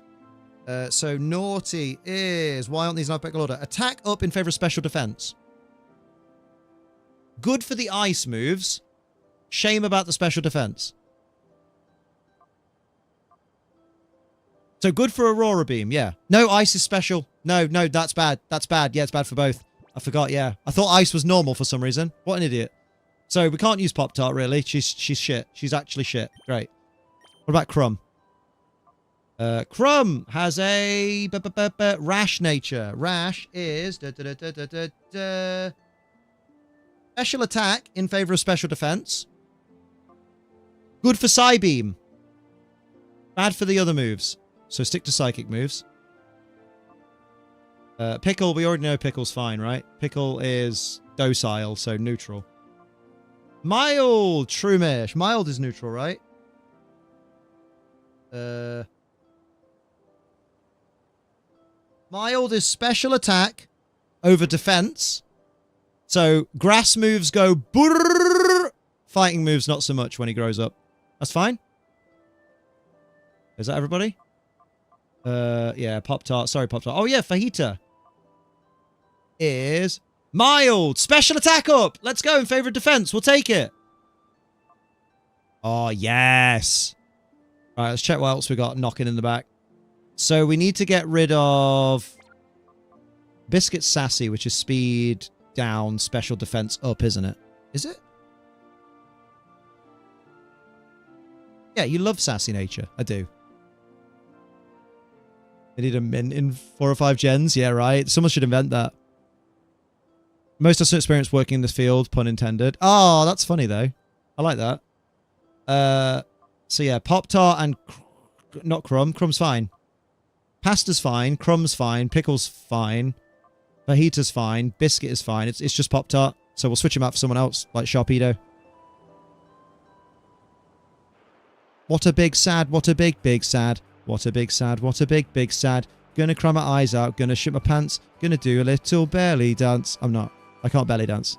So naughty is... Why aren't these in alphabetical order? Attack up in favor of special defense. Good for the ice moves. Shame about the special defense. So good for Aurora Beam, yeah. No, ice is special. No, that's bad. That's bad. Yeah, it's bad for both. I forgot, yeah. I thought ice was normal for some reason. What an idiot. So we can't use Pop-Tart, really. She's shit. She's actually shit. Great. What about Crumb? Crumb has a rash nature. Rash is special attack in favor of special defense. Good for Psybeam. Bad for the other moves. So stick to psychic moves. Pickle, we already know Pickle's fine, right? Pickle is docile, so neutral. Mild, Trumish. Mild is neutral, right? Mild is special attack over defense. So grass moves go brrrr. Fighting moves not so much when he grows up. That's fine. Is that everybody? Yeah, Pop-Tart. Sorry, Pop-Tart. Oh, yeah, Fajita is mild. Special attack up. Let's go in favor of defense. We'll take it. Oh, yes. All right, let's check what else we got knocking in the back. So we need to get rid of Biscuit Sassy, which is speed down, special defense up, isn't it? Is it? Yeah, you love sassy nature. I do. They need a mint in 4 or 5 gens. Yeah, right. Someone should invent that. Most of us experience working in this field, pun intended. Oh, that's funny, though. I like that. So, yeah, Pop-Tart and... Not Crumb. Crumb's fine. Pasta's fine. Crumb's fine. Pickle's fine. Fajita's fine. Biscuit is fine. It's just Pop-Tart. So we'll switch him out for someone else, like Sharpedo. What a big sad. What a big sad. What a big sad. What a big sad. Gonna cry my eyes out. Gonna shit my pants. Gonna do a little belly dance. I'm not. I can't belly dance.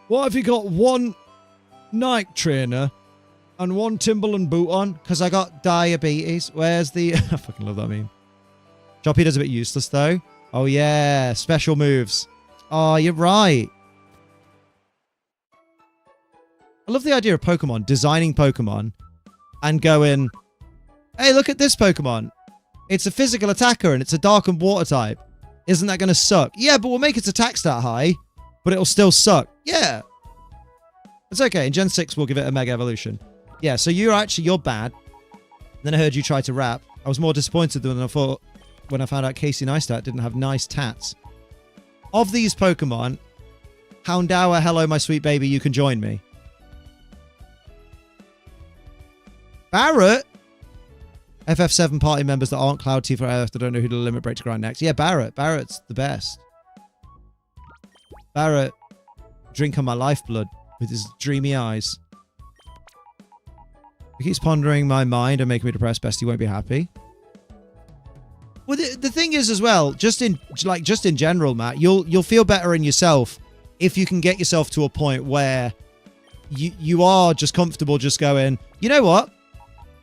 What have you got? One Nike trainer and one Timberland boot on? Because I got diabetes. Where's the... I fucking love that meme. Sharpedo's a bit useless, though. Oh, yeah. Special moves. Oh, you're right. I love the idea of Pokemon designing Pokemon and going, hey, look at this Pokemon. It's a physical attacker and it's a dark and water type. Isn't that going to suck? Yeah, but we'll make its attack stat high, but it'll still suck. Yeah. It's okay. In Gen 6, we'll give it a Mega Evolution. Yeah, so you're bad. Then I heard you try to rap. I was more disappointed than I thought when I found out Casey Neistat didn't have nice tats. Of these Pokemon, Houndour, hello, my sweet baby, you can join me. Barrett? FF7 party members that aren't Cloud Tifa Earth that don't know who to limit break to grind next. Yeah, Barrett. Barrett's the best. Barrett, drink on my lifeblood with his dreamy eyes. He keeps pondering my mind and making me depressed. Best he won't be happy. Well, the thing is as well, just in general, Matt, you'll feel better in yourself if you can get yourself to a point where you are just comfortable just going, you know what?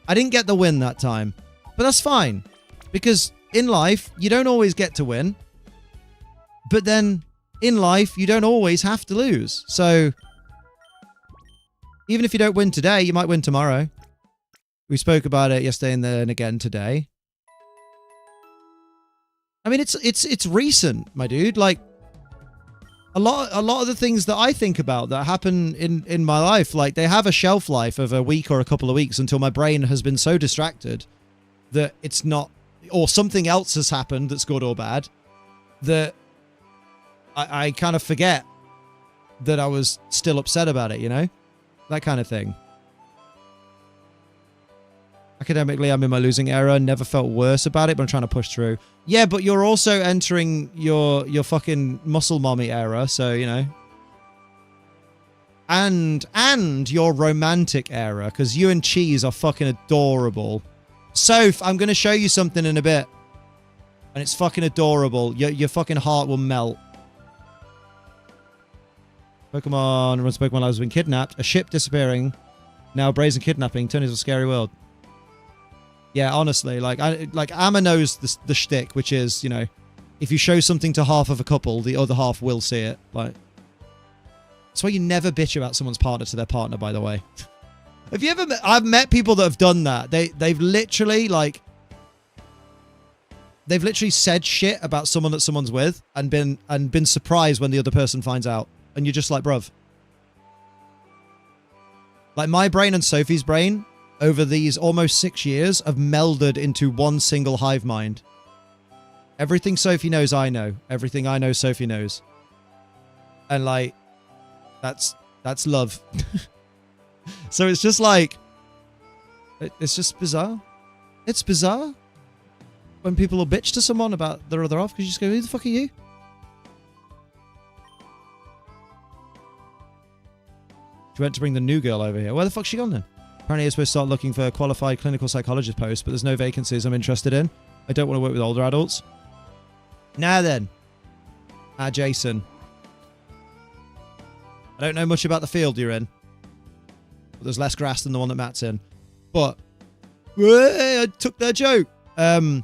I didn't get the win that time, but that's fine. Because in life, you don't always get to win. But then in life, you don't always have to lose. So even if you don't win today, you might win tomorrow. We spoke about it yesterday and again today. I mean, it's recent, my dude. Like a lot of the things that I think about that happen in my life, like they have a shelf life of a week or a couple of weeks until my brain has been so distracted that it's not, or something else has happened that's good or bad, that I kind of forget that I was still upset about it, you know? That kind of thing. Academically, I'm in my losing era. Never felt worse about it, but I'm trying to push through. Yeah, but you're also entering your fucking muscle mommy era, so, you know. And your romantic era, because you and Cheese are fucking adorable. Soph, I'm going to show you something in a bit. And it's fucking adorable. Your fucking heart will melt. Pokemon runs Pokemon lives have been kidnapped. A ship disappearing. Now brazen kidnapping. Tony's a scary world. Yeah, honestly, like Amma knows the shtick, which is, you know, if you show something to half of a couple, the other half will see it. Like, that's why you never bitch about someone's partner to their partner, by the way. Have you ever met, I've met people that have done that. They've literally said shit about someone that someone's with and been surprised when the other person finds out. And you're just like, bruv. Like my brain and Sophie's brain over these almost 6 years have melded into one single hive mind. Everything Sophie knows, I know. Everything I know, Sophie knows. And like, that's love. So it's just like, it's just bizarre. It's bizarre when people will bitch to someone about their other half because you just go, who the fuck are you? She went to bring the new girl over here. Where the fuck's she gone then? Apparently you're supposed to start looking for qualified clinical psychologist posts, but there's no vacancies I'm interested in. I don't want to work with older adults. Now then. Jason. I don't know much about the field you're in. But there's less grass than the one that Matt's in. But I took their joke. But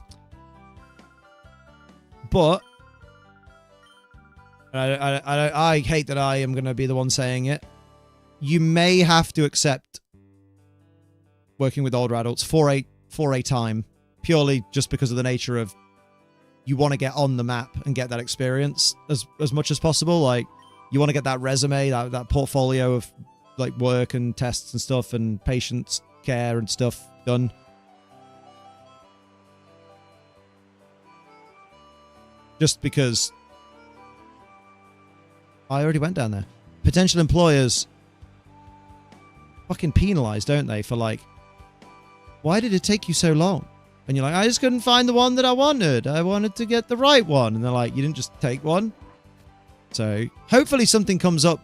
I hate that I am going to be the one saying it. You may have to accept working with older adults for a time, purely just because of the nature of you want to get on the map and get that experience as much as possible. Like, you want to get that resume, that portfolio of like work and tests and stuff and patient care and stuff done. Just because I already went down there. Potential employers fucking penalize, don't they, for like, why did it take you so long? And you're like, I just couldn't find the one that I wanted. I wanted to get the right one. And they're like, you didn't just take one. So hopefully something comes up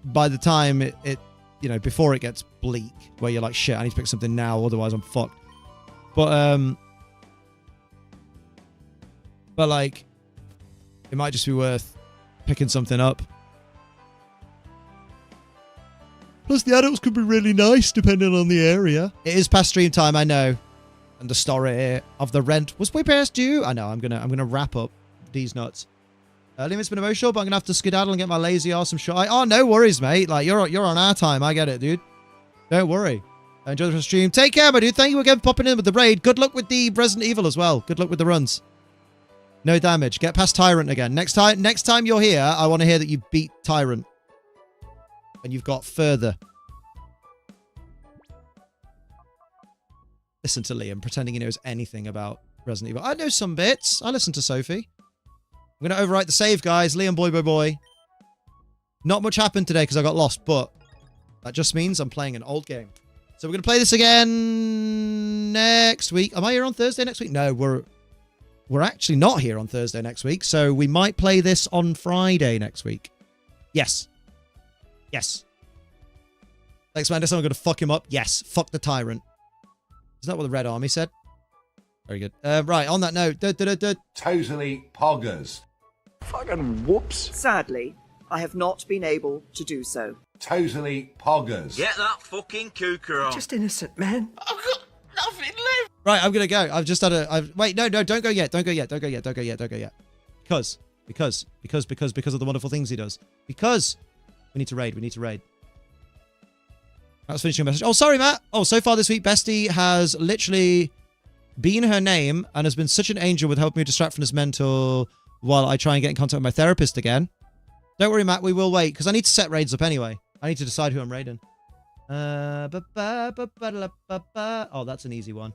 by the time it you know, before it gets bleak, where you're like, shit, I need to pick something now, otherwise I'm fucked. But like, it might just be worth picking something up. Plus, the adults could be really nice, depending on the area. It is past stream time, I know. And the story of the rent was way past due. I know, I'm gonna wrap up these nuts. Liam, it's been emotional, but I'm gonna have to skedaddle and get my lazy arse some shot. Oh, no worries, mate. Like, you're on our time. I get it, dude. Don't worry. Enjoy the stream. Take care, my dude. Thank you again for popping in with the raid. Good luck with the Resident Evil as well. Good luck with the runs. No damage. Get past Tyrant again. Next time you're here, I want to hear that you beat Tyrant. And you've got further. Listen to Liam, pretending he knows anything about Resident Evil. I know some bits. I listen to Sophie. I'm going to overwrite the save, guys. Liam, boy. Not much happened today because I got lost, but that just means I'm playing an old game. So we're going to play this again next week. Am I here on Thursday next week? No, we're actually not here on Thursday next week, so we might play this on Friday next week. Yes. Thanks, man. I'm going to fuck him up. Yes. Fuck the Tyrant. Is that what the Red Army said? Very good. Right, on that note. Totally poggers. Fucking whoops. Sadly, I have not been able to do so. Totally poggers. Get that fucking cougar on. Just innocent, man. I've got nothing left. Right, I'm going to go. I've just had wait, no, don't go yet. Don't go yet. Because of the wonderful things he does. Because we need to raid. That's finishing a message. Oh, sorry, Matt. Oh, so far this week, Bestie has literally been her name and has been such an angel with helping me distract from this mental while I try and get in contact with my therapist again. Don't worry, Matt. We will wait because I need to set raids up anyway. I need to decide who I'm raiding. Oh, that's an easy one.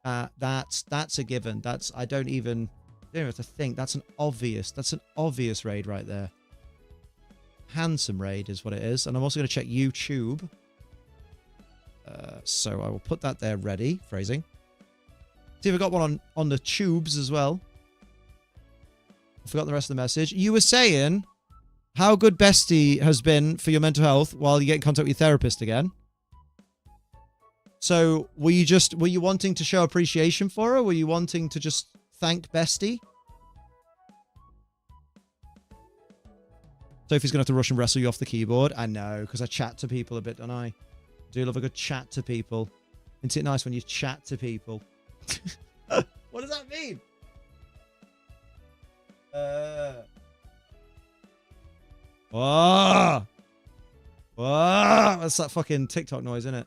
That's a given. I don't even have to think. That's an obvious raid right there. Handsome raid is what it is. And I'm also going to check YouTube. So I will put that there ready. Phrasing. See if I got one on the tubes as well. I forgot the rest of the message. You were saying how good Bestie has been for your mental health while you get in contact with your therapist again. So were you wanting to show appreciation for her? Were you wanting to just thank Bestie? Sophie's going to have to rush and wrestle you off the keyboard. I know, because I chat to people a bit, don't I? Do love a good chat to people. Isn't it nice when you chat to people? What does that mean? That's that fucking TikTok noise, isn't it?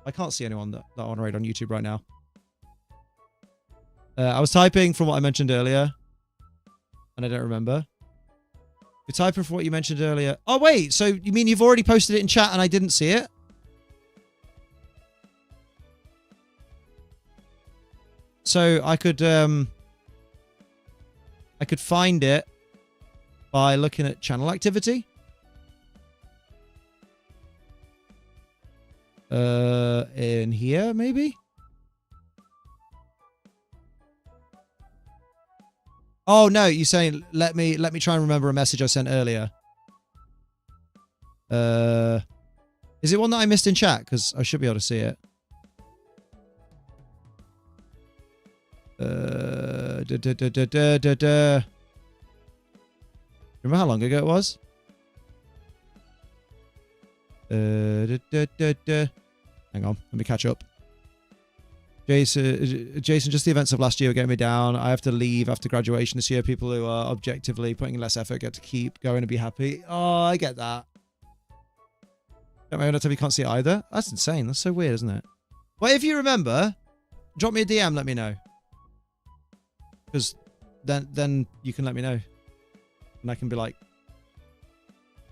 I can't see anyone that I want to raid on YouTube right now. I was typing from what I mentioned earlier. And I don't remember. You're typing from what you mentioned earlier. Oh, wait. So you mean you've already posted it in chat and I didn't see it? So I could find it by looking at channel activity. In here, maybe? Oh, no, you're saying, let me try and remember a message I sent earlier. Is it one that I missed in chat? Because I should be able to see it. Remember how long ago it was? Hang on, let me catch up. Jason, just the events of last year are getting me down. I have to leave after graduation this year. People who are objectively putting in less effort get to keep going and be happy. Oh, I get that. Don't mind if you can't see it either. That's insane. That's so weird, isn't it? Well, if you remember, drop me a DM, let me know. Because then you can let me know. And I can be like,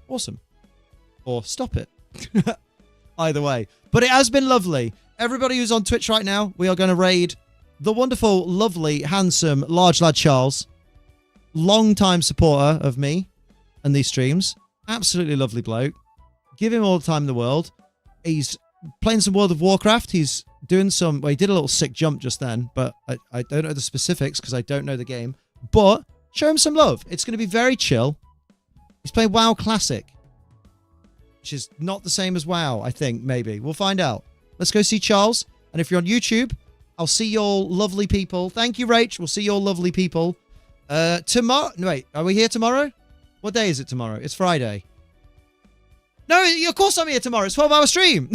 awesome. Or stop it. Either way. But it has been lovely. Everybody who's on Twitch right now, we are going to raid the wonderful, lovely, handsome, large lad Charles. Long-time supporter of me and these streams. Absolutely lovely bloke. Give him all the time in the world. He's playing some World of Warcraft. He's doing some... Well, he did a little sick jump just then, but I don't know the specifics because I don't know the game. But show him some love. It's going to be very chill. He's playing WoW Classic, which is not the same as WoW, I think, maybe. We'll find out. Let's go see Charles. And if you're on YouTube, I'll see you all lovely people. Thank you, Rach. We'll see you all lovely people. Tomorrow... No, wait. Are we here tomorrow? What day is it tomorrow? It's Friday. No, of course I'm here tomorrow. It's a 12-hour stream.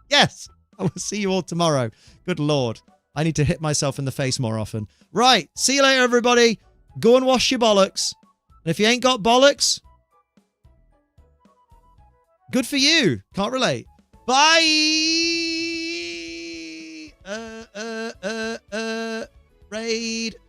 Yes. I will see you all tomorrow. Good Lord. I need to hit myself in the face more often. Right. See you later, everybody. Go and wash your bollocks. And if you ain't got bollocks, good for you. Can't relate. Bye. Raid.